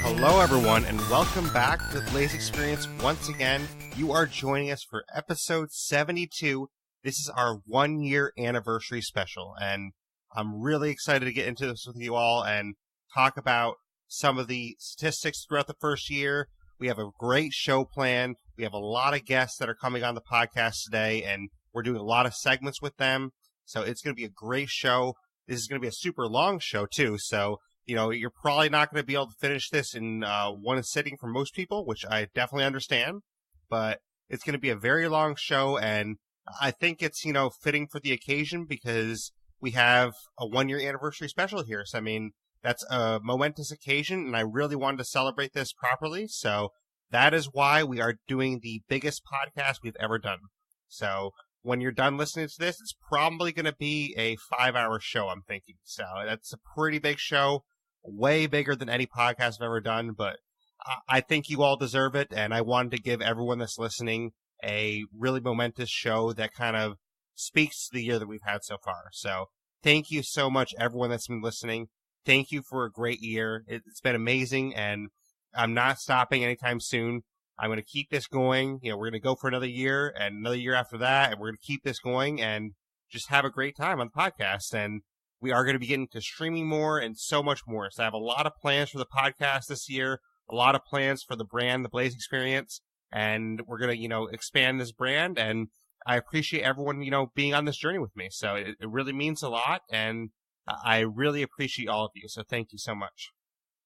Hello, everyone, and welcome back to the Blaise XPerience once again. You are joining us for episode 72. This is our 1-year anniversary special, and I'm really excited to get into this with you all and talk about some of the statistics throughout the first year. We have a great show planned. We have a lot of guests that are coming on the podcast today, and we're doing a lot of segments with them. So it's going to be a great show. This is going to be a super long show, too, so you're probably not going to be able to finish this in one sitting for most people, which I definitely understand. But it's going to be a very long show, and I think it's, fitting for the occasion because we have a 1-year anniversary special here. So, I mean, that's a momentous occasion, and I really wanted to celebrate this properly. So that is why we are doing the biggest podcast we've ever done. So when you're done listening to this, it's probably going to be a 5-hour show, I'm thinking. So that's a pretty big show. Way bigger than any podcast I've ever done, but I think you all deserve it, and I wanted to give everyone that's listening a really momentous show that kind of speaks to the year that we've had so far. So thank you so much, everyone that's been listening. Thank you for a great year. It's been amazing, and I'm not stopping anytime soon. I'm going to keep this going. We're going to go for another year and another year after that, and we're going to keep this going and just have a great time on the podcast. And we are going to be getting to streaming more and so much more. So I have a lot of plans for the podcast this year, a lot of plans for the brand, the Blaise XPerience, and we're going to, expand this brand. And I appreciate everyone, being on this journey with me. So it really means a lot, and I really appreciate all of you. So thank you so much.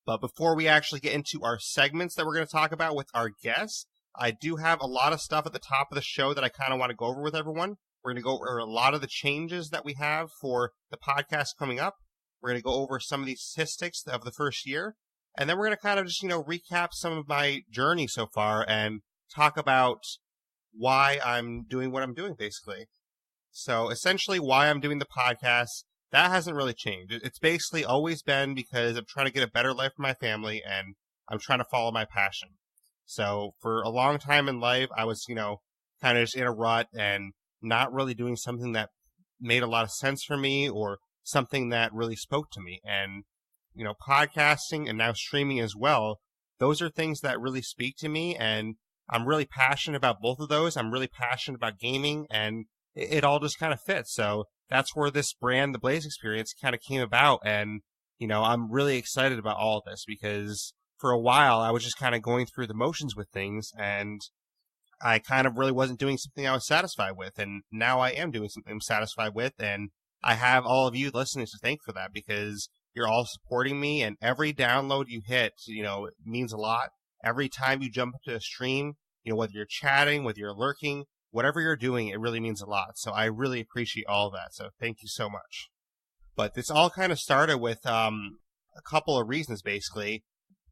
But before we actually get into our segments that we're going to talk about with our guests, I do have a lot of stuff at the top of the show that I kind of want to go over with everyone. We're going to go over a lot of the changes that we have for the podcast coming up. We're going to go over some of these statistics of the first year. And then we're going to kind of just, recap some of my journey so far and talk about why I'm doing what I'm doing, basically. So essentially why I'm doing the podcast, that hasn't really changed. It's basically always been because I'm trying to get a better life for my family and I'm trying to follow my passion. So for a long time in life, I was, kind of just in a rut and not really doing something that made a lot of sense for me or something that really spoke to me. And, podcasting and now streaming as well, those are things that really speak to me. And I'm really passionate about both of those. I'm really passionate about gaming, and it all just kind of fits. So that's where this brand, the Blaise XPerience, kind of came about. And, I'm really excited about all of this because for a while I was just kind of going through the motions with things, and I kind of really wasn't doing something I was satisfied with, and now I am doing something I'm satisfied with, and I have all of you listeners to thank for that because you're all supporting me, and every download you hit, it means a lot. Every time you jump into a stream, whether you're chatting, whether you're lurking, whatever you're doing, it really means a lot. So I really appreciate all of that, so thank you so much. But this all kind of started with a couple of reasons, basically.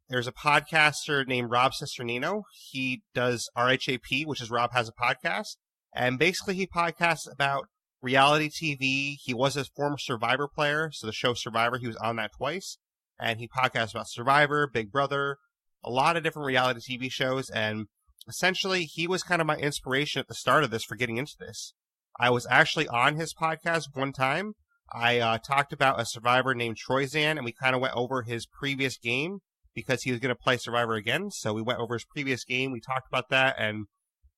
There's a podcaster named Rob Cesternino. He does RHAP, which is Rob Has a Podcast. And basically he podcasts about reality TV. He was a former Survivor player. So the show Survivor, he was on that twice. And he podcasts about Survivor, Big Brother, a lot of different reality TV shows. And essentially he was kind of my inspiration at the start of this for getting into this. I was actually on his podcast one time. I talked about a Survivor named Troyzan, and we kind of went over his previous game, because he was going to play Survivor again. So we went over his previous game. We talked about that. And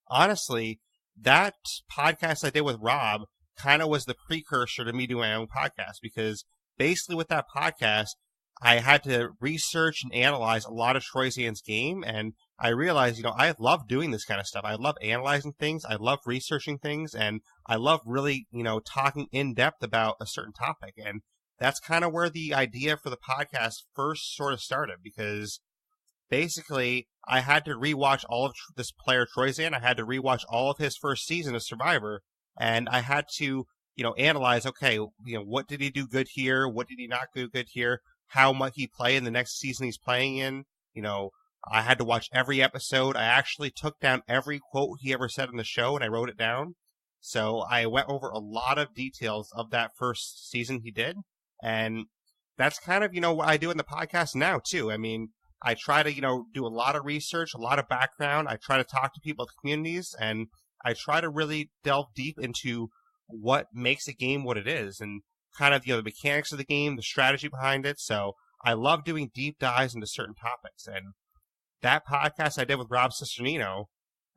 honestly, that podcast I did with Rob kind of was the precursor to me doing my own podcast, because basically with that podcast, I had to research and analyze a lot of Troyzan's game. And I realized, I love doing this kind of stuff. I love analyzing things. I love researching things. And I love really, talking in depth about a certain topic. And that's kind of where the idea for the podcast first sort of started, because basically I had to rewatch all of this player Troyzan. I had to rewatch all of his first season of Survivor, and I had to, analyze, okay, what did he do good here? What did he not do good here? How might he play in the next season he's playing in? I had to watch every episode. I actually took down every quote he ever said in the show, and I wrote it down. So I went over a lot of details of that first season he did. And that's kind of, what I do in the podcast now, too. I mean, I try to, do a lot of research, a lot of background. I try to talk to people at the communities, and I try to really delve deep into what makes a game what it is and kind of, the mechanics of the game, the strategy behind it. So I love doing deep dives into certain topics. And that podcast I did with Rob Cisternino,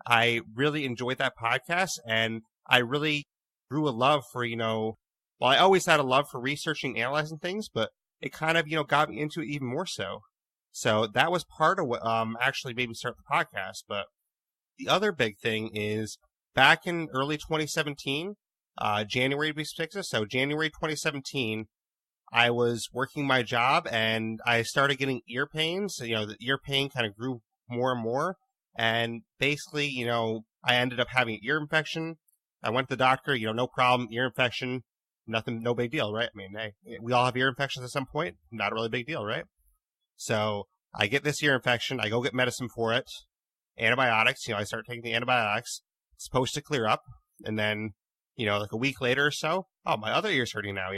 I really enjoyed that podcast, and I really grew a love for, well, I always had a love for researching and analyzing things, but it kind of, got me into it even more so. So that was part of what actually made me start the podcast. But the other big thing is back in early 2017, January to be specific, so January 2017, I was working my job and I started getting ear pains. The ear pain kind of grew more and more. And basically, I ended up having an ear infection. I went to the doctor, no problem, ear infection, nothing, no big deal, right? I mean, hey, we all have ear infections at some point, not a really big deal, right? So I get this ear infection, I go get medicine for it, antibiotics, I start taking the antibiotics, it's supposed to clear up, and then, like a week later or so, oh, my other ear's hurting now,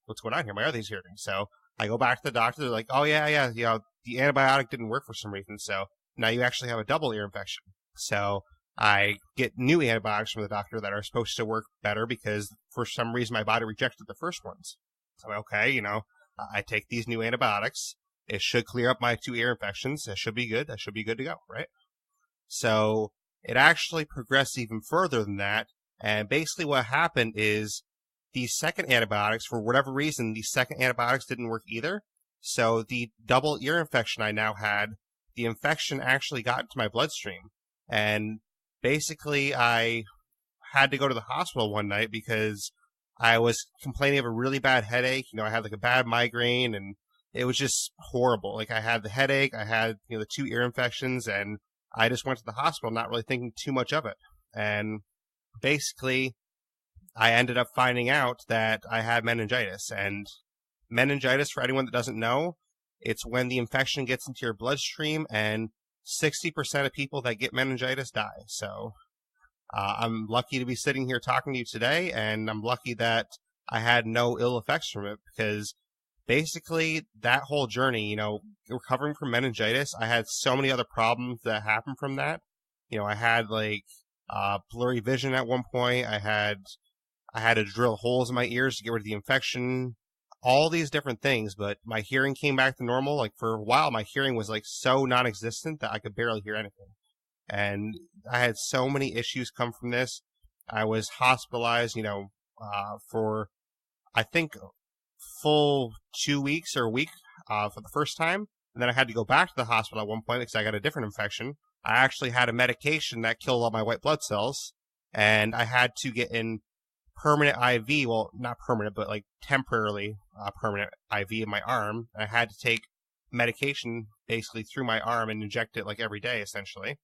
what's going on here? My other ear's hurting. So I go back to the doctor, they're like, oh, yeah, the antibiotic didn't work for some reason, so now you actually have a double ear infection. So I get new antibiotics from the doctor that are supposed to work better because for some reason my body rejected the first ones. So, okay, I take these new antibiotics. It should clear up my 2 ear infections. That should be good. That should be good to go, right? So it actually progressed even further than that. And basically what happened is these second antibiotics, for whatever reason, these second antibiotics didn't work either. So the double ear infection I now had, the infection actually got into my bloodstream. And basically I had to go to the hospital one night because I was complaining of a really bad headache. I had like a bad migraine and it was just horrible. Like I had the headache, I had, the 2 ear infections, and I just went to the hospital not really thinking too much of it. And basically I ended up finding out that I had meningitis. And meningitis, for anyone that doesn't know, it's when the infection gets into your bloodstream, and 60% of people that get meningitis die. So I'm lucky to be sitting here talking to you today, and I'm lucky that I had no ill effects from it, because basically that whole journey, recovering from meningitis, I had so many other problems that happened from that. I had like blurry vision at one point. I had to drill holes in my ears to get rid of the infection, all these different things, but my hearing came back to normal. Like for a while, my hearing was like so non-existent that I could barely hear anything. And I had so many issues come from this. I was hospitalized, for I think full 2 weeks or a week for the first time. And then I had to go back to the hospital at one point because I got a different infection. I actually had a medication that killed all my white blood cells, and I had to get in permanent IV, well, not permanent, but like temporarily permanent IV in my arm. I had to take medication basically through my arm and inject it like every day, essentially.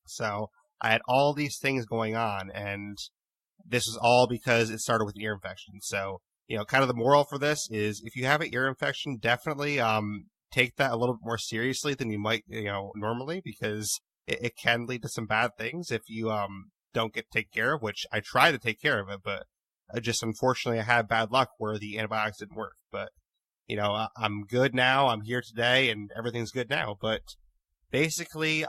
So I had all these things going on, and this is all because it started with an ear infection. So, kind of the moral for this is if you have an ear infection, definitely take that a little bit more seriously than you might, normally, because it can lead to some bad things if you don't get taken care of, which I try to take care of it, but just unfortunately I had bad luck where the antibiotics didn't work. But, I'm good now. I'm here today and everything's good now. But basically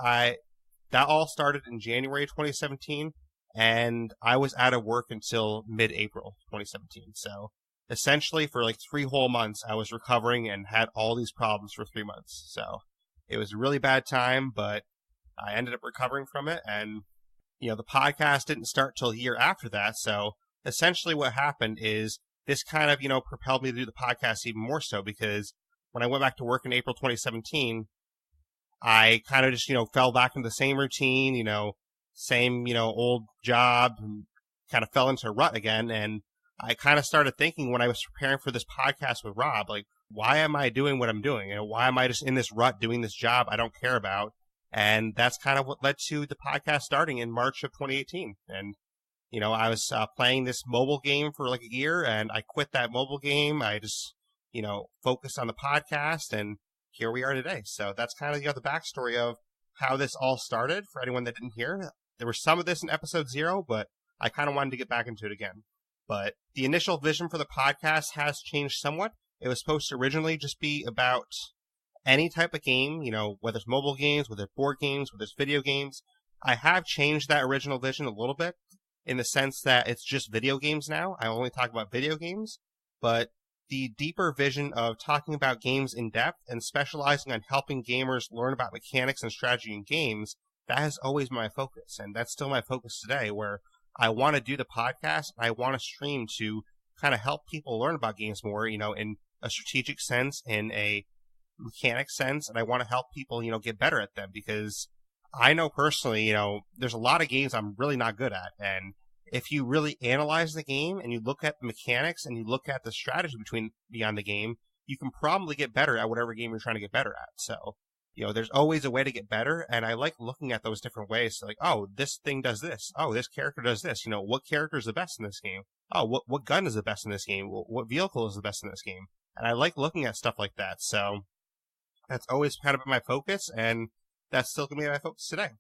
that all started in January 2017, and I was out of work until mid-April 2017. So essentially for like 3 whole months, I was recovering and had all these problems for 3 months. So it was a really bad time, but I ended up recovering from it. And, the podcast didn't start till a year after that. So essentially what happened is this kind of, propelled me to do the podcast even more so, because when I went back to work in April 2017, I kind of just, fell back into the same routine, same, old job, and kind of fell into a rut again. And I kind of started thinking when I was preparing for this podcast with Rob, like, why am I doing what I'm doing? Why am I just in this rut doing this job I don't care about? And that's kind of what led to the podcast starting in March of 2018. And, I was playing this mobile game for like a year, and I quit that mobile game. I just, focused on the podcast, and here we are today. So that's kind of the backstory of how this all started for anyone that didn't hear. There was some of this in episode 0, but I kind of wanted to get back into it again. But the initial vision for the podcast has changed somewhat. It was supposed to originally just be about any type of game, whether it's mobile games, whether it's board games, whether it's video games. I have changed that original vision a little bit in the sense that it's just video games now. I only talk about video games, but the deeper vision of talking about games in depth and specializing on helping gamers learn about mechanics and strategy in games, that has always been my focus. And that's still my focus today, where I want to do the podcast and I want to stream to kind of help people learn about games more, in a strategic sense, in a mechanic sense, and I want to help people, get better at them, because I know personally, there's a lot of games I'm really not good at. And if you really analyze the game and you look at the mechanics and you look at the strategy beyond the game, you can probably get better at whatever game you're trying to get better at. So, there's always a way to get better. And I like looking at those different ways. So like, oh, this thing does this. Oh, this character does this. What character is the best in this game? Oh, what gun is the best in this game? What vehicle is the best in this game? And I like looking at stuff like that. So that's always kind of been my focus, and that's still going to be my focus today.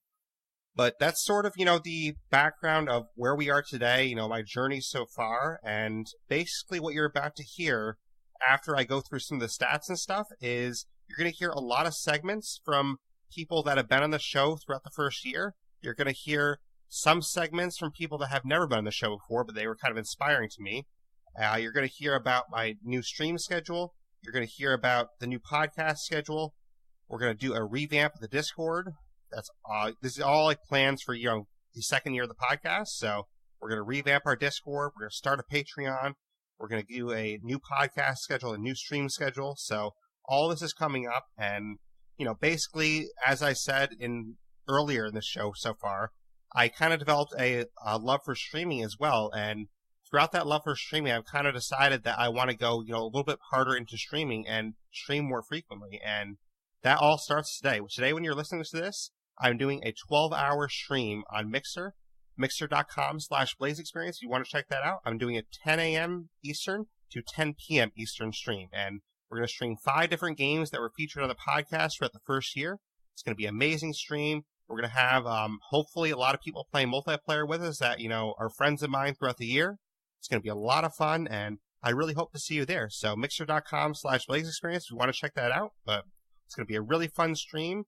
But that's sort of, the background of where we are today, my journey so far. And basically what you're about to hear after I go through some of the stats and stuff is you're going to hear a lot of segments from people that have been on the show throughout the first year. You're going to hear some segments from people that have never been on the show before, but they were kind of inspiring to me. You're going to hear about my new stream schedule. You're going to hear about the new podcast schedule. We're going to do a revamp of the Discord. This is all like plans for, the second year of the podcast. So we're going to revamp our Discord. We're going to start a Patreon. We're going to do a new podcast schedule, a new stream schedule. So all this is coming up. And, basically, as I said earlier in the show so far, I kind of developed a love for streaming as well. And throughout that love for streaming, I've kind of decided that I want to go, a little bit harder into streaming and stream more frequently. And that all starts today. Today, when you're listening to this, I'm doing a 12-hour stream on Mixer, mixer.com/Blaise XPerience. If you want to check that out, I'm doing a 10 a.m. Eastern to 10 p.m. Eastern stream. And we're going to stream 5 different games that were featured on the podcast throughout the first year. It's going to be an amazing stream. We're going to have, hopefully, a lot of people playing multiplayer with us that, are friends of mine throughout the year. It's going to be a lot of fun, and I really hope to see you there. So mixer.com/Blaise XPerience if you want to check that out. But it's going to be a really fun stream,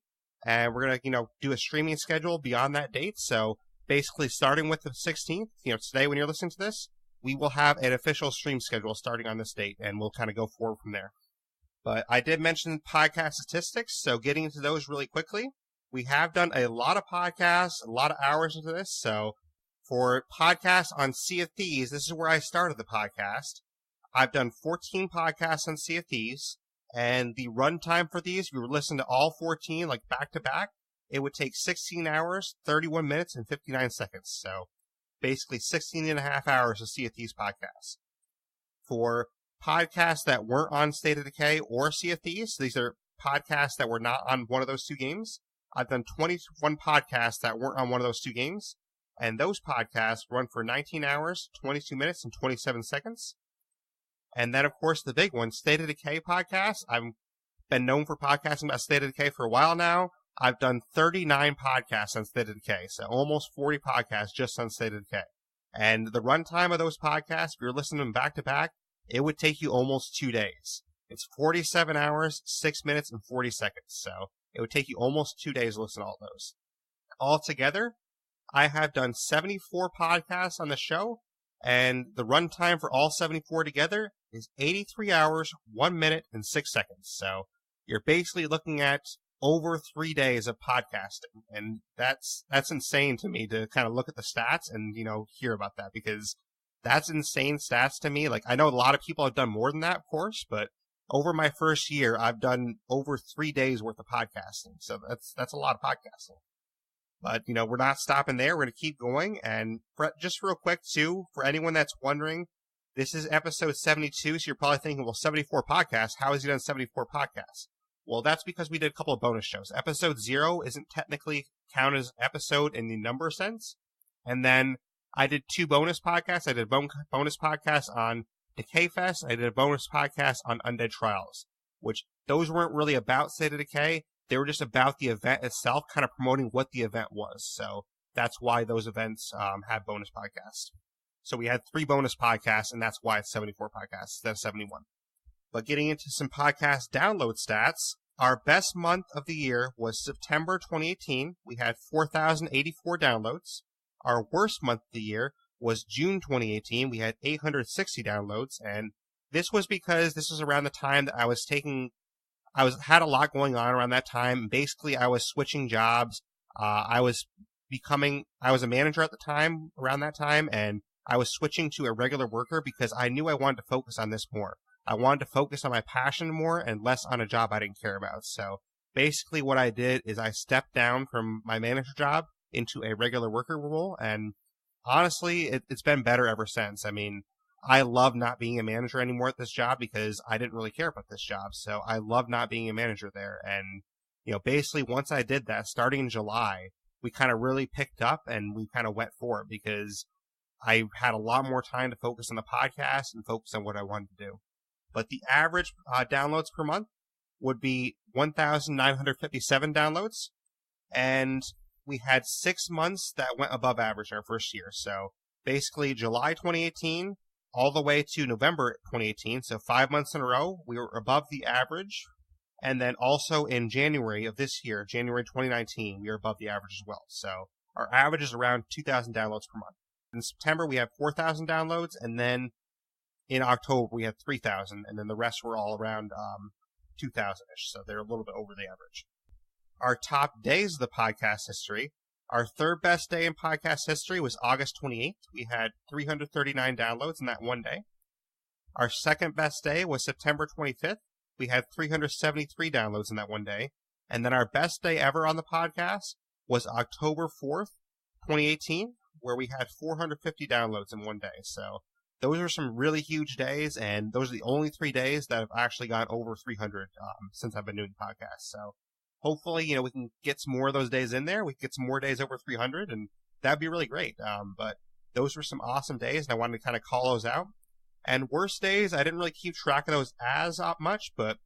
and we're going to, do a streaming schedule beyond that date. So basically starting with the 16th, today when you're listening to this, we will have an official stream schedule starting on this date, and we'll kind of go forward from there. But I did mention podcast statistics, so getting into those really quickly. We have done a lot of podcasts, a lot of hours into this. So for podcasts on Sea of Thieves, this is where I started the podcast. I've done 14 podcasts on Sea of Thieves. And the runtime for these, if you were listening to all 14, like back to back, it would take 16 hours, 31 minutes, and 59 seconds. So basically 16 and a half hours of Sea of Thieves podcasts. For podcasts that weren't on State of Decay or Sea of Thieves, these are podcasts that were not on one of those two games. I've done 21 podcasts that weren't on one of those two games. And those podcasts run for 19 hours, 22 minutes, and 27 seconds. And then, of course, the big one, State of Decay podcast. I've been known for podcasting about State of Decay for a while now. I've done 39 podcasts on State of Decay, so almost 40 podcasts just on State of Decay. And the runtime of those podcasts, if you're listening to them back to back, it would take you almost 2 days. It's 47 hours, 6 minutes, and 40 seconds. So it would take you almost 2 days to listen to all those. Altogether, I have done 74 podcasts on the show, and the runtime for all 74 together is 83 hours, 1 minute, and 6 seconds. So you're basically looking at over 3 days of podcasting. And that's insane to me to kind of look at the stats and, hear about that, because that's insane stats to me. Like, I know a lot of people have done more than that, of course, but over my first year, I've done over 3 days worth of podcasting. So that's a lot of podcasting. But, we're not stopping there. We're going to keep going. And just real quick, too, for anyone that's wondering, this is episode 72. So you're probably thinking, well, 74 podcasts. How has he done 74 podcasts? Well, that's because we did a couple of bonus shows. Episode 0 isn't technically counted as an episode in the number sense. And then I did 2 bonus podcasts. I did a bonus podcast on Decay Fest. I did a bonus podcast on Undead Trials, which those weren't really about State of Decay. They were just about the event itself, kind of promoting what the event was. So that's why those events have bonus podcasts. So we had 3 bonus podcasts, and that's why it's 74 podcasts instead of 71. But getting into some podcast download stats, our best month of the year was September 2018. We had 4,084 downloads. Our worst month of the year was June 2018. We had 860 downloads. And this was because this was around the time that had a lot going on around that time. Basically, I was switching jobs. I was a manager at the time, around that time, and I was switching to a regular worker because I knew I wanted to focus on this more. I wanted to focus on my passion more and less on a job I didn't care about. So basically what I did is I stepped down from my manager job into a regular worker role, and honestly, it's been better ever since. I mean, I love not being a manager anymore at this job because I didn't really care about this job. So I love not being a manager there. And, basically once I did that, starting in July, we kind of really picked up and we kind of went for it because I had a lot more time to focus on the podcast and focus on what I wanted to do. But the average downloads per month would be 1,957 downloads. And we had 6 months that went above average in our first year. So basically July 2018 all the way to November 2018. So 5 months in a row, we were above the average. And then also in January of this year, January 2019, we are above the average as well. So our average is around 2,000 downloads per month. In September, we have 4,000 downloads. And then in October, we had 3,000. And then the rest were all around 2,000-ish. So they're a little bit over the average. Our top days of the podcast history. Our third best day in podcast history was August 28th. We had 339 downloads in that one day. Our second best day was September 25th. We had 373 downloads in that one day. And then our best day ever on the podcast was October 4th, 2018, where we had 450 downloads in one day. So those are some really huge days, and those are the only 3 days that have actually gone over 300 since I've been doing the podcast. So hopefully, we can get some more of those days in there. We can get some more days over 300, and that'd be really great. But those were some awesome days, and I wanted to kind of call those out. And worst days, I didn't really keep track of those as much, but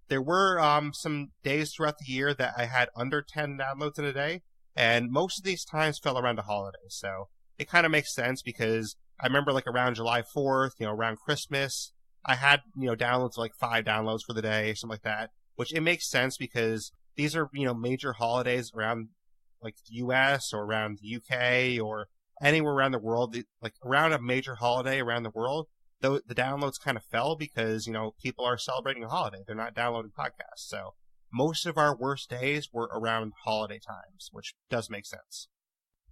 there were some days throughout the year that I had under 10 downloads in a day, and most of these times fell around the holidays. So it kind of makes sense because I remember like around July 4th, around Christmas, I had, downloads like 5 downloads for the day, something like that, which it makes sense because these are, major holidays around like the US or around the UK or anywhere around the world, like around a major holiday around the world. The downloads kind of fell because, people are celebrating a holiday. They're not downloading podcasts. So most of our worst days were around holiday times, which does make sense.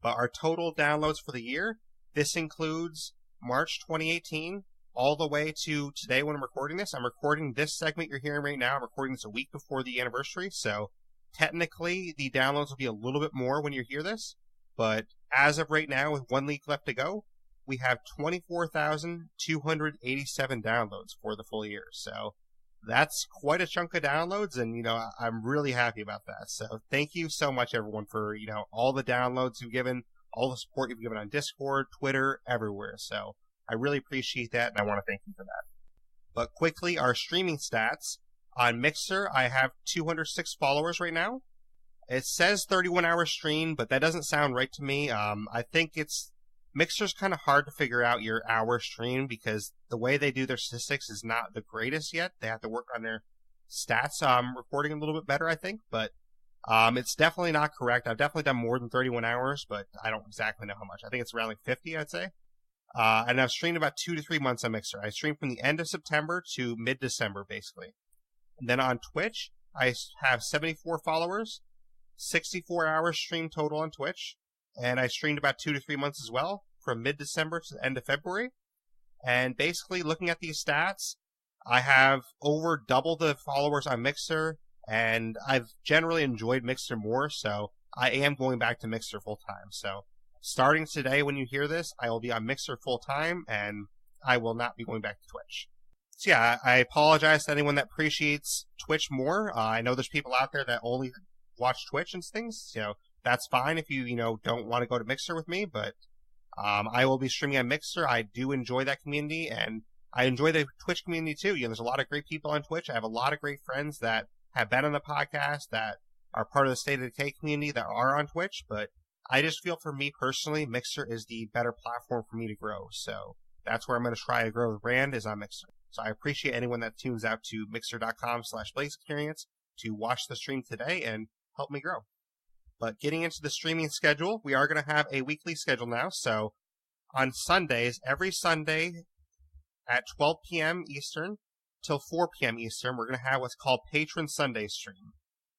But our total downloads for the year, this includes March 2018 all the way to today when I'm recording this. I'm recording this segment you're hearing right now. I'm recording this a week before the anniversary. So technically the downloads will be a little bit more when you hear this. But as of right now, with 1 week left to go, we have 24,287 downloads for the full year. So that's quite a chunk of downloads, and, I'm really happy about that. So thank you so much, everyone, for, all the downloads you've given, all the support you've given on Discord, Twitter, everywhere. So I really appreciate that, and I want to thank you for that. But quickly, our streaming stats. On Mixer, I have 206 followers right now. It says 31-hour stream, but that doesn't sound right to me. I think Mixer's kind of hard to figure out your hour stream because the way they do their statistics is not the greatest yet. They have to work on their stats reporting a little bit better, I think. But it's definitely not correct. I've definitely done more than 31 hours, but I don't exactly know how much. I think it's around like 50, I'd say. And I've streamed about 2 to 3 months on Mixer. I streamed from the end of September to mid-December, basically. And then on Twitch, I have 74 followers, 64 hours streamed total on Twitch. And I streamed about 2 to 3 months as well, from mid-December to the end of February. And basically, looking at these stats, I have over double the followers on Mixer, and I've generally enjoyed Mixer more, so I am going back to Mixer full-time. So starting today, when you hear this, I will be on Mixer full-time, and I will not be going back to Twitch. So yeah, I apologize to anyone that appreciates Twitch more. I know there's people out there that only watch Twitch and things, that's fine if you, don't want to go to Mixer with me, but I will be streaming on Mixer. I do enjoy that community, and I enjoy the Twitch community too. There's a lot of great people on Twitch. I have a lot of great friends that have been on the podcast, that are part of the State of Decay community, that are on Twitch, but I just feel for me personally, Mixer is the better platform for me to grow. So that's where I'm going to try to grow the brand, is on Mixer. So I appreciate anyone that tunes out to mixer.com/Blaise XPerience to watch the stream today and help me grow. But getting into the streaming schedule, we are going to have a weekly schedule now. So on Sundays, every Sunday at 12 p.m. Eastern till 4 p.m. Eastern, we're going to have what's called Patron Sunday Stream.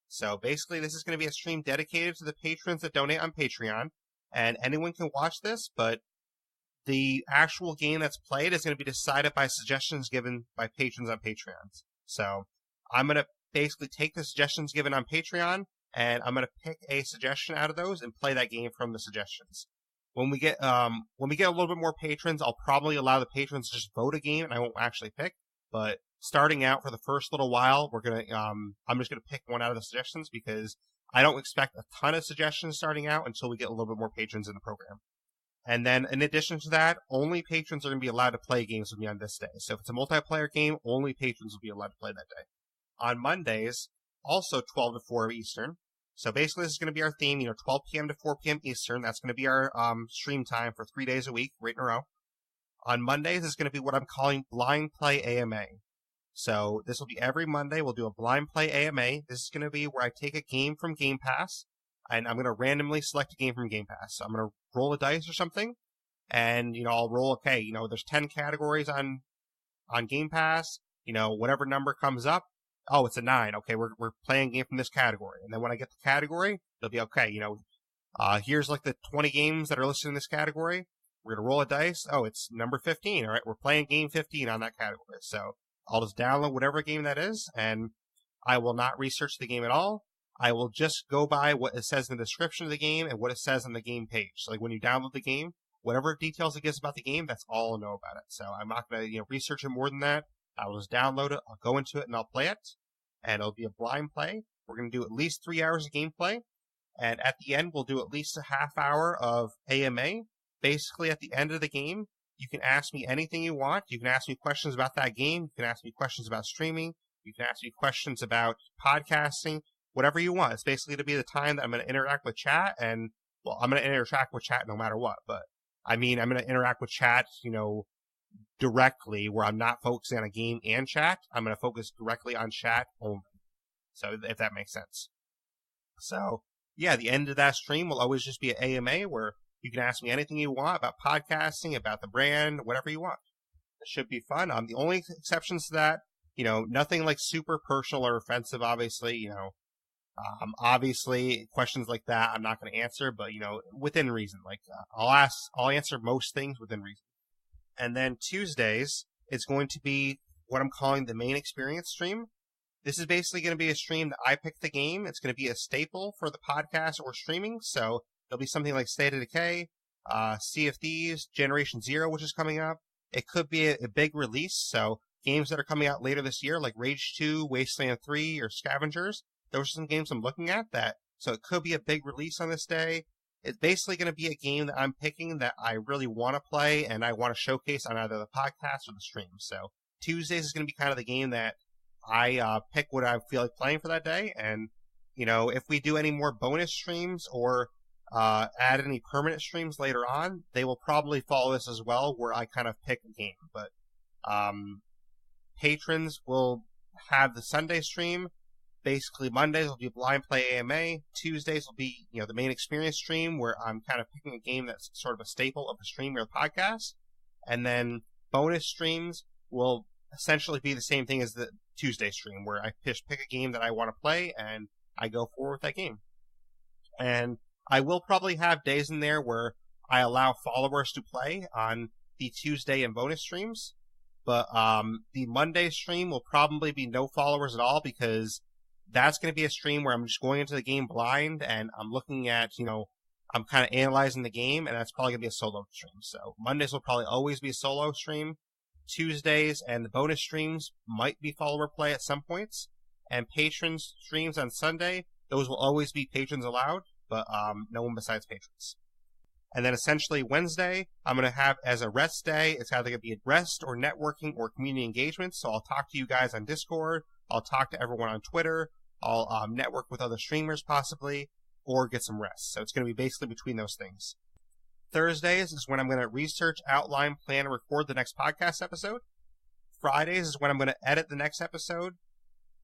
So basically, this is going to be a stream dedicated to the patrons that donate on Patreon, and anyone can watch this, but the actual game that's played is going to be decided by suggestions given by patrons on Patreon. So I'm going to basically take the suggestions given on Patreon, and I'm going to pick a suggestion out of those and play that game from the suggestions. When we get a little bit more patrons, I'll probably allow the patrons to just vote a game, and I won't actually pick. But starting out for the first little while, I'm just gonna pick one out of the suggestions because I don't expect a ton of suggestions starting out until we get a little bit more patrons in the program. And then, in addition to that, only patrons are going to be allowed to play games with me on this day. So if it's a multiplayer game, only patrons will be allowed to play that day. On Mondays, also 12 to 4 Eastern. So basically, this is going to be our theme, 12 p.m. to 4 p.m. Eastern. That's going to be our stream time for 3 days a week, right in a row. On Mondays, it's going to be what I'm calling Blind Play AMA. So this will be every Monday. We'll do a Blind Play AMA. This is going to be where I take a game from Game Pass, and I'm going to randomly select a game from Game Pass. So I'm going to roll a dice or something, and, I'll roll, okay, there's 10 categories on Game Pass. Whatever number comes up, oh, it's a 9. Okay, we're playing a game from this category. And then when I get the category, it'll be, okay, here's like the 20 games that are listed in this category. We're going to roll a dice. Oh, it's number 15. All right, we're playing game 15 on that category. So I'll just download whatever game that is, and I will not research the game at all. I will just go by what it says in the description of the game and what it says on the game page. So like when you download the game, whatever details it gives about the game, that's all I'll know about it. So I'm not going to research it more than that. I'll just download it, I'll go into it, and I'll play it. And it'll be a blind play. We're going to do at least 3 hours of gameplay. And at the end, we'll do at least a half hour of AMA. Basically, at the end of the game, you can ask me anything you want. You can ask me questions about that game. You can ask me questions about streaming. You can ask me questions about podcasting. Whatever you want. It's basically to be the time that I'm going to interact with chat, and, well, I'm going to interact with chat no matter what, but, I'm going to interact with chat, directly, where I'm not focusing on a game and chat. I'm going to focus directly on chat only. So, if that makes sense. So, yeah, the end of that stream will always just be an AMA, where you can ask me anything you want about podcasting, about the brand, whatever you want. It should be fun. The only exceptions to that, nothing like super personal or offensive, obviously, obviously, questions like that I'm not going to answer, but, within reason. Like, I'll answer most things within reason. And then Tuesdays, it's going to be what I'm calling the main experience stream. This is basically going to be a stream that I pick the game. It's going to be a staple for the podcast or streaming. So there'll be something like State of Decay, Sea of Thieves, Generation Zero, which is coming up. It could be a big release. So games that are coming out later this year, like Rage 2, Wasteland 3, or Scavengers. Those are some games I'm looking at so it could be a big release on this day. It's basically going to be a game that I'm picking that I really want to play and I want to showcase on either the podcast or the stream. So Tuesdays is going to be kind of the game that I pick what I feel like playing for that day. And, if we do any more bonus streams or add any permanent streams later on, they will probably follow this as well, where I kind of pick a game. But patrons will have the Sunday stream. Basically, Mondays will be Blind Play AMA. Tuesdays will be, the main experience stream, where I'm kind of picking a game that's sort of a staple of the stream or the podcast. And then bonus streams will essentially be the same thing as the Tuesday stream, where I pick a game that I want to play, and I go forward with that game. And I will probably have days in there where I allow followers to play on the Tuesday and bonus streams. But the Monday stream will probably be no followers at all, because that's going to be a stream where I'm just going into the game blind, and I'm looking at, I'm kind of analyzing the game, and that's probably going to be a solo stream. So Mondays will probably always be a solo stream. Tuesdays and the bonus streams might be follower play at some points. And patrons streams on Sunday, those will always be patrons allowed, but no one besides patrons. And then essentially Wednesday, I'm going to have as a rest day. It's either going to be a rest or networking or community engagement. So I'll talk to you guys on Discord. I'll talk to everyone on Twitter. I'll network with other streamers possibly, or get some rest. So it's going to be basically between those things. Thursdays is when I'm going to research, outline, plan, and record the next podcast episode. Fridays is when I'm going to edit the next episode.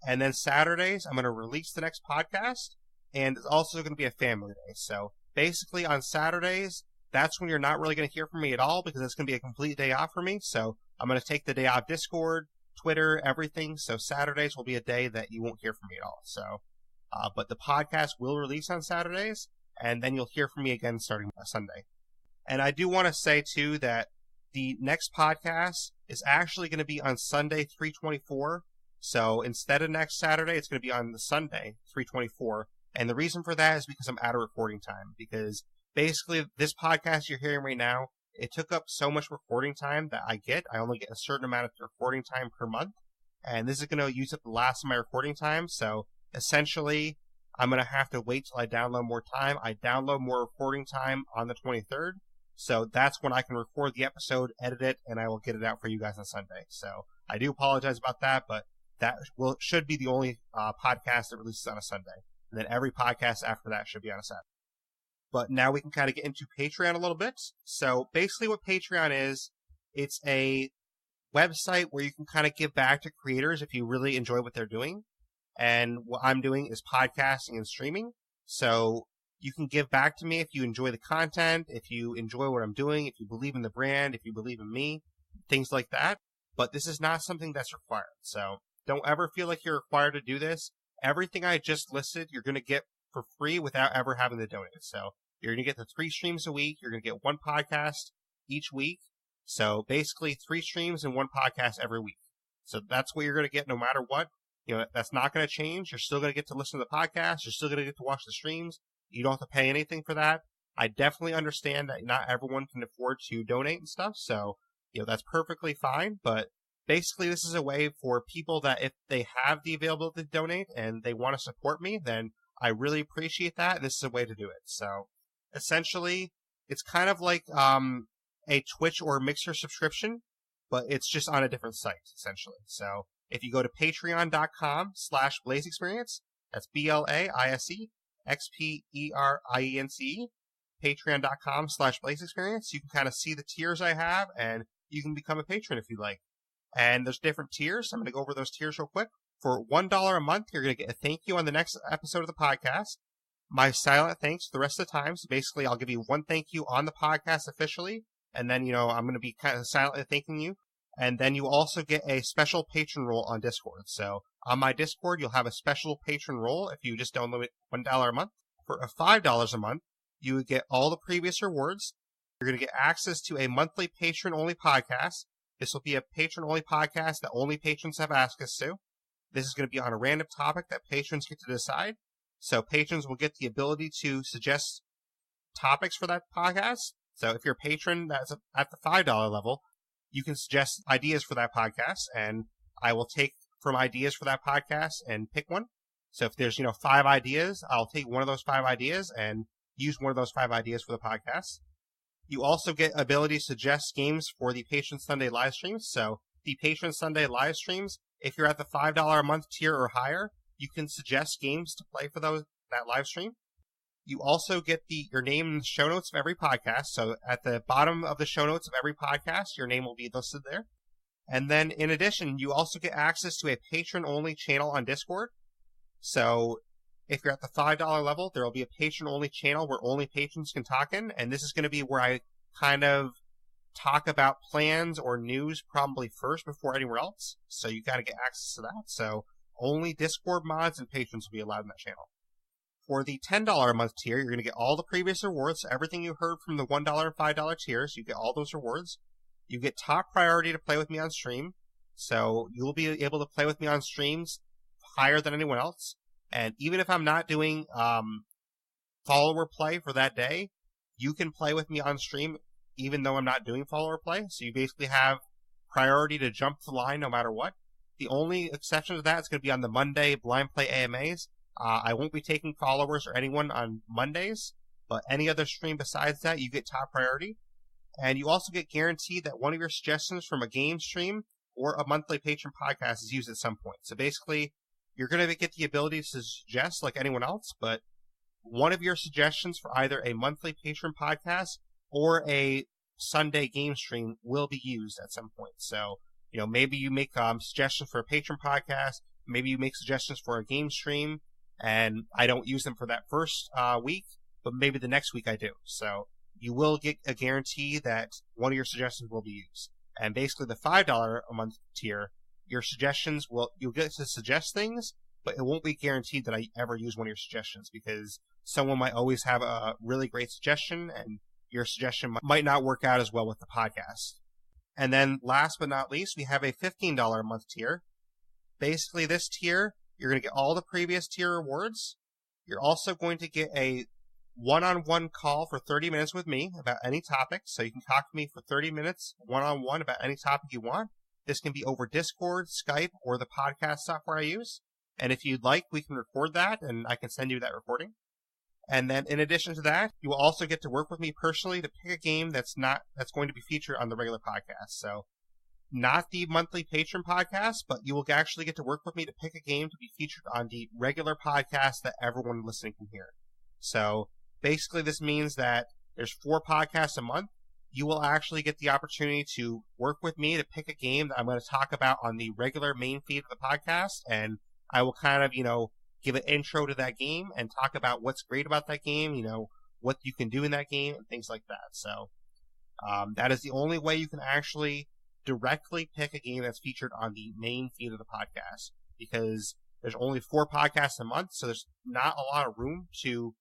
And then Saturdays, I'm going to release the next podcast. And it's also going to be a family day. So basically on Saturdays, that's when you're not really going to hear from me at all, because it's going to be a complete day off for me. So I'm going to take the day off Discord, Twitter, everything. So Saturdays will be a day that you won't hear from me at all. So, but the podcast will release on Saturdays, and then you'll hear from me again starting Sunday. And I do want to say too that the next podcast is actually going to be on Sunday, 3/24. So instead of next Saturday, it's going to be on the Sunday, 3/24. And the reason for that is because I'm out of recording time. Because basically, this podcast you're hearing right now, it took up so much recording time that I get. I only get a certain amount of recording time per month. And this is going to use up the last of my recording time. So essentially, I'm going to have to wait till I download more time. I download more recording time on the 23rd. So that's when I can record the episode, edit it, and I will get it out for you guys on Sunday. So I do apologize about that, but that should be the only podcast that releases on a Sunday. And then every podcast after that should be on a Saturday. But now we can kind of get into Patreon a little bit. So basically what Patreon is, it's a website where you can kind of give back to creators if you really enjoy what they're doing. And what I'm doing is podcasting and streaming. So you can give back to me if you enjoy the content, if you enjoy what I'm doing, if you believe in the brand, if you believe in me, things like that. But this is not something that's required. So don't ever feel like you're required to do this. Everything I just listed, you're going to get for free without ever having to donate. So you're going to get the 3 streams a week. You're going to get 1 podcast each week. So basically 3 streams and 1 podcast every week. So that's what you're going to get no matter what. You know, that's not going to change. You're still going to get to listen to the podcast. You're still going to get to watch the streams. You don't have to pay anything for that. I definitely understand that not everyone can afford to donate and stuff. So, you know, that's perfectly fine. But basically, this is a way for people that if they have the availability to donate and they want to support me, then I really appreciate that. And this is a way to do it. So essentially, it's kind of like a Twitch or Mixer subscription, but it's just on a different site, essentially. So if you go to patreon.com/Blaise XPerience, that's BLAISE XPerience, patreon.com/Blaise XPerience. You can kind of see the tiers I have, and you can become a patron if you like. And there's different tiers. I'm going to go over those tiers real quick. For $1 a month, you're going to get a thank you on the next episode of the podcast. My silent thanks the rest of the time. So basically, I'll give you 1 thank you on the podcast officially, and then, you know, I'm going to be kind of silently thanking you. And then you also get a special patron role on Discord. So on my Discord, you'll have a special patron role if you just download it $1 a month. For $5 a month, you would get all the previous rewards. You're going to get access to a monthly patron-only podcast. This will be a patron-only podcast that only patrons have access to. This is going to be on a random topic that patrons get to decide. So patrons will get the ability to suggest topics for that podcast. So if you're a patron that's at the $5 level, you can suggest ideas for that podcast, and I will take from ideas for that podcast and pick one. So if there's, 5 ideas, I'll take one of those 5 ideas and use one of those 5 ideas for the podcast. You also get ability to suggest games for the Patron Sunday live streams. So the Patron Sunday live streams, if you're at the $5 a month tier or higher, you can suggest games to play for that live stream. You also get your name in the show notes of every podcast. So at the bottom of the show notes of every podcast, your name will be listed there. And then in addition, you also get access to a patron-only channel on Discord. So if you're at the $5 level, there will be a patron-only channel where only patrons can talk in. And this is going to be where I kind of talk about plans or news probably first before anywhere else. So you got to get access to that. So only Discord mods and patrons will be allowed in that channel. For the $10 a month tier, you're going to get all the previous rewards. So everything you heard from the $1 and $5 tiers, you get all those rewards. You get top priority to play with me on stream. So you'll be able to play with me on streams higher than anyone else. And even if I'm not doing follower play for that day, you can play with me on stream even though I'm not doing follower play. So you basically have priority to jump the line no matter what. The only exception to that is going to be on the Monday blind play AMAs. I won't be taking followers or anyone on Mondays, but any other stream besides that, you get top priority. And you also get guaranteed that one of your suggestions from a game stream or a monthly patron podcast is used at some point. So basically, you're going to get the ability to suggest like anyone else, but one of your suggestions for either a monthly patron podcast or a Sunday game stream will be used at some point. So, maybe you make suggestions for a patron podcast, maybe you make suggestions for a game stream, and I don't use them for that first week, but maybe the next week I do. So you will get a guarantee that one of your suggestions will be used. And basically the $5 a month tier, your suggestions you'll get to suggest things, but it won't be guaranteed that I ever use one of your suggestions because someone might always have a really great suggestion and your suggestion might not work out as well with the podcast. And then last but not least, we have a $15 a month tier. Basically this tier, you're going to get all the previous tier rewards. You're also going to get a one-on-one call for 30 minutes with me about any topic. So you can talk to me for 30 minutes one-on-one about any topic you want. This can be over Discord, Skype, or the podcast software I use. And if you'd like, we can record that, and I can send you that recording. And then in addition to that, you will also get to work with me personally to pick a game that's going to be featured on the regular podcast. So not the monthly patron podcast, but you will actually get to work with me to pick a game to be featured on the regular podcast that everyone listening can hear. So basically this means that there's 4 podcasts a month. You will actually get the opportunity to work with me to pick a game that I'm going to talk about on the regular main feed of the podcast. And I will kind of, give an intro to that game and talk about what's great about that game, what you can do in that game and things like that. So that is the only way you can actually directly pick a game that's featured on the main feed of the podcast because there's only 4 podcasts a month. So there's not a lot of room to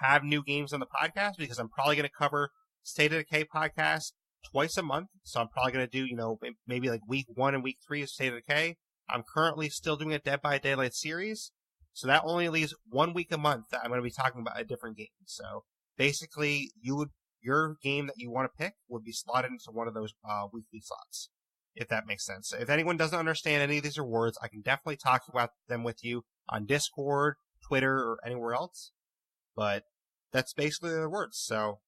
have new games on the podcast because I'm probably going to cover State of Decay podcast twice a month. So I'm probably going to do, maybe like week 1 and week 3 of State of Decay. I'm currently still doing a Dead by Daylight series. So that only leaves 1 week a month that I'm going to be talking about a different game. So basically your game that you want to pick would be slotted into one of those weekly slots, if that makes sense. So if anyone doesn't understand any of these rewards, I can definitely talk about them with you on Discord, Twitter, or anywhere else. But that's basically the rewards. So,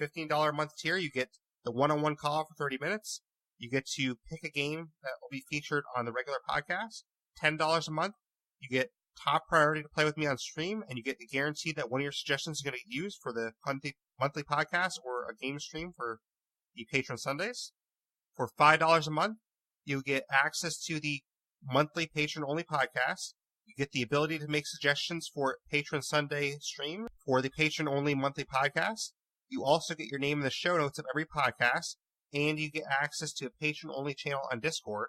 $15 a month tier, you get the one-on-one call for 30 minutes. You get to pick a game that will be featured on the regular podcast. $10 a month, you get top priority to play with me on stream, and you get the guarantee that one of your suggestions is going to get used for the monthly podcast or a game stream for the Patron Sundays. For $5 a month, you get access to the monthly patron-only podcast. You get the ability to make suggestions for Patron Sunday stream for the patron-only monthly podcast. You also get your name in the show notes of every podcast, and you get access to a patron-only channel on Discord.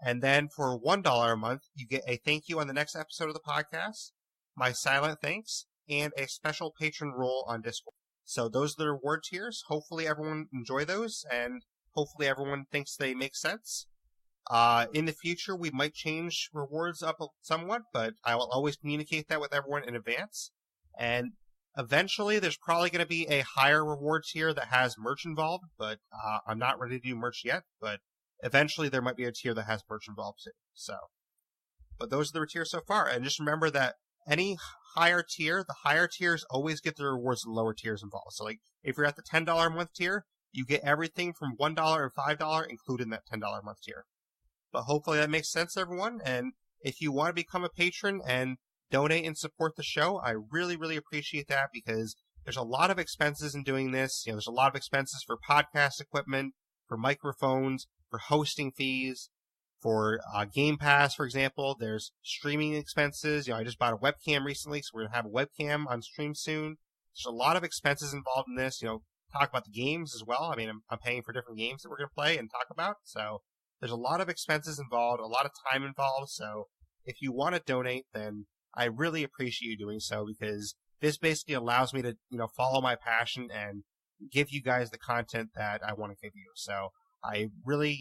And then for $1 a month, you get a thank you on the next episode of the podcast, my silent thanks, and a special patron role on Discord. So those are the reward tiers. Hopefully everyone enjoy those, and hopefully everyone thinks they make sense. In the future, we might change rewards up somewhat, but I will always communicate that with everyone in advance. And eventually, there's probably going to be a higher reward tier that has merch involved, but I'm not ready to do merch yet. But eventually, there might be a tier that has merch involved too. So, but those are the tiers so far. And just remember that any higher tier, the higher tiers always get the rewards the lower tiers involved. So, like if you're at the $10 a month tier, you get everything from $1 and $5 included in that $10 a month tier. But hopefully that makes sense, everyone. And if you want to become a patron and donate and support the show, I really, really appreciate that because there's a lot of expenses in doing this. There's a lot of expenses for podcast equipment, for microphones, for hosting fees, for Game Pass, for example. There's streaming expenses. I just bought a webcam recently, so we're going to have a webcam on stream soon. There's a lot of expenses involved in this. Talk about the games as well. I mean, I'm paying for different games that we're going to play and talk about. So there's a lot of expenses involved, a lot of time involved. So if you want to donate, then I really appreciate you doing so because this basically allows me to, follow my passion and give you guys the content that I want to give you. So I really,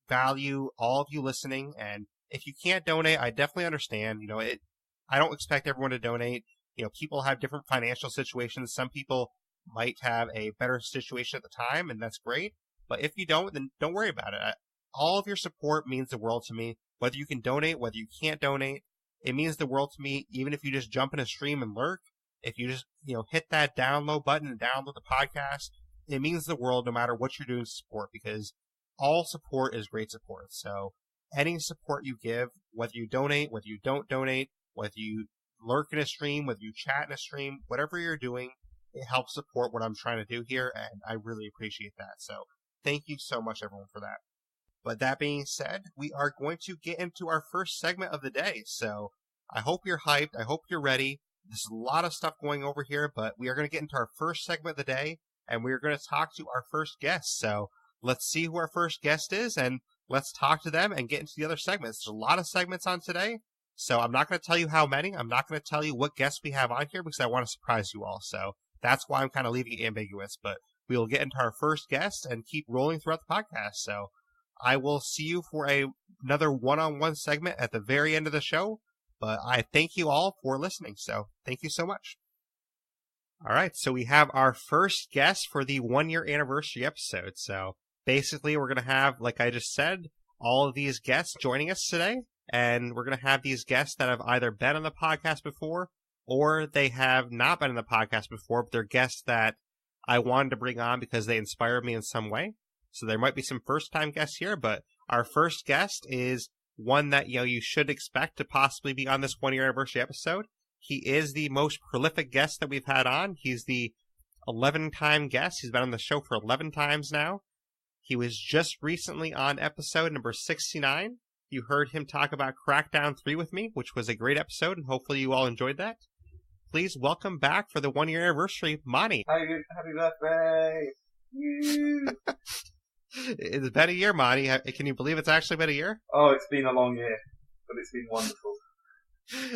value all of you listening. And if you can't donate, I definitely understand. I don't expect everyone to donate. People have different financial situations. Some people might have a better situation at the time, and that's great. But if you don't, then don't worry about it. All of your support means the world to me. Whether you can donate, whether you can't donate, it means the world to me. Even if you just jump in a stream and lurk, if you just, hit that download button and download the podcast, it means the world no matter what you're doing to support because all support is great support. So any support you give, whether you donate, whether you don't donate, whether you lurk in a stream, whether you chat in a stream, whatever you're doing, it helps support what I'm trying to do here, and I really appreciate that. So thank you so much, everyone, for that. But that being said, we are going to get into our first segment of the day. So I hope you're hyped. I hope you're ready. There's a lot of stuff going over here, but we are going to get into our first segment of the day, and we're going to talk to our first guest. So let's see who our first guest is, and let's talk to them and get into the other segments. There's a lot of segments on today, so I'm not going to tell you how many. I'm not going to tell you what guests we have on here because I want to surprise you all. So that's why I'm kind of leaving it ambiguous, but we will get into our first guest and keep rolling throughout the podcast. So I will see you for another one-on-one segment at the very end of the show, but I thank you all for listening. So thank you so much. All right, so we have our first guest for the 1-year anniversary episode. So basically, we're going to have, like I just said, all of these guests joining us today, and we're going to have these guests that have either been on the podcast before or they have not been on the podcast before, but they're guests that I wanted to bring on because they inspired me in some way. So there might be some first-time guests here, but our first guest is one that you should expect to possibly be on this 1-year anniversary episode. He is the most prolific guest that we've had on. He's the 11-time guest. He's been on the show for 11 times now. He was just recently on episode number 69. You heard him talk about Crackdown 3 with me, which was a great episode, and hopefully you all enjoyed that. Please welcome back for the 1-year anniversary, Monty. Happy birthday! It's been a year, Monty. Can you believe it's actually been a year? Oh, it's been a long year, but it's been wonderful.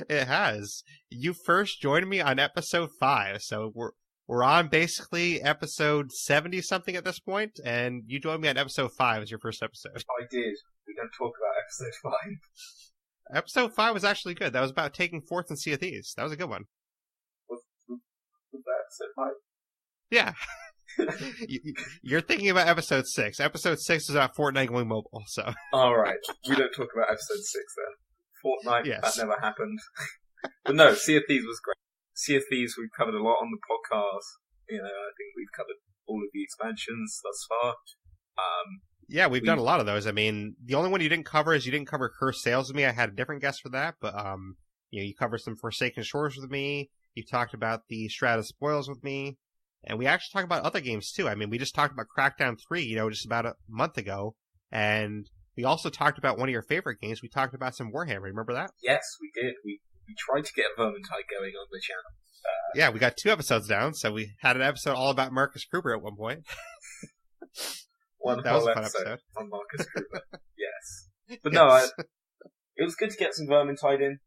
It has. You first joined me on episode 5, so we're on basically episode 70-something at this point, and you joined me on episode 5 as your first episode. I did. We don't talk about episode 5. Episode 5 was actually good. That was about taking fourth in Sea of Thieves. That was a good one. Was that episode 5? Yeah. You're thinking about episode 6. Episode 6 is about Fortnite going mobile, so. Alright. We don't talk about episode 6 then. Fortnite, yes. That never happened. But no, Sea of Thieves was great. Sea of Thieves we've covered a lot on the podcast. I think we've covered all of the expansions thus far. Yeah, we've done a lot of those. I mean, the only one you didn't cover is you didn't cover Cursed Sails with me. I had a different guest for that, but you covered some Forsaken Shores with me. You talked about the Strata Spoils with me. And we actually talked about other games, too. I mean, we just talked about Crackdown 3, just about a month ago. And we also talked about one of your favorite games. We talked about some Warhammer. Remember that? Yes, we did. We tried to get Vermintide going on the channel. Yeah, we got 2 episodes down, so we had an episode all about Marcus Kruger at one point. One that whole was a fun episode episode on Marcus Kruger. Yes. But yes. no, it was good to get some Vermintide in,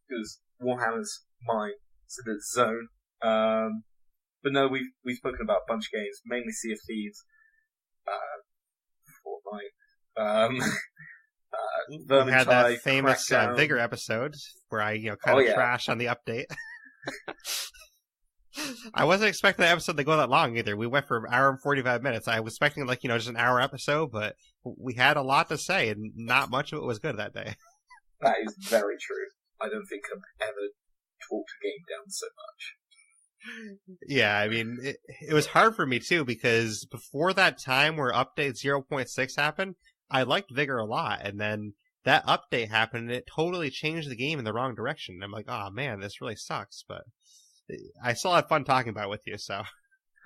because Warhammer's my sort of zone. But no, we've spoken about a bunch of games, mainly Sea of Thieves, Fortnite, Vermintide, we had that famous Crackdown. Vigor episode where I kind of trash on the update. I wasn't expecting the episode to go that long either. We went for an hour and 45 minutes. I was expecting just an hour episode, but we had a lot to say, and not much of it was good that day. That is very true. I don't think I've ever talked a game down so much. Yeah, I mean, it was hard for me too, because before that time where update 0.6 happened, I liked Vigor a lot, and then that update happened, and it totally changed the game in the wrong direction. I'm like, oh man, this really sucks, but I still had fun talking about it with you, so.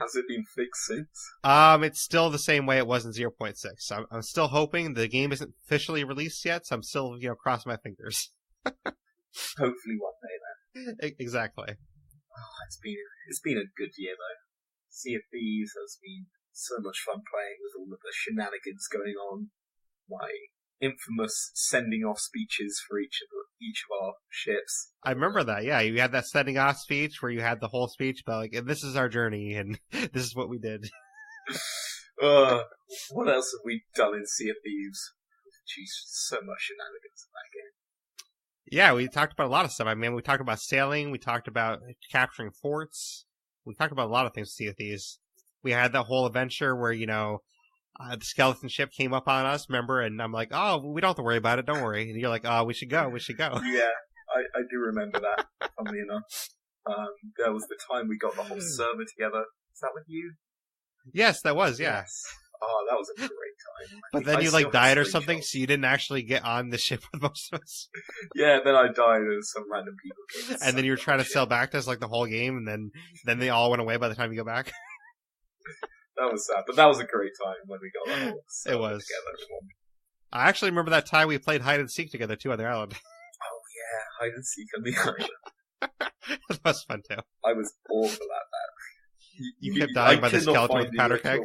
Has it been fixed since? It's still the same way it was in 0.6. I'm still hoping the game isn't officially released yet, so I'm still, crossing my fingers. Hopefully one day then. Exactly. Oh, it's been a good year though. Sea of Thieves has been so much fun playing with all of the shenanigans going on. My infamous sending off speeches for each of our ships. I remember that, yeah. You had that sending off speech where you had the whole speech about, and this is our journey, and this is what we did. What else have we done in Sea of Thieves? Jeez, so much shenanigans in that game. Yeah, we talked about a lot of stuff. I mean, we talked about sailing, we talked about capturing forts, we talked about a lot of things in Sea of Thieves. We had that whole adventure where, the skeleton ship came up on us, remember? And I'm like, oh, we don't have to worry about it, don't worry. And you're like, oh, we should go. Yeah, I do remember that, funnily enough. There was the time we got the whole server together. Is that with you? Yes, that was, yeah. Yes. Oh, that was a great time. But then you, died or something, so you didn't actually get on the ship with most of us. Yeah, then I died and some random people came. And then you were trying to sail back to us, the whole game, and then they all went away by the time you go back. That was sad, but that was a great time when we got that whole server It was. together. I actually remember that time we played hide and seek together, too, on the island. Oh, yeah, hide and seek on the island. That was fun, too. I was awful at that. You kept dying by the skeleton with the powder keg?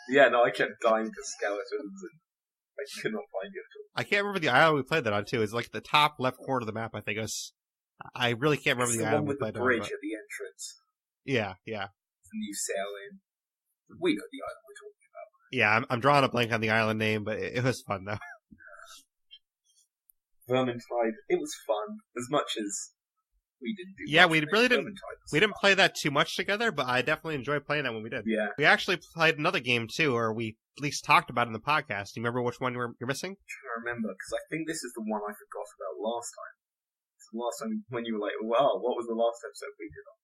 Yeah, no, I kept dying to skeletons, and I could not find you at all. I can't remember the island we played that on, too. It's like the top left corner of the map, I think. I really can't remember It's the the island one we with the played bridge on. at the entrance. Yeah. And you sail in. We know the island we're talking about. Yeah, I'm drawing a blank on the island name, but it was fun, though. Vermintide, it was fun. As much as we didn't do Yeah, much we of it, really didn't. Vermintide was We didn't fun. play that too much together, but I definitely enjoyed playing that when we did. Yeah. We actually played another game, too, or we at least talked about it in the podcast. Do you remember which one you're missing? I'm trying to remember, because I think this is the one I forgot about last time. It's the last time when you were like, wow, what was the last episode we did on?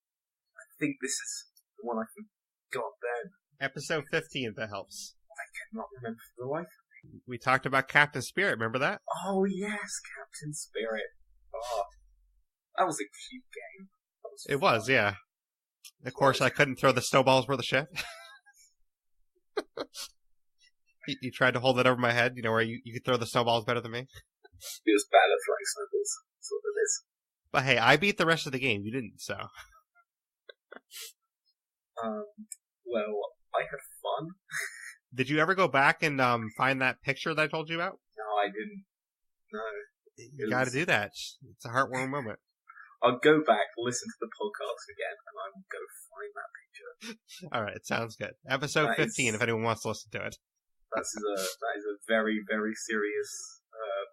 I think this is the one I forgot then. Episode 15, if that helps. I cannot remember for the life. We talked about Captain Spirit, remember that? Oh, yes, Captain Spirit. Oh, that was a cute game. It was, yeah. Of course, I couldn't throw the snowballs worth of shit. You tried to hold it over my head, where you could throw the snowballs better than me. It was bad at throwing snowballs. That's what it is. But hey, I beat the rest of the game. You didn't, so. Well, I had fun. Did you ever go back and find that picture that I told you about? No, I didn't. No. You got to do that. It's a heartwarming moment. I'll go back, listen to the podcast again, and I will go find that picture. All right, sounds good. Episode 15, if anyone wants to listen to it. That is a very, very serious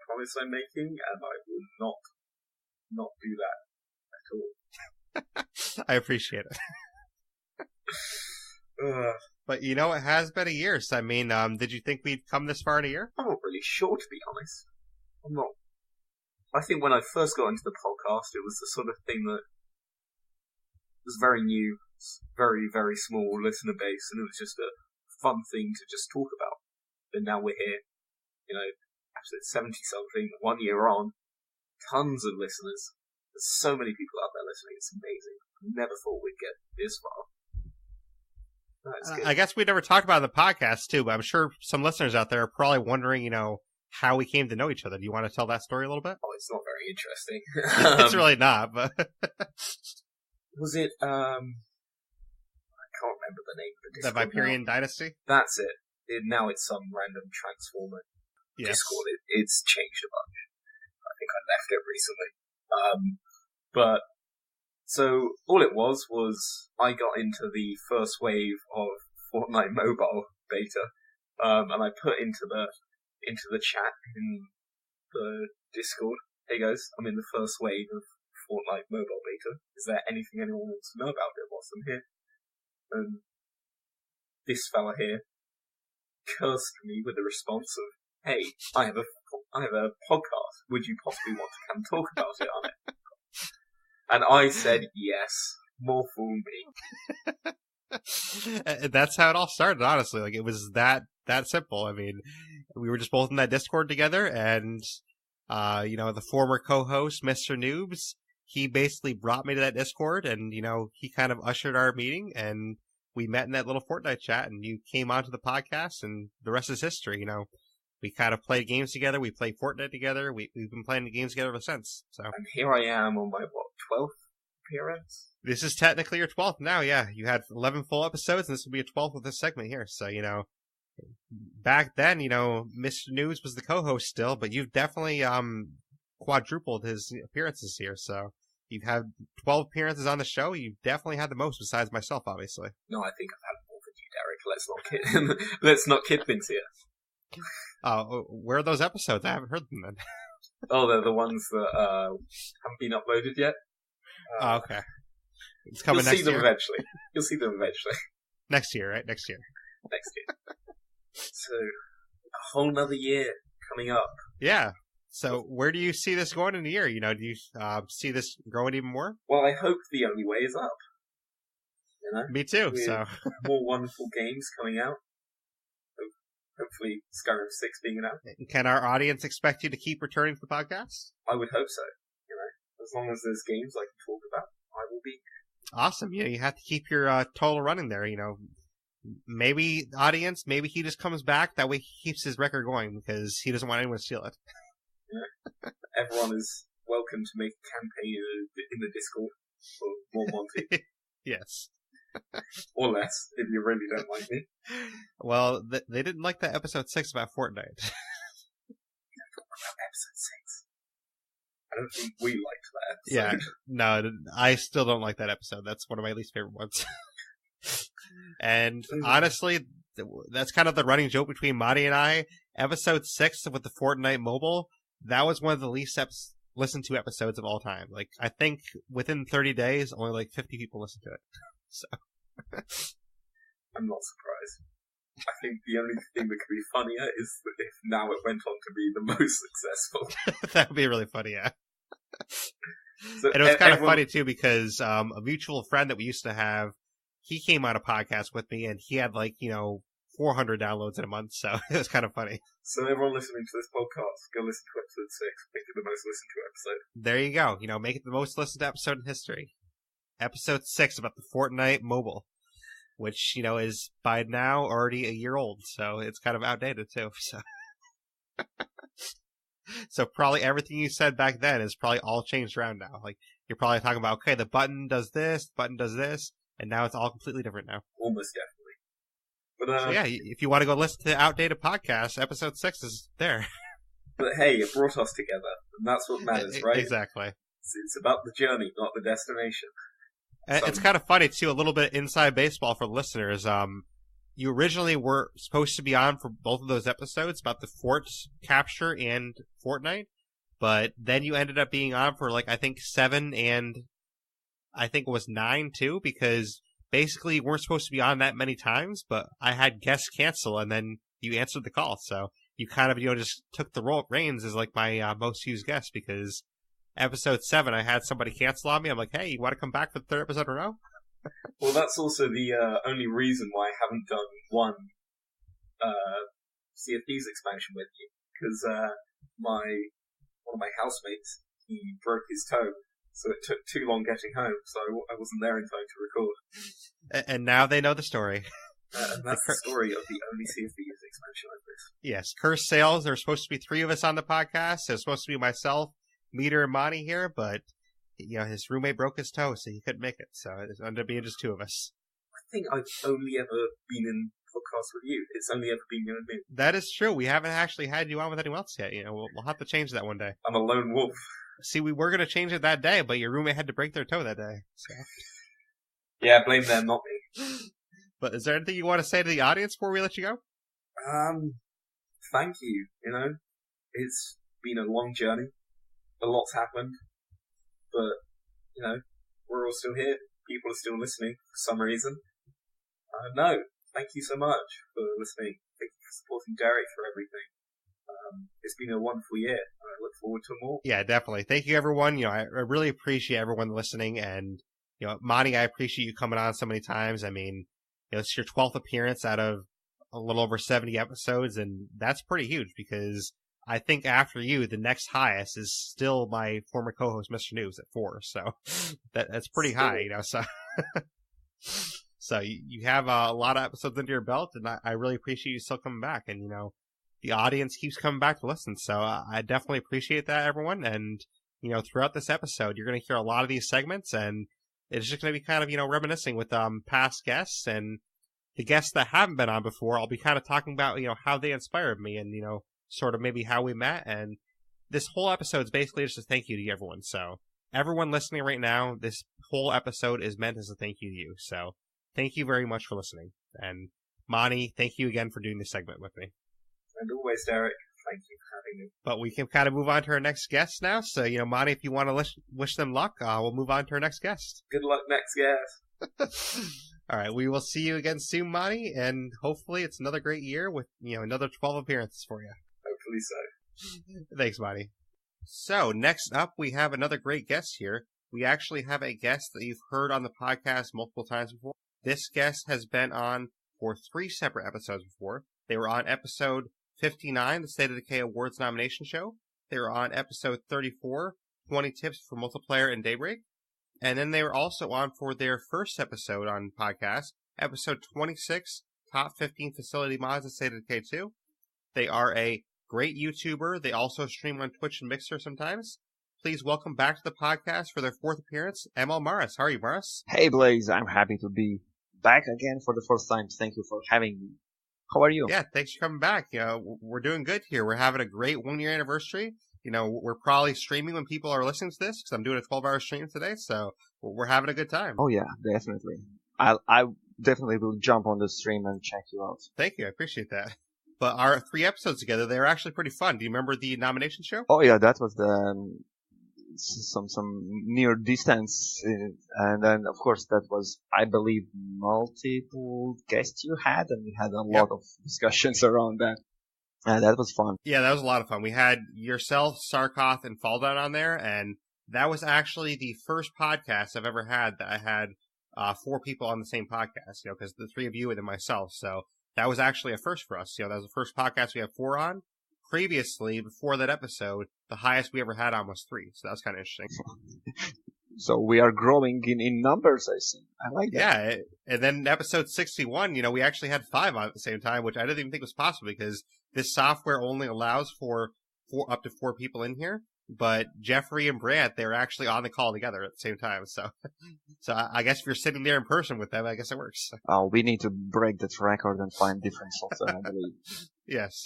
promise I'm making, and I will not do that at all. I appreciate it. But it has been a year. So, I mean, did you think we'd come this far in a year? I'm not really sure, to be honest. I'm not. I think when I first got into the podcast, it was the sort of thing that was very new, very, very small listener base, and it was just a fun thing to just talk about. And now we're here, episode 70-something, 1 year on, tons of listeners. There's so many people out there listening, it's amazing. I never thought we'd get this far. I guess we never talked about it in the podcast, too, but I'm sure some listeners out there are probably wondering, how we came to know each other. Do you want to tell that story a little bit? Oh, it's not very interesting. It's really not, but... Was it, I can't remember the name of the Discord. The Viperian Dynasty? That's it. Now it's some random Transformer Discord. It's changed a bunch. I think I left it recently. But, so, all it was I got into the first wave of Fortnite mobile beta, and I put into the chat in the Discord, hey guys, I'm in the first wave of Fortnite mobile beta. Is there anything anyone wants to know about it whilst I'm here? And this fella here cursed me with a response of, hey, I have a podcast. Would you possibly want to come talk about it on it? And I said yes. More fool me. That's how it all started, honestly. Like, it was that simple. I mean, we were just both in that Discord together, and, the former co-host, Mr. Noobs, he basically brought me to that Discord, and, he kind of ushered our meeting, and we met in that little Fortnite chat, and you came onto the podcast, and the rest is history, We kind of played games together, we played Fortnite together, we've been playing the games together ever since, so. And here I am on my, 12th appearance? This is technically your 12th now, yeah. You had 11 full episodes, and this will be a 12th with this segment here, so, back then, Mr. News was the co-host still, but you've definitely, quadrupled his appearances here, so. You've had 12 appearances on the show. You've definitely had the most, besides myself, obviously. No, I think I've had more than you, Derek. Let's not kid things here. Where are those episodes? I haven't heard them then. Oh, they're the ones that haven't been uploaded yet. Okay. It's coming next year. You'll see them eventually. Next year, right? Next year. So, a whole nother year coming up. Yeah. So, where do you see this going in a year? Do you see this growing even more? Well, I hope the only way is up. Me too. With so, more wonderful games coming out. Hopefully, Skyrim 6 being out. Can our audience expect you to keep returning to the podcast? I would hope so. As long as there's games I can talk about, I will be. Awesome. You have to keep your total running there. Maybe audience, maybe he just comes back. That way, he keeps his record going because he doesn't want anyone to steal it. Yeah. Everyone is welcome to make a campaign in the Discord for more Monty. Yes. Or less, if you really don't like me. Well, they didn't like that episode 6 about Fortnite. Episode 6. I don't think we liked that episode. Yeah, no, I still don't like that episode. That's one of my least favorite ones. And honestly, that's kind of the running joke between Marty and I. Episode 6 with the Fortnite mobile, that was one of the least listened to episodes of all time. Like, I think within 30 days, only like 50 people listened to it. So I'm not surprised. I think the only thing that could be funnier is that if now it went on to be the most successful. That would be really funny, yeah. So and it was kind of funny, too, because a mutual friend that we used to have, he came on a podcast with me, and he had, like, 400 downloads in a month, so it was kind of funny. So everyone listening to this podcast, go listen to episode 6. Make it the most listened to episode. There you go. Make it the most listened to episode in history. Episode 6 about the Fortnite mobile, which, is by now already a year old, so it's kind of outdated, too. So probably everything you said back then is probably all changed around now. Like, you're probably talking about, okay, the button does this, and now it's all completely different now. Almost definitely. But, so yeah, if you want to go listen to outdated podcasts, episode 6 is there. But hey, it brought us together, and that's what matters, right? Exactly. It's about the journey, not the destination. And it's kind of funny, too, a little bit inside baseball for the listeners. You originally were supposed to be on for both of those episodes about the fort capture and Fortnite, but then you ended up being on for, I think 7 and I think it was 9, too, because basically you weren't supposed to be on that many times, but I had guests cancel, and then you answered the call, so you kind of, just took the reins as, my most used guest, because episode 7, I had somebody cancel on me. I'm like, hey, you want to come back for the 3rd episode in a row? Well, that's also the only reason why I haven't done one Sea of Thieves expansion with you, because one of my housemates, he broke his toe, so it took too long getting home, so I wasn't there in time to record. And now they know the story. And that's the story of the only Sea of Thieves expansion like this. Yes, Cursed Sales. There were supposed to be 3 of us on the podcast. There's supposed to be myself, Meter, and Monty here, but his roommate broke his toe, so he couldn't make it. So it ended up being just 2 of us. I think I've only ever been in podcasts with you. It's only ever been you and me. That is true. We haven't actually had you on with anyone else yet. We'll have to change that one day. I'm a lone wolf. See, we were going to change it that day, but your roommate had to break their toe that day. So. Yeah, blame them, not me. But is there anything you want to say to the audience before we let you go? Thank you. It's been a long journey. A lot's happened. But, we're all still here. People are still listening for some reason. No, thank you so much for listening. Thank you for supporting Derreck for everything. It's been a wonderful year. I look forward to more. Yeah, definitely. Thank you, everyone. I really appreciate everyone listening. And, Monty, I appreciate you coming on so many times. I mean, it's your 12th appearance out of a little over 70 episodes. And that's pretty huge because I think after you, the next highest is still my former co-host, Mr. News, at 4. So that's pretty high, so. So you have a lot of episodes under your belt, and I really appreciate you still coming back. And, the audience keeps coming back to listen. So I definitely appreciate that, everyone. And, throughout this episode, you're going to hear a lot of these segments, and it's just going to be kind of, reminiscing with past guests and the guests that haven't been on before. I'll be kind of talking about, how they inspired me and, sort of maybe how we met. And this whole episode is basically just a thank you to everyone. So everyone listening right now, this whole episode is meant as a thank you to you. So thank you very much for listening. And Monty, thank you again for doing this segment with me. And always, Derreck, thank you for having me. But we can kind of move on to our next guest now. So, Monty, if you want to wish them luck, we'll move on to our next guest. Good luck, next guest. All right, we will see you again soon, Monty, and hopefully it's another great year with, another 12 appearances for you. Hopefully so. Thanks, Monty. So, next up, we have another great guest here. We actually have a guest that you've heard on the podcast multiple times before. This guest has been on for 3 separate episodes before. They were on episode 59, the State of Decay Awards nomination show. They were on episode 34, 20 tips for multiplayer in Daybreak. And then they were also on for their first episode on podcast, episode 26, top 15 facility mods in State of Decay 2. They are a great YouTuber. They also stream on Twitch and Mixer sometimes. Please welcome back to the podcast for their 4th appearance, ML Morris. How are you, Morris? Hey, Blaise. I'm happy to be back again for the first time. Thank you for having me. How are you? Yeah, thanks for coming back. We're doing good here. We're having a great 1 year anniversary. We're probably streaming when people are listening to this because I'm doing a 12-hour stream today. So we're having a good time. Oh yeah, definitely. I definitely will jump on the stream and check you out. Thank you. I appreciate that. But our 3 episodes together, they were actually pretty fun. Do you remember the nomination show? Oh yeah, that was the some near distance, and then of course that was, I believe, multiple guests you had, and we had a lot of discussions around that. And that was fun. Yeah, that was a lot of fun. We had yourself, Sarkoth, and Faldown on there, and that was actually the first podcast I've ever had that I had 4 people on the same podcast, because the 3 of you and then myself. So that was actually a first for us. That was the first podcast we had 4 on. Previously, before that episode, the highest we ever had on was 3. So that was kind of interesting. So we are growing in numbers, I see. I like that. Yeah, and then episode 61, we actually had 5 on at the same time, which I didn't even think was possible because this software only allows for up to 4 people in here. But Jeffrey and Brant, they're actually on the call together at the same time. So I guess if you're sitting there in person with them, I guess it works. Oh, we need to break that record and find different software, I believe. Yes.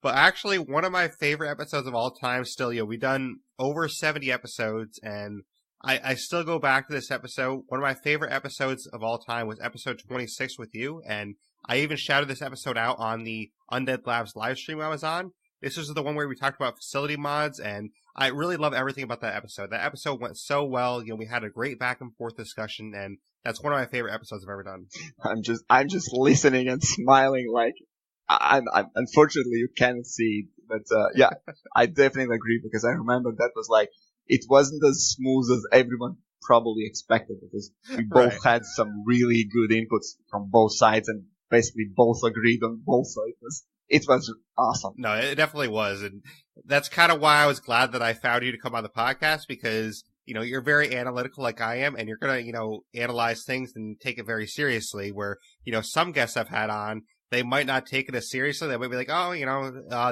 But actually, one of my favorite episodes of all time still, we've done over 70 episodes, and I still go back to this episode. One of my favorite episodes of all time was episode 26 with you, and I even shouted this episode out on the Undead Labs live stream I was on. This was the one where we talked about facility mods, and I really love everything about that episode. That episode went so well. We had a great back and forth discussion, and that's one of my favorite episodes I've ever done. I'm just listening and smiling like I'm unfortunately you can't see, but yeah, I definitely agree because I remember that was like, it wasn't as smooth as everyone probably expected because we both had some really good inputs from both sides and basically both agreed on both sides. It was awesome. No, it definitely was. And that's kind of why I was glad that I found you to come on the podcast because, you're very analytical like I am and you're going to, analyze things and take it very seriously where, some guests I've had on, they might not take it as seriously. They might be like, oh,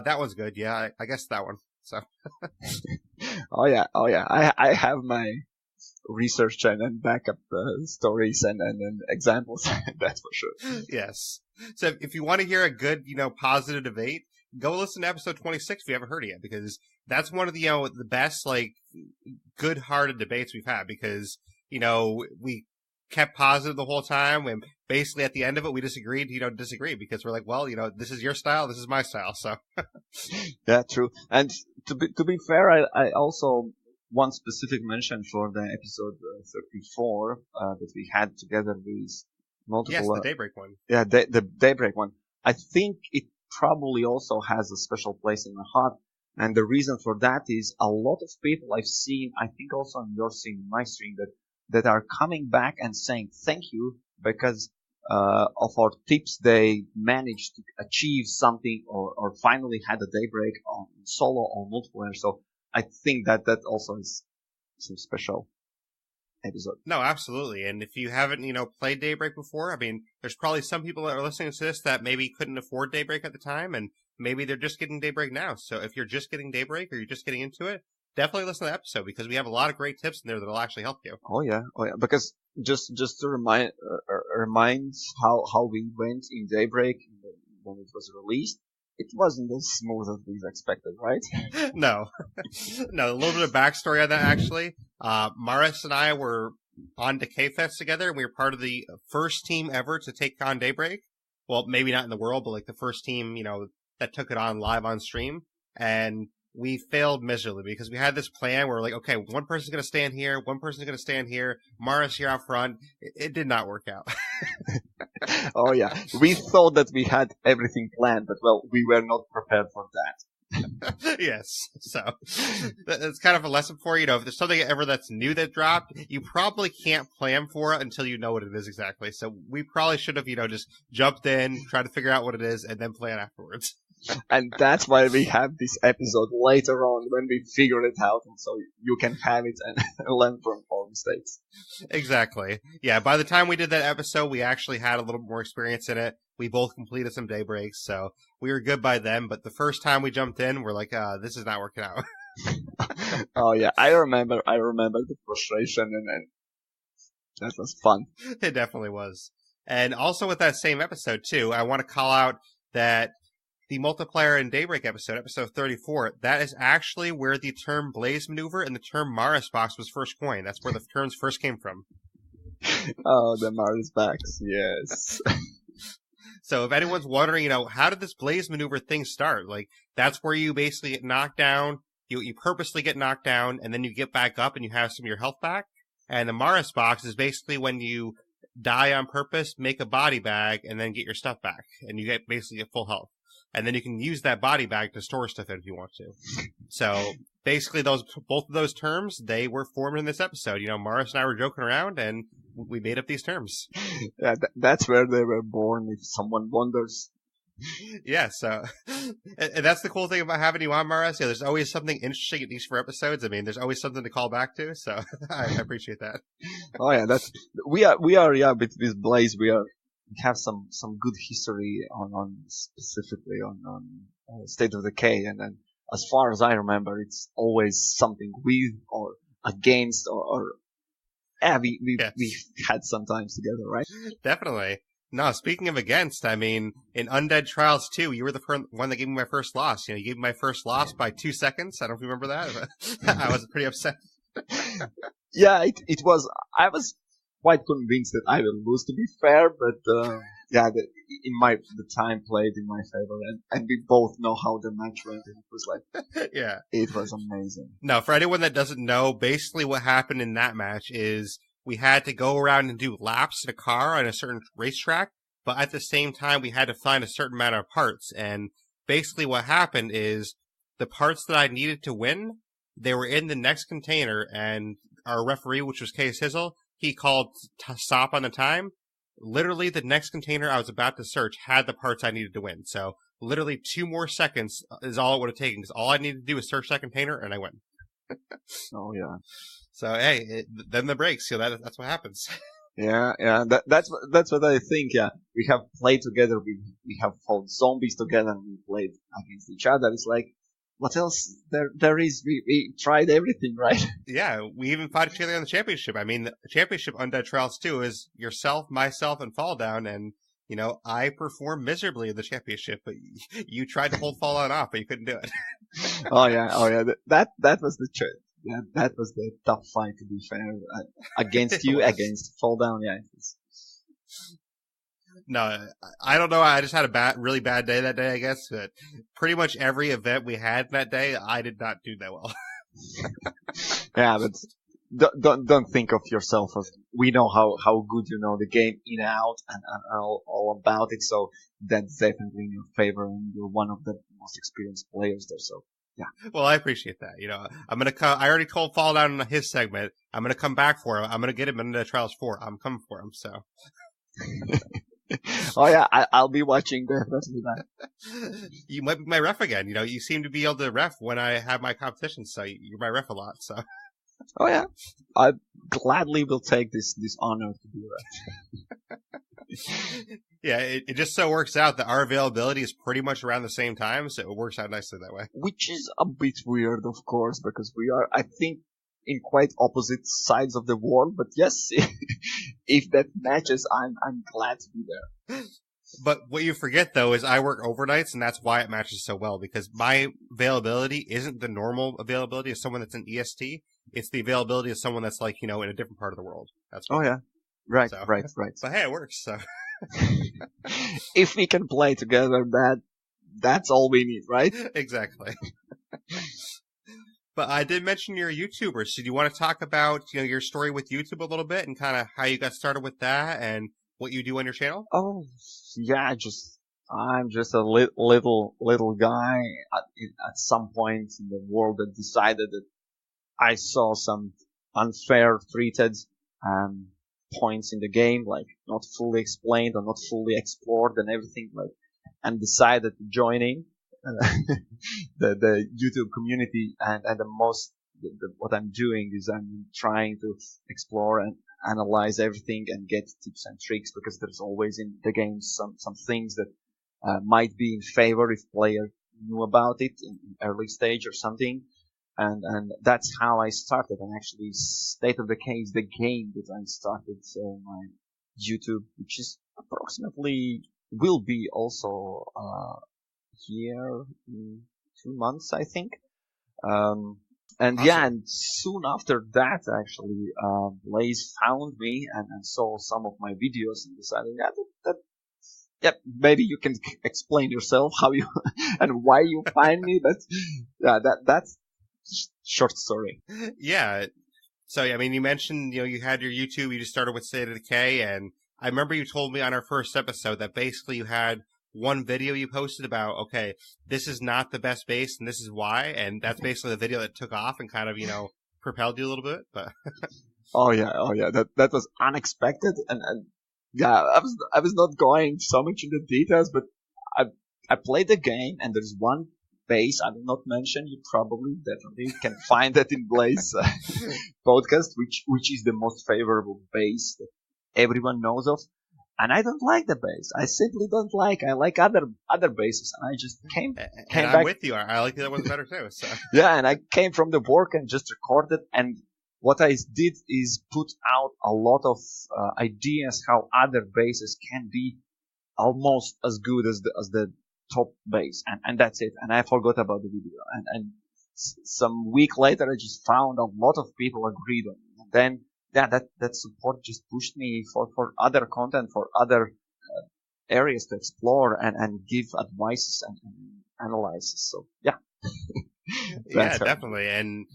that one's good. Yeah, I guess that one. So. Oh yeah. I have my research and backup stories and examples. That's for sure. Yes. So if you want to hear a good, positive debate, go listen to episode 26 if you haven't heard it yet, because that's one of the, the best, good-hearted debates we've had because, we kept positive the whole time and basically at the end of it we disagreed to disagree because we're like, well, this is your style, this is my style, so. Yeah, true. And to be fair, I also one specific mention for the episode 34 that we had together with multiple. Yes, the Daybreak one. Yeah, the Daybreak one. I think it probably also has a special place in my heart, and the reason for that is a lot of people I've seen, I think also on your stream, my stream, that are coming back and saying thank you because of our tips they managed to achieve something or finally had a Daybreak on solo or multiplayer. So I think that also is some special episode. No, absolutely. And if you haven't, played Daybreak before, I mean, there's probably some people that are listening to this that maybe couldn't afford Daybreak at the time, and maybe they're just getting Daybreak now. So if you're just getting Daybreak or you're just getting into it, definitely listen to the episode because we have a lot of great tips in there that'll actually help you. Oh yeah. Because just to remind how we went in Daybreak when it was released, it wasn't as smooth as we expected, right? No. No, a little bit of backstory on that, actually. Maris and I were on Decay Fest together, and we were part of the first team ever to take on Daybreak. Well, maybe not in the world, but the first team, that took it on live on stream. And we failed miserably because we had this plan where we're like, okay, one person's going to stand here, one person's going to stand here, Maris here out front. It did not work out. Oh yeah, we thought that we had everything planned, but well, we were not prepared for that. Yes, so that's kind of a lesson for you. If there's something ever that's new that dropped, you probably can't plan for it until you know what it is exactly. So we probably should have, just jumped in, tried to figure out what it is, and then plan afterwards. And that's why we have this episode later on when we figure it out, and so you can have it and learn from our mistakes. Exactly. Yeah, by the time we did that episode, we actually had a little more experience in it. We both completed some Daybreaks, so we were good by then. But the first time we jumped in, we're like, this is not working out. Oh yeah, I remember the frustration and That was fun. It definitely was. And also with that same episode, too, I want to call out that the multiplayer in Daybreak episode 34, that is actually where the term Blaze maneuver and the term Maris box was first coined. That's where the terms first came from. Oh, the Maris box, yes. So if anyone's wondering, how did this Blaze maneuver thing start? Like, that's where you basically get knocked down, you purposely get knocked down, and then you get back up and you have some of your health back. And the Maris box is basically when you die on purpose, make a body bag, and then get your stuff back. And you basically get full health. And then you can use that body bag to store stuff in if you want to. So basically both of those terms, they were formed in this episode. Maris and I were joking around and we made up these terms. Yeah, that's where they were born, if someone wonders. Yeah, so and that's the cool thing about having you on, Maris. Yeah, there's always something interesting in these 4 episodes. I mean, there's always something to call back to, so I appreciate that. Oh yeah, we are with Blaze, we have some good history on specifically on State of Decay, and then as far as I remember, it's always something with or against or we had some times together, right? Definitely. No, speaking of against, I mean, in Undead Trials 2, you were the one that gave me my first loss. You gave me my first loss by 2 seconds. I don't know if you remember that, but I was pretty upset. Yeah, it was. I was quite convinced that I will lose, to be fair, but the time played in my favor, and we both know how the match went. And it was like, yeah, it was amazing. No, for anyone that doesn't know, basically what happened in that match is we had to go around and do laps in a car on a certain racetrack, but at the same time we had to find a certain amount of parts. And basically what happened is the parts that I needed to win, they were in the next container, and our referee, which was Case Hizzle, he called to stop on the time. Literally, the next container I was about to search had the parts I needed to win. So literally 2 more seconds is all it would have taken, because all I needed to do was search that container, and I win. Oh, yeah. So, hey, then the breaks. That's what happens. Yeah. That's what I think. Yeah, we have played together. We have fought zombies together, and we played against each other. It's like, what else there is? We tried everything, right? Yeah, we even fought each other on the championship. I mean, the championship Undead Trials 2 is yourself, myself, and Fall Down, and I performed miserably in the championship, but you tried to hold Fallout off, but you couldn't do it. Oh yeah. That was the trick. Yeah, that was the tough fight, to be fair. Against you, against Fall Down, yeah. No, I don't know. I just had a really bad day that day, I guess. But pretty much every event we had that day, I did not do that well. Yeah, but don't think of yourself as, we know how good you know the game in and out and all about it. So that's definitely in your favor, and you're one of the most experienced players there. So. Yeah. Well, I appreciate that. I'm gonna come. I already told Fall Down in his segment. I'm gonna come back for him. I'm gonna get him into Trials 4. I'm coming for him. So. Oh yeah, I'll be watching definitely that. You might be my ref again. You seem to be able to ref when I have my competitions, so you're my ref a lot. So. Oh yeah, I gladly will take this honor to be ref. Yeah, it just so works out that our availability is pretty much around the same time, so it works out nicely that way. Which is a bit weird, of course, because we are, I think, in quite opposite sides of the world. But yes, if that matches, I'm glad to be there. But what you forget, though, is I work overnights, and that's why it matches so well, because my availability isn't the normal availability of someone that's in EST. It's the availability of someone that's, like, in a different part of the world. That's what yeah. Right. But hey, it works, so. If we can play together, that's all we need, right? Exactly. But I did mention you're a YouTuber, so do you want to talk about your story with YouTube a little bit and kind of how you got started with that and what you do on your channel? Oh, yeah, I'm just a little guy at some point in the world that decided that I saw some unfair treated points in the game, like not fully explained or not fully explored and everything, and decided joining the YouTube community, and what I'm doing is I'm trying to explore and analyze everything and get tips and tricks, because there's always in the game some things that might be in favor if player knew about it in early stage or something. and that's how I started. And actually, state of the case, the game that I started my YouTube, which is approximately will be also here in 2 months, I think. And Awesome. yeah, and soon after that, actually, Blaise found me and saw some of my videos and decided, yeah, maybe you can explain yourself how you and why you find me. That's short story. Yeah. So, I mean, you mentioned, you had your YouTube, you just started with State of Decay, and I remember you told me on our first episode that basically you had one video you posted about, okay, this is not the best base and this is why, and that's basically the video that took off and kind of, propelled you a little bit, but... Oh yeah, that was unexpected, and yeah, I was not going so much into details, but I played the game, and there's one base I will not mention. You probably definitely can find that in Blaise podcast, which is the most favorable base that everyone knows of. And I don't like the base. I simply don't like. I like other bases, and I just came I'm back. with you. I like the other ones better too. So. Yeah, and I came from the work and just recorded. And what I did is put out a lot of ideas how other bases can be almost as good as the top base, and that's it. And I forgot about the video. And some week later, I just found a lot of people agreed on it. And then. Yeah, that support just pushed me for other content, for other areas to explore and give advices and analysis. So yeah, yeah, definitely. And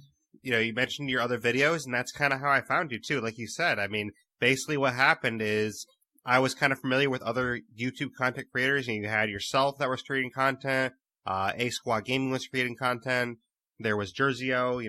you mentioned your other videos, and that's kind of how I found you too. Like you said, I mean, basically what happened is I was kind of familiar with other YouTube content creators, and you had yourself that was creating content. A Squad Gaming was creating content. There was Jersey-O,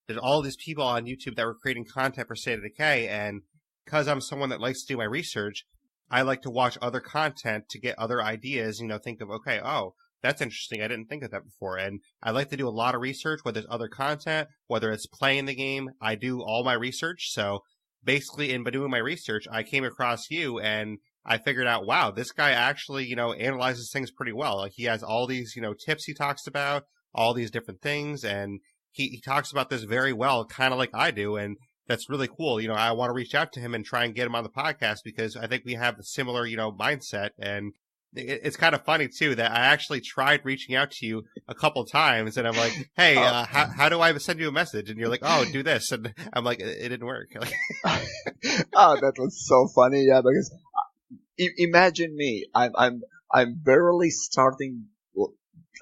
there's all these people on YouTube that were creating content for State of Decay, and because I'm someone that likes to do my research, I like to watch other content to get other ideas, think of, okay, oh, that's interesting, I didn't think of that before, and I like to do a lot of research, whether it's other content, whether it's playing the game, I do all my research, so basically in doing my research, I came across you, and I figured out, wow, this guy actually, analyzes things pretty well. Like, he has all these, tips he talks about, all these different things, and he talks about this very well, kind of like I do, and that's really cool. I want to reach out to him and try and get him on the podcast because I think we have a similar, mindset. And it's kind of funny, too, that I actually tried reaching out to you a couple times, and I'm like, hey, how do I send you a message? And you're like, oh, do this. And I'm like, it didn't work. Oh, that was so funny. Yeah, because imagine me. I'm barely starting.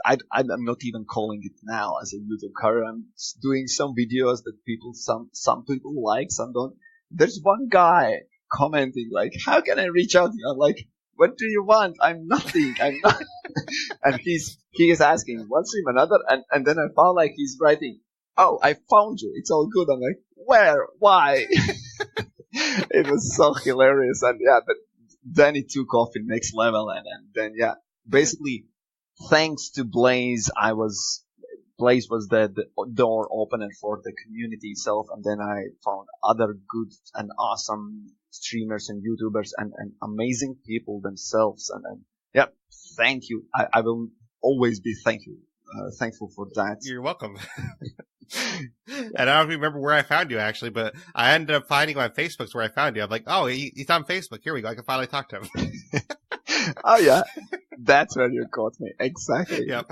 I'm not even calling it now as a YouTube career. I'm doing some videos that some people like, some don't. There's one guy commenting like, "How can I reach out to you?" I'm like, "What do you want? I'm nothing. I'm not." And he is asking, "What's him another?" And then I found like he's writing, "Oh, I found you. It's all good." I'm like, "Where? Why?" It was so hilarious, and yeah, but then it took off in next level, and then yeah, basically. Thanks to Blaise, Blaise was the door opener for the community itself, and then I found other good and awesome streamers and YouTubers and amazing people themselves, and yeah, thank you. I will always be thankful for that. You're welcome. And I don't remember where I found you actually, but I ended up finding you on Facebook where I found you. I'm like, oh, he's on Facebook. Here we go. I can finally talk to him. Oh yeah, that's where you caught me exactly. Yep.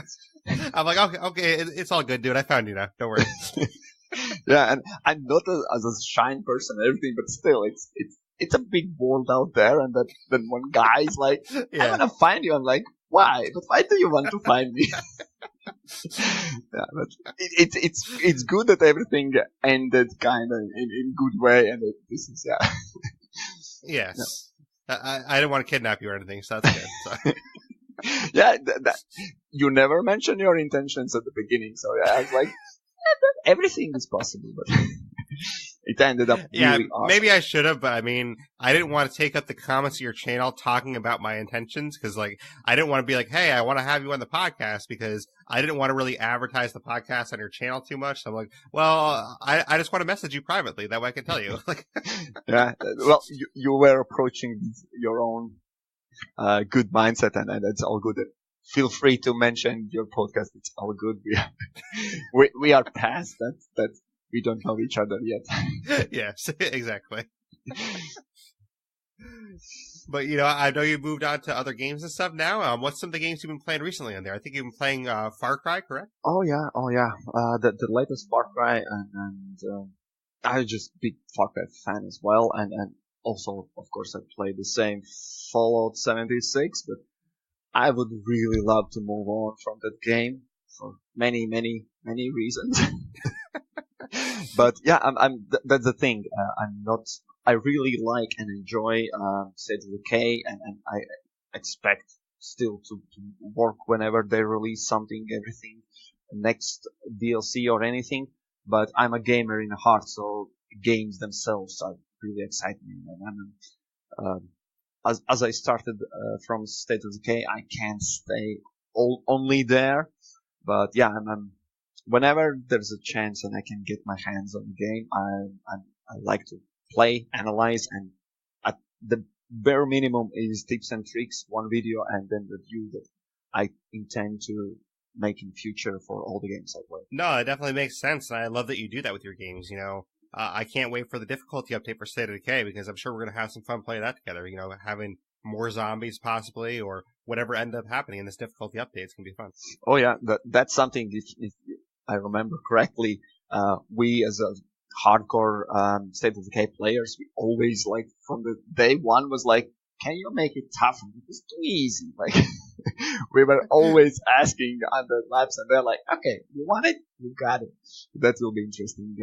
I'm like, okay, it's all good, dude. I found you now. Don't worry. Yeah, and I'm not as a shine person and everything, but still, it's a big world out there, and then one guy's like, yeah. "I want to find you." I'm like, "Why? But why do you want to find me?" Yeah, but it's good that everything ended kind of in good way, and this is yeah. Yes. No. I didn't want to kidnap you or anything, so that's good. So. Yeah, you never mentioned your intentions at the beginning, so yeah, I was like, everything is possible, but it ended up really awesome. Maybe I should have, but I mean, I didn't want to take up the comments of your channel talking about my intentions, because like, I didn't want to be like, hey, I want to have you on the podcast, because I didn't want to really advertise the podcast on your channel too much. So I'm like, well, I just want to message you privately, that way I can tell you. Yeah, well, you were approaching your own good mindset, and it's all good. feel free to mention your podcast. It's all good. We are past that. We don't know each other yet. Yes, exactly. But I know you moved on to other games and stuff now. What's some of the games you've been playing recently on there? I think you've been playing Far Cry, correct? Oh yeah. The latest Far Cry and I'm just big Far Cry fan as well, and also of course I played the same Fallout 76, but I would really love to move on from that game for many reasons. But yeah, that's the thing. I'm not. I really like and enjoy State of Decay, and I expect still to work whenever they release something, everything, next DLC or anything. But I'm a gamer in heart, so games themselves are really excite me. And as I started from State of Decay, I can't stay only there. But yeah, whenever there's a chance and I can get my hands on the game, I like to play, analyze, and at the bare minimum is tips and tricks, one video, and then review that I intend to make in future for all the games I play. No, it definitely makes sense, and I love that you do that with your games. I can't wait for the difficulty update for State of Decay because I'm sure we're going to have some fun playing that together. Having more zombies possibly, or whatever end up happening in this difficulty update. It's going to be fun. Oh yeah, that's something, if I remember correctly, we as a hardcore State of Decay players, we always, like, from the day one was like, can you make it tougher? It's too easy. Like, we were always asking on the labs, and they're like, okay, you want it? You got it. That will be interesting.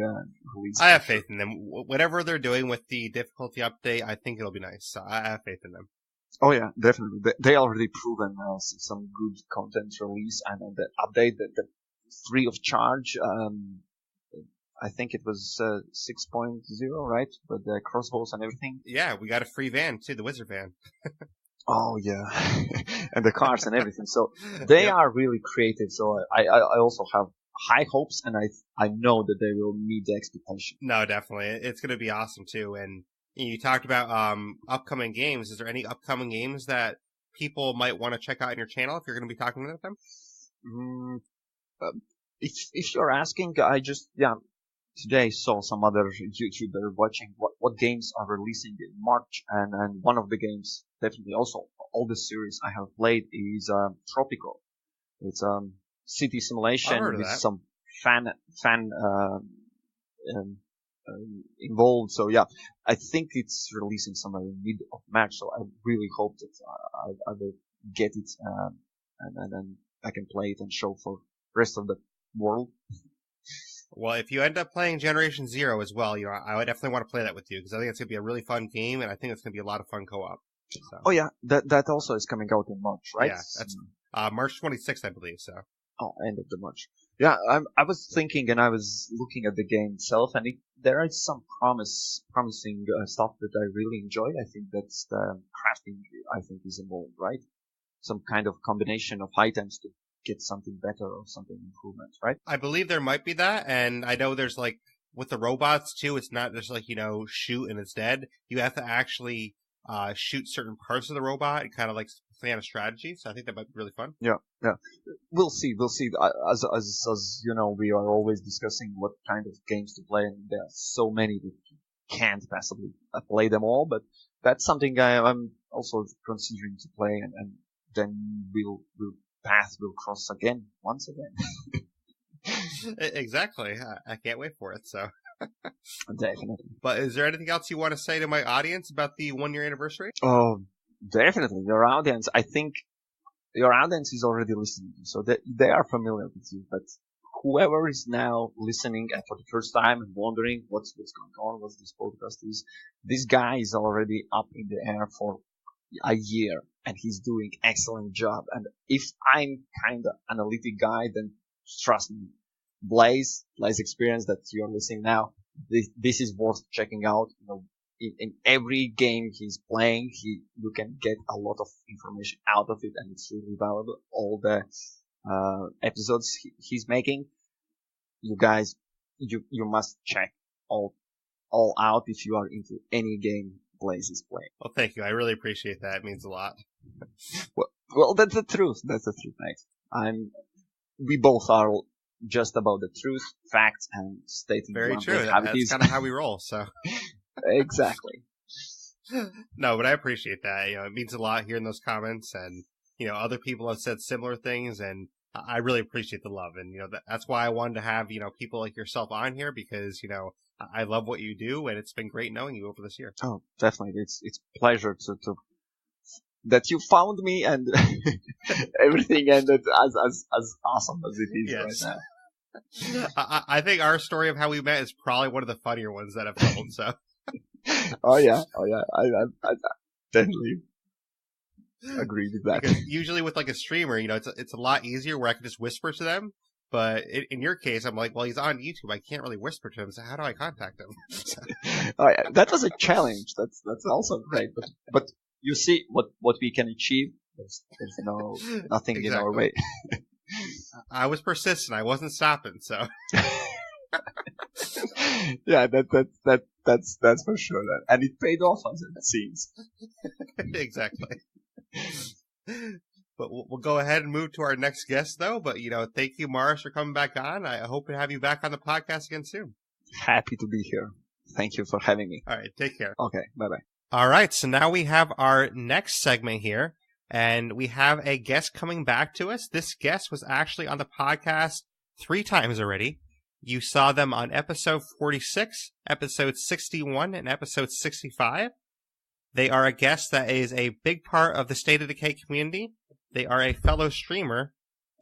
Release. I have faith in them. Whatever they're doing with the difficulty update, I think it'll be nice. So I have faith in them. Oh yeah, definitely. They already proven some good content release, and the update, the free of charge. I think it was 6.0, right? With the crossbows and everything. Yeah, we got a free van too, the Wizard van. Oh yeah, and the cars and everything. So they are really creative. So I also have high hopes, and I know that they will meet the expectation. No, definitely, it's going to be awesome too. And you talked about upcoming games. Is there any upcoming games that people might want to check out on your channel if you're going to be talking about them? If you're asking, I just today saw some other YouTuber watching what games are releasing in March, and one of the games, definitely also all the series I have played, is Tropical. It's city simulation with some fan involved. So yeah, I think it's releasing somewhere in mid of March. So I really hope that I will get it, and then I can play it and show for rest of the world. Well, if you end up playing Generation Zero as well, I would definitely want to play that with you because I think it's going to be a really fun game, and I think it's going to be a lot of fun co-op. So. Oh yeah, that also is coming out in March, right? Yeah, that's March 26th, I believe. So. Oh, end of the March. Yeah, I was thinking, and I was looking at the game itself, and there is some promising stuff that I really enjoy. I think that's the crafting. I think is involved, right? Some kind of combination of items to get something better or something improvement, right? I believe there might be that, and I know there's like with the robots too. It's not just like shoot and it's dead. You have to actually shoot certain parts of the robot and kind of like plan a strategy. So I think that might be really fun. Yeah. We'll see. As you know, we are always discussing what kind of games to play, and there are so many that you can't possibly play them all. But that's something I'm also considering to play, and then path will cross once again. Exactly. I can't wait for it. So. Definitely. But is there anything else you want to say to my audience about the 1-year anniversary? Oh, definitely. Your audience, I think your audience is already listening, so they are familiar with you. But whoever is now listening for the first time and wondering what's going on, what this podcast is, this guy is already up in the air for a year, and he's doing excellent job. And if I'm kind of analytic guy, then trust me, Blaise XPerience that you're listening now, this is worth checking out. In every game he's playing, you can get a lot of information out of it, and it's really valuable. All the episodes he's making, you guys, you must check all out if you are into any game Blaise is playing. Well, thank you. I really appreciate that. It means a lot. Well, that's the truth. That's the truth, mate. We both are just about the truth, facts, and stating Very bluntly true. how it That's is. kind of how we roll. So Exactly. no, but I appreciate that. It means a lot hearing those comments, and other people have said similar things, and I really appreciate the love, and that's why I wanted to have people like yourself on here because I love what you do, and it's been great knowing you over this year. Oh, definitely. It's a pleasure to that you found me and everything ended as awesome as it is Yes. right now. I think our story of how we met is probably one of the funnier ones that I've told. So. Oh yeah. I definitely agree with that. Because usually with like a streamer, it's a lot easier where I can just whisper to them. But in your case, I'm like, well, he's on YouTube. I can't really whisper to him. So how do I contact him? Oh yeah, that was a challenge. That's also great. But you see what we can achieve. There's nothing Exactly. in our way. I was persistent. I wasn't stopping. So. Yeah, that's for sure. And it paid off as it seems. Exactly. But we'll go ahead and move to our next guest, though. But, thank you, Morris, for coming back on. I hope to have you back on the podcast again soon. Happy to be here. Thank you for having me. All right. Take care. Okay. Bye-bye. All right. So now we have our next segment here, and we have a guest coming back to us. This guest was actually on the podcast 3 times already. You saw them on episode 46, episode 61, and episode 65. They are a guest that is a big part of the State of Decay community. They are a fellow streamer.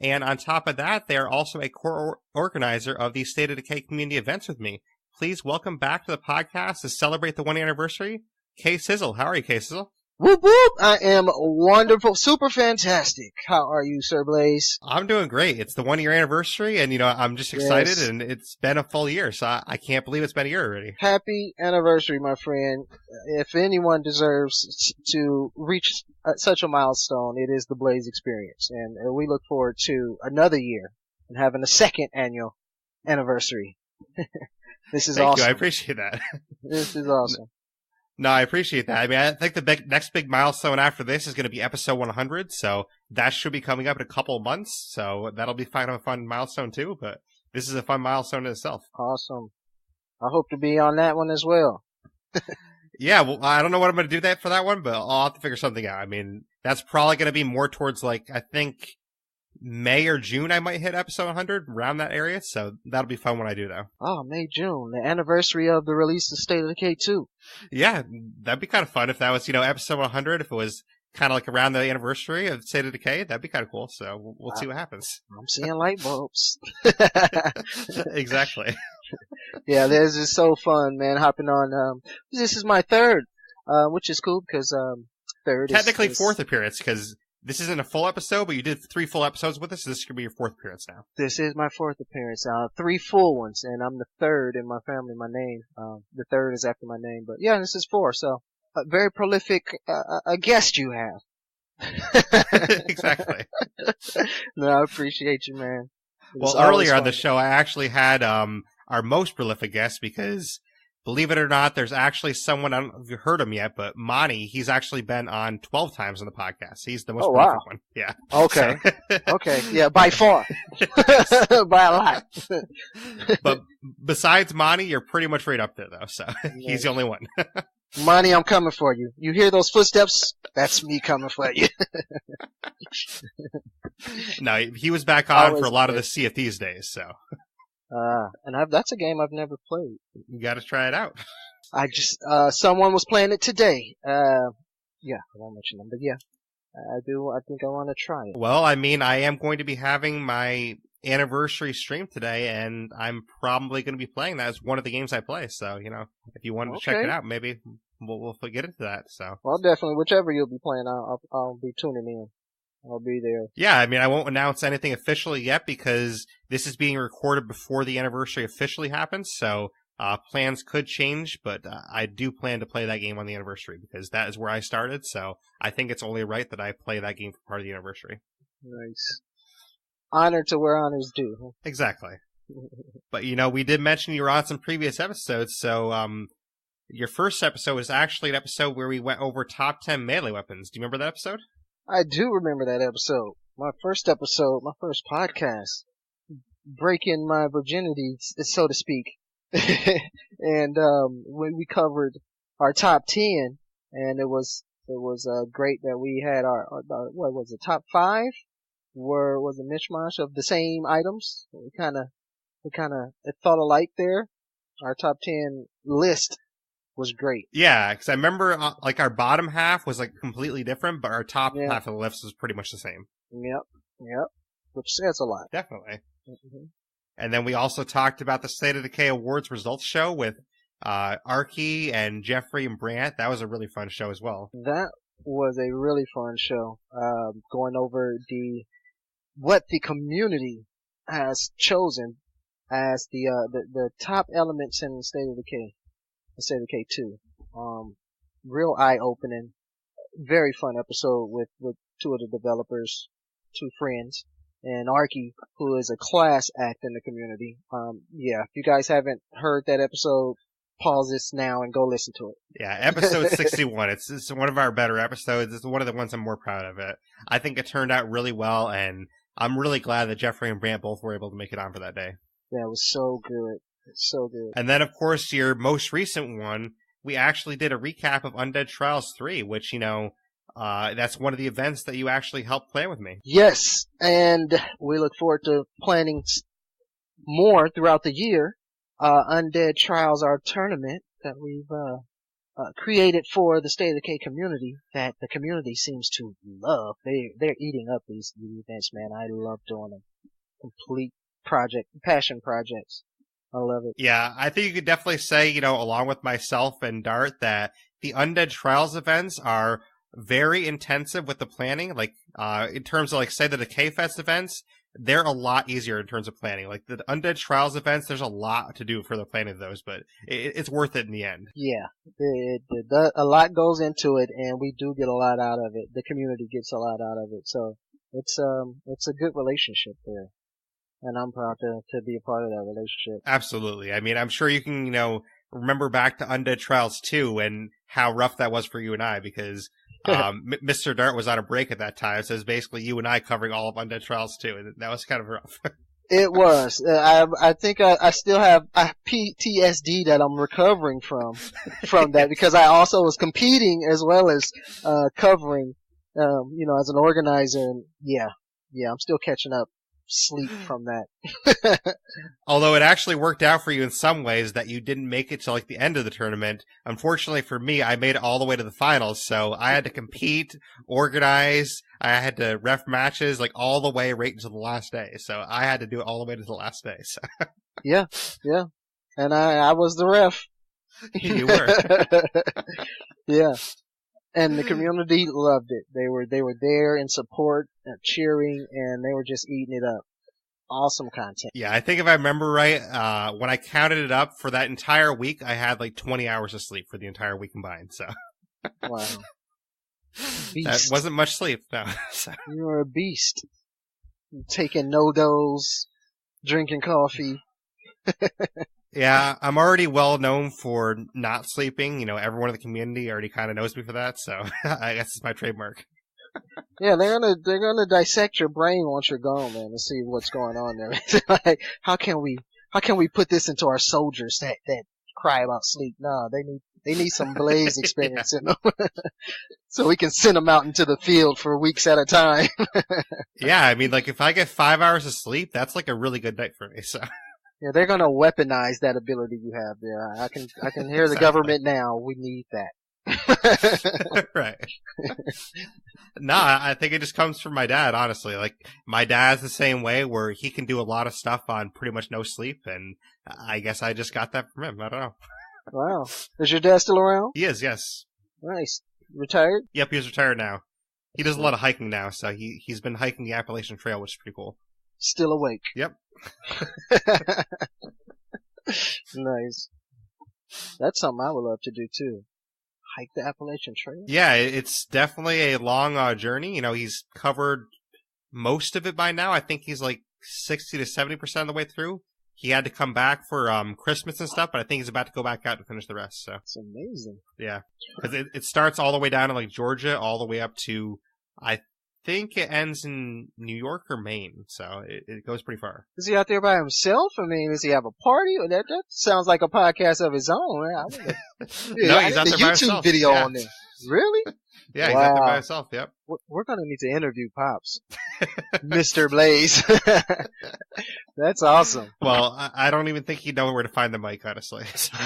And on top of that, they are also a core organizer of the State of Decay community events with me. Please welcome back to the podcast to celebrate the 1 year anniversary, Kay Sizzle. How are you, Kay Sizzle? Whoop whoop! I am wonderful, super fantastic. How are you, Sir Blaise? I'm doing great. It's the 1 year anniversary, and I'm just excited, Yes. and it's been a full year, so I can't believe it's been a year already. Happy anniversary, my friend. If anyone deserves to reach such a milestone, it is the Blaise XPerience, and we look forward to another year and having a second annual anniversary. This is Thank awesome. you. I appreciate that. This is awesome. No, I appreciate that. I mean, I think the next big milestone after this is going to be episode 100, so that should be coming up in a couple of months, so that'll be a fun milestone too, but this is a fun milestone in itself. Awesome. I hope to be on that one as well. Yeah, well, I don't know what I'm going to do for that one, but I'll have to figure something out. I mean, that's probably going to be more towards, I think May or June I might hit episode 100, around that area, so that'll be fun when I do, though. Oh, May, June, the anniversary of the release of State of Decay 2. Yeah, that'd be kind of fun if that was, episode 100, if it was kind of around the anniversary of State of Decay, that'd be kind of cool, so we'll see what happens. I'm seeing light bulbs. Exactly. Yeah, this is so fun, man, hopping on, this is my third, which is cool because, third Technically is 4th appearance, because this isn't a full episode, but you did 3 full episodes with us, so this could be your 4th appearance now. This is my 4th appearance, 3 full ones, and I'm the 3rd in my family, my name, the 3rd is after my name, but yeah, this is 4, so, a very prolific, a guest you have. Exactly. No, I appreciate you, man. It's Well, always earlier on the fun. show, I actually had our most prolific guest because, believe it or not, there's actually someone, I don't know if you've heard him yet, but Monty, he's actually been on 12 times on the podcast. He's the most Oh, prolific wow. one. Yeah. Okay. So- Okay, yeah, by far. By a lot. but besides Monty, you're pretty much right up there, though. So he's the only one. Monty, I'm coming for you. You hear those footsteps? That's me coming for you. No, he was back on Always for a lot of good. the Sea of Thieves days, so And that's a game I've never played. you got to try it out. I just, someone was playing it today. Yeah, I won't mention them, but yeah. I think I want to try it. Well, I mean, I am going to be having my anniversary stream today, and I'm probably going to be playing that as one of the games I play. So, if you wanted to check Okay. it out, maybe we'll get into that. So, Well, definitely, whichever you'll be playing, I'll be tuning in. I'll be there. yeah, I mean, I won't announce anything officially yet because this is being recorded before the anniversary officially happens. So, plans could change, but I do plan to play that game on the anniversary because that is where I started. So, I think it's only right that I play that game for part of the anniversary. Nice. Honor to where honor's due. Exactly. But, we did mention you were on some previous episodes, so your first episode was actually an episode where we went over top 10 melee weapons. Do you remember that episode? I do remember that episode. My first episode, my first podcast, breaking my virginity, so to speak. And when we covered our top 10, and it was great that we had our what was it, top 5 was a mishmash of the same items. We kind of thought alike there. Our top 10 list was great. Yeah, because I remember like our bottom half was like completely different, but our top Yeah. half of the list was pretty much the same. Yep, which says a lot. Definitely. hmm And then we also talked about the State of Decay Awards results show with Arky and Jeffrey and Brant. That was a really fun show as well. That was a really fun show. Going over what the community has chosen as the top elements in the State of Decay, the State of Decay 2. Real eye opening, very fun episode with two of the developers, two friends, and Arky, who is a class act in the community. Yeah, if you guys haven't heard that episode, pause this now and go listen to it. Yeah, episode 61. It's one of our better episodes. It's one of the ones I'm more proud of it. I think it turned out really well, and I'm really glad that Jeffrey and Brant both were able to make it on for that day. Yeah, it was so good. It's so good. And then, of course, your most recent one, we actually did a recap of Undead Trials 3, which, that's one of the events that you actually helped plan with me. Yes, and we look forward to planning more throughout the year. Undead Trials, our tournament that we've created for the State of Decay community that the community seems to love. They're eating up these events, man. I love doing them. Complete passion projects. I love it. Yeah, I think you could definitely say, along with myself and Dart, that the Undead Trials events are very intensive with the planning. Like, in terms of, like, say, the Decay Fest events, they're a lot easier in terms of planning. Like, the Undead Trials events, there's a lot to do for the planning of those, but it's worth it in the end. Yeah, a lot goes into it, and we do get a lot out of it. The community gets a lot out of it, so it's a good relationship there. And I'm proud to be a part of that relationship. Absolutely. I mean, I'm sure you can, remember back to Undead Trials 2 and how rough that was for you and I, because Mr. Dart was on a break at that time, so it was basically you and I covering all of Undead Trials 2, and that was kind of rough. It was. I think I still have PTSD that I'm recovering from that, because I also was competing as well as covering, as an organizer. And yeah, I'm still catching up sleep from that. Although it actually worked out for you in some ways that you didn't make it to like the end of the tournament. Unfortunately for me, I made it all the way to the finals, so I had to compete, organize, I had to ref matches like all the way right until the last day. So I had to do it all the way to the last day. So. Yeah. And I was the ref. You were. Yeah. And the community loved it. They were there in support, cheering, and they were just eating it up. Awesome content. Yeah, I think if I remember right, when I counted it up for that entire week, I had like 20 hours of sleep for the entire week combined. So. Wow. Beast. That wasn't much sleep. No. So. You were a beast. Taking no-dos, drinking coffee. Yeah, I'm already well known for not sleeping. Everyone in the community already kind of knows me for that, so I guess it's my trademark. Yeah, they're gonna dissect your brain once you're gone, man, to see what's going on there. Like, how can we put this into our soldiers that cry about sleep? No, they need some Blaise experience in them, so we can send them out into the field for weeks at a time. Yeah, I mean, like if I get 5 hours of sleep, that's like a really good night for me. So. Yeah, they're gonna weaponize that ability you have there. I can hear the government now. We need that. Right. No, I think it just comes from my dad, honestly. Like, my dad's the same way, where he can do a lot of stuff on pretty much no sleep, and I guess I just got that from him. I don't know. Wow. Is your dad still around? He is, yes. Nice. Retired? Yep, he's retired now. He does a lot of hiking now, so he's been hiking the Appalachian Trail, which is pretty cool. Still awake. Yep. Nice. That's something I would love to do too. Hike the Appalachian Trail. Yeah, it's definitely a long journey. He's covered most of it by now. I think he's like 60 to 70% of the way through. He had to come back for Christmas and stuff, but I think he's about to go back out and finish the rest. So it's amazing. Yeah, because it starts all the way down in like Georgia, all the way up to I think it ends in New York or Maine, so it goes pretty far. Is he out there by himself? I mean, does he have a party? That sounds like a podcast of his own. I wonder. No, he's I out need there the by YouTube himself. video Yeah. on there. Really? Yeah, he's out there by Wow. himself. Yep. We're gonna need to interview Pops, Mr. Blaise. That's awesome. Well, I don't even think he'd know where to find the mic, honestly. So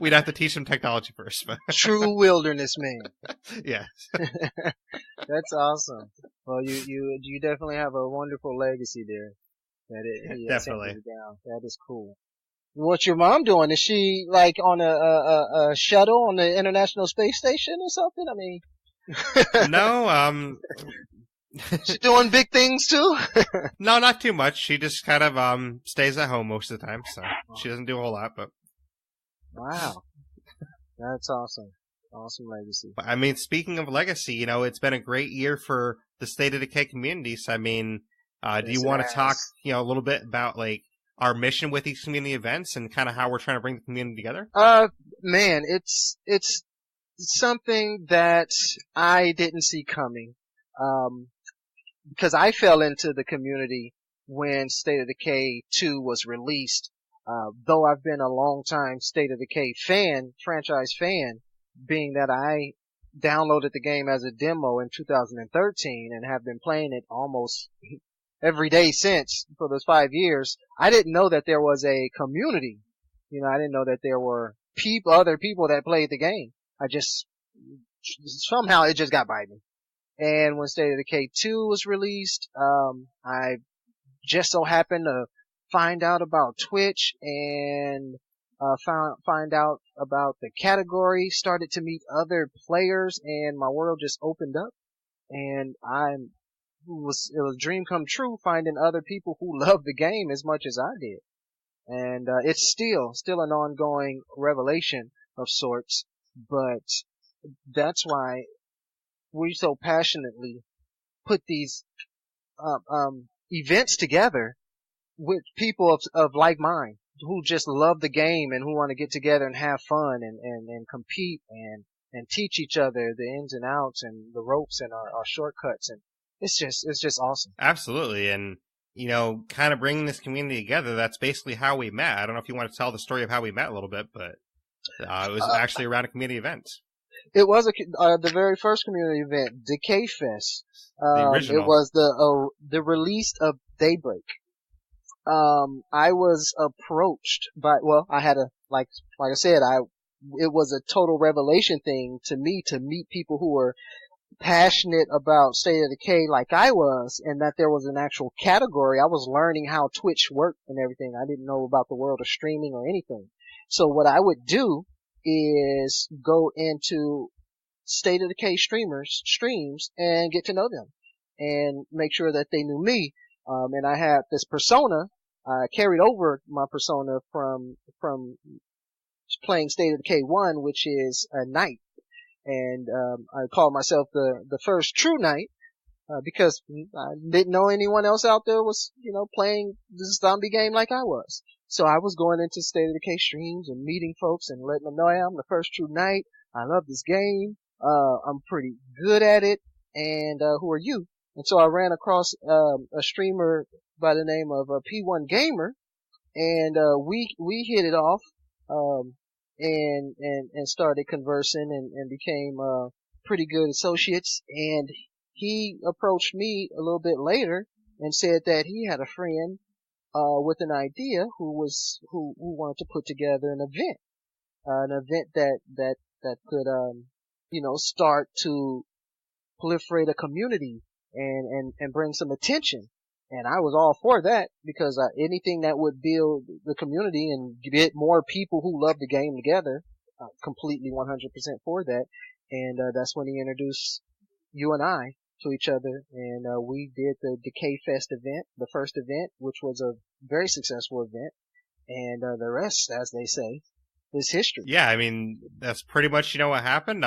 we'd have to teach him technology first. But True wilderness man. yeah. That's awesome. Well, you definitely have a wonderful legacy there. He has Definitely. handed down. That is cool. What's your mom doing? Is she like on a shuttle on the International Space Station or something? I mean, No, she's doing big things too. no, not too much. She just kind of stays at home most of the time, so she doesn't do a whole lot. But Wow, that's awesome. Awesome legacy. I mean, speaking of legacy, you know, it's been a great year for the State of Decay communities. I mean, do you Yes, want it to talk, has. you know, a little bit about like our mission with these community events and kind of how we're trying to bring the community together? Man, it's something that I didn't see coming. Because I fell into the community when State of Decay 2 was released. Though I've been a long time State of Decay franchise fan, being that I downloaded the game as a demo in 2013 and have been playing it almost every day since for those 5 years, I didn't know that there was a community. You know, I didn't know that there were other people that played the game. Somehow it just got by me. And when State of Decay 2 was released, I just so happened to find out about Twitch and find out about the category, started to meet other players, and my world just opened up. And it was a dream come true finding other people who love the game as much as I did. And it's still an ongoing revelation of sorts, but that's why we so passionately put these events together with people of like mind who just love the game and who want to get together and have fun and compete and teach each other the ins and outs and the ropes and our shortcuts, and it's just awesome. Absolutely. And, you know, kind of bringing this community together, that's basically how we met. I don't know if you want to tell the story of how we met a little bit, but it was actually around a community event. It was the very first community event, Decay Fest. The original. It was the release of Daybreak. I was approached by, well, I had like I said, it was a total revelation thing to me to meet people who were passionate about State of Decay like I was, and that there was an actual category. I was learning how Twitch worked and everything. I didn't know about the world of streaming or anything. So what I would do is go into State of Decay streams and get to know them and make sure that they knew me. And I had this persona, carried over my persona from playing State of Decay 1, which is a knight. And, I called myself the first true knight, because I didn't know anyone else out there was, you know, playing this zombie game like I was. So I was going into State of Decay streams and meeting folks and letting them know, hey, I'm the first true knight. I love this game. I'm pretty good at it. And, who are you? And so I ran across, a streamer by the name of, P1 Gamer. And, we hit it off, and started conversing and became, pretty good associates. And he approached me a little bit later and said that he had a friend with an idea who wanted to put together an event that could you know, start to proliferate a community and bring some attention. And I was all for that because anything that would build the community and get more people who love the game together, completely 100% for that. And that's when he introduced you and I to each other, and we did the Decay Fest event, the first event, which was a very successful event, and the rest, as they say, is history. Yeah, I mean, that's pretty much, you know, what happened.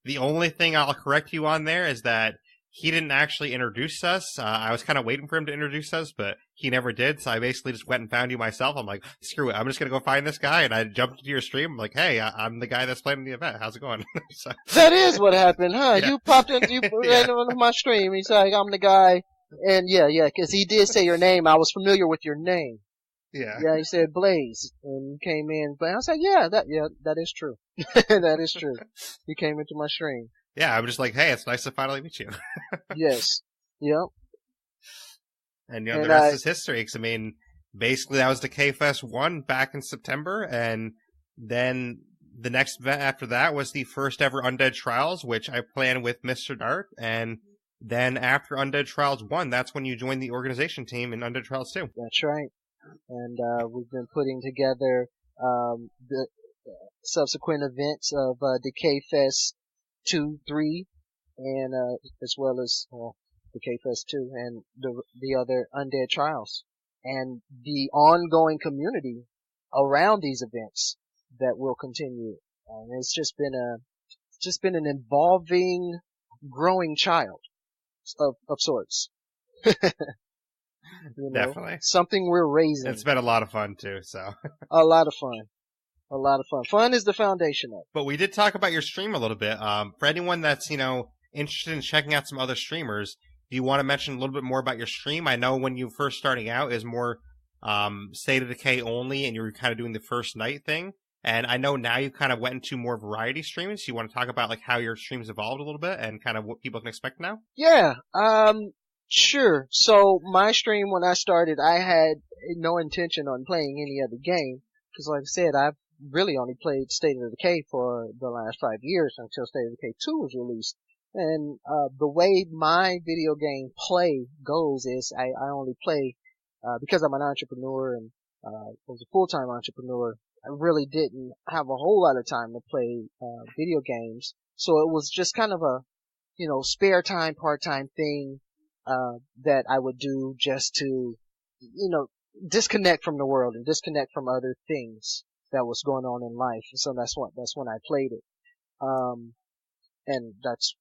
The only thing I'll correct you on there is that he didn't actually introduce us. I was kind of waiting for him to introduce us, but he never did. So I basically just went and found you myself. I'm like, screw it. I'm just going to go find this guy. And I jumped into your stream. I'm like, hey, I'm the guy that's playing the event. How's it going? So, That is what happened, huh? Yeah. You popped into Yeah. on my stream. He's like, I'm the guy. And yeah, cause he did say your name. I was familiar with your name. yeah. Yeah, he said Blaise, and you came in. But I was like, that is true. That is true. You came into my stream. Yeah, I'm just like, hey, it's nice to finally meet you. Yes. Yep. And, you know, And the rest is history. 'Cause, I mean, basically that was the K-Fest 1 back in September. And then the next event after that was the first ever Undead Trials, which I planned with Mr. Dart. And then after Undead Trials 1, that's when you joined the organization team in Undead Trials 2. That's right. And we've been putting together the subsequent events of Decay Fest 2, 3, and as well as Decay Fest 2 and the other Undead Trials, and the ongoing community around these events that will continue. And it's just been an evolving, growing child of sorts. You know, Definitely. something we're raising. It's been a lot of fun too, so. A lot of fun. A lot of fun. Fun is the foundation of it. But we did talk about your stream a little bit. For anyone that's, you know, interested in checking out some other streamers, do you want to mention a little bit more about your stream? I know when you first starting out is more State of Decay only, and you were kind of doing the first night thing. And I know now you kind of went into more variety streaming. So you want to talk about like how your streams evolved a little bit and kind of what people can expect now? Yeah. Sure. So my stream when I started, I had no intention on playing any other game because, like I said, I've really only played State of Decay for the last 5 years until State of Decay 2 was released. And the way my video game play goes is I only play because I'm an entrepreneur and was a full-time entrepreneur. I really didn't have a whole lot of time to play video games, so it was just kind of a spare time, part-time thing that I would do just to disconnect from the world and disconnect from other things that was going on in life. So that's when I played it. And that's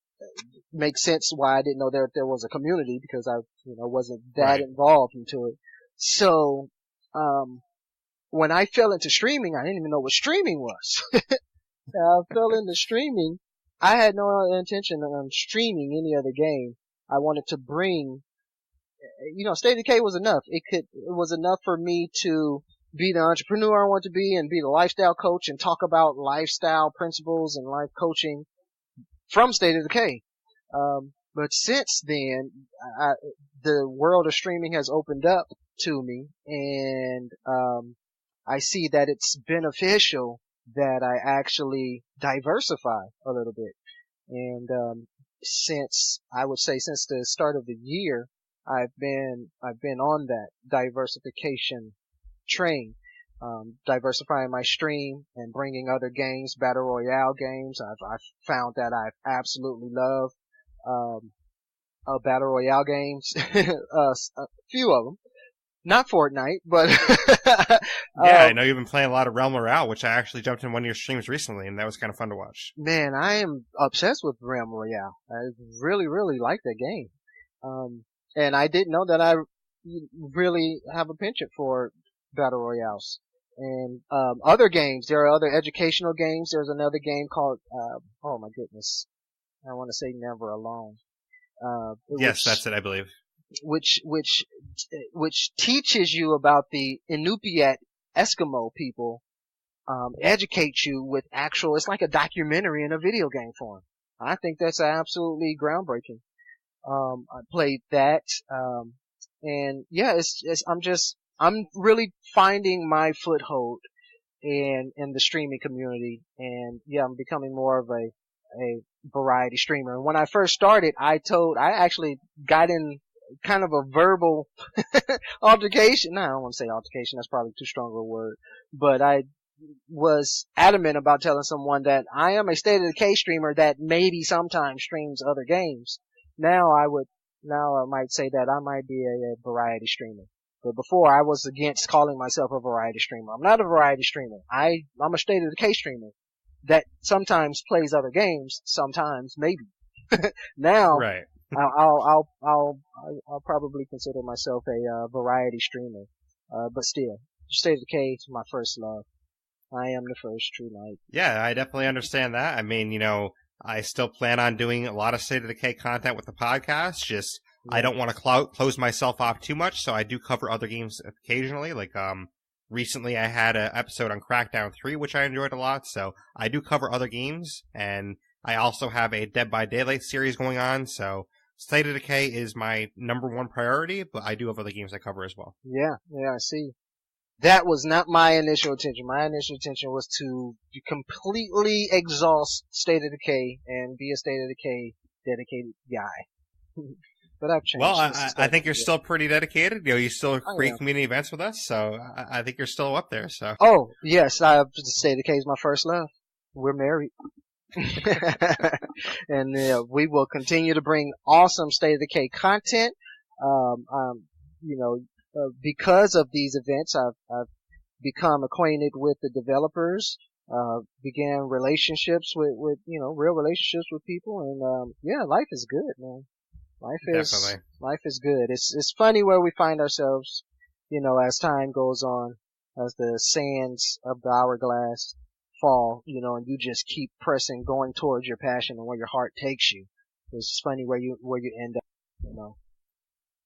makes sense why I didn't know there was a community because I wasn't that involved into it. So when I fell into streaming, I didn't even know what streaming was. I fell into streaming. I had no intention of streaming any other game. I wanted to bring, State of Decay was enough. It was enough for me to be the entrepreneur I want to be and be the lifestyle coach and talk about lifestyle principles and life coaching from State of Decay. But since then, the world of streaming has opened up to me, and I see that it's beneficial that I actually diversify a little bit. And since the start of the year, I've been on that diversification train, diversifying my stream and bringing other games, battle royale games. I've found that I absolutely love battle royale games, a few of them. Not Fortnite, but yeah, I know you've been playing a lot of Realm Royale, which I actually jumped in one of your streams recently, and that was kind of fun to watch. Man, I am obsessed with Realm Royale. I really, really like that game. And I didn't know that I really have a penchant for battle royales. And other games, there are other educational games. There's another game called oh my goodness, I want to say Never Alone. Yes, that's it, I believe. Which teaches you about the Inupiat Eskimo people, educates you with it's like a documentary in a video game form. I think that's absolutely groundbreaking. I played that, and yeah, I'm really finding my foothold in the streaming community, and yeah, I'm becoming more of a variety streamer. And when I first started, I actually got in kind of a verbal altercation. No, I don't want to say altercation. That's probably too strong of a word. But I was adamant about telling someone that I am a State of Decay streamer that maybe sometimes streams other games. Now I might say that I might be a variety streamer. But before I was against calling myself a variety streamer. I'm not a variety streamer. I'm a State of Decay streamer that sometimes plays other games, sometimes maybe. Now, right. I'll probably consider myself a variety streamer. But still, State of Decay is my first love. I am the first true knight. Yeah, I definitely understand that. I mean, I still plan on doing a lot of State of Decay content with the podcast. Just I don't want to close myself off too much, so I do cover other games occasionally. Like recently I had an episode on Crackdown 3, which I enjoyed a lot. So I do cover other games, and I also have a Dead by Daylight series going on. So State of Decay is my number one priority, but I do have other games I cover as well. Yeah, I see. That was not my initial intention. My initial intention was to completely exhaust State of Decay and be a State of Decay dedicated guy. But I've changed. Well, I think you're still pretty dedicated. You still create community events with us, so I think you're still up there. So. Oh yes, State of Decay is my first love. We're married. And we will continue to bring awesome State of Decay content. Because of these events, I've become acquainted with the developers, began relationships with real relationships with people, and life is good, man. Life is good. It's funny where we find ourselves, as time goes on, as the sands of the hourglass fall, and you just keep pressing, going towards your passion and where your heart takes you. It's funny where you end up,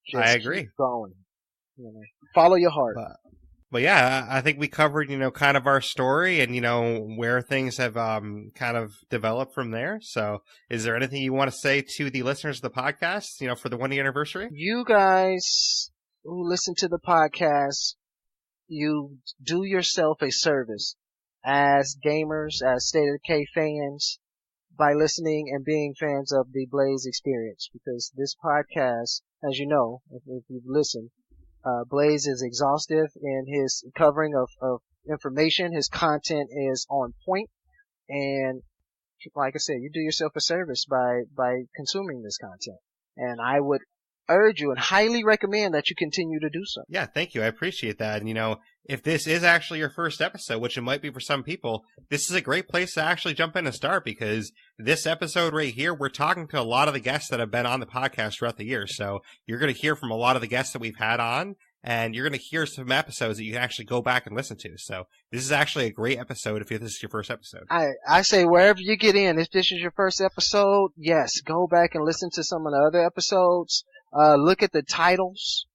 Just I agree. Keep going. Follow your heart. But yeah, I think we covered, kind of our story and, where things have kind of developed from there. So is there anything you want to say to the listeners of the podcast, for the 1 year anniversary? You guys who listen to the podcast, you do yourself a service as gamers, as State of Decay fans, by listening and being fans of the Blaise XPerience, because this podcast, as you know, if you've listened, Blaise is exhaustive in his covering of information. His content is on point, and like I said, you do yourself a service by consuming this content. And I would urge you and highly recommend that you continue to do so. Yeah, thank you. I appreciate that. And, if this is actually your first episode, which it might be for some people, this is a great place to actually jump in and start, because this episode right here, we're talking to a lot of the guests that have been on the podcast throughout the year. So you're going to hear from a lot of the guests that we've had on, and you're going to hear some episodes that you can actually go back and listen to. So this is actually a great episode if this is your first episode. I say wherever you get in, if this is your first episode, yes, go back and listen to some of the other episodes. Look at the titles.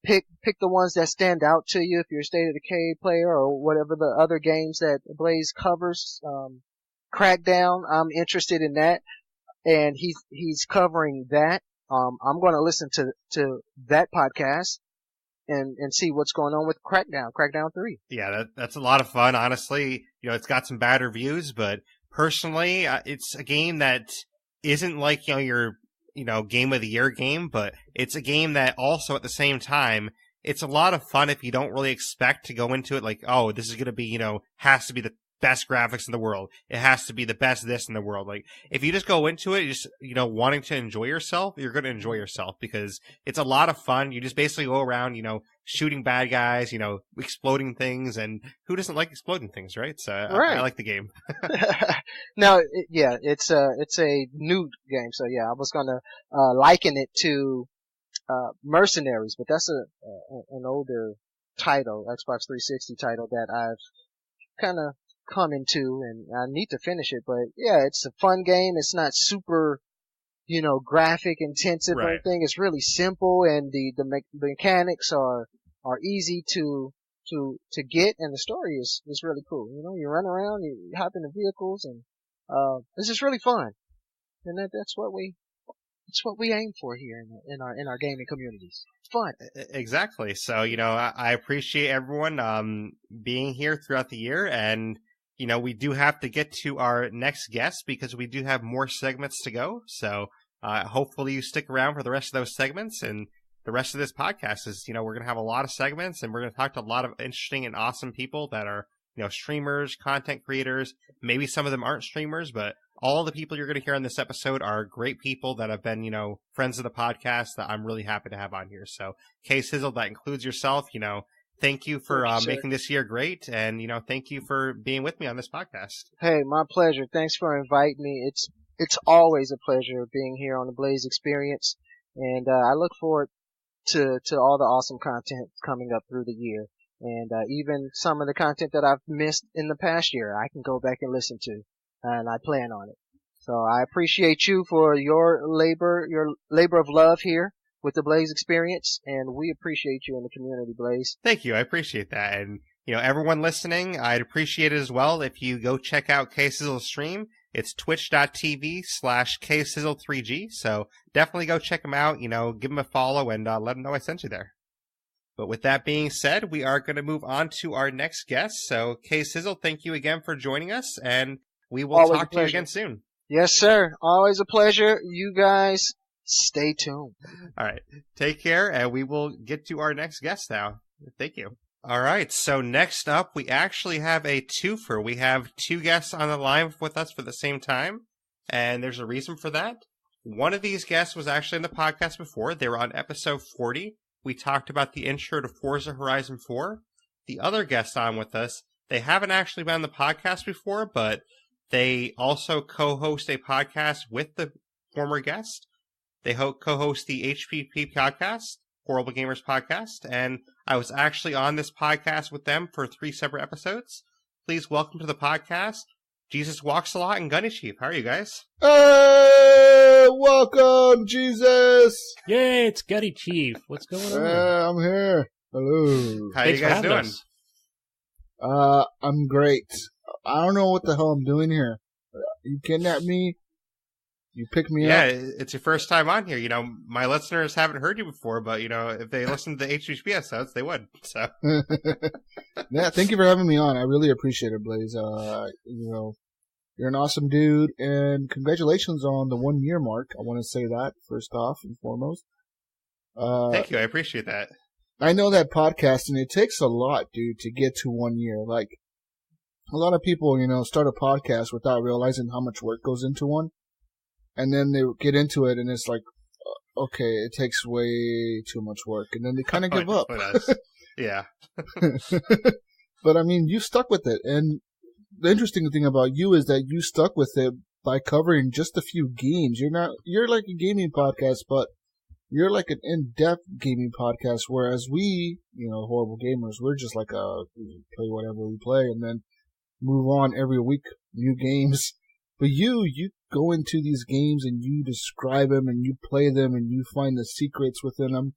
Pick the ones that stand out to you if you're a State of Decay player or whatever the other games that Blaise covers. Crackdown, I'm interested in that, and he's covering that. I'm going to listen to that podcast and see what's going on with Crackdown 3. Yeah, that's a lot of fun. Honestly, it's got some bad reviews, but personally, it's a game that isn't like, your game of the year game, but it's a game that also at the same time, it's a lot of fun if you don't really expect to go into it like, oh, this is going to be, has to be the best graphics in the world. It has to be the best this in the world. Like, if you just go into it, just, wanting to enjoy yourself, you're going to enjoy yourself, because it's a lot of fun. You just basically go around, shooting bad guys, exploding things, and who doesn't like exploding things, right? So right. I like the game. No, it's a new game. So yeah, I was gonna liken it to Mercenaries, but that's an older title, Xbox 360 title that I've kind of come into, and I need to finish it. But yeah, it's a fun game. It's not super, graphic intensive or anything. It's really simple, and the mechanics are easy to get, and the story is really cool. You run around, you hop into vehicles, and it's just really fun. And that's what we aim for here in our gaming communities. Fun. Exactly. So, I appreciate everyone being here throughout the year, and we do have to get to our next guest because we do have more segments to go. So hopefully you stick around for the rest of those segments, and the rest of this podcast is, we're going to have a lot of segments, and we're going to talk to a lot of interesting and awesome people that are, streamers, content creators. Maybe some of them aren't streamers, but all the people you're going to hear on this episode are great people that have been, friends of the podcast that I'm really happy to have on here. So, Sizzle, that includes yourself, thank you for making this year great, and, thank you for being with me on this podcast. Hey, my pleasure. Thanks for inviting me. it's always a pleasure being here on the Blaise XPerience, and I look forward to all the awesome content coming up through the year. And even some of the content that I've missed in the past year, I can go back and listen to, and I plan on it. So I appreciate you for your labor of love here with the Blaise XPerience, and we appreciate you in the community, Blaise. Thank you. I appreciate that. And, everyone listening, I'd appreciate it as well if you go check out K-Sizzle's stream. It's twitch.tv/KSizzle3G. So definitely go check him out, give him a follow and let him know I sent you there. But with that being said, we are going to move on to our next guest. So K-Sizzle, thank you again for joining us, and we will talk to you again soon. Yes, sir. Always a pleasure. You guys stay tuned. All right. Take care, and we will get to our next guest now. Thank you. All right. So next up, we actually have a twofer. We have two guests on the line with us for the same time, and there's a reason for that. One of these guests was actually in the podcast before. They were on episode 40. We talked about the intro to Forza Horizon 4. The other guest on with us, they haven't actually been on the podcast before, but they also co-host a podcast with the former guest. They co-host the HPP podcast, Horrible Gamers podcast, and I was actually on this podcast with them for 3 separate episodes. Please welcome to the podcast, Jesus Walks a Lot and Gunny Chief. How are you guys? Hey, welcome, Jesus. Yay, it's Gunny Chief. What's going on? I'm here. Hello. How you guys doing? I'm great. I don't know what the hell I'm doing here. You kidnapped me. You picked me up. Yeah, it's your first time on here. My listeners haven't heard you before, but, if they listened to the HHP episodes, they would. So, yeah, thank you for having me on. I really appreciate it, Blaise. You're an awesome dude, and congratulations on the 1 year mark. I want to say that first off and foremost. Thank you. I appreciate that. I know that podcasting, it takes a lot, dude, to get to 1 year. Like, a lot of people, start a podcast without realizing how much work goes into one. And then they get into it, and it's like, okay, it takes way too much work. And then they kind of give up. Yeah. But, I mean, you stuck with it. And the interesting thing about you is that you stuck with it by covering just a few games. You're like a gaming podcast, but you're like an in-depth gaming podcast, whereas we, Horrible Gamers, we're just like we play whatever we play and then move on every week, new games. But you go into these games and you describe them and you play them and you find the secrets within them.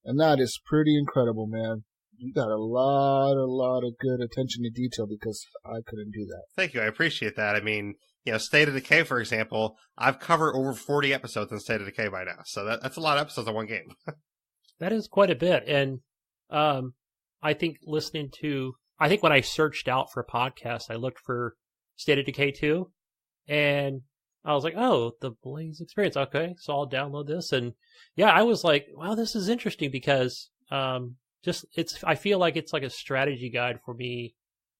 And that is pretty incredible, man. You got a lot of good attention to detail because I couldn't do that. Thank you. I appreciate that. I mean, State of Decay, for example, I've covered over 40 episodes in State of Decay by now. So that's a lot of episodes on one game. That is quite a bit. And I think when I searched out for podcasts, I looked for State of Decay 2. And I was like, oh, the Blaise XPerience. Okay, so I'll download this. And yeah, I was like, wow, this is interesting because I feel like it's like a strategy guide for me,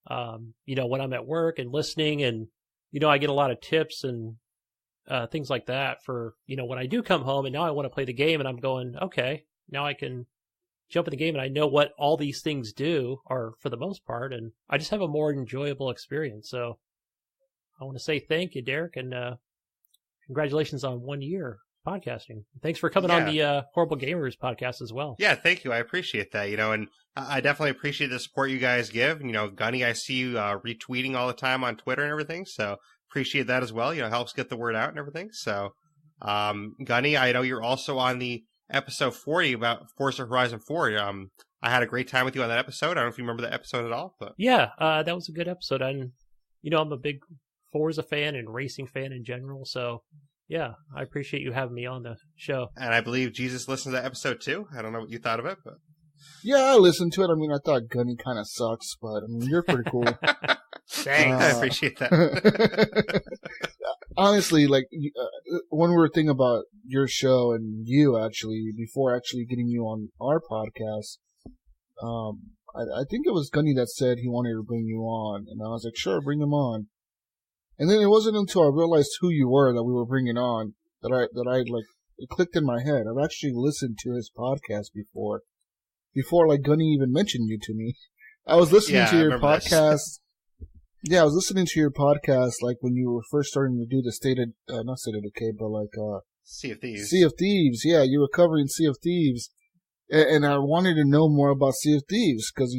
when I'm at work and listening and, I get a lot of tips and things like that for, when I do come home and now I want to play the game and I'm going, okay, now I can jump in the game and I know what all these things do, or for the most part, and I just have a more enjoyable experience. So I want to say thank you, Derreck, and congratulations on 1 year podcasting. Thanks for coming on the Horrible Gamers podcast as well. Yeah, thank you. I appreciate that. And I definitely appreciate the support you guys give. Gunny, I see you retweeting all the time on Twitter and everything, so appreciate that as well. It helps get the word out and everything. So, Gunny, I know you're also on the episode 40 about Forza Horizon 4. I had a great time with you on that episode. I don't know if you remember that episode at all, but yeah, that was a good episode. And I'm a big Forza fan and racing fan in general, so yeah, I appreciate you having me on the show. And I believe Jesus listened to that episode too. I don't know what you thought of it, but yeah, I listened to it. I mean, I thought Gunny kind of sucks, but I mean, you're pretty cool. Thanks, I appreciate that. Honestly, like one weird thing about your show and you actually, before actually getting you on our podcast, I think it was Gunny that said he wanted to bring you on, and I was like, sure, bring him on. And then it wasn't until I realized who you were that we were bringing on that I like, it clicked in my head. I've actually listened to his podcast before like Gunny even mentioned you to me. I was listening to your podcast. Yeah, I was listening to your podcast, like, when you were first starting to do the not State of Decay, but like, Sea of Thieves. Sea of Thieves. Yeah, you were covering Sea of Thieves. And I wanted to know more about Sea of Thieves, because,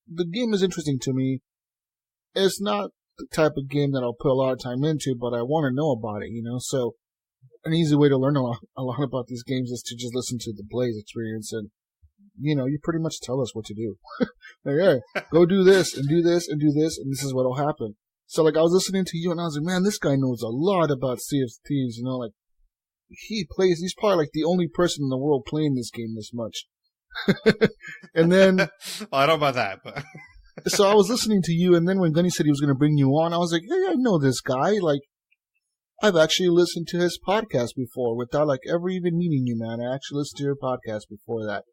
the game is interesting to me. It's not the type of game that I'll put a lot of time into, but I want to know about it, so an easy way to learn a lot about these games is to just listen to the Blaise experience, and you pretty much tell us what to do. Like, hey, go do this and do this and do this, and this is what'll happen. So, like, I was listening to you, and I was like, man, this guy knows a lot about Sea of Thieves. Like, he's probably like the only person in the world playing this game this much. And then, well, I don't know about that, but so I was listening to you, and then when Gunny said he was going to bring you on, I was like, hey, I know this guy. Like, I've actually listened to his podcast before without like ever even meeting you, man. I actually listened to your podcast before that.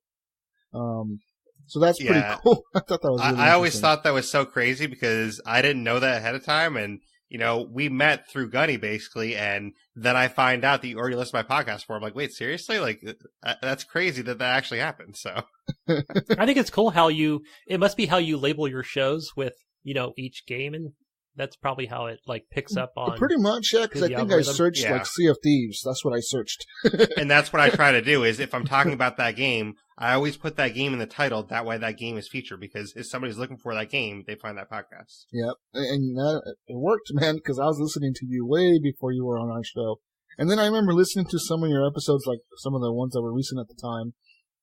So that's pretty cool. I thought that was really I always thought that was so crazy because I didn't know that ahead of time. And, we met through Gunny basically. And then I find out that you already listened to my podcast for. I'm like, wait, seriously? Like, that's crazy that actually happened. So I think it's cool it must be how you label your shows with, each game. And that's probably how it like picks up on. Pretty much, yeah, because I think algorithm. I searched like Sea of Thieves. That's what I searched. And that's what I try to do is if I'm talking about that game, I always put that game in the title. That way that game is featured because if somebody's looking for that game, they find that podcast. Yep. And it worked, man, because I was listening to you way before you were on our show. And then I remember listening to some of your episodes, like some of the ones that were recent at the time.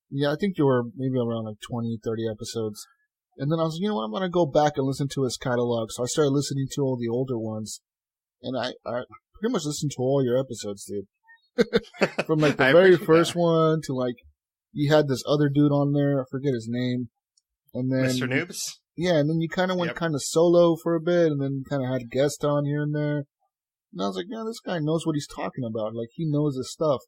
Yeah, I think you were maybe around like 20, 30 episodes. And then I was, I'm going to go back and listen to his catalog. So I started listening to all the older ones. And I pretty much listened to all your episodes, dude. From like the very first one to like, you had this other dude on there. I forget his name. And then Mr. Noobs? Yeah, and then you kind of went kind of solo for a bit and then kind of had guests on here and there. And I was like, yeah, this guy knows what he's talking about. Like, he knows his stuff.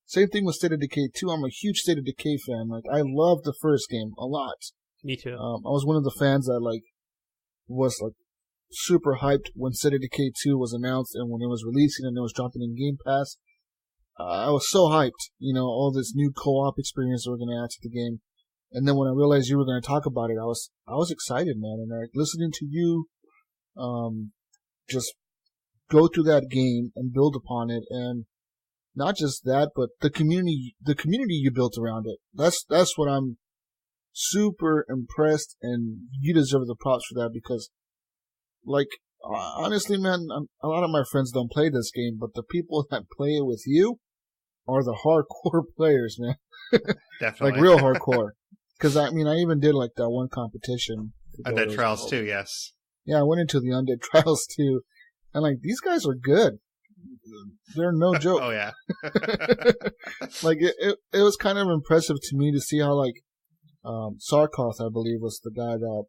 Same thing with State of Decay 2. I'm a huge State of Decay fan. Like, I love the first game a lot. Me too. I was one of the fans that, like, was, like, super hyped when State of Decay 2 was announced and when it was releasing and it was dropping in Game Pass. I was so hyped, all this new co-op experience we're going to add to the game. And then when I realized you were going to talk about it, I was excited, man. And like, listening to you, just go through that game and build upon it. And not just that, but the community you built around it. That's what I'm super impressed, and you deserve the props for that because, like, honestly, man, a lot of my friends don't play this game, but the people that play it with you are the hardcore players, man. Definitely. Like, real hardcore. Because, I even did, like, that one competition. Undead Trials 2, yes. Yeah, I went into the Undead Trials 2, and, like, these guys are good. They're no joke. Oh, yeah. Like, it was kind of impressive to me to see how, like, Sarkoth, I believe, was the guy that...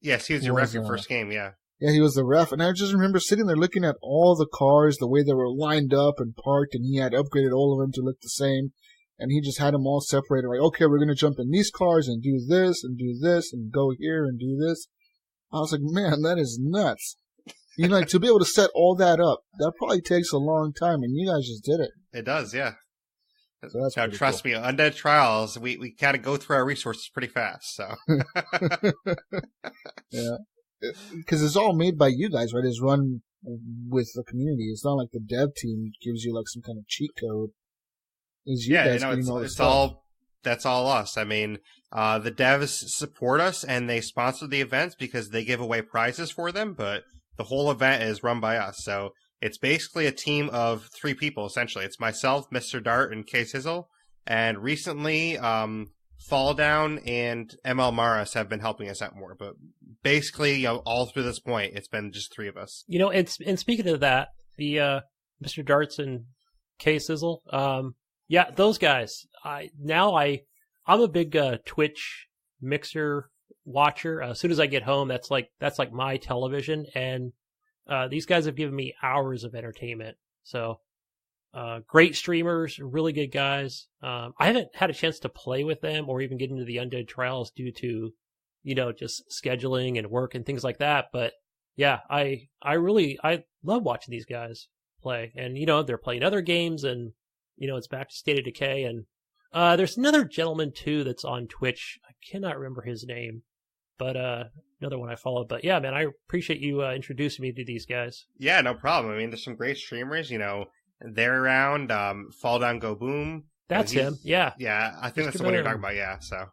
Yes, he was your ref your first game, yeah. Yeah, he was the ref, and I just remember sitting there looking at all the cars, the way they were lined up and parked, and he had upgraded all of them to look the same, and he just had them all separated, like, okay, we're going to jump in these cars and do this, and go here and do this. I was like, man, that is nuts. Like, to be able to set all that up, that probably takes a long time, and you guys just did it. It does, yeah. So that's now, trust me, Undead Trials, we kind of go through our resources pretty fast, so. Yeah. Because it's all made by you guys, right? It's run with the community. It's not like the dev team gives you like some kind of cheat code. It's you guys getting all the stuff. That's all us. I mean, the devs support us and they sponsor the events because they give away prizes for them, but the whole event is run by us. So it's basically a team of 3 people, essentially. It's myself, Mr. Dart, and K Sizzle. And recently, Fall Down and ML Maris have been helping us out more. But basically, all through this point, it's been just 3 of us. And speaking of that, the Mr. Darts and K Sizzle, yeah, those guys. I'm a big Twitch Mixer watcher. As soon as I get home, that's like my television, and these guys have given me hours of entertainment. So great streamers, really good guys. I haven't had a chance to play with them or even get into the Undead Trials due to just scheduling and work and things like that. But yeah, I love watching these guys play, and they're playing other games, and it's back to State of Decay, and there's another gentleman too that's on Twitch. I cannot remember his name. but another one I follow. But yeah, man, I appreciate you introducing me to these guys. Yeah, no problem. I mean, there's some great streamers, they're around, Fall Down Go Boom. That's him. Yeah. Yeah, I think that's the one you're talking about, yeah. So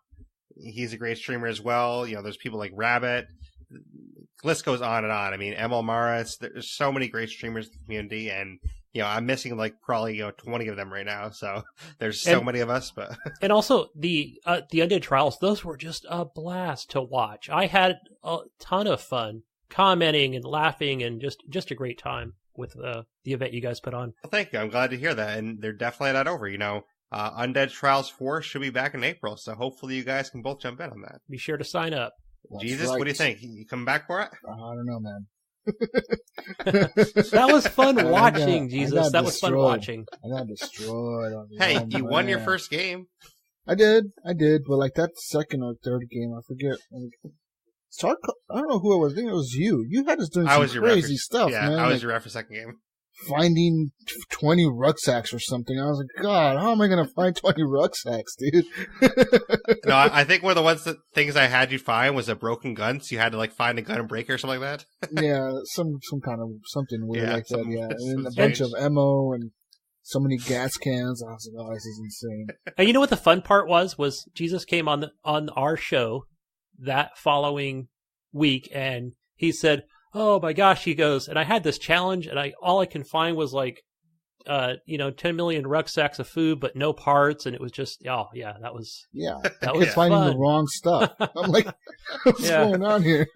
he's a great streamer as well. There's people like Rabbit. The list goes on and on. I mean, ML Maris, there's so many great streamers in the community, and I'm missing like probably 20 of them right now. So there's so many of us, but and also the Undead Trials, those were just a blast to watch. I had a ton of fun commenting and laughing, and just a great time with the event you guys put on. Well, thank you. I'm glad to hear that, and they're definitely not over. Undead Trials 4 should be back in April, so hopefully you guys can both jump in on that. Be sure to sign up. That's Jesus, right. what do you think? You come back for it? I don't know, man. That was fun watching, Jesus. That was fun watching. I got destroyed. Hey, you won your first game. I did, but like that second or third game, I forget. I don't know who it was. I think it was you. You had us doing some crazy stuff, man. I was your ref for second game. Finding 20 rucksacks or something. I was like, God, how am I going to find 20 rucksacks, dude? No, I think one of the things I had you find was a broken gun, so you had to like find a gun and break it or something like that. Yeah, some kind of something weird like that. Yeah, and a strange. bunch of ammo and so many gas cans. I was like, oh, this is insane. And you know what the fun part was Jesus came on our show that following week, and he said, "Oh my gosh," he goes, and I had this challenge, and all I can find was like, 10 million rucksacks of food, but no parts, and it was just, that was finding fun. the wrong stuff. I'm like, what's going on here?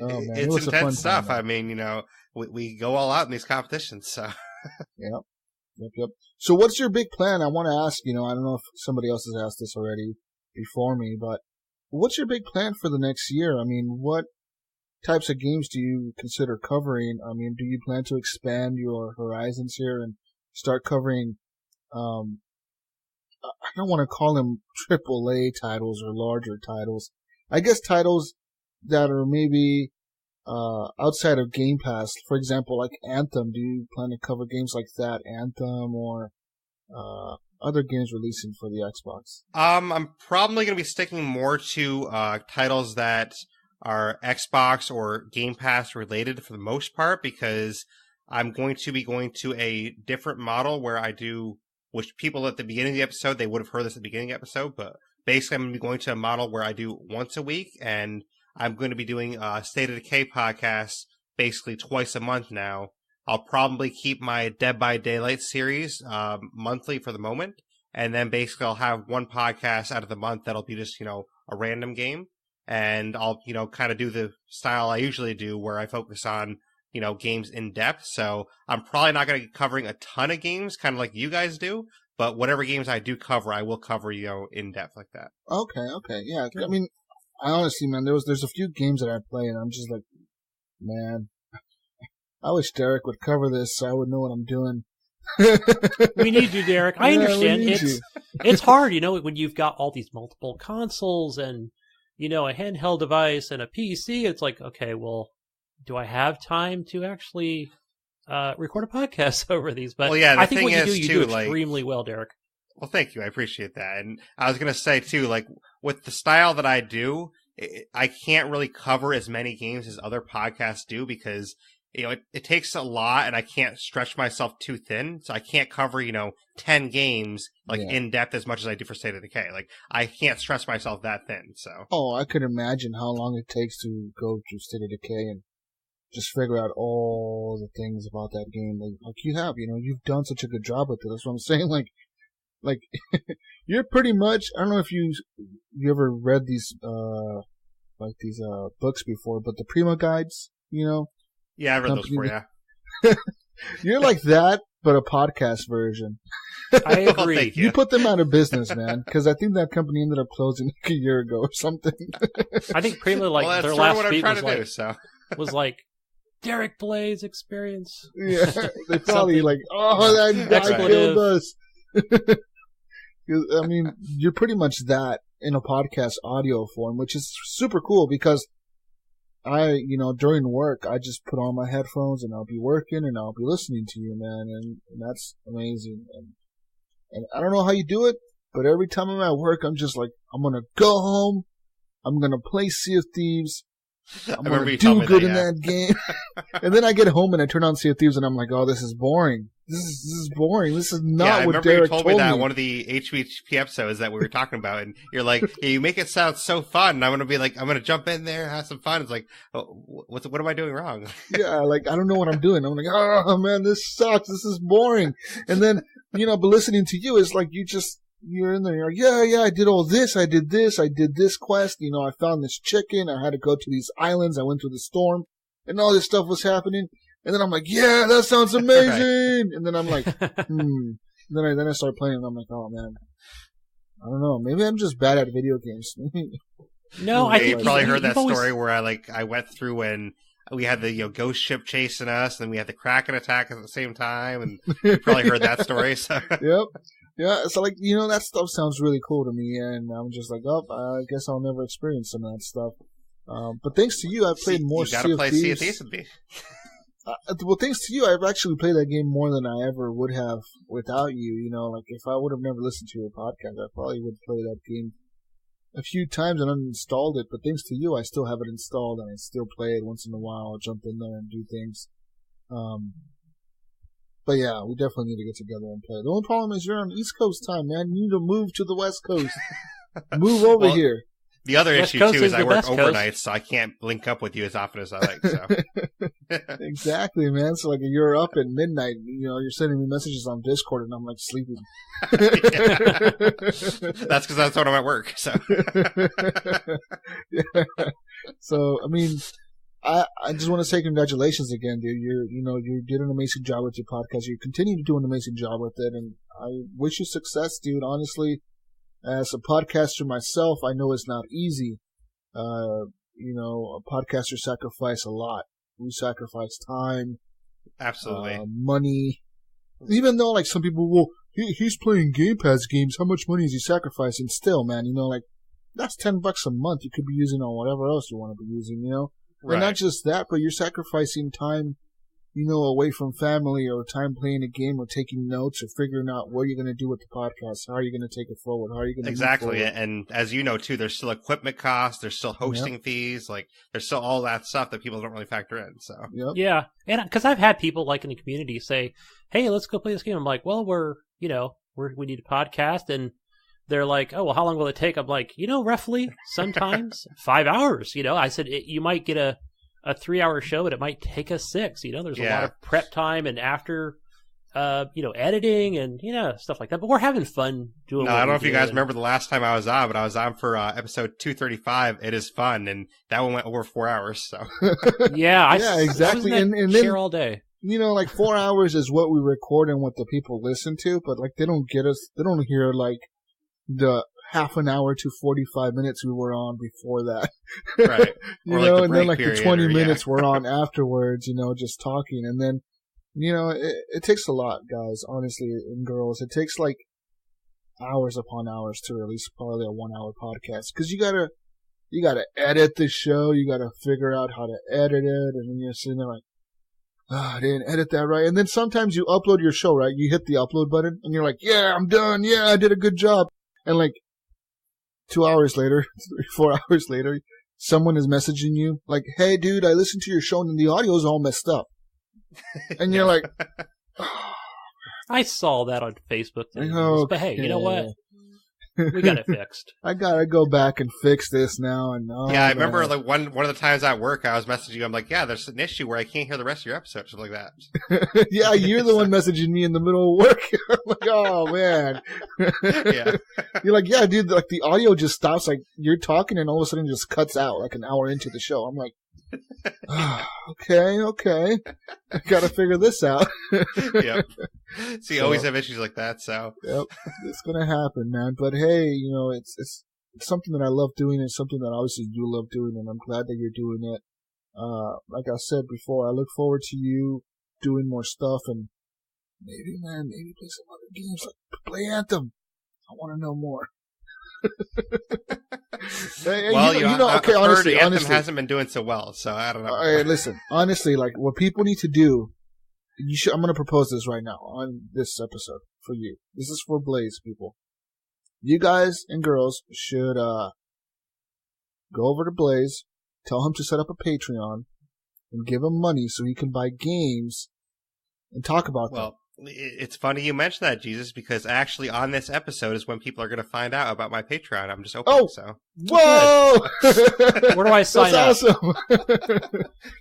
Oh man, it's intense stuff. Time, I mean, we go all out in these competitions, so. Yep. So what's your big plan? I want to ask, I don't know if somebody else has asked this already before me, but what's your big plan for the next year? I mean, what types of games do you consider covering? I mean, do you plan to expand your horizons here and start covering, I don't want to call them AAA titles or larger titles. I guess titles that are maybe outside of Game Pass. For example, like Anthem. Do you plan to cover games like that, Anthem, or other games releasing for the Xbox? I'm probably going to be sticking more to titles that are Xbox or Game Pass related for the most part, because I'm going to be going to a different model where I do, which people at the beginning of the episode, they would have heard this at the beginning of the episode, but basically I'm going to be going to a model where I do once a week, and I'm going to be doing State of Decay podcasts basically twice a month now. I'll probably keep my Dead by Daylight series monthly for the moment, and then basically I'll have one podcast out of the month that'll be just, a random game, and I'll, kind of do the style I usually do where I focus on, games in depth. So I'm probably not going to be covering a ton of games, kind of like you guys do, but whatever games I do cover, I will cover, in depth like that. Okay, yeah. I mean, I honestly, man, there's a few games that I play, and I'm just like, man, I wish Derreck would cover this so I would know what I'm doing. We need you, Derreck. I understand. It's hard, when you've got all these multiple consoles and, a handheld device and a PC. It's like, okay, well, do I have time to actually record a podcast over these? But I think what you do extremely well, Derreck. Well, thank you. I appreciate that. And I was going to say, too, like, with the style that I do, I can't really cover as many games as other podcasts do because, it takes a lot and I can't stretch myself too thin. So I can't cover, 10 games, in depth as much as I do for State of Decay. Like, I can't stretch myself that thin, so. Oh, I could imagine how long it takes to go through State of Decay and just figure out all the things about that game. Like you have, you've done such a good job with it. That's what I'm saying. Like, you're pretty much, I don't know if you ever read these, books before, but the Prima guides, Yeah, I read those before, yeah. You're like that, but a podcast version. I agree. Thank You put them out of business, man, because I think that company ended up closing like a year ago or something. I think Prima, well, their last what I'm tweet trying to do, so. was like, Derreck Blaise XPerience. Yeah, they probably that guy killed us. I mean, you're pretty much that in a podcast audio form, which is super cool because during work, I just put on my headphones and I'll be working and I'll be listening to you, man, and that's amazing. And I don't know how you do it, but every time I'm at work, I'm just like, I'm gonna go home, I'm gonna play Sea of Thieves. I'm remember gonna you told do me good that, in yeah. that game. And then I get home and I turn on Sea of Thieves and I'm like, oh, this is boring. This is boring. This is Yeah, not I what remember Derek you told me that me. in one of the HVP episodes that we were talking about, and you're like, yeah, you make it sound so fun. And I'm gonna be like, I'm gonna jump in there, have some fun. It's like, oh, what am I doing wrong? Yeah, like, I don't know what I'm doing. I'm like, oh man, this sucks. This is boring. And then, but listening to you is like, you're in there, you're like, yeah, I did all this, I did this quest, I found this chicken, I had to go to these islands, I went through the storm, and all this stuff was happening. And then I'm like, yeah, that sounds amazing. Right. And then I'm like, Then I start playing and I'm like, oh man, I don't know. Maybe I'm just bad at video games. No, I think you probably heard that always... story where I went through and we had the ghost ship chasing us, and we had the Kraken attack at the same time, and you probably heard that story. So. Yep. Yeah, so like, that stuff sounds really cool to me, and I'm just like, oh, I guess I'll never experience some of that stuff. But thanks to you, I've played more Sea of Thieves. You gotta play Sea of Thieves with me. Well, thanks to you, I've actually played that game more than I ever would have without you. Like, if I would have never listened to your podcast, I probably would play that game a few times and uninstalled it. But thanks to you, I still have it installed, and I still play it once in a while. I'll jump in there and do things. But yeah, we definitely need to get together and play. The only problem is you're on East Coast time, man. You need to move to the West Coast. Move over here. The other West issue, Coast too, is I work West overnight, Coast. so I can't link up with you as often as I like. So Exactly, man. So, like, you're up at midnight, you're sending me messages on Discord, and I'm, like, sleeping. That's because that's when I'm at work, so. Yeah. So, I mean, I just want to say congratulations again, dude. You did an amazing job with your podcast. You continue to do an amazing job with it, and I wish you success, dude. Honestly, as a podcaster myself, I know it's not easy. A podcaster sacrifice a lot. We sacrifice time, absolutely, money. Even though, like, some people will, he's playing Game Pass games. How much money is he sacrificing? Still, man, that's $10 a month you could be using on whatever else you want to be using. Right. And not just that, but you're sacrificing time, away from family, or time playing a game, or taking notes, or figuring out what you're going to do with the podcast. How are you going to take it forward? How are you going to exactly? And as you know too, there's still equipment costs, there's still hosting fees, like there's still all that stuff that people don't really factor in. So yeah, and because I've had people like in the community say, "Hey, let's go play this game." I'm like, "Well, we need a podcast," and they're like, "Oh, well, how long will it take?" I'm like, roughly sometimes 5 hours. I said you might get a 3-hour show, but it might take us 6. There's a lot of prep time and after, editing and stuff like that. But we're having fun doing. No, I don't know if you guys remember the last time I was on, but I was on for episode 235. It is fun, and that one went over 4 hours. So yeah, exactly. And then all day. Like 4 hours is what we record and what the people listen to, but like they don't hear like the half an hour to 45 minutes we were on before that. Right. And then like the 20 minutes we're on afterwards, just talking. And then, it takes a lot, guys, honestly, and girls. It takes like hours upon hours to release probably a 1 hour podcast. Cause you gotta edit the show. You gotta figure out how to edit it. And then you're sitting there like, I didn't edit that right. And then sometimes you upload your show, right? You hit the upload button and you're like, yeah, I'm done. Yeah, I did a good job. And like 2 hours later, 4 hours later, someone is messaging you like, hey, dude, I listened to your show and the audio is all messed up. And you're like, oh. I saw that on Facebook. Okay. But hey, you know what? We got it fixed. I gotta go back and fix this now. And I remember like one of the times at work, I was messaging you. I'm like, yeah, there's an issue where I can't hear the rest of your episode, something like that. Yeah, you're the one messaging me in the middle of work. I'm like, oh man. Yeah. You're like, yeah, dude. Like the audio just stops. Like you're talking, and all of a sudden, it just cuts out. Like an hour into the show, I'm like, oh, okay, I gotta figure this out. Yep. So you always have issues like that. So yep, it's gonna happen, man. But hey, it's something that I love doing. It's something that obviously you love doing, and I'm glad that you're doing it. Like I said before, I look forward to you doing more stuff, and maybe play some other games, like play Anthem. I want to know more. Well, okay, honestly, Anthem hasn't been doing so well, so I don't know. All right, listen, honestly, like what people need to do, I'm going to propose this right now on this episode for you. This is for Blaise, people. You guys and girls should go over to Blaise, tell him to set up a Patreon, and give him money so he can buy games and talk about them. Well, it's funny you mention that, Jesus, because actually on this episode is when people are going to find out about my Patreon. I'm just opening, so. Whoa! Where do I sign up? That's awesome.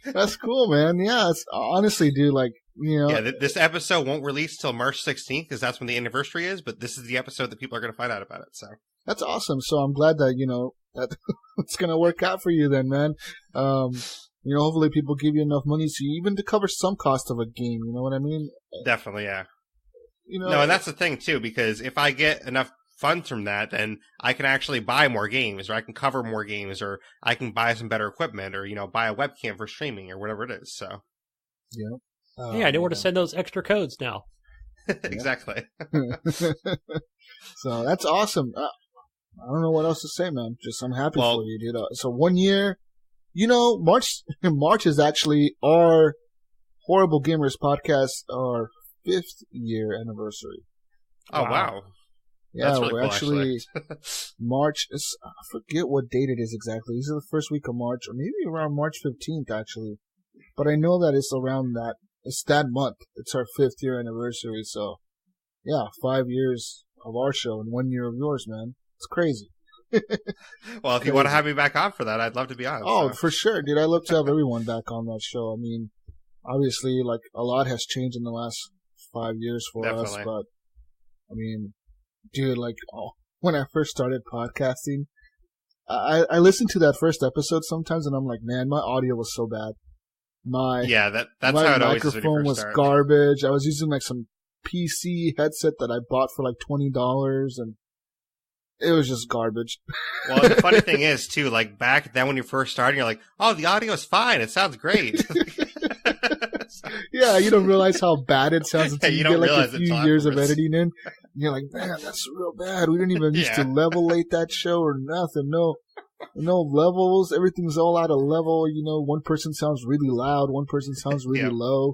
That's cool, man. Yeah, it's honestly, dude, like, you know. Yeah, this episode won't release till March 16th because that's when the anniversary is, but this is the episode that people are going to find out about it, so. That's awesome. So I'm glad that, you know, that it's going to work out for you then, man. You know, hopefully people give you enough money so even to cover some cost of a game, you know what I mean? Definitely, yeah. You know, No, and that's the thing, too, because if I get enough funds from that, then I can actually buy more games, or I can cover more games, or I can buy some better equipment, or, you know, buy a webcam for streaming, or whatever it is, so. Yeah. Yeah, I know where to send those extra codes now. Exactly. So that's awesome. I don't know what else to say, man. Just I'm happy for you, dude. So 1 year, you know, March is actually our Horrible Gamers podcast, our 5th year anniversary. Oh, wow. Yeah, That's really we're cool, actually March is, I forget what date it is exactly. This is the first week of March, or maybe around March 15th, actually. But I know that it's around that. It's that month. It's our 5th year anniversary. So, yeah, 5 years of our show and 1 year of yours, man. It's crazy. Well, if you want to have me back on for that, I'd love to be on. Oh, so. for sure, dude. I love to have everyone back on that show. I mean, obviously, like, a lot has changed in the last 5 years for us, but, I mean, dude, like, when I first started podcasting, I listened to that first episode sometimes, and I'm like, man, my audio was so bad. That's how it always is when you microphone first was start. garbage. I was using, like, some PC headset that I bought for, like, $20, and it was just garbage. Well, the funny thing is, too, like, back then when you first started, you're like, oh, the audio's fine. It sounds great. Yeah, you don't realize how bad it sounds until you get, like, a few years of editing in. And you're like, man, that's real bad. We didn't even used to levelate that show or nothing. No levels. Everything's all out of level. You know, one person sounds really loud. One person sounds really low.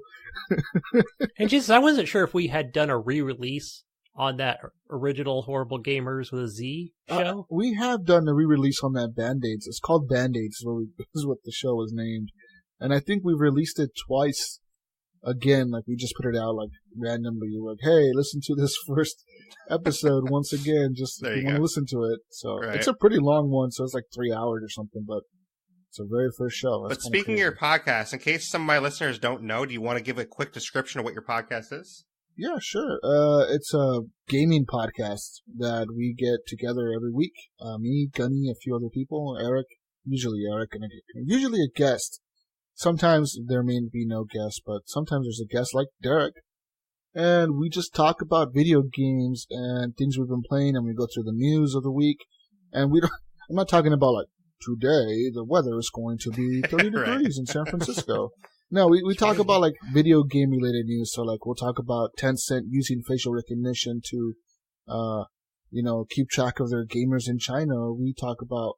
And Jesus, I wasn't sure if we had done a re-release on that original Horrible Gamers with a Z show. We have done a re-release on that Band-Aids. It's called Band-Aids. Is what the show was named. And I think we've released it twice. Again, like, we just put it out, like, randomly. We're like, hey, listen to this first episode once again, just if you want to listen to it. So It's a pretty long one, so it's like 3 hours or something, but it's a very first show. But speaking of your podcast, in case some of my listeners don't know, do you want to give a quick description of what your podcast is? Yeah, sure. It's a gaming podcast that we get together every week. Me, Gunny, a few other people, Eric, and usually a guest. Sometimes there may be no guest, but sometimes there's a guest like Derreck. And we just talk about video games and things we've been playing, and we go through the news of the week. And I'm not talking about, like, today the weather is going to be 30 degrees in San Francisco. No, we talk about, like, video game related news. So, like, we'll talk about Tencent using facial recognition to, you know, keep track of their gamers in China. We talk about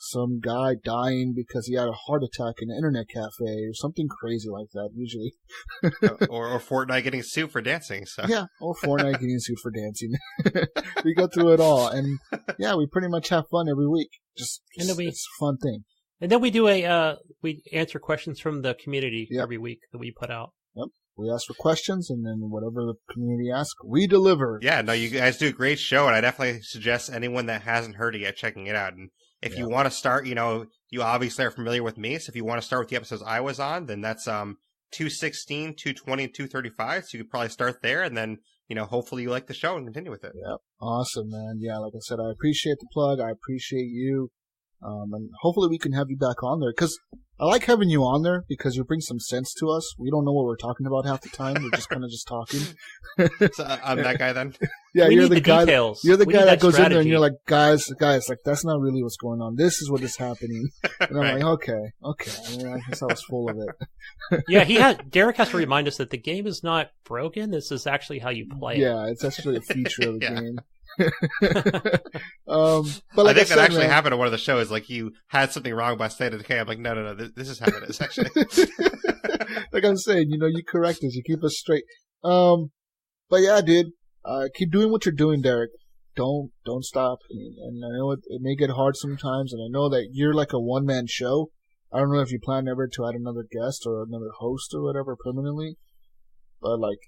some guy dying because he had a heart attack in an internet cafe or something crazy like that, usually. or Fortnite getting sued for dancing. So. Yeah, or Fortnite getting sued for dancing. We go through it all. And, yeah, we pretty much have fun every week. It's a fun thing. And then we do we answer questions from the community every week that we put out. Yep. We ask for questions, and then whatever the community asks, we deliver. Yeah, no, you guys do a great show, and I definitely suggest anyone that hasn't heard it yet checking it out. And if you want to start, you know, you obviously are familiar with me, so if you want to start with the episodes I was on, then that's 216, 220, and 235, so you could probably start there, and then, you know, hopefully you like the show and continue with it. Yep. Awesome, man. Yeah, like I said, I appreciate the plug. I appreciate you. And hopefully we can have you back on there, because I like having you on there because you bring some sense to us. We don't know what we're talking about half the time. We're just kind of just talking. So I'm that guy then? Yeah, you're the guy. Details. You're the guy that goes in there and you're like, guys, like, that's not really what's going on. This is what is happening. And I'm like, okay. I mean, I guess I was full of it. Yeah, Derreck has to remind us that the game is not broken. This is actually how you play it. Yeah, it's actually a feature of the game. But like I think that actually happened on one of the shows. Like, you had something wrong by State of Decay. I'm like, no, this is how it is, actually. Like I'm saying, you know, you correct us, you keep us straight. But yeah, dude, keep doing what you're doing, Derreck. don't stop. And I know it may get hard sometimes, and I know that you're like a one-man show. I don't know if you plan ever to add another guest or another host or whatever permanently, but like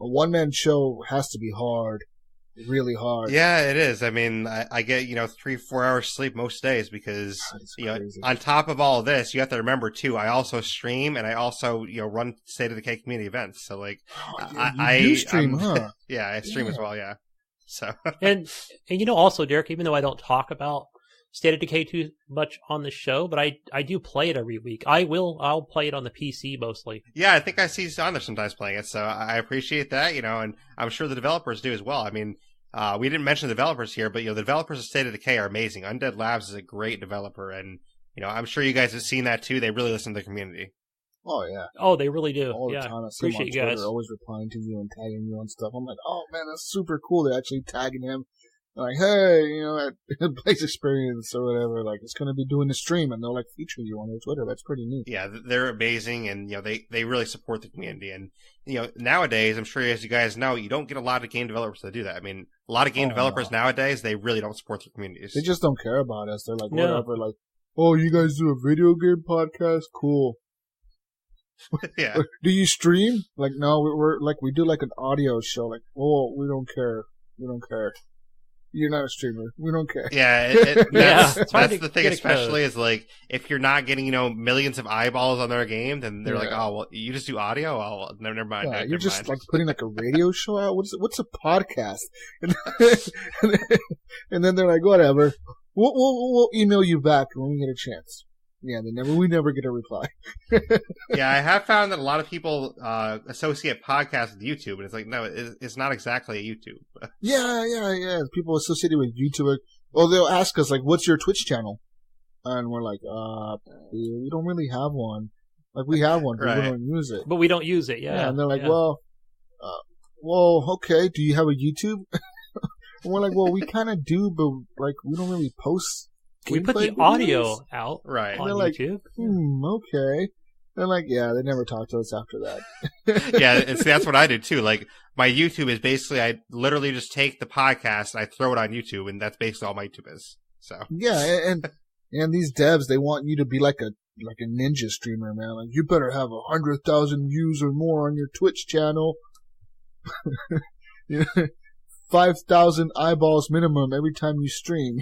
a one-man show has to be hard, really hard. Yeah, it is. I mean, I get 3-4 hours sleep most days because Crazy. on top of all of this, you have to remember too. I also stream and I also run State of Decay community events. So like, you do stream, huh? Yeah, I stream as well. Yeah. So and also, Derek, even though I don't talk about State of Decay too much on the show, but I do play it every week. I'll play it on the PC mostly. Yeah, I think I see on there sometimes playing it, so I appreciate that, and I'm sure the developers do as well. I mean, we didn't mention the developers here, but the developers of State of Decay are amazing. Undead Labs is a great developer, and I'm sure you guys have seen that too. They really listen to the community. Oh yeah. Oh, they really do. All the yeah. time. I see Appreciate them on you Twitter, guys. always replying to you and tagging you on stuff. I'm like, oh man, that's super cool. They're actually tagging him. Like, hey, at Blaise XPerience or whatever, like, it's going to be doing a stream, and they'll, like, feature you on their Twitter. That's pretty neat. Yeah, they're amazing, and, they really support the community. And, nowadays, I'm sure as you guys know, you don't get a lot of game developers that do that. I mean, a lot of game developers nowadays, they really don't support their communities. They just don't care about us. They're like, No. whatever, like, oh, you guys do a video game podcast? Cool. Yeah. Do you stream? Like, no, we're like, we do, like, an audio show. Like, oh, we don't care. We don't care. You're not a streamer. We don't care. Yeah, Yeah, it's hard that's to the thing, get a especially code. is like if you're not getting millions of eyeballs on their game, then they're like, Yeah. oh well, you just do audio. Oh, well, never mind. Yeah, never you're just mind. like putting like a radio show out. What's a podcast? And then they're like, whatever. We'll email you back when we get a chance. Yeah, we never get a reply. Yeah, I have found that a lot of people associate podcasts with YouTube, and it's like, no, it's not exactly a YouTube. Yeah. People associated with YouTube. Or they'll ask us like, what's your Twitch channel? And we're like, we don't really have one. Like we have one, but Right. we don't use it. But we don't use it, yeah. And they're like, yeah. well, okay. Do you have a YouTube? And we're like, well, we kind of do, but like we don't really post. We put the gameplay audio videos. out Right. on They're like, YouTube. Okay. They're like, yeah, they never talked to us after that. Yeah, and see, that's what I do too. Like my YouTube is basically, I literally just take the podcast and I throw it on YouTube, and that's basically all my YouTube is. So Yeah, and these devs, they want you to be like a ninja streamer, man. Like you better have 100,000 views or more on your Twitch channel. 5,000 eyeballs minimum every time you stream.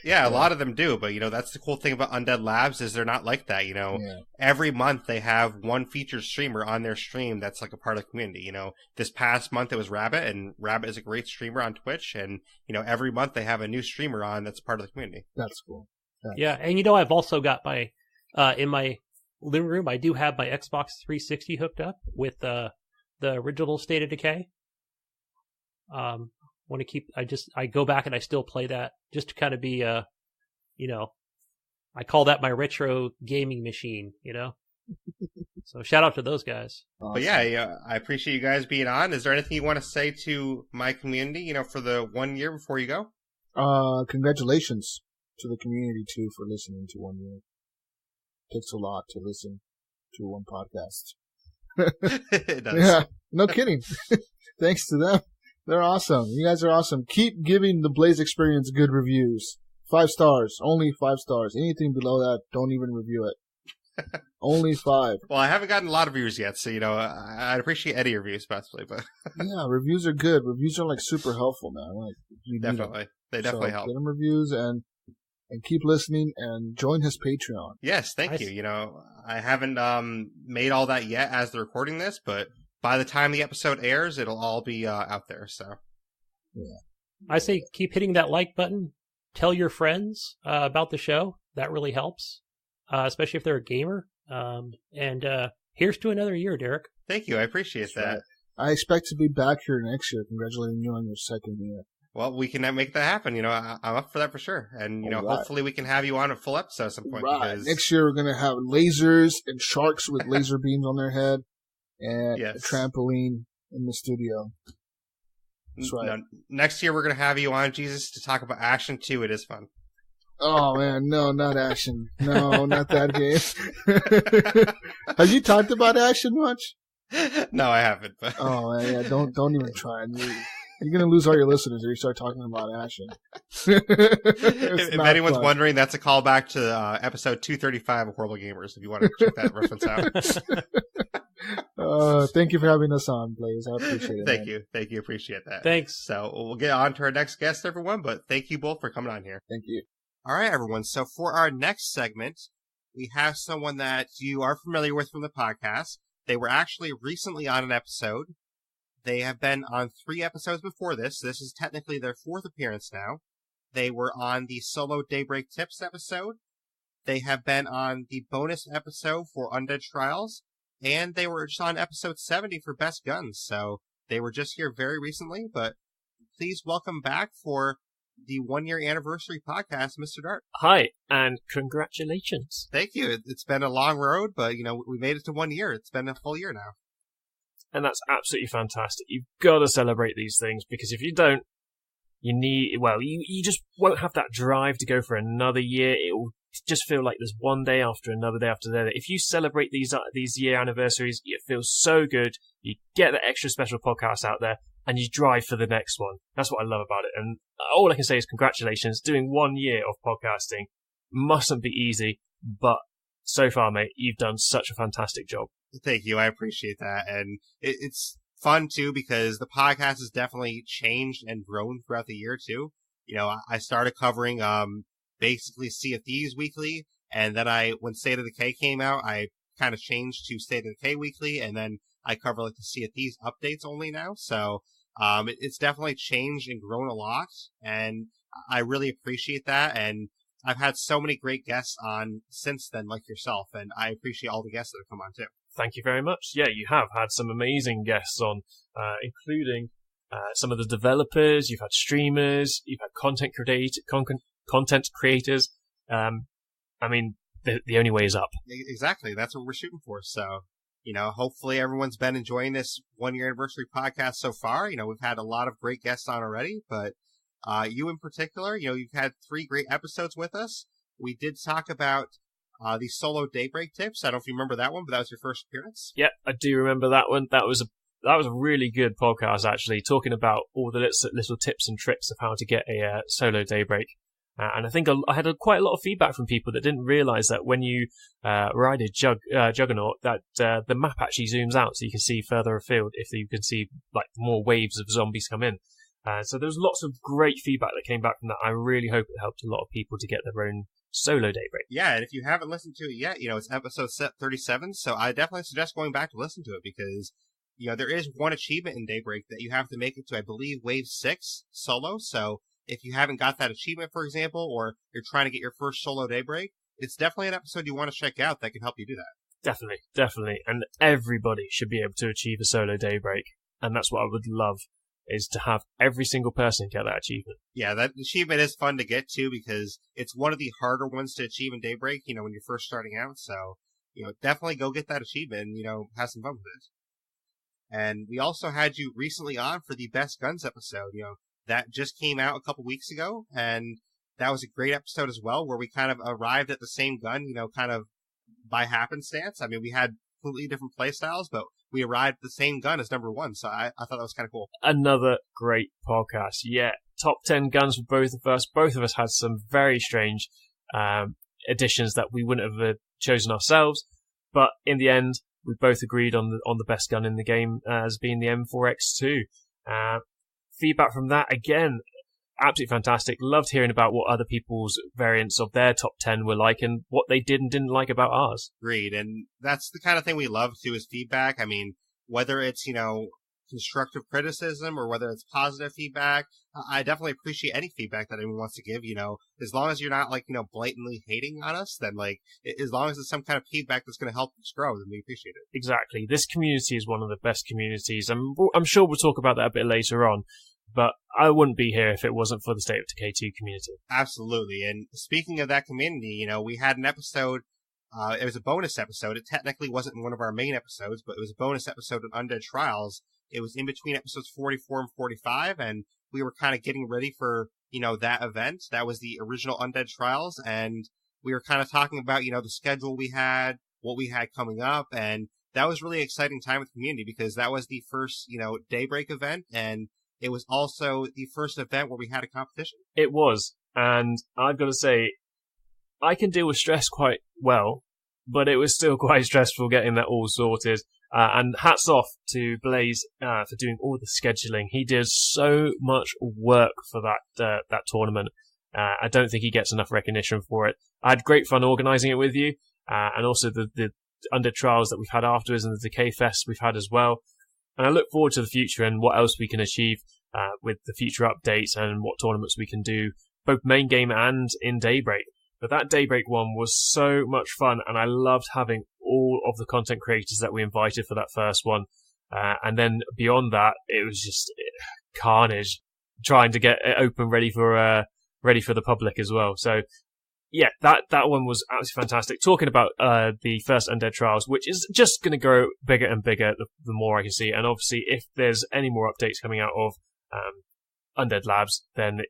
yeah, a lot of them do, but that's the cool thing about Undead Labs is they're not like that. Yeah. Every month they have one featured streamer on their stream that's like a part of the community. This past month it was Rabbit, and Rabbit is a great streamer on Twitch, and every month they have a new streamer on that's part of the community. That's cool. Yeah, and I've also got my in my living room. I do have my Xbox 360 hooked up with the original State of Decay. Want to keep? I go back and I still play that just to kind of be I call that my retro gaming machine. So shout out to those guys. Awesome. But yeah, I appreciate you guys being on. Is there anything you want to say to my community, for the 1 year before you go? Congratulations to the community too for listening to 1 year. Takes a lot to listen to one podcast. It does. Yeah, no kidding. Thanks to them. They're awesome. You guys are awesome. Keep giving the Blaise XPerience good reviews. 5 stars. Only 5 stars. Anything below that, don't even review it. Only 5. Well, I haven't gotten a lot of reviews yet, so I'd appreciate any reviews, possibly. But Yeah, reviews are good. Reviews are like super helpful, man. Like you need 'em. definitely, they definitely So help. Get them reviews and keep listening and join his Patreon. Yes, thank Nice. you. I haven't made all that yet as they're recording this, but by the time the episode airs, it'll all be out there. So I say keep hitting that like button. Tell your friends about the show. That really helps, especially if they're a gamer. And here's to another year, Derek. thank you, I appreciate That's that. right. I expect to be back here next year, congratulating you on your 2nd year. Well, we can make that happen. I'm up for that for sure, and All right. hopefully we can have you on a full episode at some point. Right. Because Next year we're gonna have lasers and sharks with laser beams on their head, and Yes. a trampoline in the studio. That's right. no, next year we're gonna have you on, Jesus, to talk about Action 2. It is fun. Oh man, no, not Action. No, not that game. Have you talked about Action much? No, I haven't. But Oh man, yeah, don't even try. You're going to lose all your listeners if you start talking about action. If anyone's wondering, that's a callback to episode 235 of Horrible Gamers, if you want to check that reference out. Thank you for having us on, Blaise. I appreciate it. Thank you. Appreciate that. Thanks. So we'll get on to our next guest, everyone, but thank you both for coming on here. Thank you. All right, everyone. So for our next segment, we have someone that you are familiar with from the podcast. They were actually recently on an episode. They have been on 3 episodes before this. This is technically their 4th appearance now. They were on the solo Daybreak Tips episode. They have been on the bonus episode for Undead Trials. And they were just on episode 70 for Best Guns. So they were just here very recently. But please welcome back for the 1-year anniversary podcast, Mr. Dart. Hi, and congratulations. Thank you. It's been a long road, but, we made it to 1 year. It's been a full year now. And that's absolutely fantastic. You've got to celebrate these things, because if you don't, you just won't have that drive to go for another year. It will just feel like there's one day after another day after another. If you celebrate these year anniversaries, it feels so good. You get the extra special podcast out there, and you drive for the next one. That's what I love about it. And all I can say is congratulations. Doing 1 year of podcasting mustn't be easy, but so far, mate, you've done such a fantastic job. Thank you. I appreciate that. And it's fun, too, because the podcast has definitely changed and grown throughout the year, too. I started covering basically Sea of Thieves weekly, and then when State of Decay came out, I kind of changed to State of Decay weekly, and then I cover the Sea of Thieves updates only now. So it's definitely changed and grown a lot, and I really appreciate that. And I've had so many great guests on since then, like yourself, and I appreciate all the guests that have come on, too. Thank you very much. Yeah, you have had some amazing guests on, including some of the developers. You've had streamers. You've had content creators. The only way is up. Exactly. That's what we're shooting for. So, hopefully everyone's been enjoying this 1-year anniversary podcast so far. We've had a lot of great guests on already, but you in particular, you've had 3 great episodes with us. We did talk about the solo Daybreak Tips. I don't know if you remember that one, but that was your first appearance. Yeah, I do remember that one. That was a really good podcast, actually, talking about all the little tips and tricks of how to get a solo Daybreak. And I think I had quite a lot of feedback from people that didn't realise that when you ride a Juggernaut, that the map actually zooms out so you can see further afield if you can see more waves of zombies come in. So there was lots of great feedback that came back from that. I really hope it helped a lot of people to get their own solo Daybreak. Yeah, and if you haven't listened to it yet, it's episode 37, so I definitely suggest going back to listen to it, because there is one achievement in Daybreak that you have to make it to, I believe, Wave 6 solo. So if you haven't got that achievement, for example, or you're trying to get your first solo Daybreak, it's definitely an episode you want to check out that can help you do that. Definitely. And everybody should be able to achieve a solo Daybreak. And that's what I would love, is to have every single person get that achievement. Yeah, that achievement is fun to get to, because it's one of the harder ones to achieve in Daybreak, when you're first starting out. So, definitely go get that achievement and, have some fun with it. And we also had you recently on for the Best Guns episode. That just came out a couple weeks ago, and that was a great episode as well, where we kind of arrived at the same gun, kind of by happenstance. I mean, we had completely different play styles, but we arrived at the same gun as number 1, so I thought that was kind of cool. Another great podcast. Yeah, top 10 guns for both of us. Both of us had some very strange additions that we wouldn't have chosen ourselves, but in the end, we both agreed on the best gun in the game as being the M4X2. Feedback from that, again, absolutely fantastic. Loved hearing about what other people's variants of their top 10 were like and what they did and didn't like about ours. Agreed. And that's the kind of thing we love too, is feedback. I mean, whether it's, constructive criticism or whether it's positive feedback, I definitely appreciate any feedback that anyone wants to give, as long as you're not blatantly hating on us, then as long as it's some kind of feedback that's going to help us grow, then we appreciate it. Exactly. This community is one of the best communities, and I'm sure we'll talk about that a bit later on. But I wouldn't be here if it wasn't for the State of Decay 2 community. Absolutely. And speaking of that community, we had an episode, it was a bonus episode. It technically wasn't one of our main episodes, but it was a bonus episode on Undead Trials. It was in between episodes 44 and 45, and we were kind of getting ready for, that event. That was the original Undead Trials, and we were kind of talking about, the schedule we had, what we had coming up, and that was really exciting time with the community, because that was the first, Daybreak event, and it was also the first event where we had a competition. It was, and I've got to say, I can deal with stress quite well, but it was still quite stressful getting that all sorted. And hats off to Blaise for doing all the scheduling. He did so much work for that tournament. I don't think he gets enough recognition for it. I had great fun organising it with you, and also the under trials that we've had afterwards and the Decay Fest we've had as well. And I look forward to the future and what else we can achieve with the future updates and what tournaments we can do, both main game and in Daybreak. But that Daybreak one was so much fun, and I loved having all of the content creators that we invited for that first one. And then beyond that, it was just carnage, trying to get it open, ready for the public as well. So, yeah, that one was absolutely fantastic. Talking about the first Undead Trials, which is just going to grow bigger and bigger the more I can see. And obviously, if there's any more updates coming out of Undead Labs, then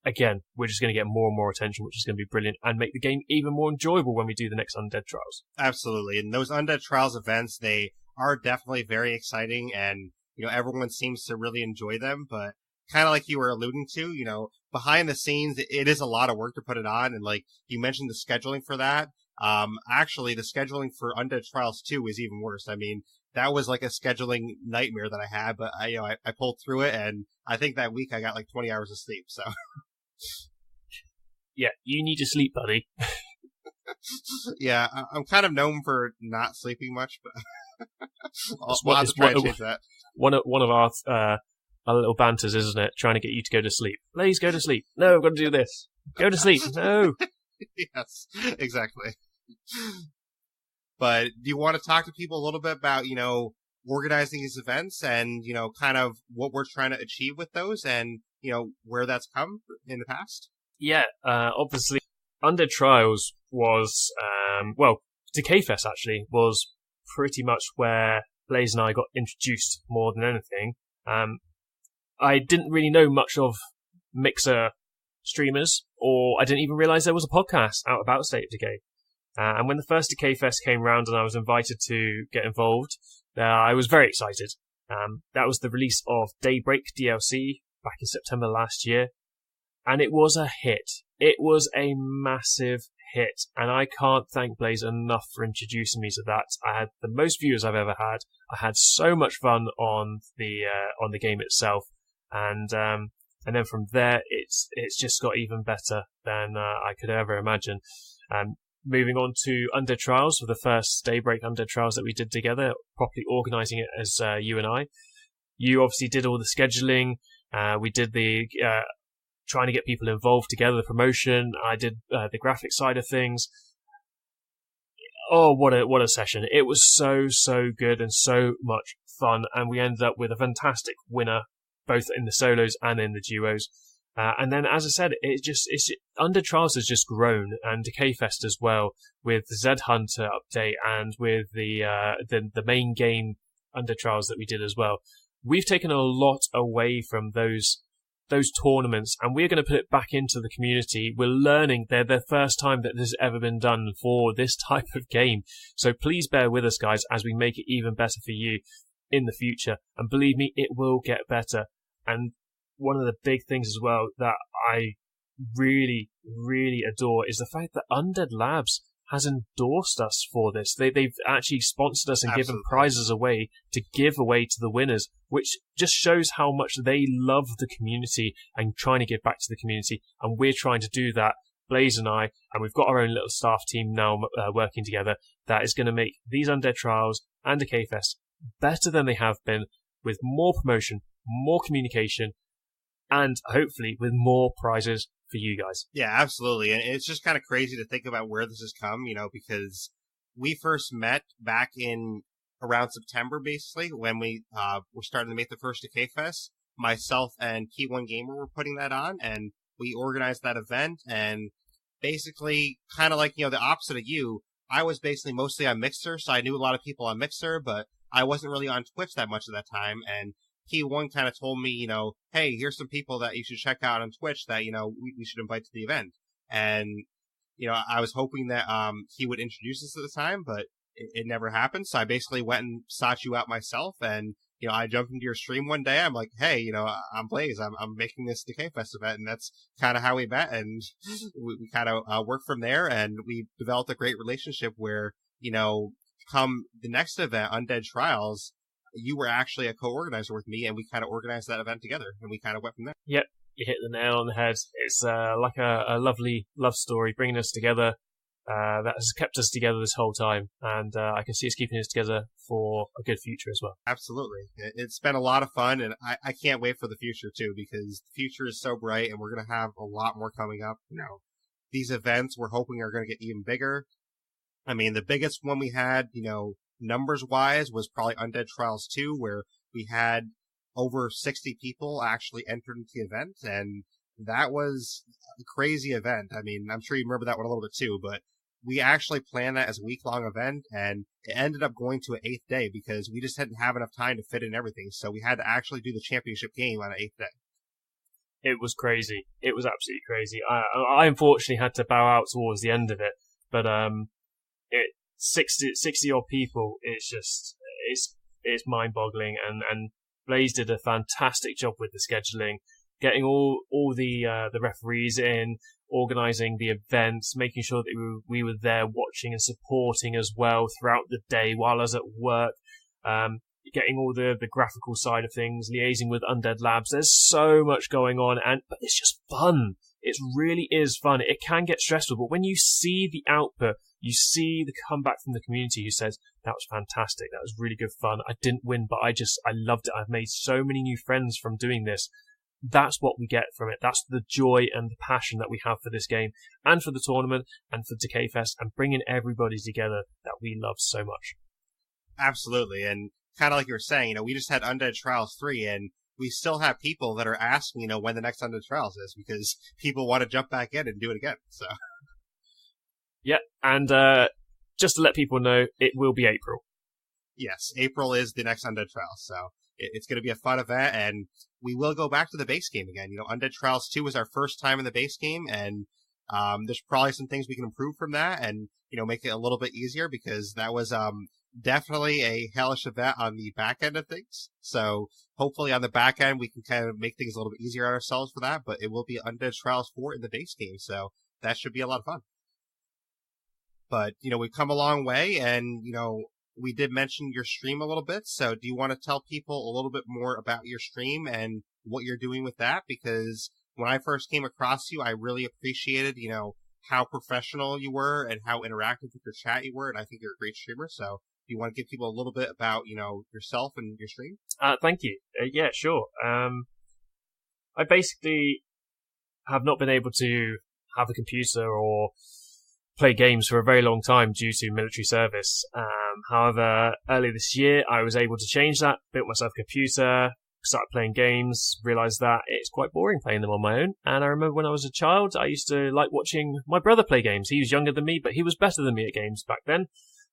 again, we're just going to get more and more attention, which is going to be brilliant and make the game even more enjoyable when we do the next Undead Trials. Absolutely. And those Undead Trials events, they are definitely very exciting, and, everyone seems to really enjoy them, but kind of like you were alluding to, behind the scenes, it is a lot of work to put it on. And like you mentioned, the scheduling for that. Actually, the scheduling for Undead Trials 2 is even worse. I mean, that was like a scheduling nightmare that I had, but I pulled through it, and I think that week I got like 20 hours of sleep. So, yeah, you need to sleep, buddy. Yeah, I'm kind of known for not sleeping much, but I'll have to try to change that. One of our little banters, isn't it? Trying to get you to go to sleep. Please go to sleep. No, I've got to do this. Go to sleep. No. Yes, exactly. But do you want to talk to people a little bit about, organizing these events and, kind of what we're trying to achieve with those and, where that's come in the past? Yeah, obviously, Undead Trials was, Decay Fest actually was pretty much where Blaise and I got introduced more than anything. I didn't really know much of Mixer streamers, or I didn't even realize there was a podcast out about State of Decay. And when the first Decay Fest came round and I was invited to get involved, I was very excited. That was the release of Daybreak DLC back in September last year, and it was a hit. It was a massive hit, and I can't thank Blaise enough for introducing me to that. I had the most viewers I've ever had. I had so much fun on the game itself, and then from there, it's just got even better than I could ever imagine. Moving on to Undead Trials, for the first Daybreak Undead Trials that we did together, properly organising it as you and I. You obviously did all the scheduling. We did the trying to get people involved together, the promotion. I did the graphic side of things. Oh, what a session. It was so good and so much fun, and we ended up with a fantastic winner, both in the solos and in the duos. And then, as I said, Undead Trials has just grown, and Decay Fest as well, with the Zed Hunter update and with the main game Undead Trials that we did as well. We've taken a lot away from those tournaments, and we're going to put it back into the community. We're learning. They're the first time that this has ever been done for this type of game. So please bear with us, guys, as we make it even better for you in the future. And believe me, it will get better. And one of the big things as well that I really, really adore is the fact that Undead Labs has endorsed us for this. They've actually sponsored us and given prizes away to give away to the winners, which just shows how much they love the community and trying to give back to the community. And we're trying to do that, Blaise and I, and we've got our own little staff team now working together that is going to make these Undead Trials and Decay Fest better than they have been, with more promotion, more communication, and hopefully with more prizes for you guys. Yeah, absolutely. And it's just kind of crazy to think about where this has come, because we first met back in around September, basically, when we were starting to make the first Decay Fest. Myself and Key One Gamer were putting that on, and we organized that event. And basically, kind of like, the opposite of you, I was basically mostly on Mixer, so I knew a lot of people on Mixer, but I wasn't really on Twitch that much at that time. And Key One kind of told me, hey, here's some people that you should check out on Twitch that, we should invite to the event. And, I was hoping that he would introduce us at the time, but it never happened. So I basically went and sought you out myself, and I jumped into your stream one day. I'm like, hey, I'm Blaise. I'm making this Decay Fest event, and that's kind of how we met, and we kind of worked from there, and we developed a great relationship where, come the next event, Undead Trials, you were actually a co-organizer with me, and we kind of organized that event together, and we kind of went from there. Yep, you hit the nail on the head. It's like a lovely love story bringing us together. That has kept us together this whole time, and I can see us keeping us together for a good future as well. Absolutely. It's been a lot of fun, and I can't wait for the future, too, because the future is so bright, and we're going to have a lot more coming up. These events we're hoping are going to get even bigger. I mean, the biggest one we had, numbers-wise, was probably Undead Trials 2, where we had over 60 people actually entered into the event, and that was a crazy event. I mean, I'm sure you remember that one a little bit, too, but we actually planned that as a week-long event, and it ended up going to an 8th day because we just didn't have enough time to fit in everything. So we had to actually do the championship game on an 8th day. It was crazy. It was absolutely crazy. I unfortunately had to bow out towards the end of it, but 60 odd people. It's mind-boggling, and Blaise did a fantastic job with the scheduling, getting all the referees in, organising the events, making sure that we were there watching and supporting as well throughout the day while I was at work, getting all the graphical side of things, liaising with Undead Labs. There's so much going on, but it's just fun. It really is fun. It can get stressful, but when you see the output, you see the comeback from the community who says, that was fantastic, that was really good fun, I didn't win, but I loved it, I've made so many new friends from doing this. That's what we get from it. That's the joy and the passion that we have for this game and for the tournament and for Decay Fest and bringing everybody together that we love so much. Absolutely. And kind of like you were saying, we just had Undead Trials 3, and we still have people that are asking, when the next Undead Trials is, because people want to jump back in and do it again. So, yeah. And just to let people know, it will be April. Yes, April is the next Undead Trials. So it's going to be a fun event, and we will go back to the base game again. Undead Trials 2 was our first time in the base game, and there's probably some things we can improve from that and, make it a little bit easier, because that was definitely a hellish event on the back end of things. So hopefully on the back end, we can kind of make things a little bit easier on ourselves for that, but it will be Undead Trials 4 in the base game. So that should be a lot of fun. But, we've come a long way, and, we did mention your stream a little bit, so do you want to tell people a little bit more about your stream and what you're doing with that? Because when I first came across you, I really appreciated, how professional you were and how interactive with your chat you were, and I think you're a great streamer, so do you want to give people a little bit about, yourself and your stream? Thank you. Yeah, sure. I basically have not been able to have a computer or play games for a very long time due to military service. However, earlier this year, I was able to change that, built myself a computer, started playing games, realised that it's quite boring playing them on my own. And I remember when I was a child, I used to like watching my brother play games. He was younger than me, but he was better than me at games back then.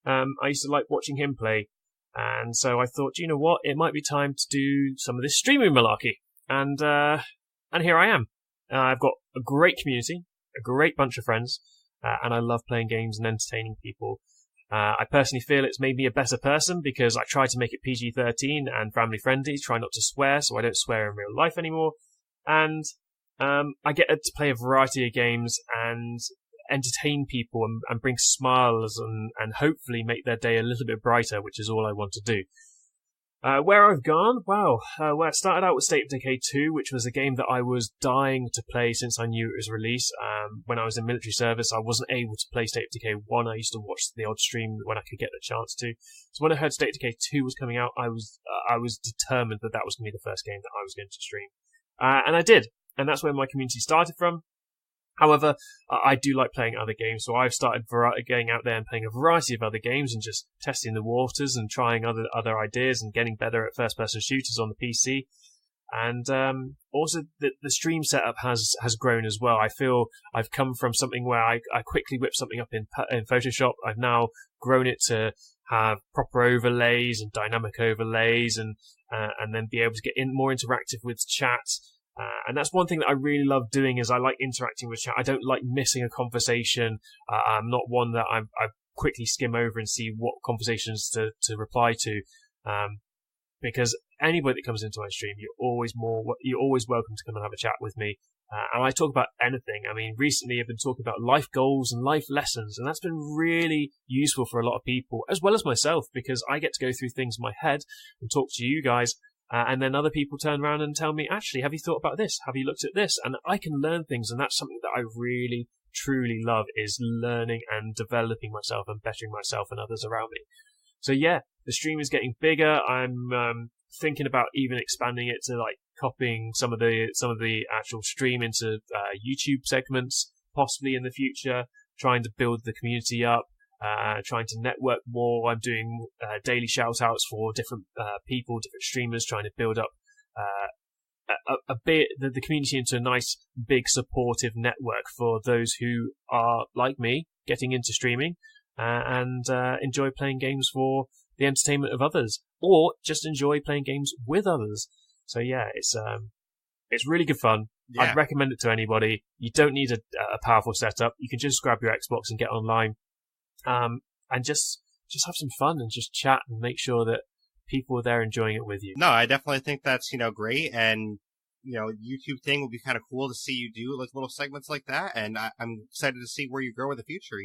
I used to like watching him play. And so I thought, you know what, it might be time to do some of this streaming malarkey. And here I am. I've got a great community, a great bunch of friends, and I love playing games and entertaining people. I personally feel it's made me a better person because I try to make it PG-13 and family friendly, try not to swear, so I don't swear in real life anymore. And I get to play a variety of games and entertain people and bring smiles and hopefully make their day a little bit brighter, which is all I want to do. Where I've gone? Well, where I started out with State of Decay 2, which was a game that I was dying to play since I knew it was released. When I was in military service, I wasn't able to play State of Decay 1. I used to watch the odd stream when I could get the chance to. So when I heard State of Decay 2 was coming out, I was determined that that was going to be the first game that I was going to stream. And I did. And that's where my community started from. However, I do like playing other games, so I've started getting out there and playing a variety of other games and just testing the waters and trying other ideas and getting better at first-person shooters on the PC. And also, the stream setup has grown as well. I feel I've come from something where I quickly whip something up in Photoshop. I've now grown it to have proper overlays and dynamic overlays and then be able to get more interactive with chat. And that's one thing that I really love doing is I like interacting with chat. I don't like missing a conversation. I'm not one that I quickly skim over and see what conversations to reply to. Because anybody that comes into my stream, you're always welcome to come and have a chat with me. And I talk about anything. I mean, recently I've been talking about life goals and life lessons, and that's been really useful for a lot of people, as well as myself, because I get to go through things in my head and talk to you guys, and then other people turn around and tell me, actually, have you thought about this? Have you looked at this? And I can learn things, and that's something that I really, truly love, is learning and developing myself and bettering myself and others around me. So yeah, the stream is getting bigger. I'm thinking about even expanding it to like copying some of the actual stream into YouTube segments, possibly in the future. Trying to build the community up, trying to network more. I'm doing daily shout outs for different people, different streamers, trying to build up a bit the community into a nice big supportive network for those who are like me, getting into streaming and enjoy playing games for the entertainment of others, or just enjoy playing games with others. So yeah, it's really good fun. Yeah. I'd recommend it to anybody. You don't need a powerful setup. You can just grab your Xbox and get online, and just have some fun and just chat and make sure that people are there enjoying it with you. No, I definitely think that's great, and YouTube thing will be kind of cool to see you do like little segments like that, and I'm excited to see where you grow in the future.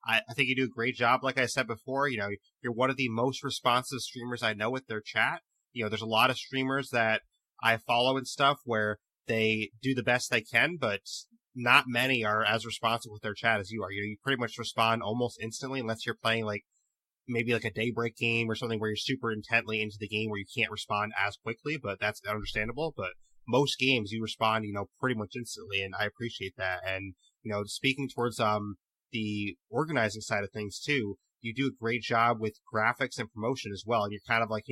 I think you do a great job. Like I said before, you're one of the most responsive streamers I know with their chat. There's a lot of streamers that I follow and stuff where they do the best they can, but not many are as responsive with their chat as you are. You pretty much respond almost instantly, unless you're playing like maybe like a Daybreak game or something where you're super intently into the game where you can't respond as quickly, but that's understandable. But most games you respond, pretty much instantly, and I appreciate that. And, speaking towards the organizing side of things too, you do a great job with graphics and promotion as well. And you're kind of like,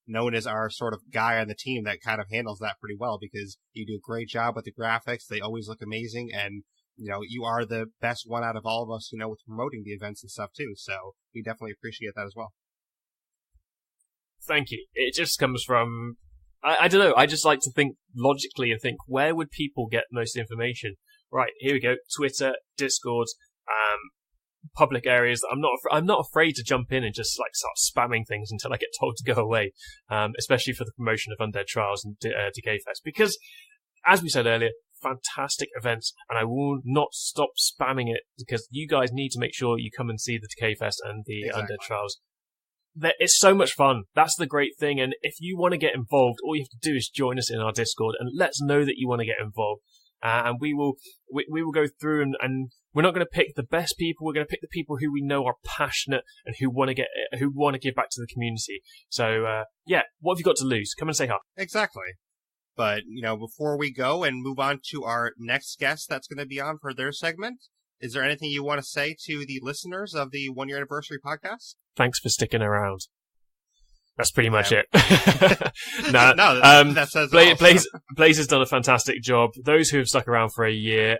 known as our sort of guy on the team that kind of handles that pretty well, because you do a great job with the graphics. They always look amazing, and you are the best one out of all of us, with promoting the events and stuff too. So we definitely appreciate that as well. Thank you. It just comes from, I don't know, I just like to think logically and think, where would people get most information? Right, here we go. Twitter, Discord, public areas. I'm not afraid to jump in and just like start spamming things until I get told to go away, especially for the promotion of Undead Trials and Decay Fest, because as we said earlier, fantastic events, and I will not stop spamming it, because you guys need to make sure you come and see the Decay Fest and the Undead Trials. It's so much fun. That's the great thing. And if you want to get involved, all you have to do is join us in our Discord and let us know that you want to get involved. And we will go through and we're not going to pick the best people. We're going to pick the people who we know are passionate and who want to give back to the community. So, what have you got to lose? Come and say hi. Exactly. But, before we go and move on to our next guest that's going to be on for their segment, is there anything you want to say to the listeners of the 1 year anniversary podcast? Thanks for sticking around. That's pretty much it. That says Blaise has done a fantastic job. Those who have stuck around for a year,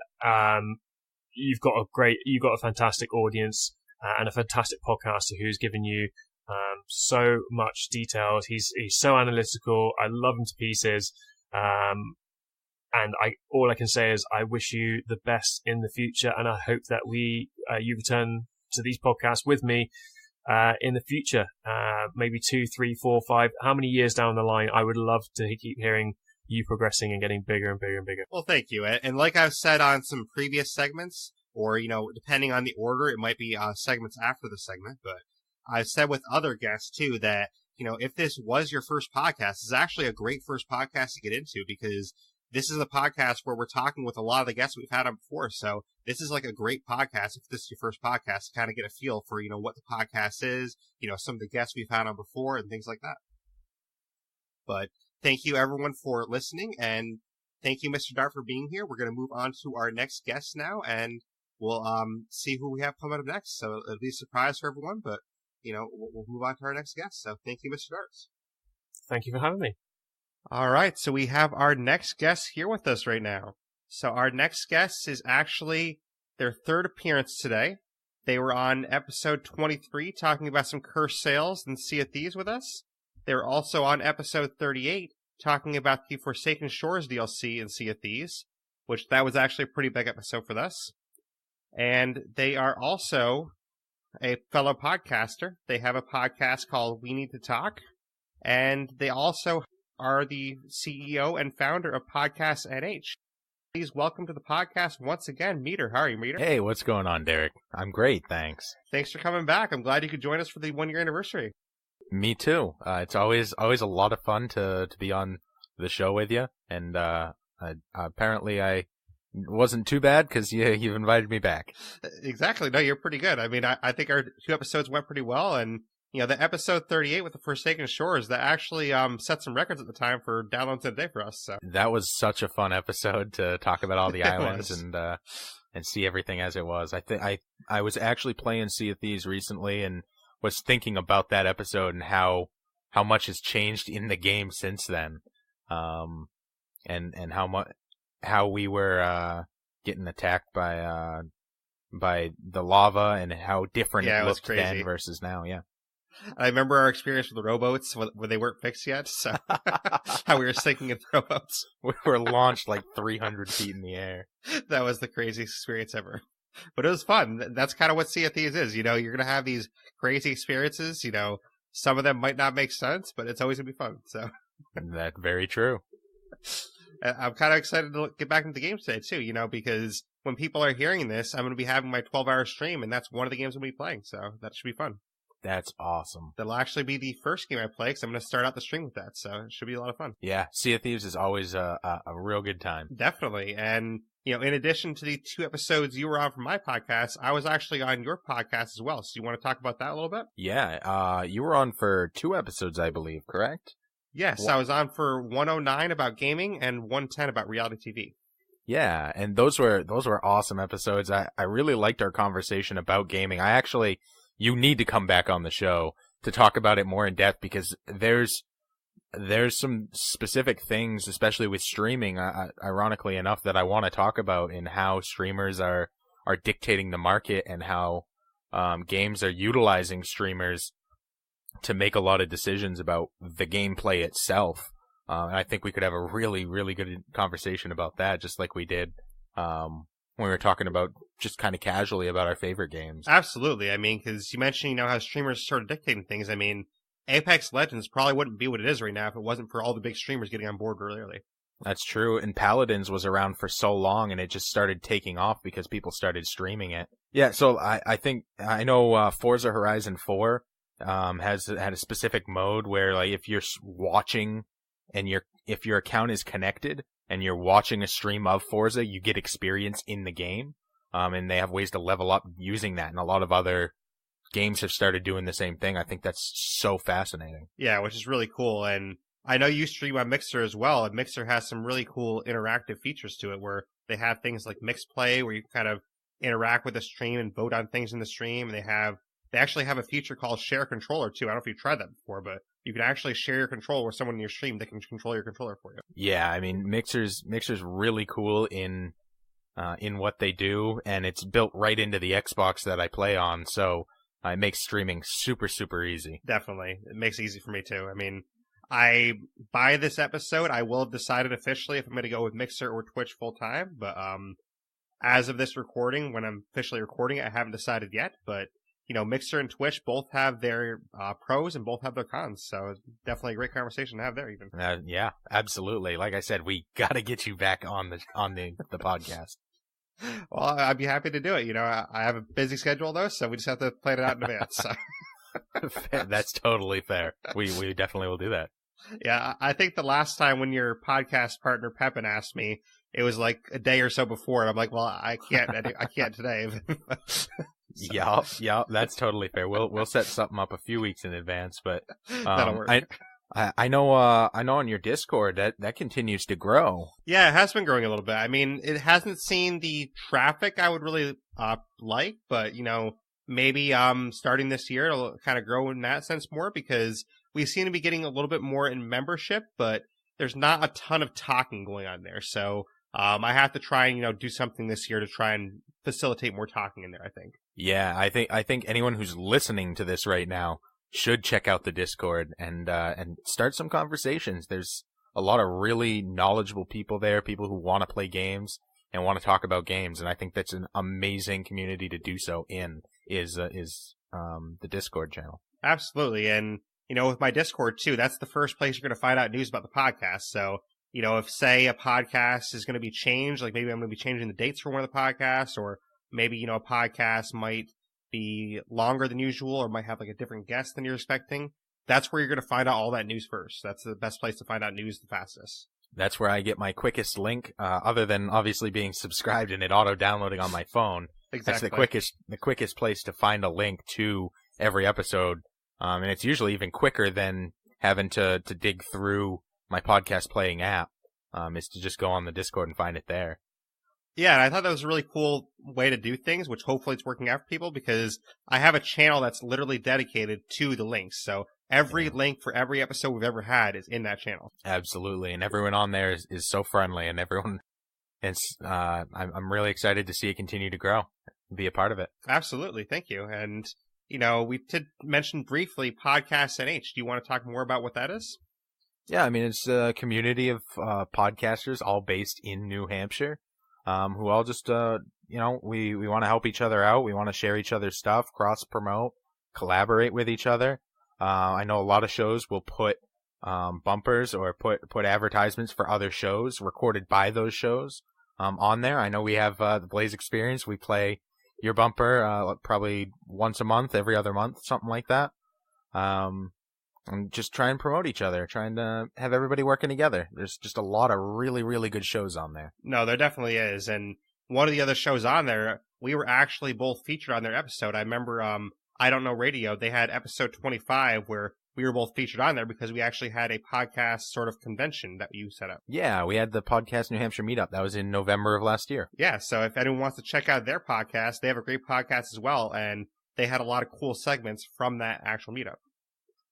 you've got a fantastic audience and a fantastic podcaster who's given you so much detail. He's so analytical. I love him to pieces. And all I can say is I wish you the best in the future, and I hope that you return to these podcasts with me in the future, maybe 2, 3, 4, 5, how many years down the line. I would love to keep hearing you progressing and getting bigger and bigger and bigger. Well, thank you. And like I've said on some previous segments, or, depending on the order, it might be segments after the segment, but I've said with other guests too that, if this was your first podcast, it's actually a great first podcast to get into, because this is a podcast where we're talking with a lot of the guests we've had on before. So this is like a great podcast. If this is your first podcast, to kind of get a feel for, what the podcast is, some of the guests we've had on before and things like that. But thank you everyone for listening, and thank you, Mr. Dart, for being here. We're going to move on to our next guest now, and we'll see who we have coming up next. So it'll be a surprise for everyone, but we'll move on to our next guest. So thank you, Mr. Darts. Thank you for having me. All right, so we have our next guest here with us right now. So our next guest is actually their third appearance today. They were on episode 23 talking about some cursed sales and Sea of Thieves with us. They were also on episode 38 talking about the Forsaken Shores DLC in Sea of Thieves, which that was actually a pretty big episode for us. And they are also a fellow podcaster. They have a podcast called We Need to Talk. And they also are the CEO and founder of Podcast NH. Please welcome to the podcast once again, Meter. How are you, Meter? Hey, what's going on, Derek? I'm great, thanks. Thanks for coming back. I'm glad you could join us for the 1-year anniversary. Me too. It's always a lot of fun to be on the show with you, and apparently I wasn't too bad because you've invited me back. Exactly. No, you're pretty good. I mean, I think our 2 episodes went pretty well, and the episode 38 with the Forsaken Shores that actually set some records at the time for downloads a day for us. So that was such a fun episode to talk about all the It islands was. and see everything as it was. I was actually playing Sea of Thieves recently and was thinking about that episode and how much has changed in the game since then, and how we were getting attacked by the lava and how different Yeah, it it was looked crazy. then versus now. Yeah. I remember our experience with the rowboats when they weren't fixed yet, so how we were sinking in rowboats. We were launched like 300 feet in the air. That was the craziest experience ever. But it was fun. That's kind of what Sea of Thieves is. You're going to have these crazy experiences. Some of them might not make sense, but it's always going to be fun. So That's very true. I'm kind of excited to get back into the game today, too, because when people are hearing this, I'm going to be having my 12-hour stream, and that's one of the games I'm going to be playing. So that should be fun. That's awesome. That'll actually be the first game I play because I'm going to start out the stream with that. So it should be a lot of fun. Yeah, Sea of Thieves is always a real good time. Definitely. And, in addition to the 2 episodes you were on for my podcast, I was actually on your podcast as well. So you want to talk about that a little bit? Yeah, you were on for 2 episodes, I believe, correct? Yes, I was on for 109 about gaming and 110 about reality TV. Yeah, and those were awesome episodes. I really liked our conversation about gaming. You need to come back on the show to talk about it more in depth because there's some specific things, especially with streaming, ironically enough, that I want to talk about in how streamers are dictating the market and how games are utilizing streamers to make a lot of decisions about the gameplay itself. And I think we could have a really, really good conversation about that, just like we did when we were talking about just kind of casually about our favorite games. Absolutely. I mean, because you mentioned, how streamers started dictating things. I mean, Apex Legends probably wouldn't be what it is right now if it wasn't for all the big streamers getting on board really early. That's true. And Paladins was around for so long and it just started taking off because people started streaming it. Yeah, so I know Forza Horizon 4 has had a specific mode where like if you're watching and if your account is connected and you're watching a stream of Forza, you get experience in the game. And they have ways to level up using that. And a lot of other games have started doing the same thing. I think that's so fascinating. Yeah, which is really cool. And I know you stream on Mixer as well. And Mixer has some really cool interactive features to it where they have things like Mix Play where you kind of interact with the stream and vote on things in the stream. And they actually have a feature called Share Controller too. I don't know if you've tried that before, but you can actually share your controller with someone in your stream that can control your controller for you. Yeah, I mean, Mixer's really cool in what they do, and it's built right into the Xbox that I play on, so it makes streaming super, super easy. Definitely. It makes it easy for me too. I mean, by this episode, I will have decided officially if I'm going to go with Mixer or Twitch full time, but as of this recording, when I'm officially recording it, I haven't decided yet, but Mixer and Twitch both have their pros and both have their cons. So it's definitely a great conversation to have there even. Yeah, absolutely. Like I said, we got to get you back on the podcast. Well, I'd be happy to do it. I have a busy schedule though, so we just have to plan it out in advance. So. That's totally fair. We definitely will do that. Yeah, I think the last time when your podcast partner Pepin asked me, it was like a day or so before, and I'm like, well, I can't today. Yeah, that's totally fair. We'll set something up a few weeks in advance, but that'll work. I know on your Discord that continues to grow. Yeah, it has been growing a little bit. I mean, it hasn't seen the traffic I would really like, but maybe starting this year it'll kind of grow in that sense more because we seem to be getting a little bit more in membership, but there's not a ton of talking going on there. So I have to try and do something this year to try and facilitate more talking in there, I think. Yeah, I think anyone who's listening to this right now should check out the Discord and start some conversations. There's a lot of really knowledgeable people there, people who want to play games and want to talk about games, and I think that's an amazing community to do so in is the Discord channel. Absolutely, and with my Discord too, that's the first place you're going to find out news about the podcast. So, if say a podcast is going to be changed, like maybe I'm going to be changing the dates for one of the podcasts, or maybe, a podcast might be longer than usual or might have like a different guest than you're expecting, that's where you're going to find out all that news first. That's the best place to find out news the fastest. That's where I get my quickest link, other than obviously being subscribed and it auto-downloading on my phone. Exactly. That's the quickest place to find a link to every episode. And it's usually even quicker than having to dig through my podcast playing app, is to just go on the Discord and find it there. Yeah, and I thought that was a really cool way to do things, which hopefully it's working out for people, because I have a channel that's literally dedicated to the links. So every link for every episode we've ever had is in that channel. Absolutely, and everyone on there is so friendly, and everyone, I'm really excited to see it continue to grow, be a part of it. Absolutely, thank you. And, we did mention briefly Podcast NH. Do you want to talk more about what that is? Yeah, I mean, it's a community of podcasters all based in New Hampshire. Who all just, we want to help each other out. We want to share each other's stuff, cross-promote, collaborate with each other. I know a lot of shows will put bumpers or put advertisements for other shows recorded by those shows on there. I know we have the Blaise XPerience. We play your bumper probably once a month, every other month, something like that. And just try and promote each other, trying to have everybody working together. There's just a lot of really, really good shows on there. No, there definitely is. And one of the other shows on there, we were actually both featured on their episode. I remember, I Don't Know Radio, they had episode 25 where we were both featured on there because we actually had a podcast sort of convention that you set up. Yeah, we had the Podcast New Hampshire meetup. That was in November of last year. Yeah, so if anyone wants to check out their podcast, they have a great podcast as well, and they had a lot of cool segments from that actual meetup.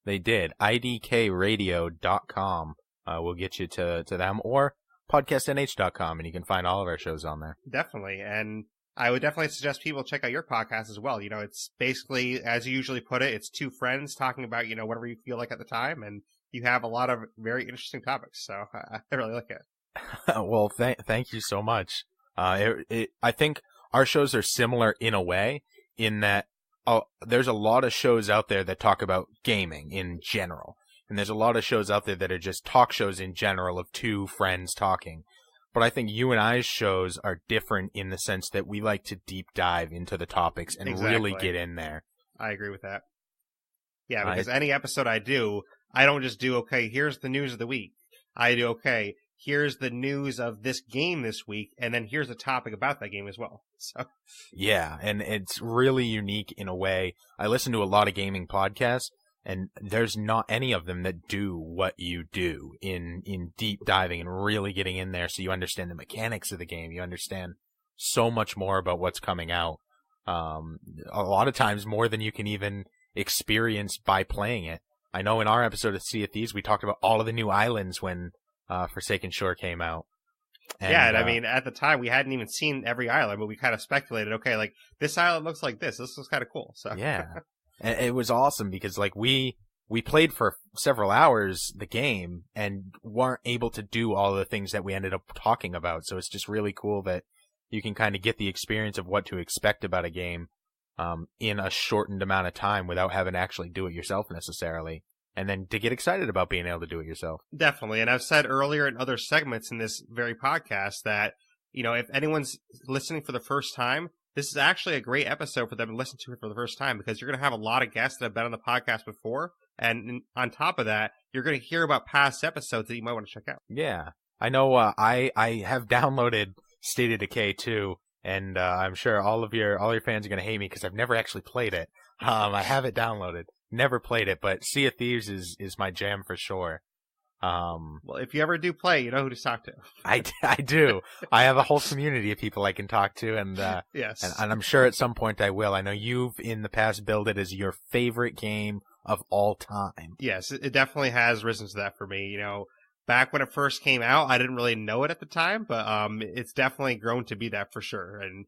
They did. idkradio.com will get you to them, or podcastnh.com, and you can find all of our shows on there. Definitely, and I would definitely suggest people check out your podcast as well. It's basically, as you usually put it, it's two friends talking about, whatever you feel like at the time, and you have a lot of very interesting topics, so I really like it. Well, thank you so much. I think our shows are similar in a way, in that there's a lot of shows out there that talk about gaming in general. And there's a lot of shows out there that are just talk shows in general of two friends talking. But I think you and I's shows are different in the sense that we like to deep dive into the topics and really get in there. I agree with that. Yeah, because any episode I do, I don't just do, okay, here's the news of the week. I do, okay, here's the news of this game this week, and then here's a topic about that game as well. So yeah, and it's really unique in a way. I listen to a lot of gaming podcasts, and there's not any of them that do what you do in deep diving and really getting in there so you understand the mechanics of the game. You understand so much more about what's coming out. A lot of times more than you can even experience by playing it. I know in our episode of Sea of Thieves, we talked about all of the new islands when Forsaken Shore came out. And I mean, at the time, we hadn't even seen every island, but we kind of speculated, okay, like, this island looks like this. This looks kind of cool. So yeah. And it was awesome because, like, we played for several hours the game and weren't able to do all the things that we ended up talking about. So it's just really cool that you can kind of get the experience of what to expect about a game in a shortened amount of time without having to actually do it yourself necessarily. And then to get excited about being able to do it yourself. Definitely. And I've said earlier in other segments in this very podcast that, if anyone's listening for the first time, this is actually a great episode for them to listen to it for the first time, because you're going to have a lot of guests that have been on the podcast before. And on top of that, you're going to hear about past episodes that you might want to check out. Yeah. I know I have downloaded State of Decay 2, and I'm sure all your fans are going to hate me because I've never actually played it. I have it downloaded. Never played it, but Sea of Thieves is my jam for sure. Well, if you ever do play, you know who to talk to. I do. I have a whole community of people I can talk to, and yes, and I'm sure at some point I will. I know you've in the past billed it as your favorite game of all time. Yes, it definitely has risen to that for me. Back when it first came out, I didn't really know it at the time, but it's definitely grown to be that for sure. And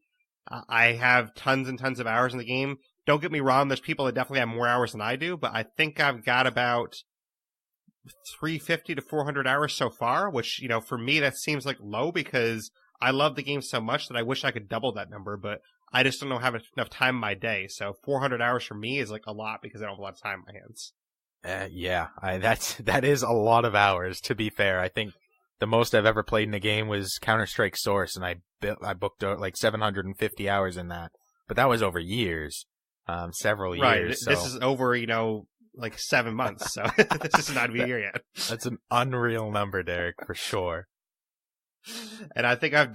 I have tons and tons of hours in the game. Don't get me wrong, there's people that definitely have more hours than I do, but I think I've got about 350 to 400 hours so far, which, for me, that seems like low because I love the game so much that I wish I could double that number, but I just don't have enough time in my day. So 400 hours for me is like a lot because I don't have a lot of time in my hands. Yeah, that is a lot of hours. To be fair, I think the most I've ever played in a game was Counter-Strike Source, and I booked like 750 hours in that. But that was over years, several Right. years. This so is over, like 7 months. So this is not even a year yet. that's an unreal number, Derek, for sure. And I think I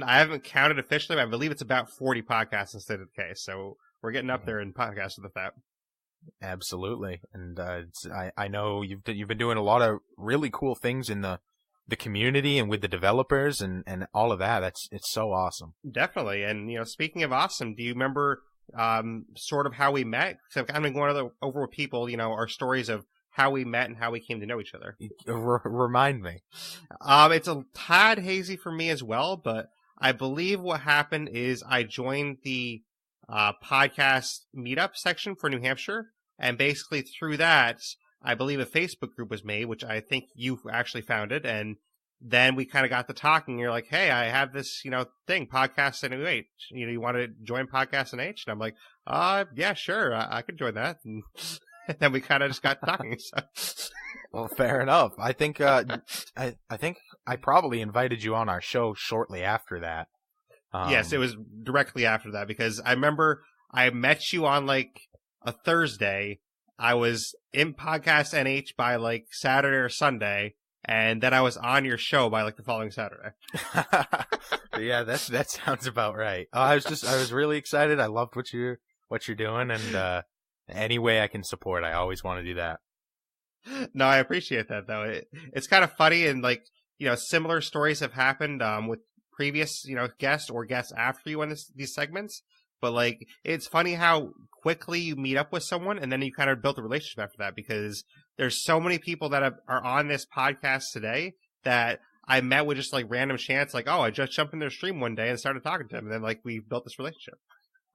haven't counted officially, but I believe it's about 40 podcasts instead of the case. So we're getting up there in podcasts with that. Absolutely, and I know you've been doing a lot of really cool things in the community and with the developers and all of that. It's so awesome. Definitely. And, speaking of awesome, do you remember sort of how we met? So I've kind of been going over with people, our stories of how we met and how we came to know each other. Remind me. It's a tad hazy for me as well, but I believe what happened is I joined the podcast meetup section for New Hampshire, and basically through that, I believe a Facebook group was made, which I think you actually founded, and then we kind of got to talking. You're like, "Hey, I have this, thing, Podcast NH. You want to join Podcast NH?" And I'm like, yeah, sure, I could join that." And then we kind of just got talking. So. Well, fair enough. I think I think I probably invited you on our show shortly after that. Yes, it was directly after that, because I remember I met you on like a Thursday. I was in Podcast NH by like Saturday or Sunday, and then I was on your show by like the following Saturday. Yeah, that sounds about right. I was really excited. I loved what you're doing, and any way I can support, I always want to do that. No, I appreciate that though. It's kind of funny, and like, similar stories have happened with previous, guests or guests after you on these segments. But like, it's funny how quickly you meet up with someone and then you kind of build a relationship after that, because there's so many people that are on this podcast today that I met with just like random chance, like, oh, I just jumped in their stream one day and started talking to them, and then like we built this relationship.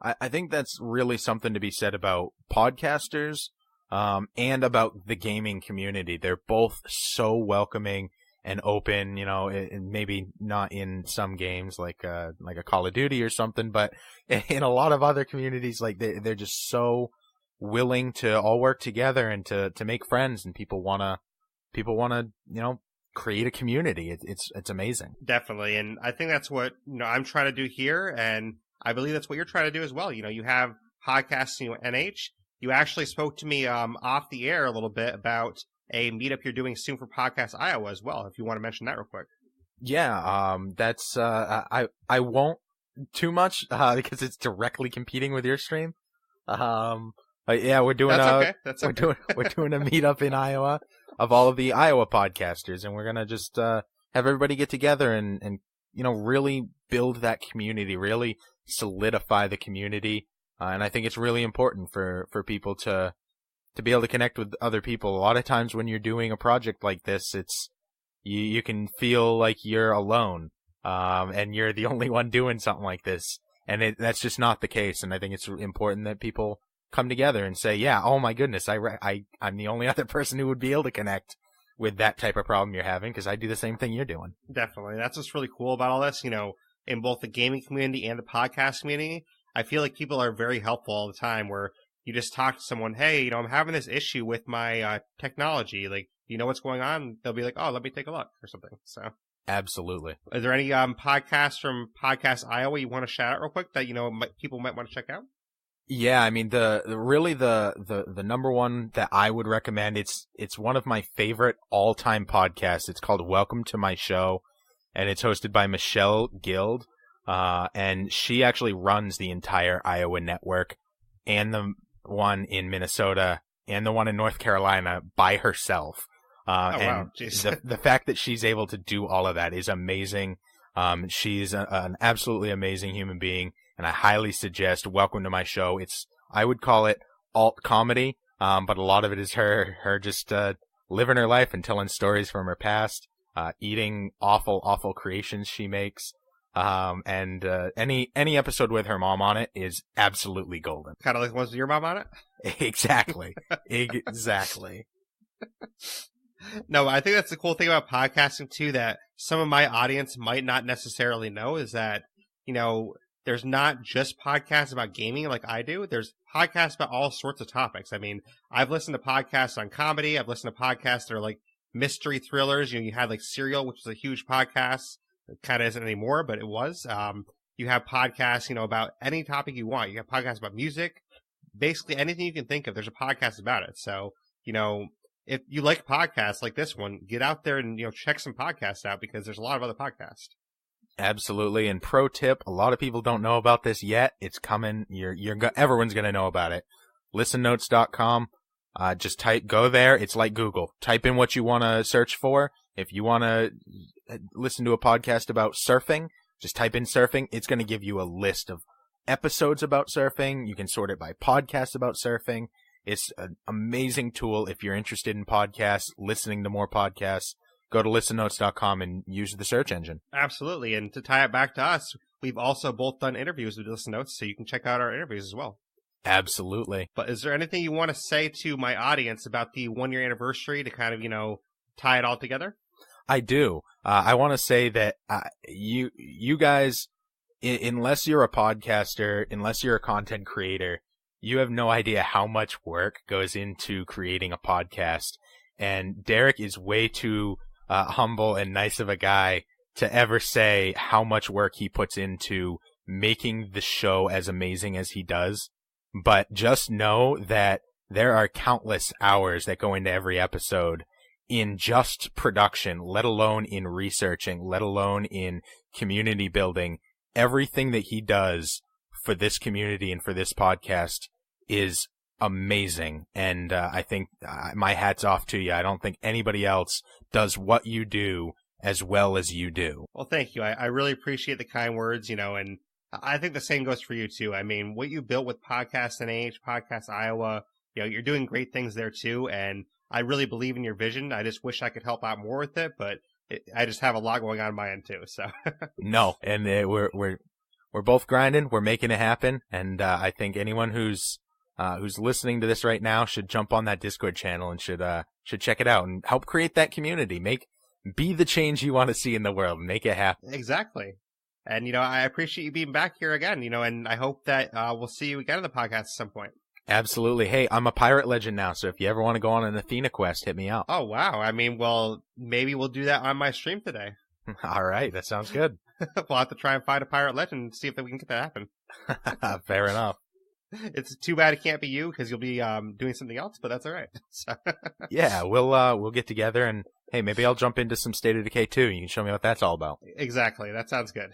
I think that's really something to be said about podcasters, and about the gaming community. They're both so welcoming and open, and maybe not in some games like a Call of Duty or something, but in a lot of other communities, like they're just so willing to all work together and to make friends, and people wanna create a community. It's amazing. Definitely. And I think that's what, I'm trying to do here. And I believe that's what you're trying to do as well. You have podcasts, NH. You actually spoke to me off the air a little bit about a meetup you're doing soon for Podcast Iowa as well, if you want to mention that real quick. Yeah, that's I won't too much because it's directly competing with your stream. But yeah, we're doing That's okay. we're doing a meetup in Iowa of all of the Iowa podcasters, and we're gonna just have everybody get together and really build that community, really solidify the community, and I think it's really important for people to be able to connect with other people. A lot of times when you're doing a project like this, it's you can feel like you're alone, and you're the only one doing something like this, and that's just not the case. And I think it's important that people come together and say, yeah, oh my goodness, I'm the only other person who would be able to connect with that type of problem you're having, because I do the same thing you're doing. Definitely. That's what's really cool about all this, in both the gaming community and the podcast community. I feel like people are very helpful all the time, where you just talk to someone, hey, I'm having this issue with my technology. Like, you know what's going on? They'll be like, oh, let me take a look or something. So Absolutely. Is there any podcasts from Podcast Iowa you want to shout out real quick that people might want to check out? Yeah, I mean the number one that I would recommend, it's one of my favorite all-time podcasts. It's called Welcome to My Show, and it's hosted by Michelle Guild, and she actually runs the entire Iowa network and the one in Minnesota and the one in North Carolina by herself. Wow. The fact that she's able to do all of that is amazing. She's an absolutely amazing human being, and I highly suggest Welcome to My Show. I would call it alt comedy, but a lot of it is her just living her life and telling stories from her past, eating awful creations she makes. And any episode with her mom on it is absolutely golden. Kind of like the ones with your mom on it? Exactly. Exactly. No, I think that's the cool thing about podcasting too, that some of my audience might not necessarily know, is that, there's not just podcasts about gaming like I do. There's podcasts about all sorts of topics. I mean, I've listened to podcasts on comedy. I've listened to podcasts that are like mystery thrillers. You had like Serial, which was a huge podcast. It kind of isn't anymore, but it was. You have podcasts, about any topic you want. You have podcasts about music. Basically anything you can think of, there's a podcast about it. So, if you like podcasts like this one, get out there and, check some podcasts out because there's a lot of other podcasts. Absolutely. And pro tip, a lot of people don't know about this yet. It's coming. Everyone's going to know about it. Listennotes.com. Just go there. It's like Google. Type in what you want to search for. If you want to listen to a podcast about surfing, just type in surfing. It's going to give you a list of episodes about surfing. You can sort it by podcasts about surfing. It's an amazing tool if you're interested in podcasts, listening to more podcasts. Go to listennotes.com and use the search engine. Absolutely. And to tie it back to us, we've also both done interviews with Listen Notes, so you can check out our interviews as well. Absolutely. But is there anything you want to say to my audience about the 1-year anniversary to kind of, tie it all together? I do. I want to say that you guys, unless you're a podcaster, unless you're a content creator, you have no idea how much work goes into creating a podcast. And Derreck is way too humble and nice of a guy to ever say how much work he puts into making the show as amazing as he does. But just know that there are countless hours that go into every episode in just production, let alone in researching, let alone in community building. Everything that he does for this community and for this podcast is amazing. And I think my hat's off to you. I don't think anybody else does what you do as well as you do. Well, thank you. I really appreciate the kind words, and I think the same goes for you too. I mean, what you built with Podcast NH, Podcast Iowa, you're doing great things there too. And I really believe in your vision. I just wish I could help out more with it, but I just have a lot going on my end too. So no, and we're both grinding. We're making it happen. And I think anyone who's listening to this right now should jump on that Discord channel and should check it out and help create that community. Be the change you want to see in the world. Make it happen. Exactly. And, I appreciate you being back here again, and I hope that we'll see you again on the podcast at some point. Absolutely. Hey, I'm a pirate legend now, so if you ever want to go on an Athena quest, hit me up. Oh, wow. I mean, well, maybe we'll do that on my stream today. All right. That sounds good. We'll have to try and find a pirate legend and see if we can get that happen. Fair enough. It's too bad it can't be you because you'll be doing something else, but that's all right. So yeah, we'll get together and, hey, maybe I'll jump into some State of Decay too. You can show me what that's all about. Exactly. That sounds good.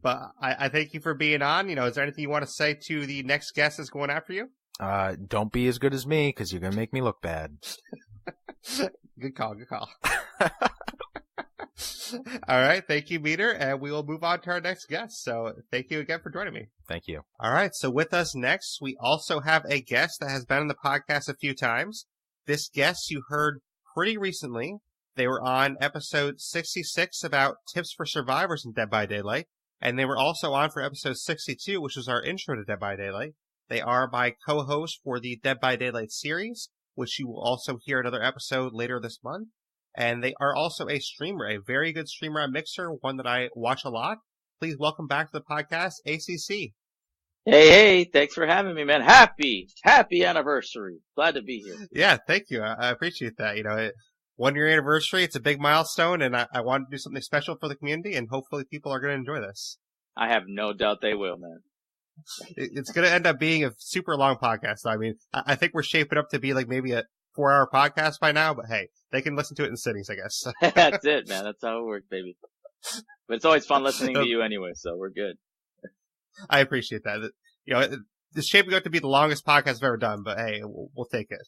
But I thank you for being on. Is there anything you want to say to the next guest that's going after you? Don't be as good as me because you're going to make me look bad. Good call. All right. Thank you, Meter. And we will move on to our next guest. So thank you again for joining me. Thank you. All right. So with us next, we also have a guest that has been on the podcast a few times. This guest you heard pretty recently. They were on episode 66 about tips for survivors in Dead by Daylight. And they were also on for episode 62, which was our intro to Dead by Daylight. They are my co-host for the Dead by Daylight series, which you will also hear another episode later this month. And they are also a streamer, a very good streamer on Mixer, one that I watch a lot. Please welcome back to the podcast, ACC. Hey, thanks for having me, man. Happy anniversary. Glad to be here. Yeah, thank you. I appreciate that. 1-year anniversary, it's a big milestone, and I wanted to do something special for the community, and hopefully people are going to enjoy this. I have no doubt they will, man. It's going to end up being a super long podcast. I mean, I think we're shaping up to be like maybe a 4-hour podcast by now, but hey, they can listen to it in sittings, I guess. That's it, man. That's how it works, baby. But it's always fun listening to you anyway, so we're good. I appreciate that. It's shaping up to be the longest podcast I've ever done, but hey, we'll take it.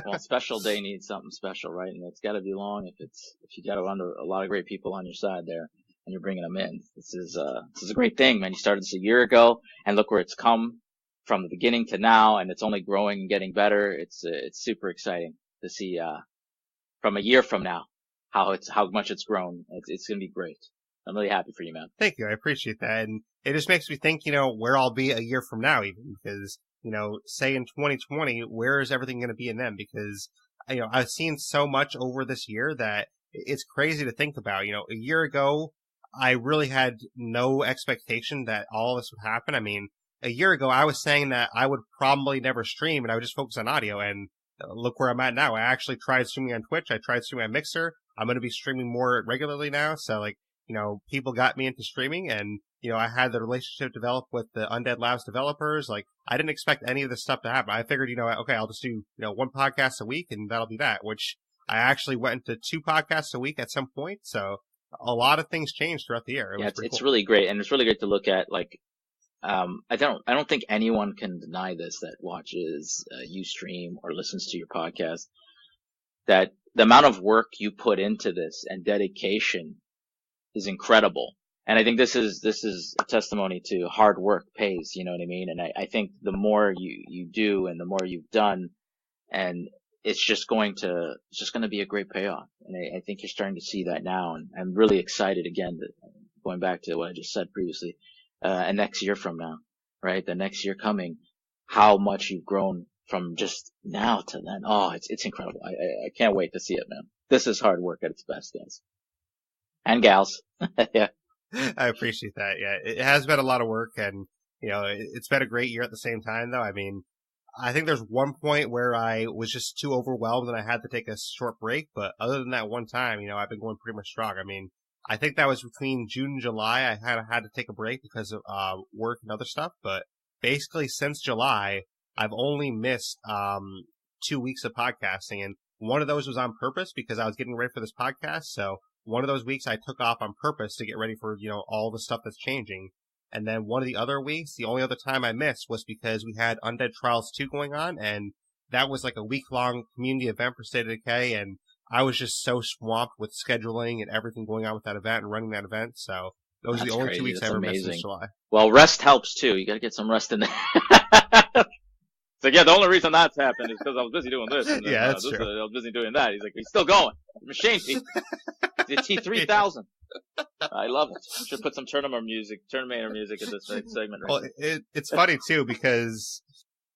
Well, special day needs something special, right? And it's got to be long if you got a lot of great people on your side there and you're bringing them in. This is a great thing, man. You started this a year ago and look where it's come from the beginning to now, and it's only growing and getting better. It's super exciting to see, from a year from now, how much it's grown. It's going to be great. I'm really happy for you, man. Thank you. I appreciate that. And it just makes me think, where I'll be a year from now, even because, say in 2020, where is everything going to be in them? Because, I've seen so much over this year that it's crazy to think about. A year ago, I really had no expectation that all this would happen. I mean, a year ago, I was saying that I would probably never stream and I would just focus on audio. And look where I'm at now. I actually tried streaming on Twitch. I tried streaming on Mixer. I'm going to be streaming more regularly now. So, like, you know, people got me into streaming, and, you know, I had the relationship develop with the Undead Labs developers. Like, I didn't expect any of this stuff to happen. I figured, you know, okay, I'll just do, you know, one podcast a week and that'll be that, which I actually went into 2 podcasts a week at some point. So a lot of things changed throughout the year. It's really great. And it's really great to look at, like, I don't think anyone can deny this that watches you stream or listens to your podcast, that the amount of work you put into this and dedication is incredible. And I think this is a testimony to hard work pays, you know what I mean? And I think the more you do and the more you've done, and it's just going to be a great payoff. And I think you're starting to see that now. And I'm really excited again, going back to what I just said previously, and next year from now, right? The next year coming, how much you've grown from just now to then. Oh, it's incredible. I can't wait to see it, man. This is hard work at its best, guys. And gals. Yeah. I appreciate that. Yeah, it has been a lot of work, and, you know, it's been a great year at the same time, though. I mean, I think there's one point where I was just too overwhelmed and I had to take a short break, but other than that one time, you know, I've been going pretty much strong. I mean, I think that was between June and July. I had to take a break because of work and other stuff, but basically since July, I've only missed 2 weeks of podcasting, and one of those was on purpose because I was getting ready for this podcast. So one of those weeks I took off on purpose to get ready for, you know, all the stuff that's changing. And then one of the other weeks, the only other time I missed was because we had Undead Trials 2 going on, and that was like a week-long community event for State of Decay, and I was just so swamped with scheduling and everything going on with that event and running that event. So those are the only 2 weeks I ever missed since July. Well, rest helps too. You got to get some rest in there. So yeah, the only reason that's happened is because I was busy doing this. And then, yeah, that's true. I was busy doing that. He's like, he's still going. Machine T. The T3000. I love it. I should put some Tournament music in this segment. Right. Well, it's funny too because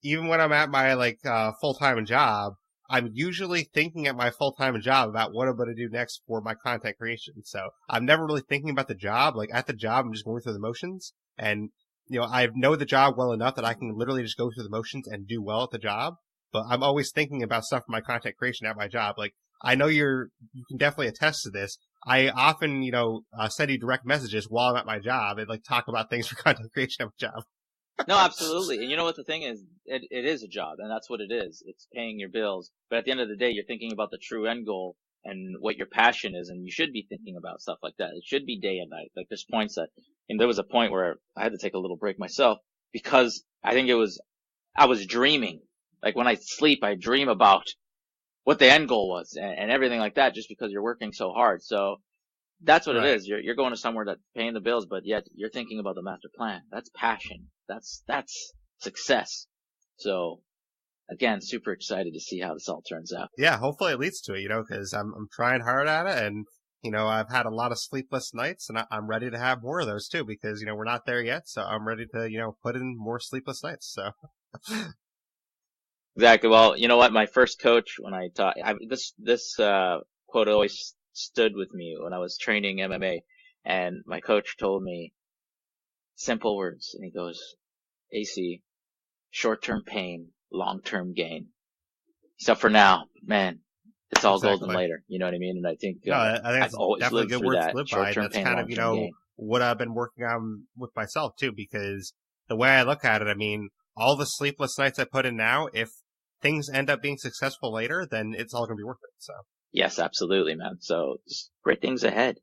even when I'm at my full-time job, I'm usually thinking at my full-time job about what I'm going to do next for my content creation. So I'm never really thinking about the job. Like at the job, I'm just going through the motions, and you know, I know the job well enough that I can literally just go through the motions and do well at the job. But I'm always thinking about stuff for my content creation at my job. Like, I know you can definitely attest to this. I often, you know, send you direct messages while I'm at my job and like talk about things for content creation at my job. No, absolutely. And you know what the thing is? It is a job, and that's what it is. It's paying your bills. But at the end of the day, you're thinking about the true end goal and what your passion is, and you should be thinking about stuff like that. It should be day and night. Like there's points that, and there was a point where I had to take a little break myself because I think I was dreaming. Like when I sleep, I dream about what the end goal was and everything like that, just because you're working so hard. So that's what it is. You're going to somewhere that's paying the bills, but yet you're thinking about the master plan. That's passion. That's success. So again, super excited to see how this all turns out. Yeah, hopefully it leads to it, you know, because I'm trying hard at it, and you know, I've had a lot of sleepless nights, and I'm ready to have more of those too, because you know we're not there yet, so I'm ready to, you know, put in more sleepless nights. So exactly. Well, you know what? My first coach, when I taught, this quote always stood with me when I was training MMA, and my coach told me simple words, and he goes, "AC, short-term pain, long-term gain." So for now, man, it's all golden later. You know what I mean? And I think, I think I've always definitely lived a good through word that. to live by. And that's kind of, you know, what I've been working on with myself too, because the way I look at it, I mean, all the sleepless nights I put in now, if things end up being successful later, then it's all going to be worth it. So yes, absolutely, man. So just great things ahead.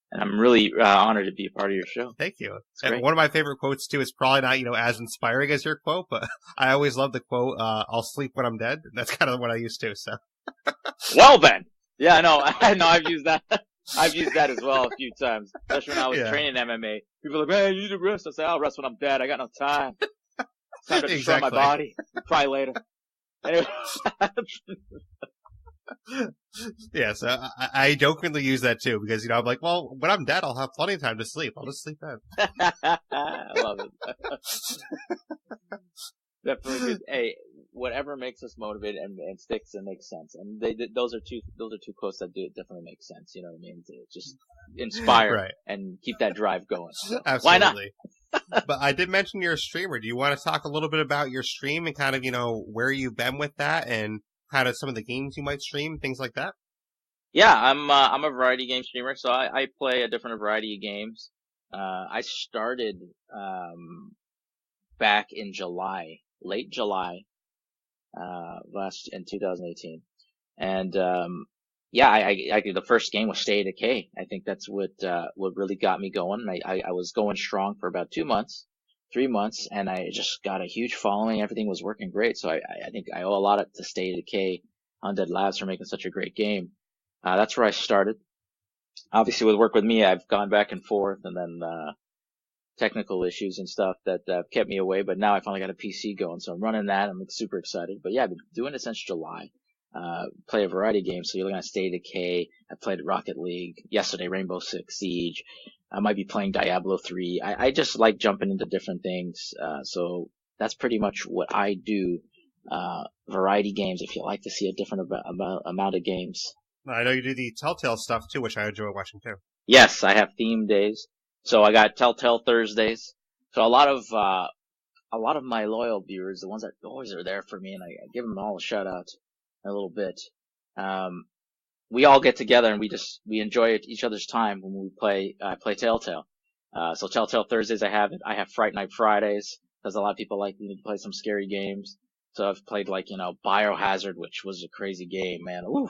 And I'm really honored to be a part of your show. Thank you. And one of my favorite quotes too is probably not, you know, as inspiring as your quote, but I always love the quote, "I'll sleep when I'm dead." That's kind of what I used to. So. Well then, yeah, no, I've used that. I've used that as well a few times, especially when I was training MMA. People are like, "Man, you need to rest." I say, "I'll rest when I'm dead. I got no time. It's time to destroy my body. Probably later." Anyway. Yeah, so I jokingly use that too, because, you know, I'm like, well, when I'm dead, I'll have plenty of time to sleep. I'll just sleep then. I love it. Definitely good. Hey, whatever makes us motivated and sticks and makes sense. And those are two quotes that do definitely make sense. You know what I mean? To just inspire Right. and keep that drive going. So, Absolutely. why not? But I did mention you're a streamer. Do you want to talk a little bit about your stream and kind of, where you've been with that and kind of some of the games you might stream, things like that? Yeah, I'm a variety game streamer, so I play a different variety of games. I started back in July, late July, in 2018, and yeah, I the first game was State of Decay. I think that's what really got me going. I was going strong for about 3 months, and I just got a huge following. Everything was working great, so I think I owe a lot to State of Decay, Undead Labs for making such a great game. That's where I started. Obviously, with me, I've gone back and forth, and then technical issues and stuff that kept me away. But now I finally got a PC going, so I'm running that. I'm super excited. But yeah, I've been doing it since July. Play a variety of games. So you're looking at State of Decay. I played Rocket League yesterday, Rainbow Six Siege. I might be playing Diablo 3. I just like jumping into different things. So that's pretty much what I do. Variety games. If you like to see a different amount of games. I know you do the Telltale stuff too, which I enjoy watching too. Yes, I have theme days. So I got Telltale Thursdays. So a lot of my loyal viewers, the ones that always are there for me, and I give them all a shout out in a little bit. We all get together and we enjoy each other's time when we play Telltale. So Telltale Thursdays I have Fright Night Fridays, because a lot of people like me to play some scary games. So I've played Biohazard, which was a crazy game, man. Ooh.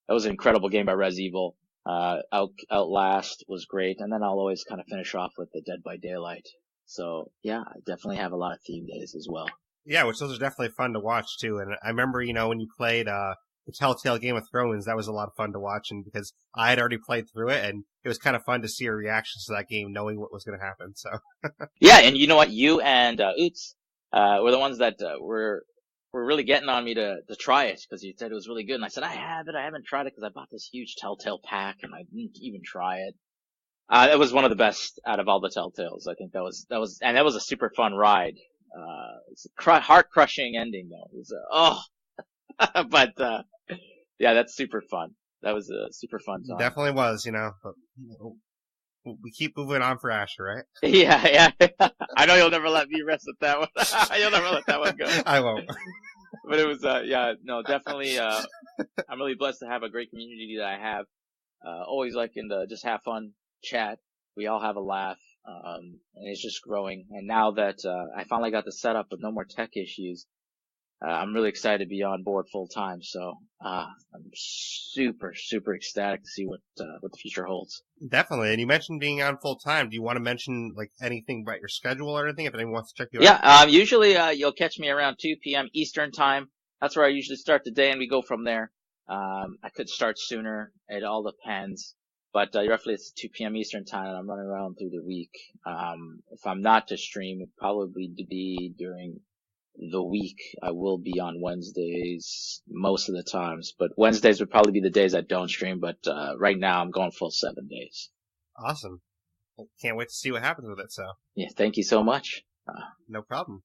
That was an incredible game by Res Evil. Outlast was great, and then I'll always kind of finish off with the Dead by Daylight. So yeah, I definitely have a lot of theme days as well. Yeah, which those are definitely fun to watch too. And I remember, when you played the Telltale Game of Thrones, that was a lot of fun to watch, and because I had already played through it, and it was kind of fun to see your reactions to that game, knowing what was going to happen. So yeah, and you know what, you and Oots were the ones that were really getting on me to try it, because you said it was really good. And I said, I haven't tried it because I bought this huge Telltale pack and I didn't even try it. It was one of the best out of all the Telltales. I think that was a super fun ride. It's a heart crushing ending though. It was, but, yeah, that's super fun. That was a super fun time. Definitely was, but we keep moving on for Asher, right? Yeah. I know you'll never let me rest with that one. You'll never let that one go. I won't. But it was, definitely, I'm really blessed to have a great community that I have. Always liking to just have fun, chat. We all have a laugh, and it's just growing. And now that, I finally got the setup with no more tech issues, I'm really excited to be on board full time. So, I'm super, super ecstatic to see what the future holds. Definitely. And you mentioned being on full time. Do you want to mention anything about your schedule or anything if anyone wants to check you out? Yeah. Usually, you'll catch me around 2 p.m. Eastern time. That's where I usually start the day, and we go from there. I could start sooner. It all depends. But, roughly it's 2 p.m. Eastern time, and I'm running around through the week. If I'm not to stream, it'd probably be during the week. I will be on Wednesdays most of the times, but Wednesdays would probably be the days I don't stream. But right now I'm going full 7 days. Awesome. Can't wait to see what happens with it. So yeah, thank you so much. No problem.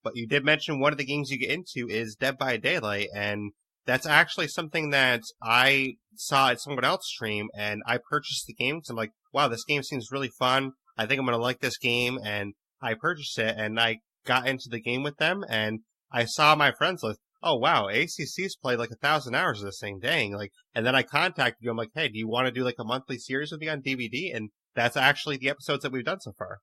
But you did mention one of the games you get into is Dead by Daylight, and that's actually something that I saw at someone else's stream, and I purchased the game because I'm like, wow, this game seems really fun. I think I'm going to like this game, and I purchased it, and I got into the game with them, and I saw my friends like, oh wow, ACC's played 1,000 hours of this thing, dang. And then I contacted you, I'm like, hey, do you want to do a monthly series with me on DVD? And that's actually the episodes that we've done so far.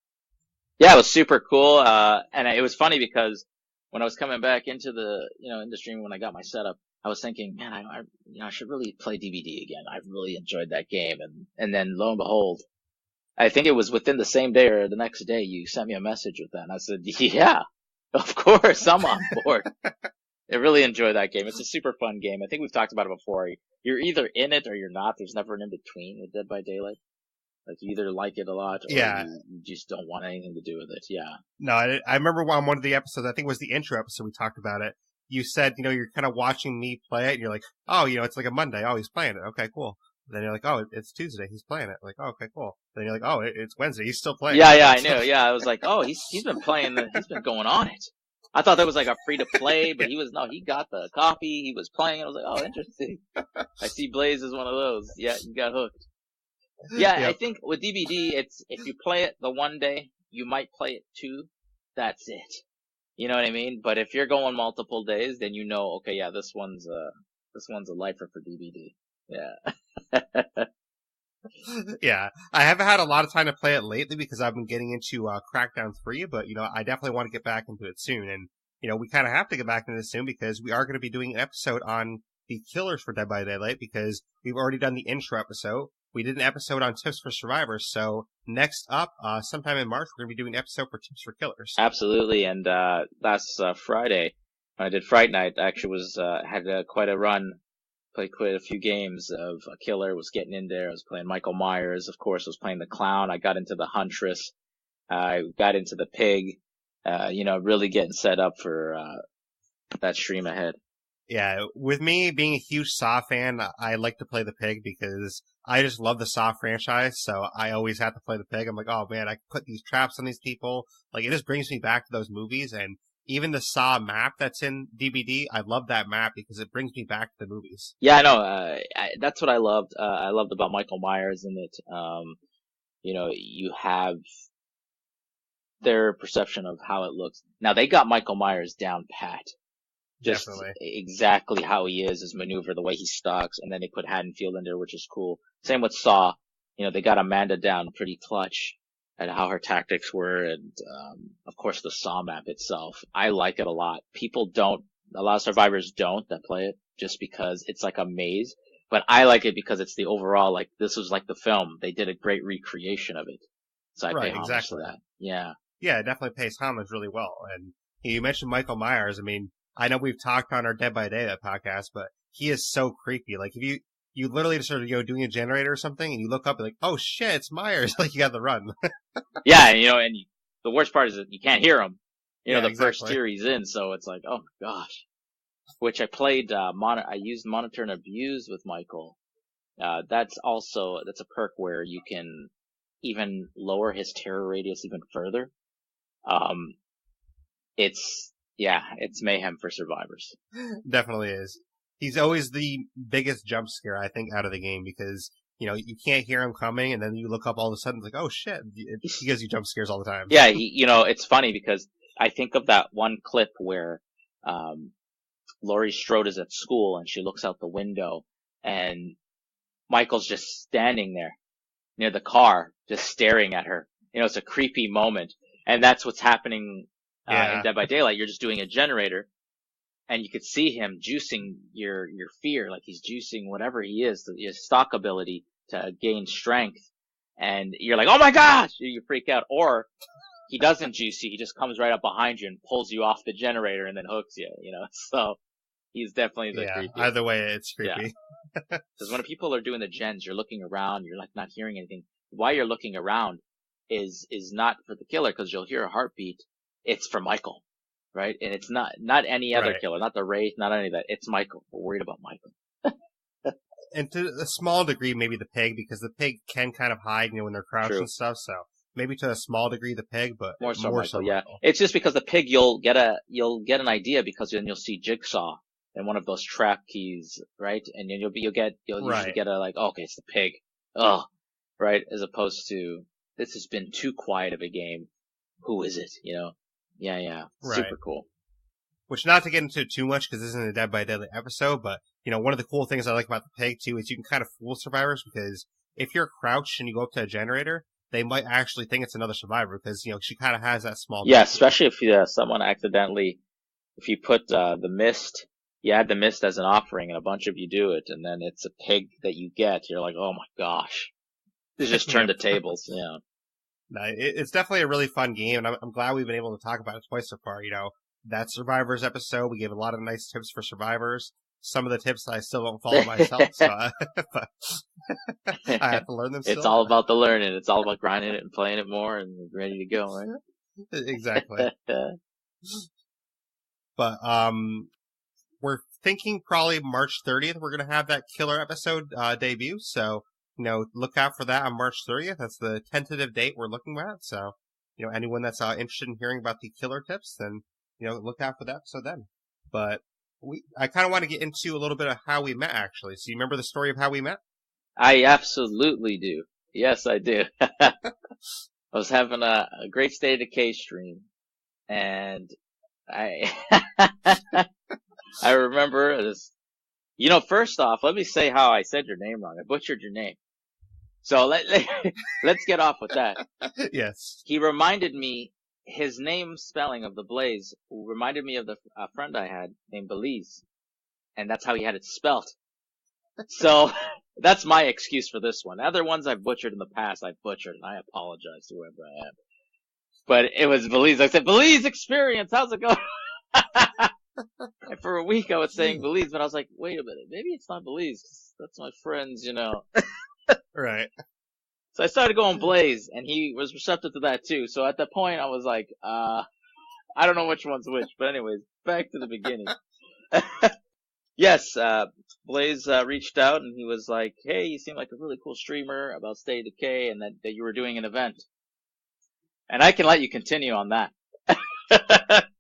Yeah, it was super cool, and it was funny because when I was coming back into the, industry, when I got my setup, I was thinking, man, I should really play DVD again. I really enjoyed that game, and then lo and behold, I think it was within the same day or the next day you sent me a message with that, and I said, yeah, of course, I'm on board. I really enjoy that game. It's a super fun game. I think we've talked about it before. You're either in it or you're not. There's never an in-between with Dead by Daylight. You either like it a lot or you just don't want anything to do with it. Yeah. No, I remember on one of the episodes, I think it was the intro episode, we talked about it. You said, you're kind of watching me play it, and you're like, oh, it's like a Monday. Oh, he's playing it. Okay, cool. Then you're like, oh, it's Tuesday. He's playing it. Like, oh, okay, cool. Then you're like, oh, it's Wednesday. He's still playing. Yeah, I knew. Yeah, I was like, oh, he's been playing. He's been going on it. I thought that was like a free to play, but he got the copy. He was playing. I was like, oh, interesting. I see Blaise is one of those. Yeah, you got hooked. Yeah, Yep. I think with DBD, it's if you play it the one day, you might play it two. That's it. You know what I mean? But if you're going multiple days, then you know, okay, yeah, this one's a lifer for DBD. Yeah. Yeah, I haven't had a lot of time to play it lately because I've been getting into Crackdown 3, but, I definitely want to get back into it soon. And, we kind of have to get back into it soon because we are going to be doing an episode on the killers for Dead by Daylight because we've already done the intro episode. We did an episode on tips for survivors. So next up, sometime in March, we're going to be doing an episode for tips for killers. Absolutely. And last Friday, when I did Fright Night, I actually had quite a run. Played quite a few games of a killer, was getting in there. I was playing Michael Myers, of course, I was playing the clown. I got into the Huntress. I got into the pig, really getting set up for that stream ahead. Yeah, with me being a huge Saw fan, I like to play the pig because I just love the Saw franchise, so I always have to play the pig. I'm like, oh man, I can put these traps on these people. Like, it just brings me back to those movies, and even the Saw map that's in DBD, I love that map because it brings me back to the movies. Yeah, I know. That's what I loved. I loved about Michael Myers in it. You have their perception of how it looks. Now, they got Michael Myers down pat. Just Definitely. exactly how he is, his maneuver, the way he stalks, and then they put Haddonfield in there, which is cool. Same with Saw. They got Amanda down pretty clutch at how her tactics were, and of course the Saw map itself. I like it a lot. A lot of survivors don't that play it just because it's like a maze, but I like it because it's the overall, like, this was like the film. They did a great recreation of it. So I pay homage to that. Yeah. Yeah, it definitely pays homage really well. And you mentioned Michael Myers. I mean, I know we've talked on our Dead by Daylight podcast, but he is so creepy. Like, if you literally just sort of, doing a generator or something, and you look up and like, oh shit, it's Myers. Like, you got to run. Yeah, the worst part is that you can't hear him. Yeah, the exactly. first tier he's in, so it's like, oh my gosh. Which I played, I used Monitor and Abuse with Michael. That's a perk where you can even lower his terror radius even further. It's mayhem for survivors. Definitely is. He's always the biggest jump scare, I think, out of the game because, you can't hear him coming, and then you look up all of a sudden, it's like, oh shit, he gives you jump scares all the time. Yeah, it's funny because I think of that one clip where Laurie Strode is at school and she looks out the window and Michael's just standing there near the car, just staring at her. It's a creepy moment, and that's what's happening in Dead by Daylight. You're just doing a generator, and you could see him juicing your fear, like he's juicing whatever he is, his stock ability to gain strength, and you're like, oh my gosh, you freak out. Or he doesn't juice you, he just comes right up behind you and pulls you off the generator and then hooks you, so he's definitely the creepy. Either way, it's creepy. Because when people are doing the gens, you're looking around, you're like not hearing anything. Why you're looking around is not for the killer, because you'll hear a heartbeat. It's for Michael, right? And it's not any other killer, not the Wraith, not any of that. It's Michael. We're worried about Michael. And to a small degree, maybe the pig, because the pig can kind of hide, when they're crouched and stuff. So maybe to a small degree the pig, but more so Michael. Michael. It's just because the pig, you'll get an idea, because then you'll see Jigsaw and one of those trap keys, right? And then you'll usually get a like, oh, okay, it's the pig. Oh, right? As opposed to, this has been too quiet of a game. Who is it? Yeah. Right. Super cool. Which, not to get into too much, because this isn't a Dead by Daylight episode, but, one of the cool things I like about the pig, too, is you can kind of fool survivors, because if you're crouched and you go up to a generator, they might actually think it's another survivor, because, she kind of has that small... Yeah, especially if someone accidentally, if you put the mist, you add the mist as an offering, and a bunch of you do it, and then it's a pig that you get, you're like, oh my gosh. This just turned the tables, yeah. No, it's definitely a really fun game, and I'm glad we've been able to talk about it twice so far. That Survivors episode, we gave a lot of nice tips for survivors. Some of the tips I still don't follow myself, so but I have to learn them still. It's all about the learning. It's all about grinding it and playing it more and ready to go, right? Exactly. But we're thinking probably March 30th we're going to have that killer episode debut, so look out for that on March 30th. That's the tentative date we're looking at. So, anyone that's interested in hearing about the killer tips, then look out for the episode then. But I kind of want to get into a little bit of how we met, actually. So you remember the story of how we met? I absolutely do. Yes, I do. I was having a great State of Decay stream, and I I remember this. First off, let me say how I said your name wrong. I butchered your name. So let's get off with that. Yes. He reminded me, his name spelling of the Blaze reminded me of a friend I had named Belize. And that's how he had it spelt. So that's my excuse for this one. Other ones I've butchered in the past, I've butchered, and I apologize to whoever I am. But it was Belize. I said, Blaise XPerience, how's it going? And for a week I was saying Belize, but I was like, wait a minute, maybe it's not Belize. That's my friend's, Right. So I started going Blaze, and he was receptive to that too. So at that point I was like, I don't know which one's which. But anyways, back to the beginning. Yes, Blaze reached out and he was like, hey, you seem like a really cool streamer about State of Decay and that you were doing an event. And I can let you continue on that.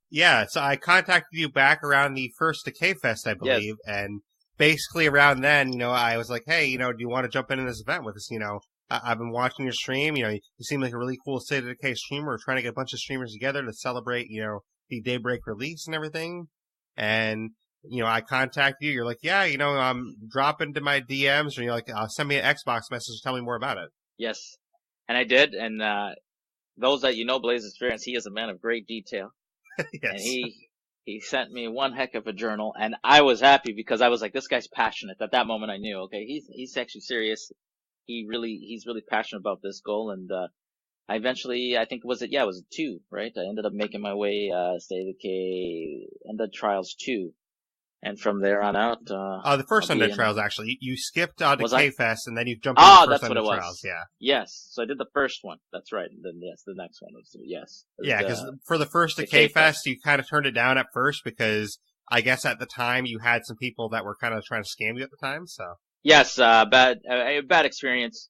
Yeah, so I contacted you back around the first Decay Fest, I believe, Yes. and basically around then, I was like, hey, do you want to jump into this event with us? I've been watching your stream, you seem like a really cool State of Decay streamer. We're trying to get a bunch of streamers together to celebrate, the Daybreak release and everything. And, I contacted you, you're like, yeah, drop into my DMs, or you're like, send me an Xbox message to tell me more about it. Yes. And I did, and those that Blaise XPerience, he is a man of great detail. Yes. And he sent me one heck of a journal, and I was happy because I was like, this guy's passionate. At that moment I knew, okay, he's actually serious. He's really passionate about this goal, and I eventually, I think it was 2, right? I ended up making my way State of Decay, ended Trials 2. And from there on out, the first Undead Trials, actually. You skipped Was Decay I? Fest, and then you jumped into the first that's what it Undead was. Trials, yeah. Yes, so I did the first one. That's right. And then, yes, the next one was, yes. Yeah, because for the first Decay Fest, you kind of turned it down at first because I guess at the time you had some people that were kind of trying to scam you at the time, so. Yes, bad experience,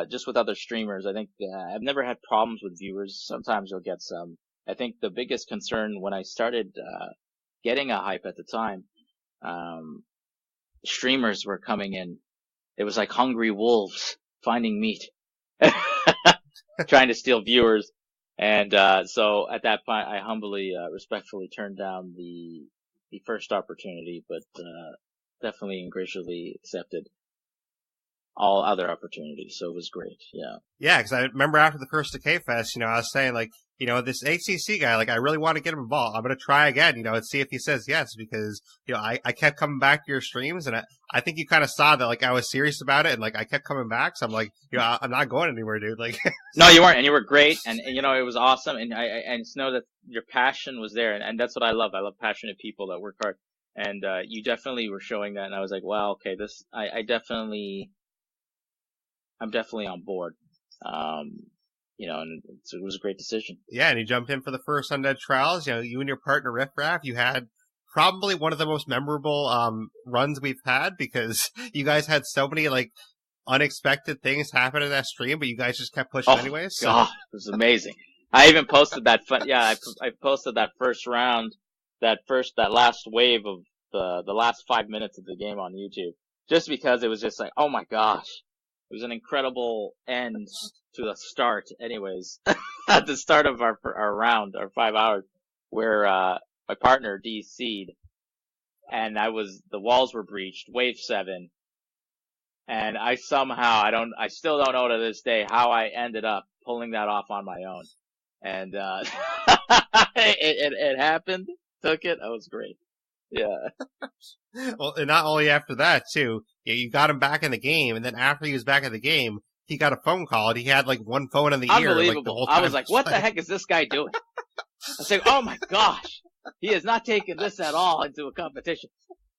just with other streamers. I think, I've never had problems with viewers. Sometimes you'll get some. I think the biggest concern when I started, getting a hype at the time, streamers were coming in. It was like hungry wolves finding meat, trying to steal viewers. And, so at that point, I humbly, respectfully turned down the first opportunity, but, definitely and graciously accepted all other opportunities. So it was great. Yeah. Yeah, because I remember after the first Decay Fest, I was saying, like, this HCC guy, like, I really want to get him involved. I'm going to try again, and see if he says yes, because, I kept coming back to your streams, and I think you kind of saw that, like, I was serious about it, and, like, I kept coming back, so I'm like, I'm not going anywhere, dude. Like, no, you weren't, and you were great, and it was awesome, and I just know that your passion was there, and that's what I love. I love passionate people that work hard, and, you definitely were showing that, and I was like, wow, okay, I'm definitely on board. And it was a great decision. Yeah, and you jumped in for the first Undead Trials. You and your partner Riff Raff, you had probably one of the most memorable runs we've had because you guys had so many like unexpected things happen in that stream, but you guys just kept pushing anyways. So. God, it was amazing. I even posted that. I posted that first round, that last wave of the last 5 minutes of the game on YouTube, just because it was just like, oh my gosh. It was an incredible end to the start, anyways. At the start of our round, our 5 hours, where my partner DC'd, and the walls were breached, wave 7, and I still don't know to this day how I ended up pulling that off on my own. And it happened, took it, that was great. Yeah. Well, and not only after that, too, you got him back in the game, and then after he was back in the game, he got a phone call, and he had, like, one phone in the ear. Unbelievable. Like, the whole time. I was like, what the heck is this guy doing? I was like, oh my gosh, he is not taking this at all into a competition.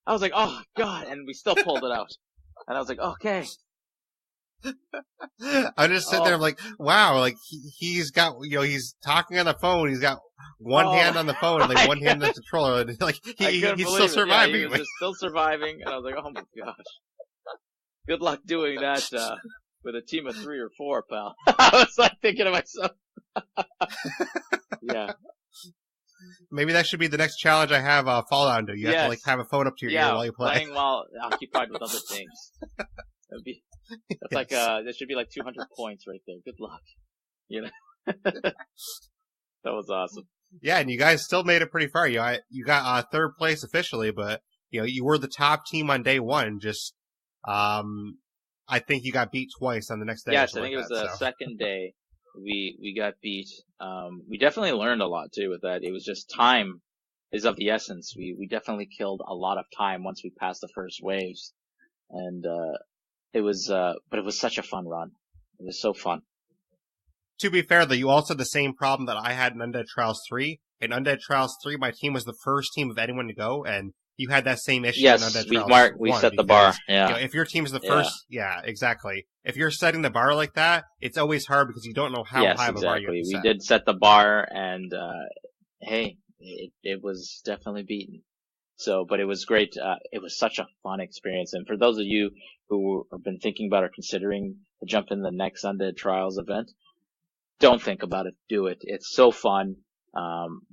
I was like, oh God, and we still pulled it out. And I was like, okay. I'm just sitting there, I'm like, wow, like, he's got, he's talking on the phone, he's got one hand on the phone and, like, one hand on the controller, and, like, he's still surviving. Yeah, he was just still surviving, and I was like, oh my gosh. Good luck doing that, with a team of 3 or 4, pal. I was, like, thinking to myself. Yeah. Maybe that should be the next challenge I have Fall Down to. You have to like have a phone up to your ear while you play. Playing while occupied with other things. That's like there should be like 200 points right there. Good luck. You know, that was awesome. Yeah, and you guys still made it pretty far. You got third place officially, but you were the top team on day one. Just I think you got beat twice on the next day. Yes, I think it was the second day we got beat. We definitely learned a lot too with that. It was just time is of the essence. We definitely killed a lot of time once we passed the first waves, and it was but it was such a fun run. It was so fun. To be fair, though, you also had the same problem that I had in Undead Trials 3. In Undead Trials 3, my team was the first team of anyone to go, and you had that same issue in Undead Trials 1. We set the bar, yeah. If your team is the first, yeah, exactly. If you're setting the bar like that, it's always hard because you don't know how high of a bar you're going to set. We did set the bar, and hey, it was definitely beaten. So, but it was great. It was such a fun experience. And for those of you who have been thinking about or considering to jump in the next Undead Trials event, don't think about it. Do it. It's so fun.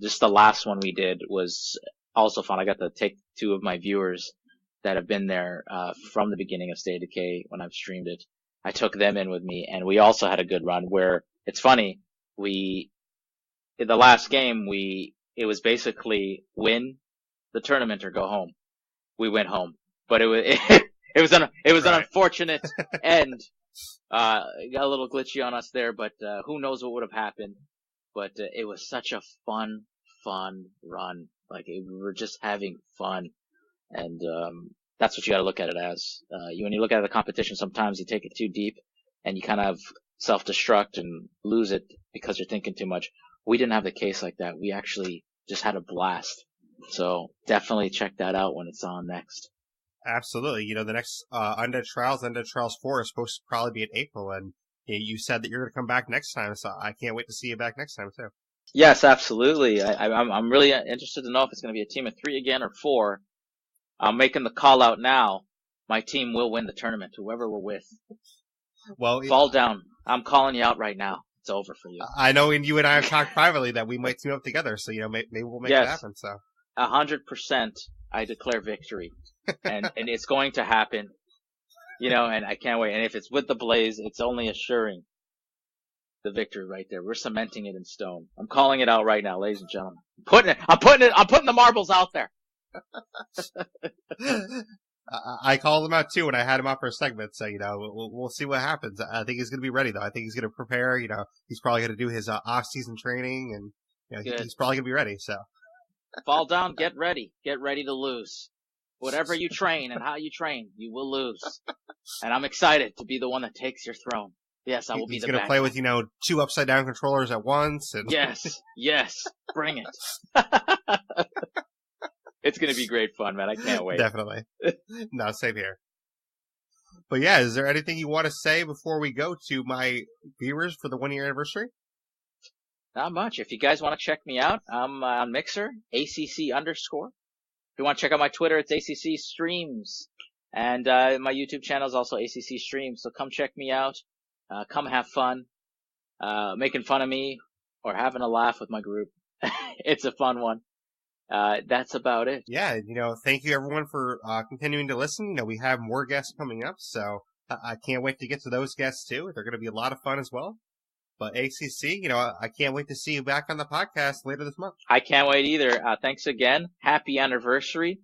Just the last one we did was also fun. I got to take two of my viewers that have been there from the beginning of State of Decay when I've streamed it. I took them in with me, and we also had a good run where it's funny. In the last game, it was basically win the tournament or go home. We went home, but it was an unfortunate end. Got a little glitchy on us there, but who knows what would have happened. But it was such a fun run. Like, we were just having fun. And that's what you gotta look at it as. When you look at the competition, sometimes you take it too deep and you kind of self-destruct and lose it because you're thinking too much. We didn't have the case like that. We actually just had a blast. So definitely check that out when it's on next. Absolutely. The next Undead Trials 4 is supposed to probably be in April, and you said that you're going to come back next time, so I can't wait to see you back next time, too. Yes, absolutely. I'm really interested to know if it's going to be a team of 3 again or 4. I'm making the call out now. My team will win the tournament, whoever we're with. Well, Fall Down. I'm calling you out right now. It's over for you. I know, and you and I have talked privately that we might team up together, so maybe we'll make it happen. So 100%, I declare victory, and it's going to happen. And I can't wait. And if it's with the Blaze, it's only assuring the victory right there. We're cementing it in stone. I'm calling it out right now, ladies and gentlemen. I'm putting the marbles out there. I called him out too when I had him up for a segment, so we'll see what happens. I think he's going to be ready though. I think he's going to prepare. He's probably going to do his off-season training, and he's probably going to be ready. So Fall Down, get ready to lose. Whatever you train and how you train, you will lose. And I'm excited to be the one that takes your throne. Yes, I will be the bad guy. He's going to play with 2 upside down controllers at once. And Yes, bring it. It's going to be great fun, man. I can't wait. Definitely. No, same here. But yeah, is there anything you want to say before we go to my viewers for the 1-year anniversary? Not much. If you guys want to check me out, I'm on Mixer, ACC_. If you want to check out my Twitter, it's ACC Streams. And my YouTube channel is also ACC Streams. So come check me out. Come have fun. Making fun of me or having a laugh with my group. It's a fun one. That's about it. Yeah, thank you everyone for continuing to listen. We have more guests coming up, so I can't wait to get to those guests too. They're going to be a lot of fun as well. But ACC, I can't wait to see you back on the podcast later this month. I can't wait either. Thanks again. Happy anniversary.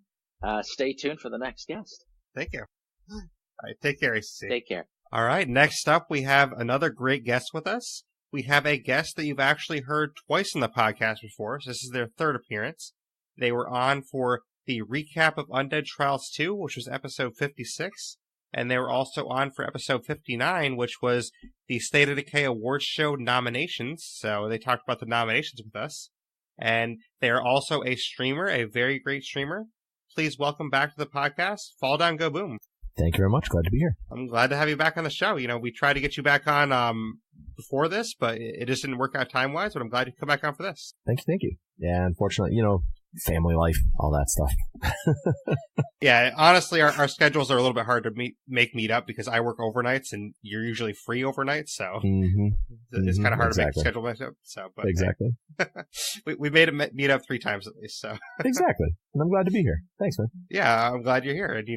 Stay tuned for the next guest. Thank you. All right, take care, ACC. Take care. All right, next up we have another great guest with us. We have a guest that you've actually heard twice in the podcast before. So this is their third appearance. They were on for the recap of Undead Trials 2, which was episode 56. And they were also on for episode 59, which was the State of Decay Awards Show nominations. So they talked about the nominations with us. And they are also a streamer, a very great streamer. Please welcome back to the podcast, Fall Down, Go Boom. Thank you very much. Glad to be here. I'm glad to have you back on the show. We tried to get you back on before this, but it just didn't work out time-wise, but I'm glad you come back on for this. Thank you. Yeah, unfortunately, family life, all that stuff. Yeah, honestly, our schedules are a little bit hard to meet up because I work overnights and you're usually free overnight, so it's kind of hard to make a schedule up. So, but exactly, we made it meet up 3 times at least. So exactly, and I'm glad to be here. Thanks, man. Yeah, I'm glad you're here, and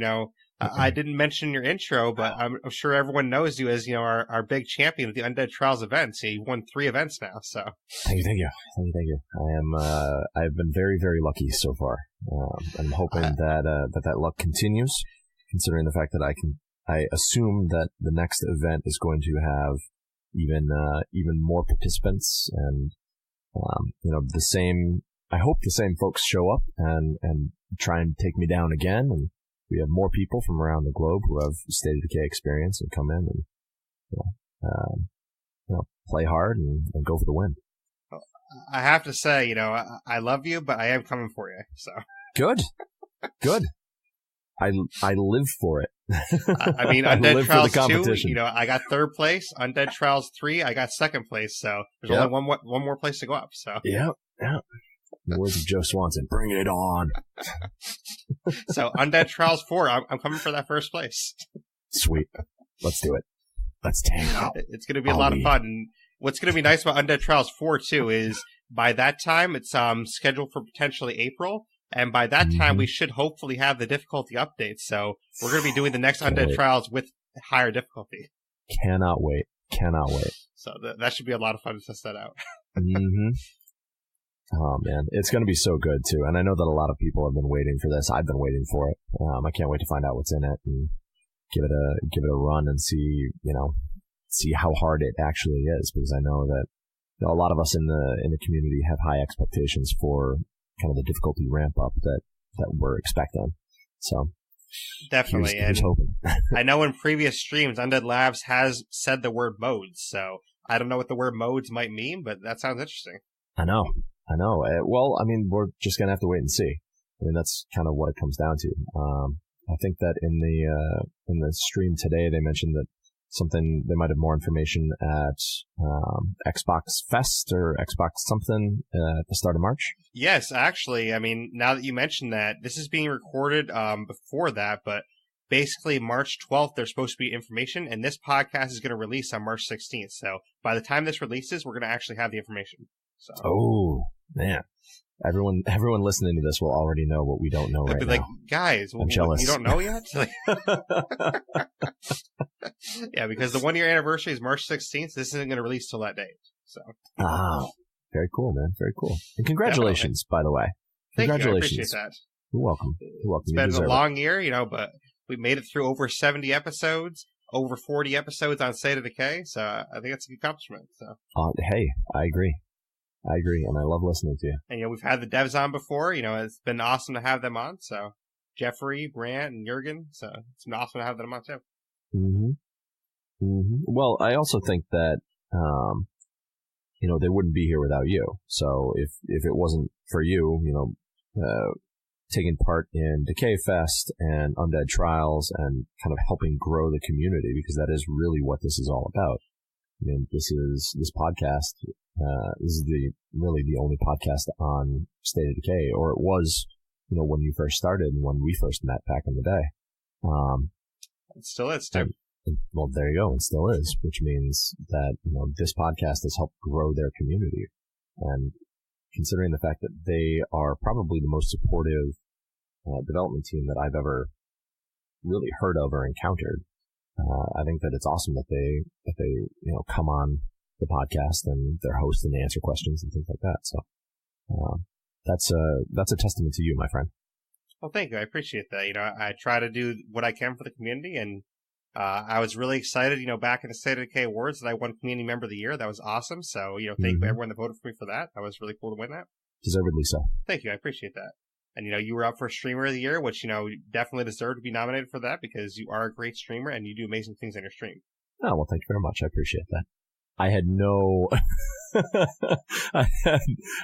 I didn't mention your intro, but I'm sure everyone knows you as our big champion of the Undead Trials events. You've won 3 events now, so thank you. I've been very, very lucky so far. I'm hoping that luck continues, considering the fact that I assume that the next event is going to have even more participants, and the same. I hope the same folks show up and try and take me down again, and we have more people from around the globe who have State of Decay experience and come in and play hard and go for the win. I have to say, I love you, but I am coming for you. So good. I live for it. I mean, Undead Trials 2, I got 3rd place. Undead Trials 3, I got 2nd place. So there's only one more place to go up. So yeah. In the words of Joe Swanson, bring it on. So Undead Trials 4, I'm coming for that 1st place. Sweet. Let's do it. Let's tango. It's going to be a lot of fun. And what's going to be nice about Undead Trials 4 too is by that time it's scheduled for potentially April, and by that time we should hopefully have the difficulty updates. So we're going to be doing the next Undead Trials with higher difficulty. Cannot wait. So that should be a lot of fun to test that out. Oh man, it's going to be so good too, and I know that a lot of people have been waiting for this. I've been waiting for it. I can't wait to find out what's in it and give it a run and see how hard it actually is, because I know that a lot of us in the community have high expectations for kind of the difficulty ramp up that we're expecting. So definitely, here's hoping. I know in previous streams, Undead Labs has said the word modes, so I don't know what the word modes might mean, but that sounds interesting. I know. Well, I mean, we're just gonna have to wait and see. I mean, that's kind of what it comes down to. I think that in the stream today, they mentioned that they might have more information at Xbox Fest or Xbox something at the start of March. Yes, actually, I mean, now that you mentioned that, this is being recorded before that, but basically March 12th, there's supposed to be information, and this podcast is going to release on March 16th. So by the time this releases, we're going to actually have the information. So. Oh, man. Everyone listening to this will already know what we don't know right now. Like, guys, I'm jealous. You don't know yet? Yeah, because the 1-year anniversary is March 16th. This isn't going to release till that date. So. Very cool, man. Very cool. And congratulations, by the way. Congratulations. Thank you. I appreciate that. You're welcome. It's been a long year, but we made it through over 70 episodes, over 40 episodes on State of Decay. So I think that's a good accomplishment. So. Hey, I agree, and I love listening to you. And, we've had the devs on before. It's been awesome to have them on. So, Jeffrey, Brant, and Jurgen. So, it's been awesome to have them on, too. Well, I also think that, they wouldn't be here without you. So, if it wasn't for you, taking part in Decay Fest and Undead Trials and kind of helping grow the community, because that is really what this is all about. I mean, this podcast. This is really the only podcast on State of Decay, or it was, when you first started and when we first met back in the day. It still is too. Well, there you go. It still is, which means that, this podcast has helped grow their community. And considering the fact that they are probably the most supportive development team that I've ever really heard of or encountered, I think that it's awesome that they come on the podcast and they're hosts and they answer questions and things like that. So that's a testament to you, my friend. Well, thank you. I appreciate that. I try to do what I can for the community, and I was really excited, back in the State of Decay Awards that I won Community Member of the Year. That was awesome. So, thank you everyone that voted for me for that. That was really cool to win that. Deservedly so. Thank you. I appreciate that. And, you were up for Streamer of the Year, which, you definitely deserve to be nominated for that because you are a great streamer and you do amazing things on your stream. Oh, well, thank you very much. I appreciate that. I had no,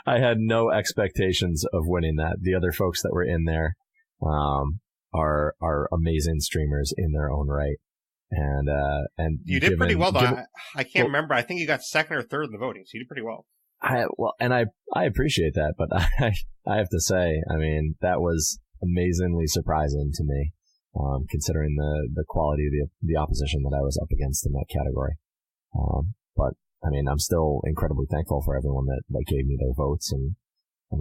I had no expectations of winning that. The other folks that were in there, are amazing streamers in their own right. And you did pretty well though. I can't remember. I think you got second or third in the voting, so you did pretty well. I appreciate that, but I have to say, I mean, that was amazingly surprising to me, considering the quality of the opposition that I was up against in that category. But I mean, I'm still incredibly thankful for everyone that gave me their votes and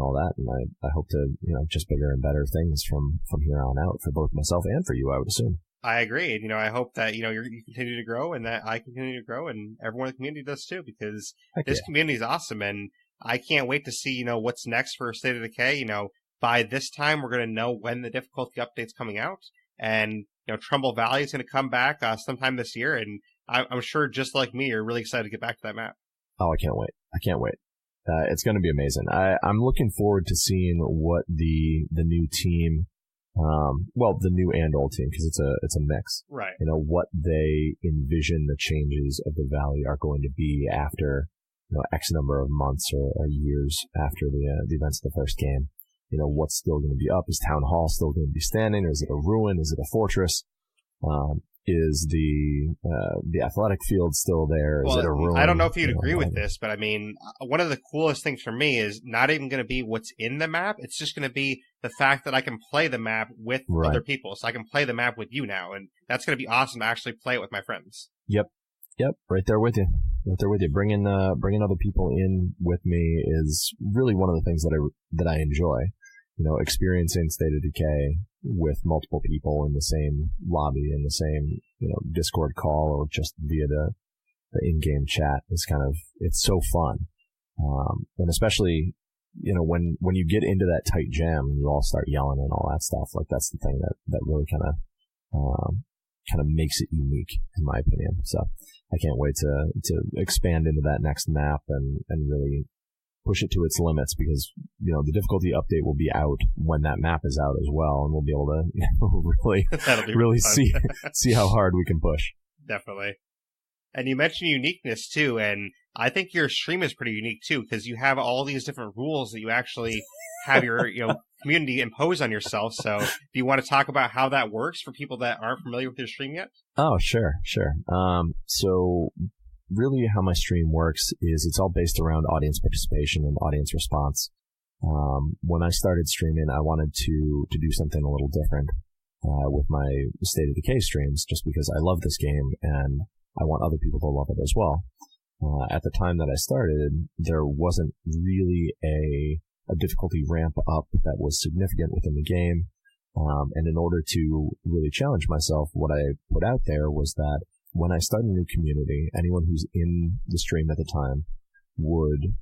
all that, and I hope to, just bigger and better things from here on out for both myself and for you, I would assume. I agree. And, I hope that, you continue to grow and that I continue to grow and everyone in the community does too, because this community is awesome. And I can't wait to see, what's next for State of Decay. By this time, we're going to know when the difficulty update's coming out. And, Trumbull Valley is going to come back sometime this year. And I'm sure, just like me, you're really excited to get back to that map. Oh, I can't wait. It's going to be amazing. I'm looking forward to seeing what the new team, the new and old team, because it's a mix. Right. What they envision the changes of the valley are going to be after, X number of months or years after the events of the first game. What's still going to be up? Is Town Hall still going to be standing? Or is it a ruin? Is it a fortress? Is the athletic field still there? Is it a ruin? I don't know if you'd agree with this, but I mean, one of the coolest things for me is not even going to be what's in the map. It's just going to be the fact that I can play the map with other people. So I can play the map with you now, and that's going to be awesome to actually play it with my friends. Yep. Right there with you. Bringing other people in with me is really one of the things that I enjoy. Experiencing State of Decay with multiple people in the same lobby, in the same, Discord call, or just via the in-game chat is it's so fun. And especially, when you get into that tight jam and you all start yelling and all that stuff, that's the thing that really kind of makes it unique, in my opinion. So I can't wait to expand into that next map and really push it to its limits, because the difficulty update will be out when that map is out as well, and we'll be able to really see how hard we can push. Definitely. And you mentioned uniqueness too, and I think your stream is pretty unique too, because you have all these different rules that you actually have your community impose on yourself. So do you want to talk about how that works for people that aren't familiar with your stream yet? Oh, sure. So really how my stream works is it's all based around audience participation and audience response. When I started streaming, I wanted to do something a little different with my State of Decay streams, just because I love this game and I want other people to love it as well. At the time that I started, there wasn't really a difficulty ramp up that was significant within the game. And in order to really challenge myself, what I put out there was that when I start a new community, anyone who's in the stream at the time would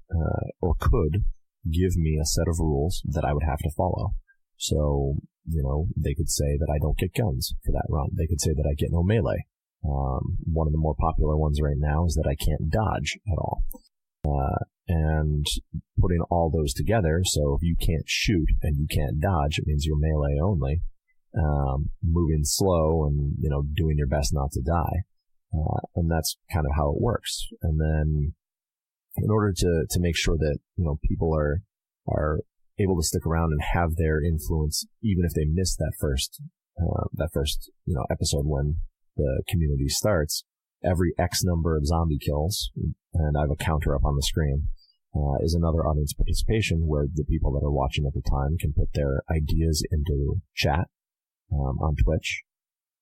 or could give me a set of rules that I would have to follow. So, they could say that I don't get guns for that run. They could say that I get no melee. One of the more popular ones right now is that I can't dodge at all. And putting all those together, so if you can't shoot and you can't dodge, it means you're melee only, moving slow and, doing your best not to die. And that's kind of how it works. And then in order to make sure that, people are able to stick around and have their influence, even if they miss that first episode when the community starts, every X number of zombie kills, and I have a counter up on the screen, is another audience participation where the people that are watching at the time can put their ideas into chat on Twitch,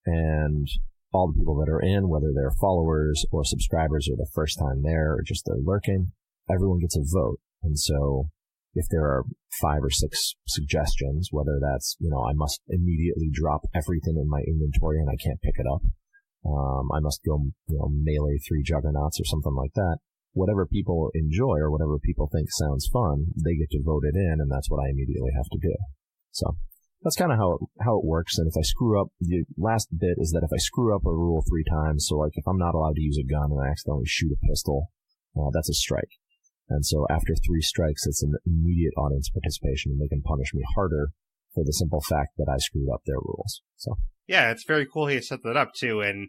and all the people that are in, whether they're followers or subscribers or the first time there or just they're lurking, everyone gets a vote. And so if there are 5 or 6 suggestions, whether that's, I must immediately drop everything in my inventory and I can't pick it up, I must go, melee 3 juggernauts or something like that. Whatever people enjoy or whatever people think sounds fun, they get to vote it in, and that's what I immediately have to do. So that's kind of how it works. And if I screw up, the last bit is that if I screw up a rule 3 times, so like if I'm not allowed to use a gun and I accidentally shoot a pistol, that's a strike. And so after 3 strikes, it's an immediate audience participation, and they can punish me harder for the simple fact that I screwed up their rules. So yeah, it's very cool how you set that up too. And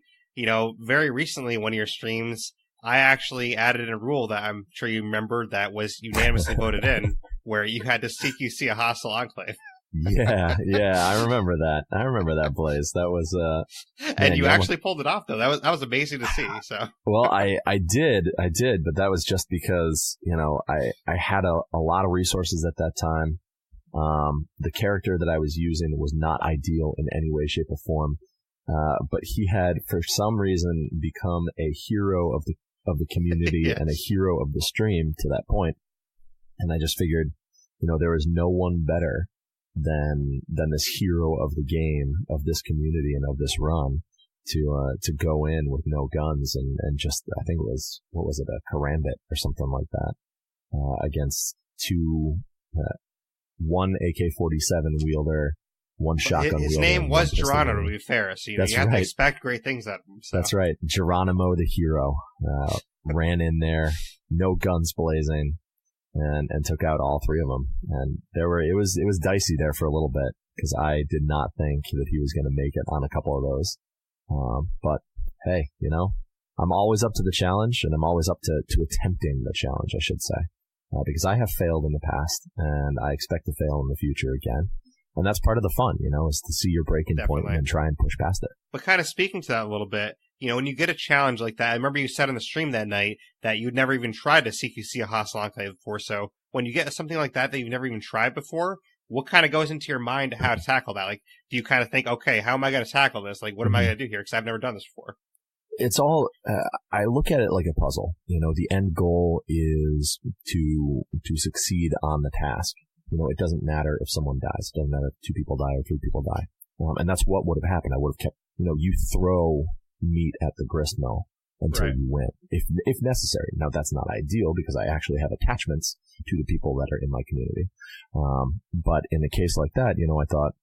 very recently, one of your streams, I actually added in a rule that I'm sure you remember that was unanimously voted in, where you had to CQC a hostile enclave. Yeah, I remember that. Blaise. That was and man, you actually pulled it off though. That was amazing to see. So well, I did, but that was just because, I had a lot of resources at that time. The character that I was using was not ideal in any way, shape, or form. But he had, for some reason, become a hero of the community yes. and a hero of the stream to that point. And I just figured, there is no one better than this hero of the game, of this community, and of this run to go in with no guns and just, I think it was, what was it, a karambit or something like that, against one AK-47 wielder, one shotgun wielder. His name was Geronimo, to be fair, so you have to expect great things out of him. So. That's right. Geronimo the hero ran in there, no guns blazing, and took out all three of them. And it was dicey there for a little bit, because I did not think that he was going to make it on a couple of those. But hey, I'm always up to the challenge, and I'm always up to attempting the challenge, I should say. Because I have failed in the past, and I expect to fail in the future again. And that's part of the fun, is to see your breaking point and then try and push past it. But kind of speaking to that a little bit, when you get a challenge like that, I remember you said on the stream that night that you'd never even tried to CQC a hostile enclave before. So when you get something like that you've never even tried before, what kind of goes into your mind to how to tackle that? Like, do you kind of think, okay, how am I going to tackle this? Like, what am I going to do here? Because I've never done this before. It's all, I look at it like a puzzle. The end goal is to succeed on the task. It doesn't matter if someone dies. It doesn't matter if 2 people die or 3 people die. And that's what would have happened. I would have kept, you throw meat at the grist mill until you win, if necessary. Now, that's not ideal because I actually have attachments to the people that are in my community. But in a case like that, I thought,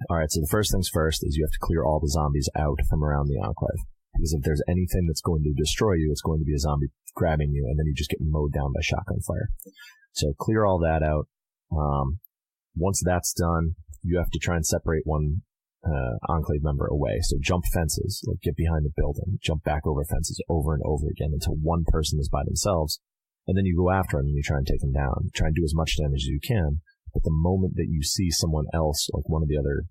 all right, so the first things first is you have to clear all the zombies out from around the enclave. Because if there's anything that's going to destroy you, it's going to be a zombie grabbing you, and then you just get mowed down by shotgun fire. So clear all that out. Once that's done, you have to try and separate one enclave member away. So jump fences, like get behind the building, jump back over fences over and over again until one person is by themselves. And then you go after them and you try and take them down. Try and do as much damage as you can. But the moment that you see someone else, like one of the other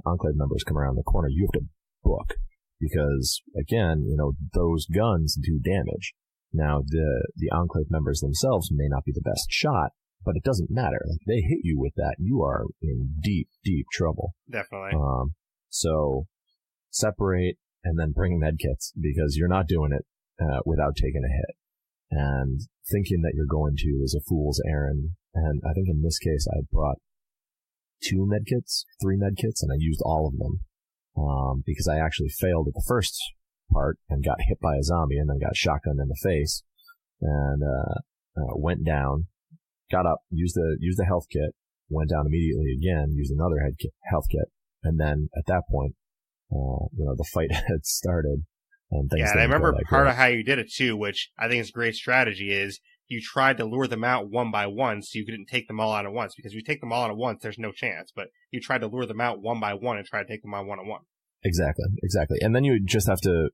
enclave members, come around the corner, you have to book. Because, again, those guns do damage. Now, the enclave members themselves may not be the best shot, but it doesn't matter. Like, they hit you with that, you are in deep, deep trouble. Definitely. So, separate and then bring medkits, because you're not doing it without taking a hit. And thinking that you're going to is a fool's errand. And I think in this case, I brought 3 medkits, and I used all of them. Because I actually failed at the first part and got hit by a zombie and then got shotgunned in the face and went down, got up, used the health kit, went down immediately again, used another health kit, and then at that point, the fight had started. And things and I remember part great. of how you did it too, which I think is a great strategy, is you tried to lure them out one by one so you couldn't take them all out at once. Because if you take them all out at once, there's no chance. But you tried to lure them out one by one and try to take them on one-on-one. Exactly. And then you just have to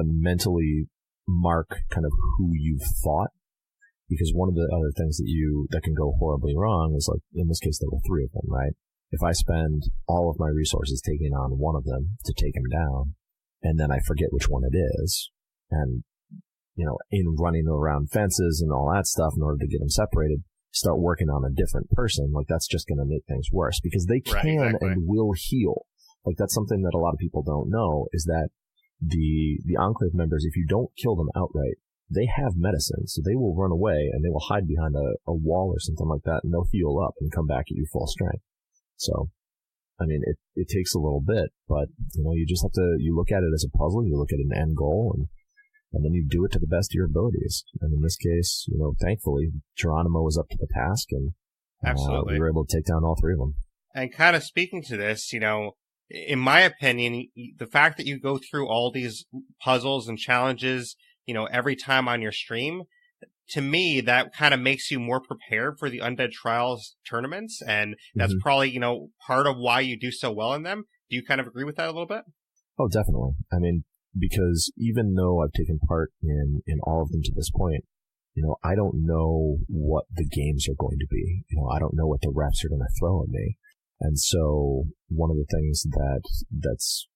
mentally mark kind of who you've fought. Because one of the other things that can go horribly wrong is, like, in this case, there were 3 of them, right? If I spend all of my resources taking on one of them to take him down, and then I forget which one it is, and in running around fences and all that stuff in order to get them separated, start working on a different person, like, that's just going to make things worse, because they can and will heal. Like, that's something that a lot of people don't know, is that the enclave members, if you don't kill them outright, they have medicine, so they will run away and they will hide behind a wall or something like that, and they'll heal up and come back at you full strength. So, I mean, it takes a little bit, but, you just have to, you look at it as a puzzle, you look at an end goal, and then you do it to the best of your abilities. And in this case, thankfully, Geronimo was up to the task, and absolutely we were able to take down all 3 of them. And kind of speaking to this, in my opinion, the fact that you go through all these puzzles and challenges, every time on your stream, to me, that kind of makes you more prepared for the Undead Trials tournaments. And that's probably, part of why you do so well in them. Do you kind of agree with that a little bit? Oh, definitely. I mean, because even though I've taken part in all of them to this point, I don't know what the games are going to be. I don't know what the refs are going to throw at me. And so one of the things that's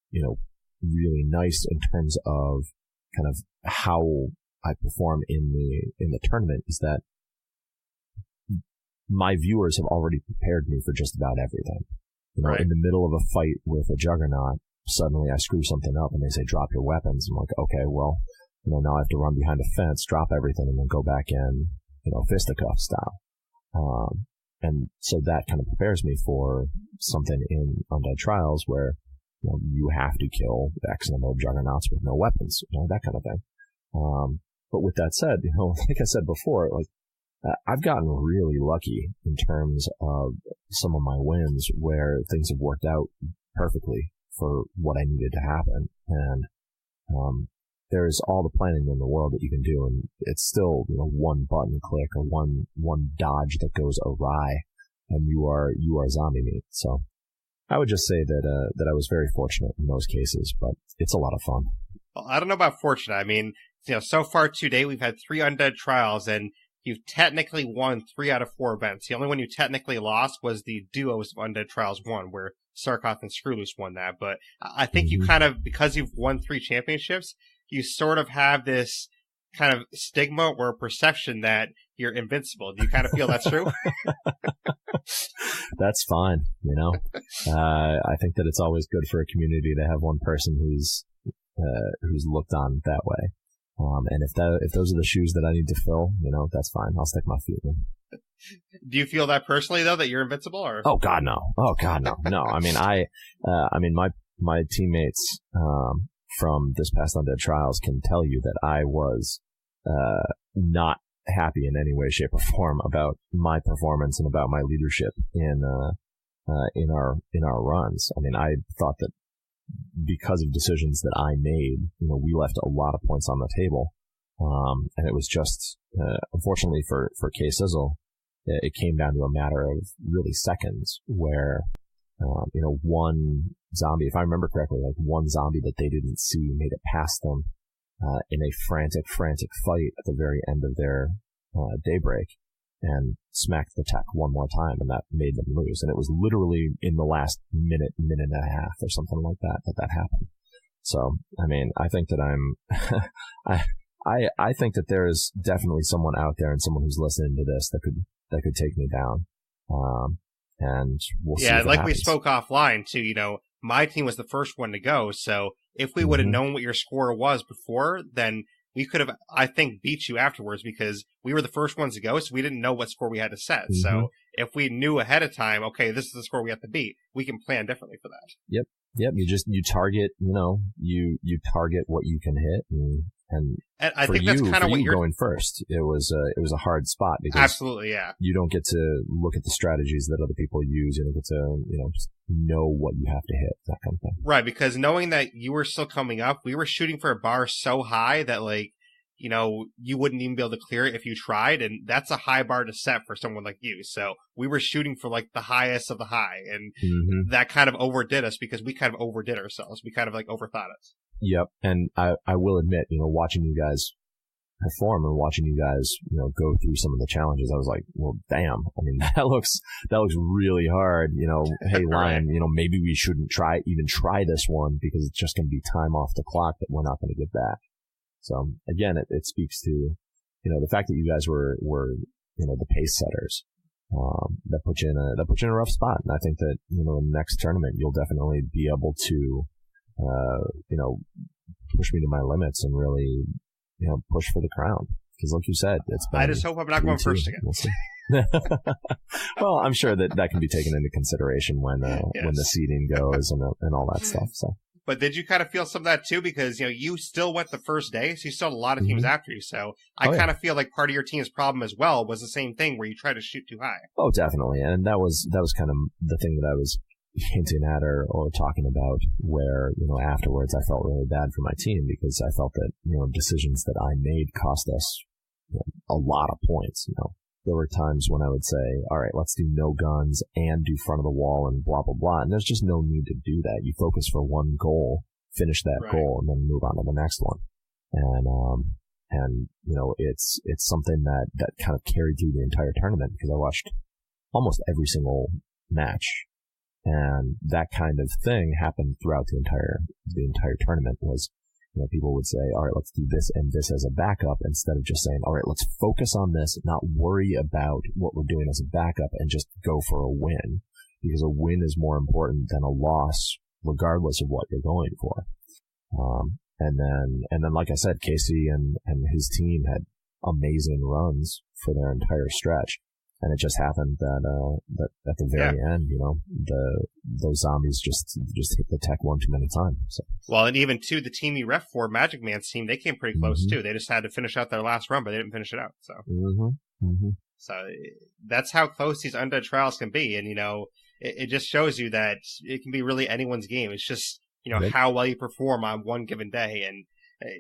really nice in terms of kind of how I perform in the tournament is that my viewers have already prepared me for just about everything. Right. In the middle of a fight with a juggernaut, suddenly I screw something up and they say, drop your weapons. I'm like, okay, well, now I have to run behind a fence, drop everything, and then go back in, fisticuff style. And so that kind of prepares me for something in Undead Trials where, you have to kill X number of juggernauts with no weapons, that kind of thing. But with that said, like I said before, I've gotten really lucky in terms of some of my wins where things have worked out perfectly for what I needed to happen. And, there's all the planning in the world that you can do, and it's still, one button click or one dodge that goes awry, and you are zombie meat. So I would just say that I was very fortunate in those cases, but it's a lot of fun. Well, I don't know about fortunate. I mean, so far today we've had 3 Undead Trials, and you've technically won 3 out of 4 events. The only one you technically lost was the duos of Undead Trials 1, where Sarkoth and Screwloose won that. But I think you kind of, because you've won 3 championships, you sort of have this kind of stigma or perception that you're invincible. Do you kind of feel that's true? That's fine. I think that it's always good for a community to have one person who's looked on that way. And if those are the shoes that I need to fill, that's fine. I'll stick my feet in. Do you feel that personally though, that you're invincible, or? Oh God, no. No. I mean, my teammates, from this past Undead Trials can tell you that I was, not happy in any way, shape, or form about my performance and about my leadership in our runs. I mean, I thought that because of decisions that I made, we left a lot of points on the table. And it was just, unfortunately for K-Sizzle, it came down to a matter of really seconds where, one zombie, if I remember correctly, one zombie that they didn't see made it past them, in a frantic fight at the very end of their, daybreak, and smacked the tech one more time, and that made them lose. And it was literally in the last minute and a half or something like that happened. So, I mean, I think that I think that there is definitely someone out there and someone who's listening to this that could take me down. And we'll see. Yeah, if like happens. we spoke offline too, my team was the first one to go. So if we would have known what your score was before, then we could have, I think, beat you afterwards because we were the first ones to go. So we didn't know what score we had to set. So if we knew ahead of time, okay, this is the score we have to beat, we can plan differently for that. Yep. You target, you target what you can hit, and I think that's kind of what you're going first. It was a hard spot because absolutely, yeah. You don't get to look at the strategies that other people use. You don't get to, just know what you have to hit, that kind of thing. Right, because knowing that you were still coming up, we were shooting for a bar so high that you wouldn't even be able to clear it if you tried, and that's a high bar to set for someone like you. So we were shooting for the highest of the high, and that kind of overdid us because we kind of overdid ourselves. We kind of overthought it. Yep, and I will admit, watching you guys perform and watching you guys, go through some of the challenges, I was like, well, damn. I mean, that looks really hard. Hey, Lion, maybe we shouldn't try this one because it's just going to be time off the clock that we're not going to get back. So again, it speaks to, the fact that you guys were the pace setters, that put you in a rough spot. And I think that, in the next tournament, you'll definitely be able to, push me to my limits and really, push for the crown. Because like you said, it's been, I just hope I'm not going first again. We'll see. Well, I'm sure that can be taken into consideration when the seeding goes and all that stuff. So. But did you kind of feel some of that too? Because, you still went the first day, so you still had a lot of teams after you. So I kind of feel like part of your team's problem as well was the same thing where you try to shoot too high. Oh, definitely. And that was kind of the thing that I was hinting at or talking about where, afterwards I felt really bad for my team because I felt that, decisions that I made cost us a lot of points. There were times when I would say, all right, let's do no guns and do front of the wall and blah, blah, blah. And there's just no need to do that. You focus for one goal, finish that goal, and then move on to the next one. And, And, it's something that kind of carried through the entire tournament because I watched almost every single match. And that kind of thing happened throughout the entire tournament was, people would say, all right, let's do this and this as a backup instead of just saying, all right, let's focus on this, not worry about what we're doing as a backup and just go for a win because a win is more important than a loss regardless of what you're going for. And then, like I said, Casey and his team had amazing runs for their entire stretch. And it just happened that at the very end, those zombies just hit the tech one too many times. So. Well, and even too, the team you ref for, Magic Man's team, they came pretty close too. They just had to finish out their last run, but they didn't finish it out. So, so that's how close these Undead Trials can be, and it just shows you that it can be really anyone's game. It's just how well you perform on one given day, and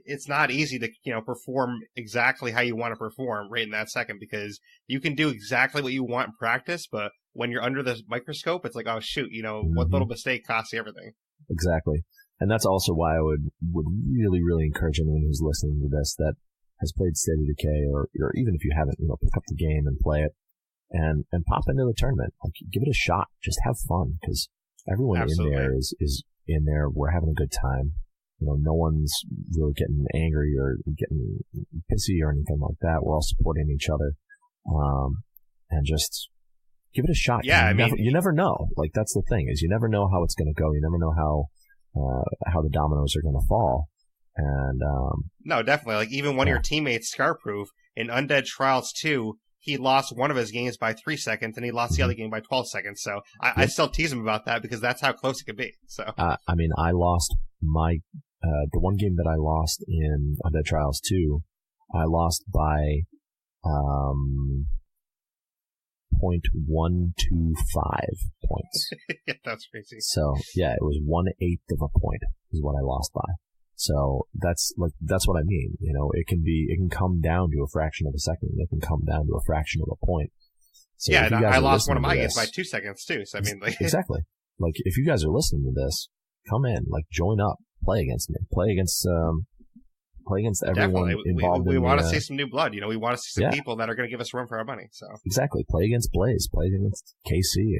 it's not easy to, perform exactly how you want to perform right in that second because you can do exactly what you want in practice, but when you're under the microscope, it's like, oh shoot, what little mistake costs you everything. Exactly. And that's also why I would really, really encourage anyone who's listening to this that has played State of Decay or even if you haven't, pick up the game and play it and pop into the tournament. Like, give it a shot. Just have fun because everyone in there is in there. We're having a good time. No one's really getting angry or getting pissy or anything like that. We're all supporting each other. And just give it a shot. Yeah, you never know. Like, that's the thing is you never know how it's going to go. You never know how the dominoes are going to fall. And, no, definitely. Like, even one of your teammates, Scarproof, in Undead Trials 2, he lost one of his games by 3 seconds and he lost the other game by 12 seconds. So I still tease him about that because that's how close it could be. So, I lost my, the one game that I lost in Undead Trials 2, I lost by, 0.125 points. Yeah, that's crazy. So yeah, it was 1/8 of a point is what I lost by. So that's what I mean. It can come down to a fraction of a second. It can come down to a fraction of a point. So yeah, and I lost one of my games by 2 seconds too. So I mean, exactly. Like, if you guys are listening to this, come in, join up, play against me, play against everyone involved. We want to see some new blood. We want to see some people that are going to give us a run for our money. So exactly, play against Blaise, play against KC,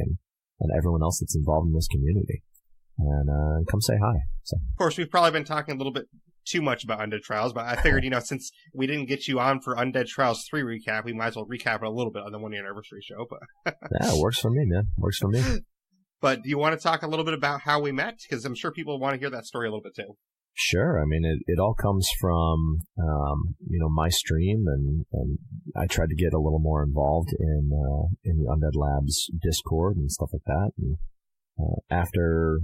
and everyone else that's involved in this community, and come say hi. So, of course, we've probably been talking a little bit too much about Undead Trials, but I figured, since we didn't get you on for Undead Trials 3 recap, we might as well recap it a little bit on the 1 year anniversary show. But yeah, it works for me, man. Works for me. But do you want to talk a little bit about how we met? Because I'm sure people want to hear that story a little bit too. Sure. I mean, it all comes from, my stream, and I tried to get a little more involved in the Undead Labs Discord and stuff like that. And after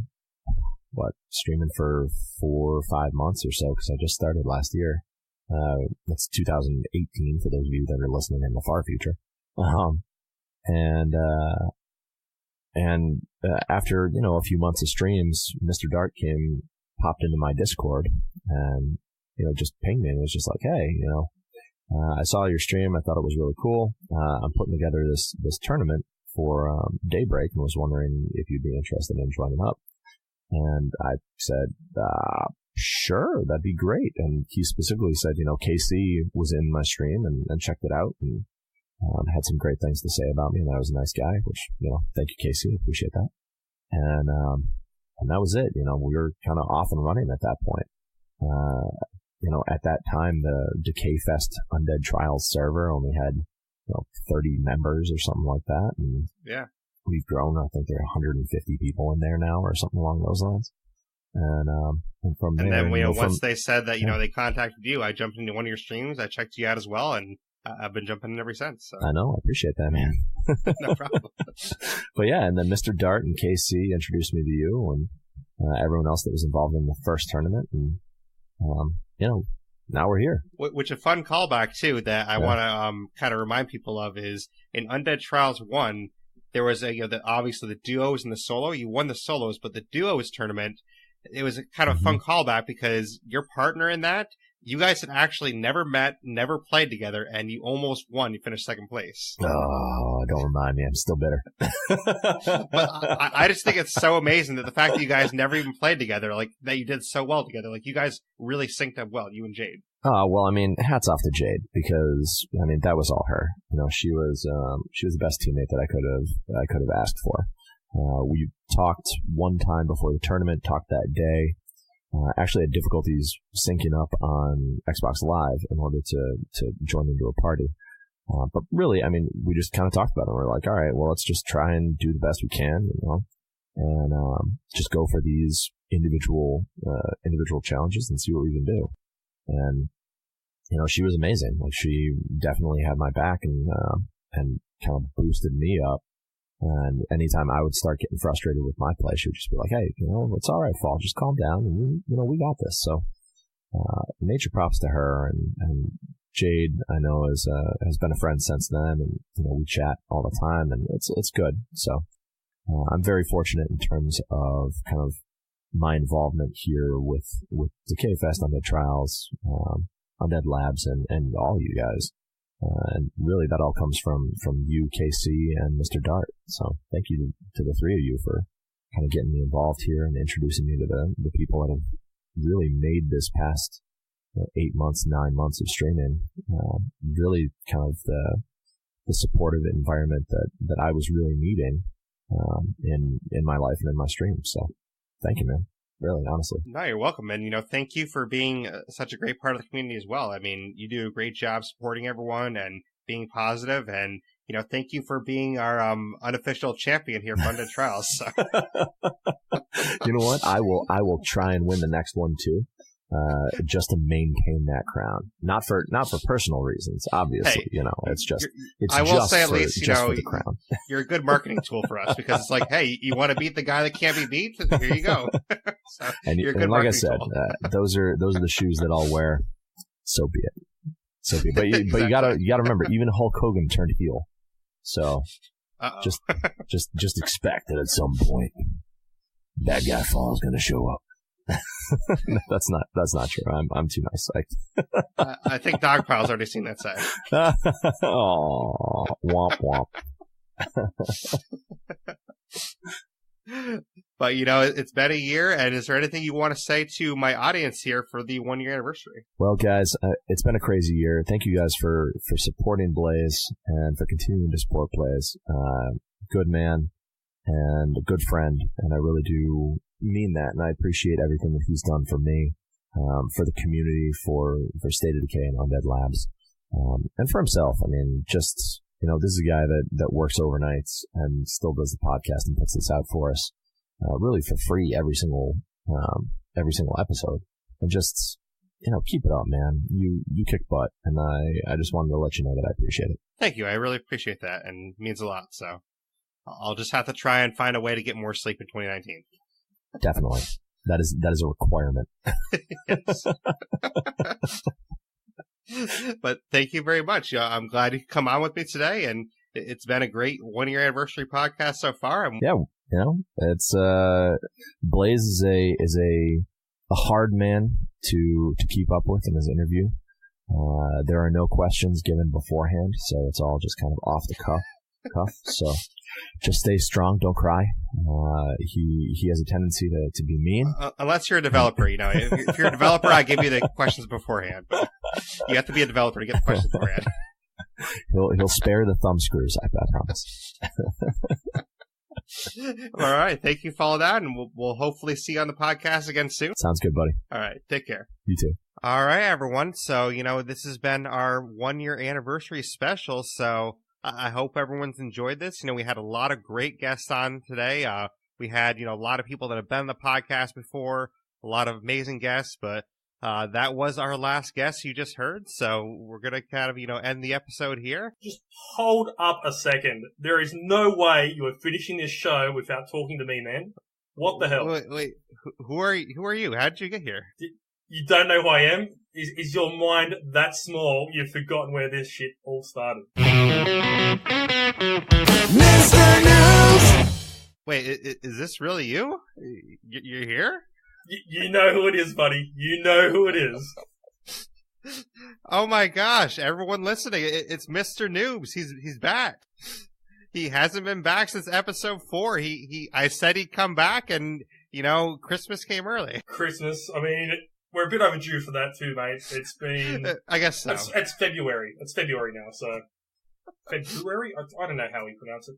streaming for 4 or 5 months or so, because I just started last year. That's 2018 for those of you that are listening in the far future. After a few months of streams, Mr. Dart popped into my Discord and just pinged me and was just like, hey, I saw your stream. I thought it was really cool. I'm putting together this tournament for Daybreak and was wondering if you'd be interested in joining up. And I said, sure, that'd be great. And he specifically said, KC was in my stream and checked it out and had some great things to say about me, and I was a nice guy, which, thank you, KC. Appreciate that. And that was it. We were kind of off and running at that point. At that time, the Decay Fest Undead Trials server only had, 30 members or something like that. And yeah, we've grown. I think there are 150 people in there now or something along those lines. And from there. And then, once they said that, they contacted you, I jumped into one of your streams. I checked you out as well, and I've been jumping in ever since. So. I know. I appreciate that, man. No problem. But yeah, and then Mr. Dart and KC introduced me to you and everyone else that was involved in the first tournament. And, now we're here. Which a fun callback, too, that I want to kind of remind people of is in Undead Trials 1, there was obviously the duos and the solo. You won the solos, but the duos tournament, it was a kind of fun callback because your partner in that, you guys had actually never met, never played together, and you almost won. You finished second place. Oh, don't remind me. I'm still bitter. But I just think it's so amazing that the fact that you guys never even played together, that you did so well together. You guys really synced up well, you and Jade. Well, I mean, hats off to Jade, because I mean that was all her. She was the best teammate that I could have asked for. We talked one time before the tournament, talked that day. Actually had difficulties syncing up on Xbox Live in order to join into a party. But really, I mean, we just kind of talked about it. We're like, all right, well, let's just try and do the best we can, and just go for these individual challenges and see what we can do. And she was amazing. Like, she definitely had my back and kind of boosted me up. And anytime I would start getting frustrated with my play, she would just be like, hey, it's all right, Fall. Just calm down. And we got this. So, major props to her. And Jade, I know, has been a friend since then. And, we chat all the time, and it's good. So, I'm very fortunate in terms of kind of my involvement here with Decay Fest, Undead Trials, Undead Labs, and all you guys. And really, that all comes from you, KC, and Mr. Dart. So thank you to the three of you for kind of getting me involved here and introducing me to the people that have really made this past 8 months, 9 months of streaming really kind of the supportive environment that I was really needing in my life and in my streams. So thank you, man. Really, honestly. No, you're welcome. And, thank you for being such a great part of the community as well. I mean, you do a great job supporting everyone and being positive. And, thank you for being our unofficial champion here for Undead Trials. So. You know what? I will try and win the next one too. Just to maintain that crown, not for personal reasons, obviously. Hey, I will say at least, for the crown. You're a good marketing tool for us, because it's like, hey, you want to beat the guy that can't be beat? Here you go. So and like I said, those are the shoes that I'll wear. So be it. But you gotta remember, even Hulk Hogan turned heel. So just expect that at some point that guy Fall's gonna show up. No, that's not true. I'm too nice. I think Dogpile's already seen that side. Oh, womp womp. But it's been a year, and is there anything you want to say to my audience here for the 1 year anniversary? Well, guys, it's been a crazy year. Thank you guys for supporting Blaise and for continuing to support Blaise. Good man and a good friend, and I really do mean that, and I appreciate everything that he's done for me, for the community, for State of Decay and Undead Labs, and for himself. I mean, just this is a guy that works overnights and still does the podcast and puts this out for us, really for free every single episode. And just keep it up, man. You kick butt, and I just wanted to let you know that I appreciate it. Thank you. I really appreciate that, and it means a lot. So I'll just have to try and find a way to get more sleep in 2019. Definitely. That is a requirement. Yes. But thank you very much. I'm glad you could come on with me today, and it's been a great 1 year anniversary podcast so far. Yeah, it's Blaise is a hard man to keep up with in his interview. There are no questions given beforehand, so it's all just kind of off the cuff. So just stay strong, don't cry. He has a tendency to be mean. Unless you're a developer, if you're a developer, I give you the questions beforehand. But you have to be a developer to get the questions beforehand. He'll spare the thumb screws, I promise. All right, thank you for all that, and we'll hopefully see you on the podcast again soon. Sounds good, buddy. All right, take care. You too. All right, everyone. So this has been our 1 year anniversary special. So I hope everyone's enjoyed this. We had a lot of great guests on today. We had, a lot of people that have been on the podcast before, a lot of amazing guests, but that was our last guest you just heard. So we're going to kind of, end the episode here. Just hold up a second. There is no way you are finishing this show without talking to me, man. What the hell? Wait, who are you? How did you get here? You don't know who I am? Is your mind that small you've forgotten where this shit all started? Mr. News! Wait, is this really you? You're here? You know who it is, buddy. You know who it is. Oh my gosh, everyone listening, it's Mr. Noobs. He's back. He hasn't been back since episode 4. I said he'd come back, and Christmas came early. Christmas, I mean, we're a bit overdue for that too, mate. It's been... I guess so. It's February. It's February now, so... February? I don't know how we pronounce it.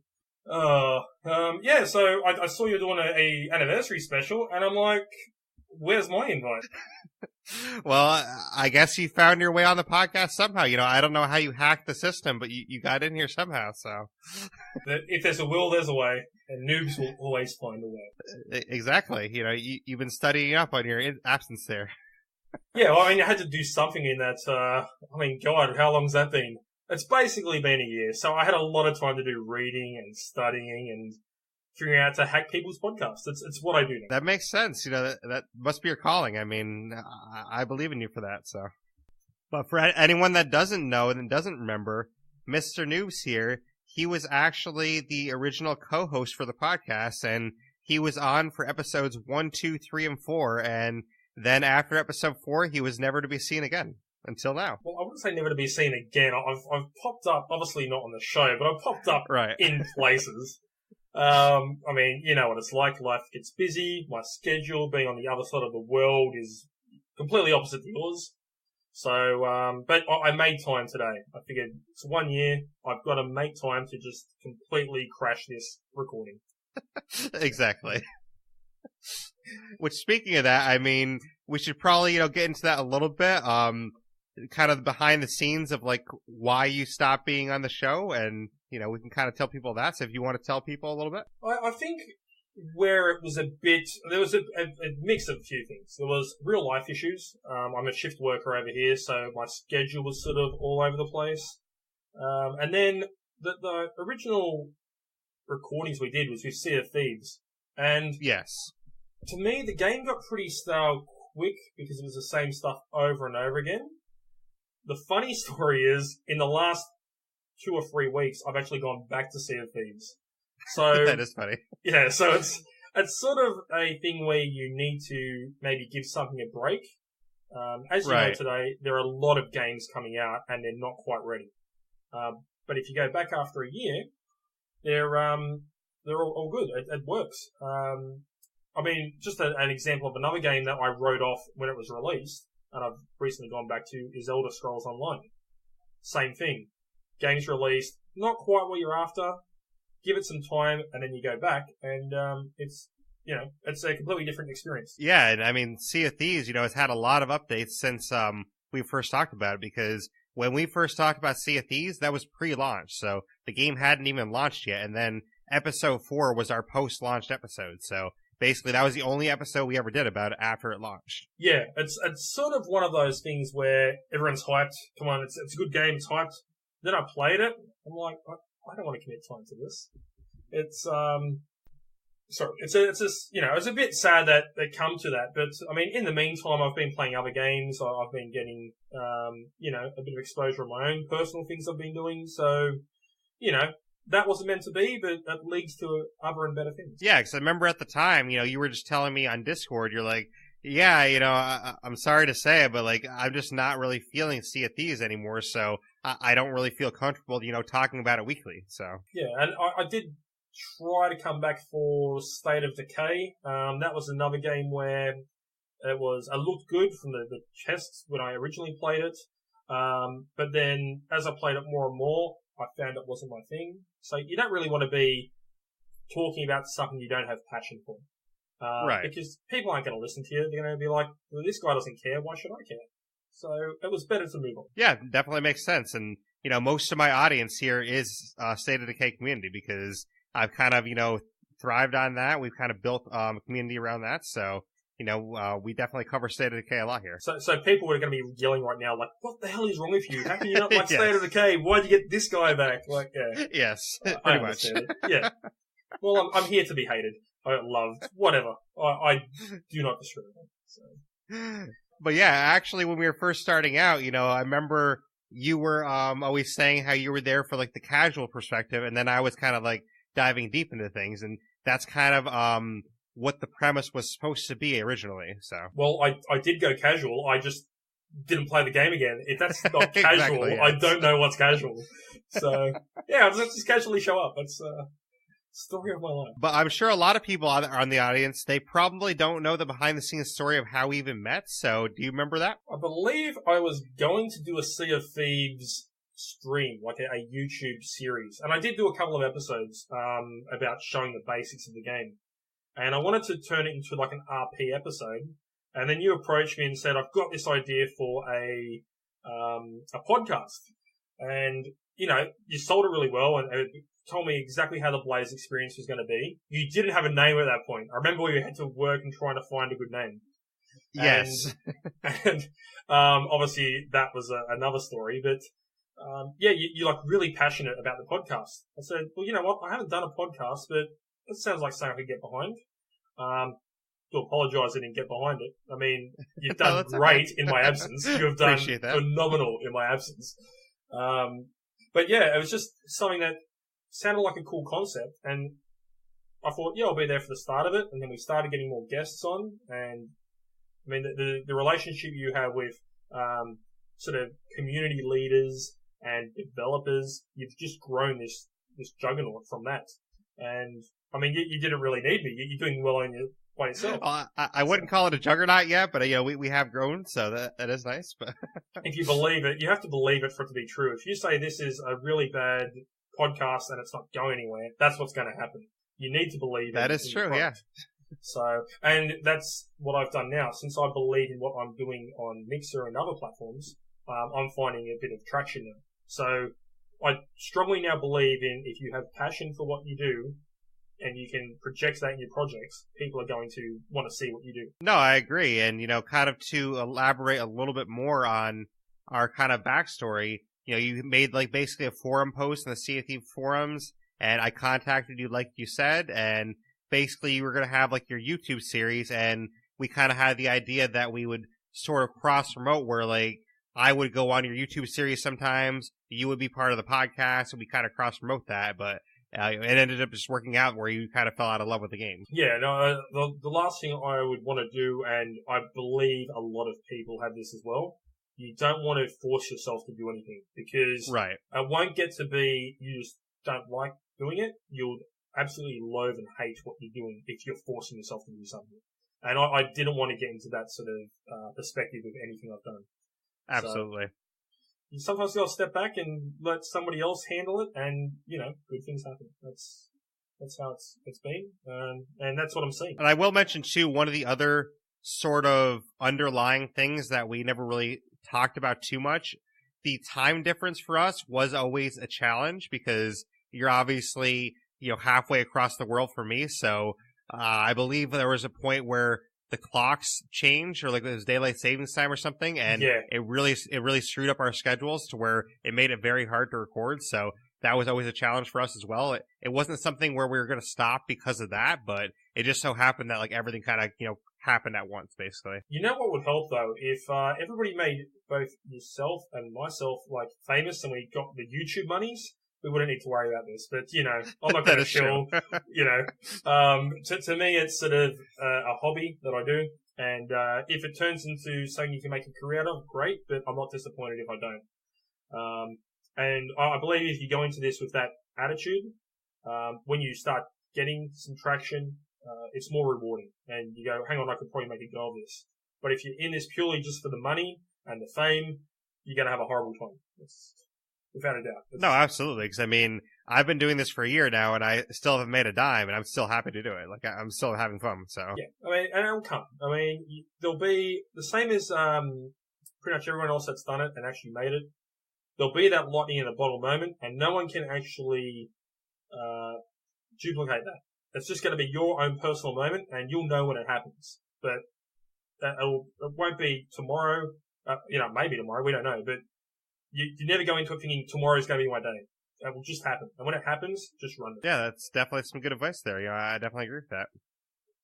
Yeah, so I saw you doing a anniversary special, and I'm like, where's my invite? Well, I guess you found your way on the podcast somehow. You know, I don't know how you hacked the system, but you got in here somehow, so. If there's a will, there's a way, and noobs will always find a way. Exactly. You know, you've been studying up on your absence there. Yeah, well, I mean, I had to do something in that, I mean, God, how long's that been? It's basically been a year, so I had a lot of time to do reading and studying and figuring out to hack people's podcasts. It's what I do now. That makes sense. You know, that must be your calling. I mean, I believe in you for that, so. But for anyone that doesn't know and doesn't remember, Mr. Noobs here, he was actually the original co-host for the podcast, and he was on for episodes 1, 2, 3, and 4, and then after episode 4, he was never to be seen again. Until now. Well, I wouldn't say never to be seen again. I've popped up, obviously not on the show, but I've popped up right. in places. I mean, you know what it's like. Life gets busy. My schedule, being on the other side of the world, is completely opposite to yours. So, but I made time today. I figured it's 1 year. I've got to make time to just completely crash this recording. Exactly. Which, speaking of that, I mean, we should probably, get into that a little bit. Kind of behind the scenes of like why you stopped being on the show, and we can kind of tell people that. So if you want to tell people a little bit, I think where it was there was a mix of a few things. There was real life issues. I'm a shift worker over here, so my schedule was sort of all over the place. And then the original recordings we did was with Sea of Thieves, and yes, to me the game got pretty stale quick because it was the same stuff over and over again. The funny story is, in the last 2 or 3 weeks, I've actually gone back to Sea of Thieves. So that is funny. Yeah, so it's sort of a thing where you need to maybe give something a break. As you know today, there are a lot of games coming out, and they're not quite ready. But if you go back after a year, they're all good. It works. I mean, just an example of another game that I wrote off when it was released, and I've recently gone back to, is Elder Scrolls Online. Same thing. Game's released, not quite what you're after, give it some time, and then you go back, and it's a completely different experience. Yeah, and I mean, Sea of Thieves, has had a lot of updates since we first talked about it, because when we first talked about Sea of Thieves, that was pre-launch, so the game hadn't even launched yet, and then episode 4 was our post-launched episode, so basically, that was the only episode we ever did about it after it launched. Yeah, it's sort of one of those things where everyone's hyped. Come on, it's a good game, it's hyped. Then I played it. I'm like, I don't want to commit time to this. It's it's a bit sad that they come to that. But I mean, in the meantime, I've been playing other games. I've been getting a bit of exposure on my own personal things I've been doing. So that wasn't meant to be, but that leads to other and better things. Yeah, because I remember at the time, you were just telling me on Discord, you're like, yeah, I'm sorry to say it, but like, I'm just not really feeling Sea of Thieves anymore, so I don't really feel comfortable, talking about it weekly, so. Yeah, and I did try to come back for State of Decay. That was another game where it looked good from the chests when I originally played it, but then as I played it more and more, I found it wasn't my thing. So you don't really want to be talking about something you don't have passion for. Right. Because people aren't going to listen to you. They're going to be like, well, this guy doesn't care. Why should I care? So it was better to move on. Yeah, definitely makes sense. And, most of my audience here is State of Decay community, because I've kind of, thrived on that. We've kind of built a community around that. So, we definitely cover State of Decay a lot here. So people are going to be yelling right now, like, what the hell is wrong with you? How can you not like State of Decay? Why'd you get this guy back? Like, yeah. Yes, I pretty much. It. Yeah. Well, I'm here to be hated. I loved, whatever. I do not discriminate. So. But yeah, actually, when we were first starting out, I remember you were always saying how you were there for like the casual perspective, and then I was kind of like diving deep into things, and that's kind of what the premise was supposed to be originally. So, well, I did go casual. I just didn't play the game again. If that's not casual, Exactly, yes. I don't know what's casual. So yeah, I'll just casually show up. Story of my life. But I'm sure a lot of people on the audience, they probably don't know the behind-the-scenes story of how we even met. So, do you remember that? I believe I was going to do a Sea of Thieves stream, like a YouTube series. And I did do a couple of episodes about showing the basics of the game. And I wanted to turn it into like an RP episode. And then you approached me and said, I've got this idea for a podcast. And, you know, you sold it really well and told me exactly how the Blaise experience was going to be. You didn't have a name at that point. I remember we had to work and trying to find a good name. Yes. And obviously that was another story, but you're like really passionate about the podcast. I said, well, you know what? I haven't done a podcast, but it sounds like something I could get behind. To apologise I didn't get behind it. I mean, you've done great in my absence. You have done phenomenal in my absence. But yeah, it was just something that sounded like a cool concept, and I thought, yeah, I'll be there for the start of it, and then we started getting more guests on, and I mean, the relationship you have with sort of community leaders and developers, you've just grown this juggernaut from that. And I mean, you didn't really need me. You're doing well by yourself. I wouldn't call it a juggernaut yet, but we have grown, so that is nice. But if you believe it, you have to believe it for it to be true. If you say this is a really bad podcast and it's not going anywhere, that's what's going to happen. You need to believe that is true, yeah. So, and that's what I've done now. Since I believe in what I'm doing on Mixer and other platforms, I'm finding a bit of traction now. So, I strongly now believe in if you have passion for what you do, and you can project that in your projects, people are going to want to see what you do. No, I agree. And, kind of to elaborate a little bit more on our kind of backstory, you made like basically a forum post in the Sea of Thieves forums, and I contacted you like you said, and basically you were going to have like your YouTube series, and we kind of had the idea that we would sort of cross-promote where like I would go on your YouTube series sometimes, you would be part of the podcast, and we kind of cross-promote that, but it ended up just working out where you kind of fell out of love with the game. Yeah, no, the last thing I would want to do, and I believe a lot of people have this as well, you don't want to force yourself to do anything, because it won't get to be you just don't like doing it. You'll absolutely loathe and hate what you're doing if you're forcing yourself to do something. And I didn't want to get into that sort of perspective with anything I've done. Absolutely. So, you sometimes got to step back and let somebody else handle it, and good things happen. That's how it's been, and that's what I'm seeing. And I will mention too, one of the other sort of underlying things that we never really talked about too much, the time difference for us was always a challenge because you're obviously halfway across the world for me. So I believe there was a point where the clocks changed, or like it was daylight savings time or something, and it really screwed up our schedules to where it made it very hard to record. So that was always a challenge for us as well. It wasn't something where we were going to stop because of that, but it just so happened that like everything kind of happened at once, basically. You know what would help though, if everybody made both yourself and myself like famous, and we got the YouTube monies, we wouldn't need to worry about this. But I'm not going to chill. To me, it's sort of a hobby that I do, and if it turns into something you can make a career out of, great. But I'm not disappointed if I don't. And I believe if you go into this with that attitude, when you start getting some traction, it's more rewarding. And you go, hang on, I could probably make a go of this. But if you're in this purely just for the money and the fame, you're going to have a horrible time. Without a doubt. No, absolutely. Because, I mean, I've been doing this for a year now, and I still haven't made a dime, and I'm still happy to do it. Like, I'm still having fun, so. Yeah, I mean, and it'll come. I mean, there'll be the same as pretty much everyone else that's done it and actually made it. There'll be that lightning in a bottle moment, and no one can actually duplicate that. It's just going to be your own personal moment, and you'll know when it happens. But it won't be tomorrow. Maybe tomorrow. We don't know, but. You never go into it thinking tomorrow's going to be my day. It will just happen. And when it happens, just run it. Yeah, that's definitely some good advice there. I definitely agree with that.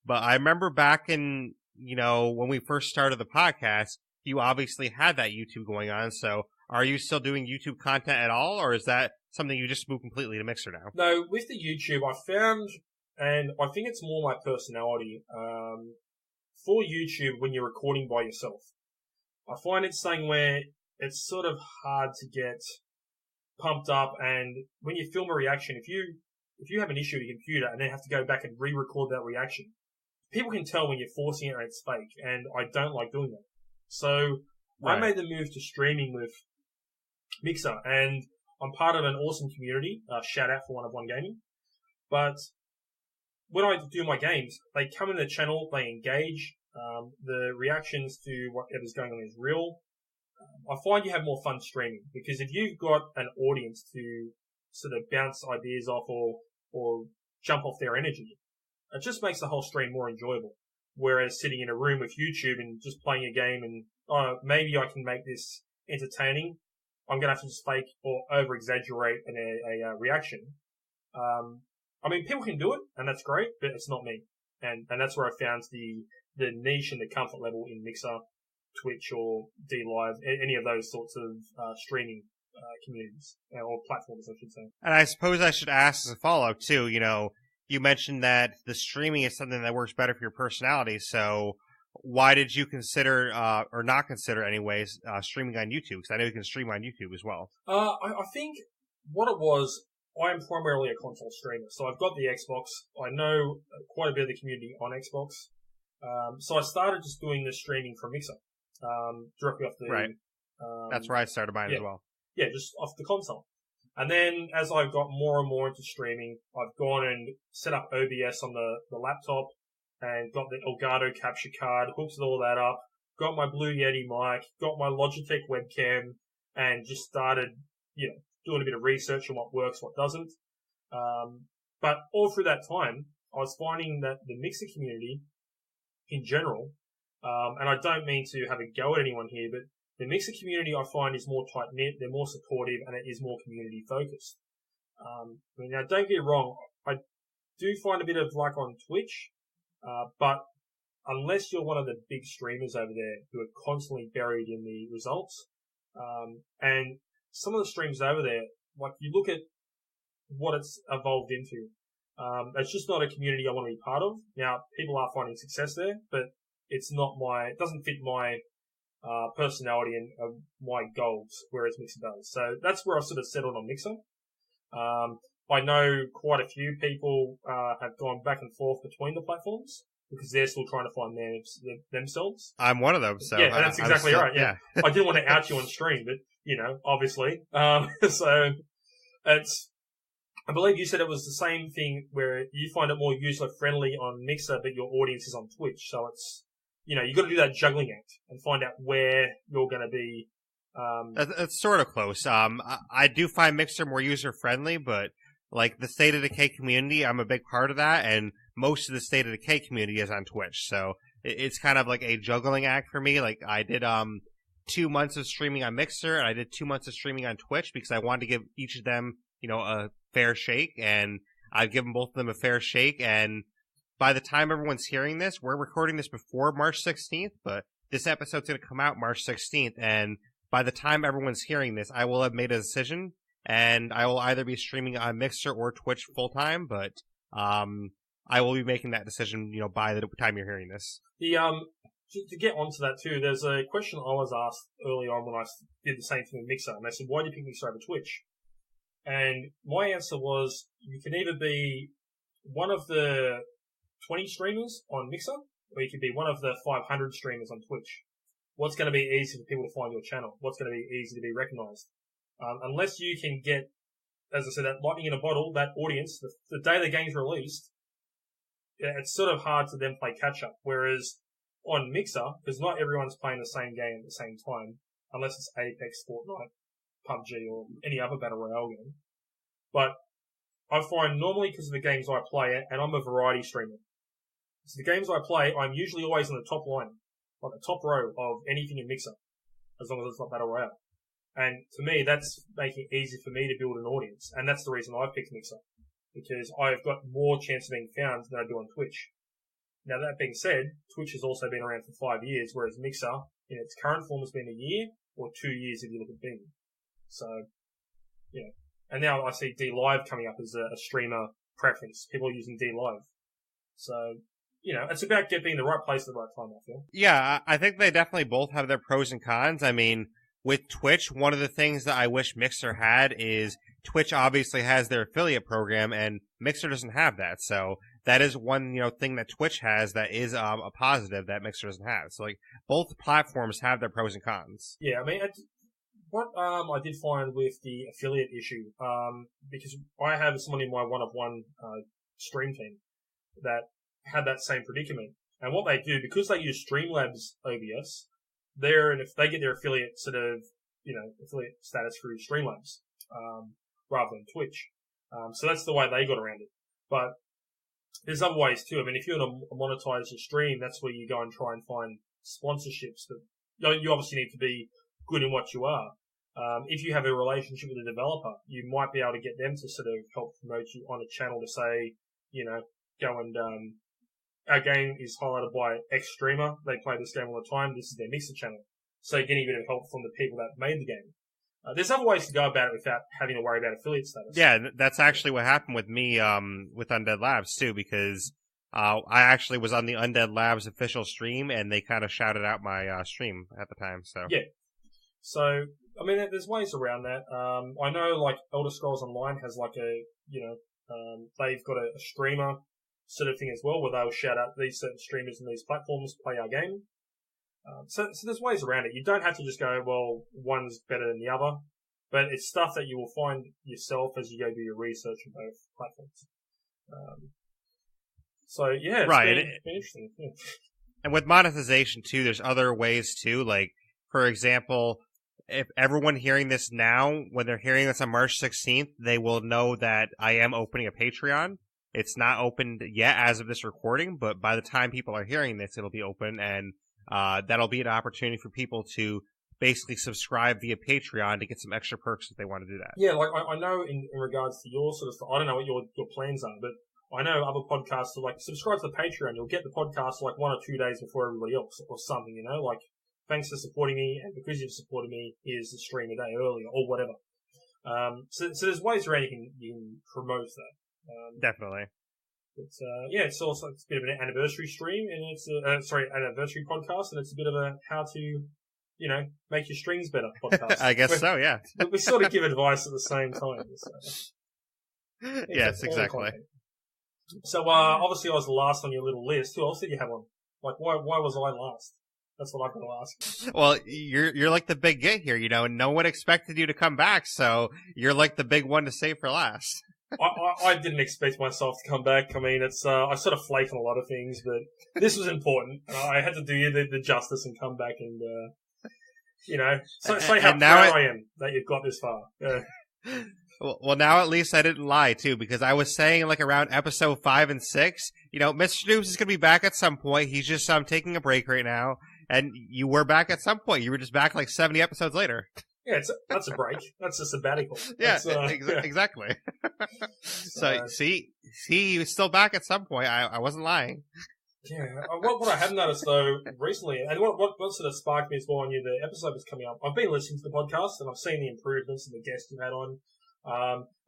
But I remember back in, when we first started the podcast, you obviously had that YouTube going on. So are you still doing YouTube content at all? Or is that something you just moved completely to Mixer now? No, with the YouTube, I found, and I think it's more my personality, for YouTube when you're recording by yourself. I find it's something where it's sort of hard to get pumped up, and when you film a reaction, if you have an issue with your computer and then have to go back and re-record that reaction, people can tell when you're forcing it and it's fake, and I don't like doing that. So I made the move to streaming with Mixer, and I'm part of an awesome community. Shout out for One Gaming. But when I do my games, they come in the channel, they engage. The reactions to whatever's going on is real. I find you have more fun streaming, because if you've got an audience to sort of bounce ideas off or jump off their energy, it just makes the whole stream more enjoyable. Whereas sitting in a room with YouTube and just playing a game and, maybe I can make this entertaining, I'm going to have to just fake or over-exaggerate a reaction. I mean, people can do it, and that's great, but it's not me. And that's where I found the niche and the comfort level in Mixer, Twitch, or DLive, any of those sorts of streaming communities, or platforms, I should say. And I suppose I should ask as a follow-up, too, you mentioned that the streaming is something that works better for your personality, so why did you consider, or not consider anyways, streaming on YouTube? Because I know you can stream on YouTube as well. I think what it was, I am primarily a console streamer, so I've got the Xbox. I know quite a bit of the community on Xbox. So I started just doing the streaming from Mixer, directly off the... Right. That's where I started mine as well. Yeah, just off the console. And then as I got more and more into streaming, I've gone and set up OBS on the laptop and got the Elgato capture card, hooked all that up, got my Blue Yeti mic, got my Logitech webcam, and just started, doing a bit of research on what works, what doesn't. But all through that time, I was finding that the Mixer community in general, and I don't mean to have a go at anyone here, but the Mixer community I find is more tight-knit, they're more supportive, and it is more community-focused. Now, don't get me wrong, I do find a bit of like on Twitch, but unless you're one of the big streamers over there who are constantly buried in the results, and some of the streams over there, like you look at what it's evolved into, it's just not a community I want to be part of. Now, people are finding success there, but it doesn't fit my personality and my goals, whereas Mixer does. So that's where I sort of settled on Mixer. I know quite a few people have gone back and forth between the platforms because they're still trying to find themselves. I'm one of them, so... Yeah, that's exactly right, yeah. I didn't want to out you on stream, but, obviously. So I believe you said it was the same thing where you find it more user-friendly on Mixer, but your audience is on Twitch, so it's... you've got to do that juggling act and find out where you're going to be. It's sort of close. I do find Mixer more user-friendly, but like the State of Decay community, I'm a big part of that, and most of the State of Decay community is on Twitch, so it's kind of like a juggling act for me. Like I did 2 months of streaming on Mixer, and I did 2 months of streaming on Twitch because I wanted to give each of them, a fair shake, and I've given both of them a fair shake, and by the time everyone's hearing this, we're recording this before March 16th, but this episode's going to come out March 16th, and by the time everyone's hearing this, I will have made a decision, and I will either be streaming on Mixer or Twitch full-time, but I will be making that decision, by the time you're hearing this. To get onto that too, there's a question I was asked early on when I did the same thing with Mixer, and they said, why do you pick Mixer over Twitch? And my answer was, you can either be one of the 20 streamers on Mixer, or you could be one of the 500 streamers on Twitch. What's going to be easy for people to find your channel? What's going to be easy to be recognized? Unless you can get, as I said, that lightning in a bottle, that audience, the day the game's released, it's sort of hard to then play catch up. Whereas on Mixer, because not everyone's playing the same game at the same time, unless it's Apex, Fortnite, PUBG, or any other Battle Royale game. But I find normally because of the games I play, and I'm a variety streamer, so the games I play, I'm usually always on the top line, like the top row of anything in Mixer, as long as it's not Battle Royale. And to me, that's making it easy for me to build an audience, and that's the reason I picked Mixer, because I've got more chance of being found than I do on Twitch. Now, that being said, Twitch has also been around for 5 years, whereas Mixer, in its current form, has been a year, or 2 years if you look at Bing. So, and now I see DLive coming up as a streamer preference. People are using DLive. So, it's about being in the right place at the right time, I feel. Yeah, I think they definitely both have their pros and cons. I mean, with Twitch, one of the things that I wish Mixer had is Twitch obviously has their affiliate program, and Mixer doesn't have that. So that is one thing that Twitch has that is a positive that Mixer doesn't have. So like both platforms have their pros and cons. Yeah, I mean, what I did find with the affiliate issue, because I have someone in my one-of-one stream team that had that same predicament, and what they do, because they use Streamlabs OBS, and if they get their affiliate affiliate status through Streamlabs, rather than Twitch. So that's the way they got around it. But there's other ways too. I mean, if you want to monetize your stream, that's where you go and try and find sponsorships. That you obviously need to be good in what you are. If you have a relationship with a developer, you might be able to get them to sort of help promote you on a channel to say, go and, our game is highlighted by X streamer. They play this game all the time. This is their Mixer channel. So you're getting a bit of help from the people that made the game. There's other ways to go about it without having to worry about affiliate status. Yeah, that's actually what happened with me with Undead Labs too, because I actually was on the Undead Labs official stream, and they kind of shouted out my stream at the time. So yeah, so I mean, there's ways around that. I know like Elder Scrolls Online has like they've got a streamer sort of thing as well, where they'll shout out these certain streamers and these platforms play our game. So there's ways around it. You don't have to just go, well, one's better than the other, but it's stuff that you will find yourself as you go do your research on both platforms. So yeah, it's been interesting. Yeah. And with monetization too, there's other ways too. Like, for example, if everyone hearing this now, when they're hearing this on March 16th, they will know that I am opening a Patreon. It's not opened yet as of this recording, but by the time people are hearing this, it'll be open, and that'll be an opportunity for people to basically subscribe via Patreon to get some extra perks if they want to do that. Yeah, like I know in regards to your sort of stuff, I don't know what your plans are, but I know other podcasts are like, subscribe to the Patreon, you'll get the podcast like 1 or 2 days before everybody else or something, like, thanks for supporting me, and because you've supported me, here's the stream a day earlier or whatever. So there's ways around you can promote that. Definitely. But it's also a bit of an anniversary stream, and it's anniversary podcast, and it's a bit of a how to, make your streams better podcast. I guess so, yeah. We sort of give advice at the same time. So. Yes, exactly. So obviously I was last on your little list. Who else did you have on? Like, why was I last? That's what I'm going to ask. Well, you're like the big get here, No one expected you to come back, so you're like the big one to save for last. I didn't expect myself to come back. I mean, it's I sort of flake on a lot of things, but this was important. I had to do you the justice and come back and say how proud I am that you've got this far. Well, now at least I didn't lie too, because I was saying like around episode 5 and 6, Mr. Noobs is going to be back at some point. He's just taking a break right now, and you were back at some point. You were just back like 70 episodes later. Yeah, that's a break. That's a sabbatical. Yeah, exactly. So see, he was still back at some point. I wasn't lying. Yeah. What I have noticed though recently, and what sort of sparked me as well, I knew the episode was coming up. I've been listening to the podcast and I've seen the improvements and the guests you've had on.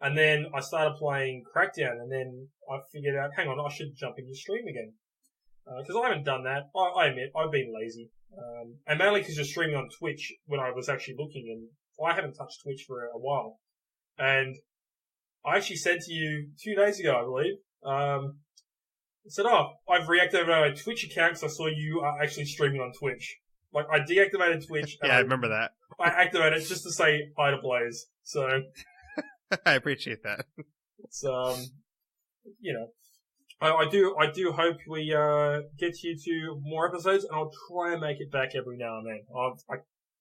And then I started playing Crackdown, and then I figured out, hang on, I should jump in your stream again. Because I haven't done that. I admit, I've been lazy. And mainly because you're streaming on Twitch when I was actually looking, and I haven't touched Twitch for a while. And I actually said to you 2 days ago, I believe, I said, I've reactivated my Twitch account because I saw you are actually streaming on Twitch. Like, I deactivated Twitch. Yeah, I remember that. I activated it just to say hi to Blaise. So. I appreciate that. It's, I do hope we get you to more episodes, and I'll try and make it back every now and then.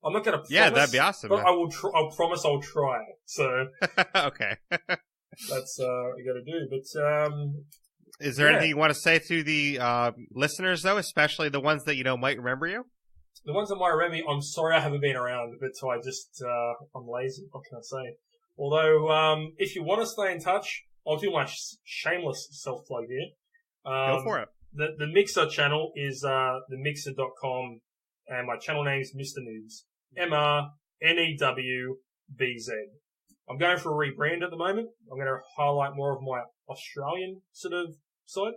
I'm not going to promise. Yeah, that'd be awesome. But I'll promise I'll try. So. Okay. That's what we got to do. But is there anything you want to say to the listeners, though, especially the ones that might remember you? The ones that might remember me, I'm sorry I haven't been around, but I'm lazy. What can I say? Although, if you want to stay in touch, I'll do my shameless self-plug here. Go for it. The Mixer channel is themixer.com, and my channel name is Mr. Noobs. MRNEWBZ. I'm going for a rebrand at the moment. I'm going to highlight more of my Australian sort of side.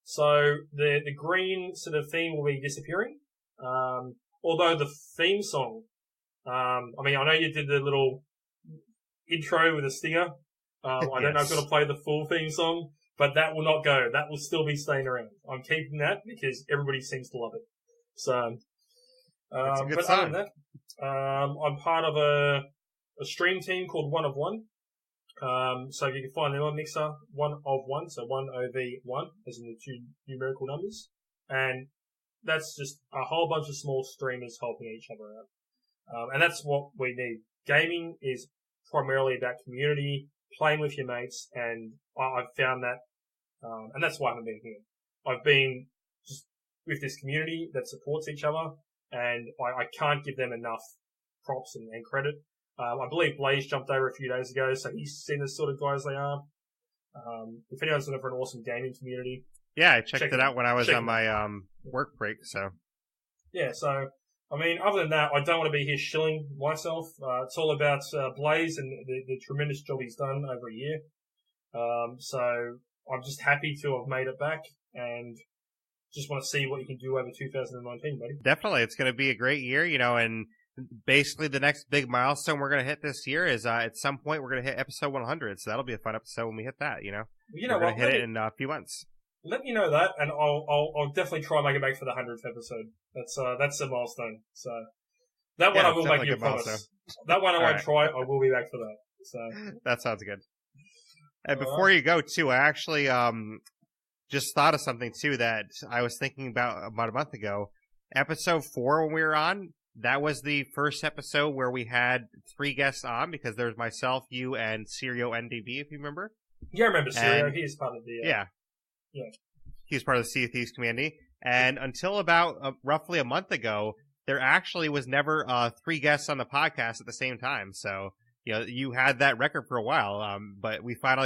So the green sort of theme will be disappearing. Although the theme song, I know you did the little intro with a stinger. I don't know if I'm going to play the full theme song, but that will not go. That will still be staying around. I'm keeping that because everybody seems to love it. So, It's a good but song. other than that, I'm part of a stream team called One of One. So you can find them on Mixer, One of One, so 1OV1, as in the two numerical numbers. And that's just a whole bunch of small streamers helping each other out. And that's what we need. Gaming is primarily about community, playing with your mates, and I've found that, and that's why I haven't been here. I've been just with this community that supports each other, and I can't give them enough props and credit. I believe Blaise jumped over a few days ago, so he's seen the sort of guys they are. If anyone's looking for an awesome gaming community, yeah, I checked it out when I was on my work break. So yeah, so I mean, other than that, I don't want to be here shilling myself. It's all about Blaise and the tremendous job he's done over a year. So I'm just happy to have made it back, and just want to see what you can do over 2019, buddy. Definitely, it's going to be a great year, and basically the next big milestone we're going to hit this year is at some point we're going to hit episode 100. So that'll be a fun episode when we hit that. You know we're going to hit it in a few months. Let me know that, and I'll definitely try and make it back for the 100th episode. That's a milestone. So that one I will make you a promise. Milestone. That one I won't try. I will be back for that. So that sounds good. And before you go too, I actually just thought of something too that I was thinking about a month ago. Episode 4 when we were on, that was the first episode where we had 3 guests on because there was myself, you, and Sirio NDB, if you remember. Yeah, I remember Sirio. He's part of the yeah. He's part of the Sea of Thieves community. And until about roughly a month ago, there actually was never 3 guests on the podcast at the same time. So, you had that record for a while. But we finally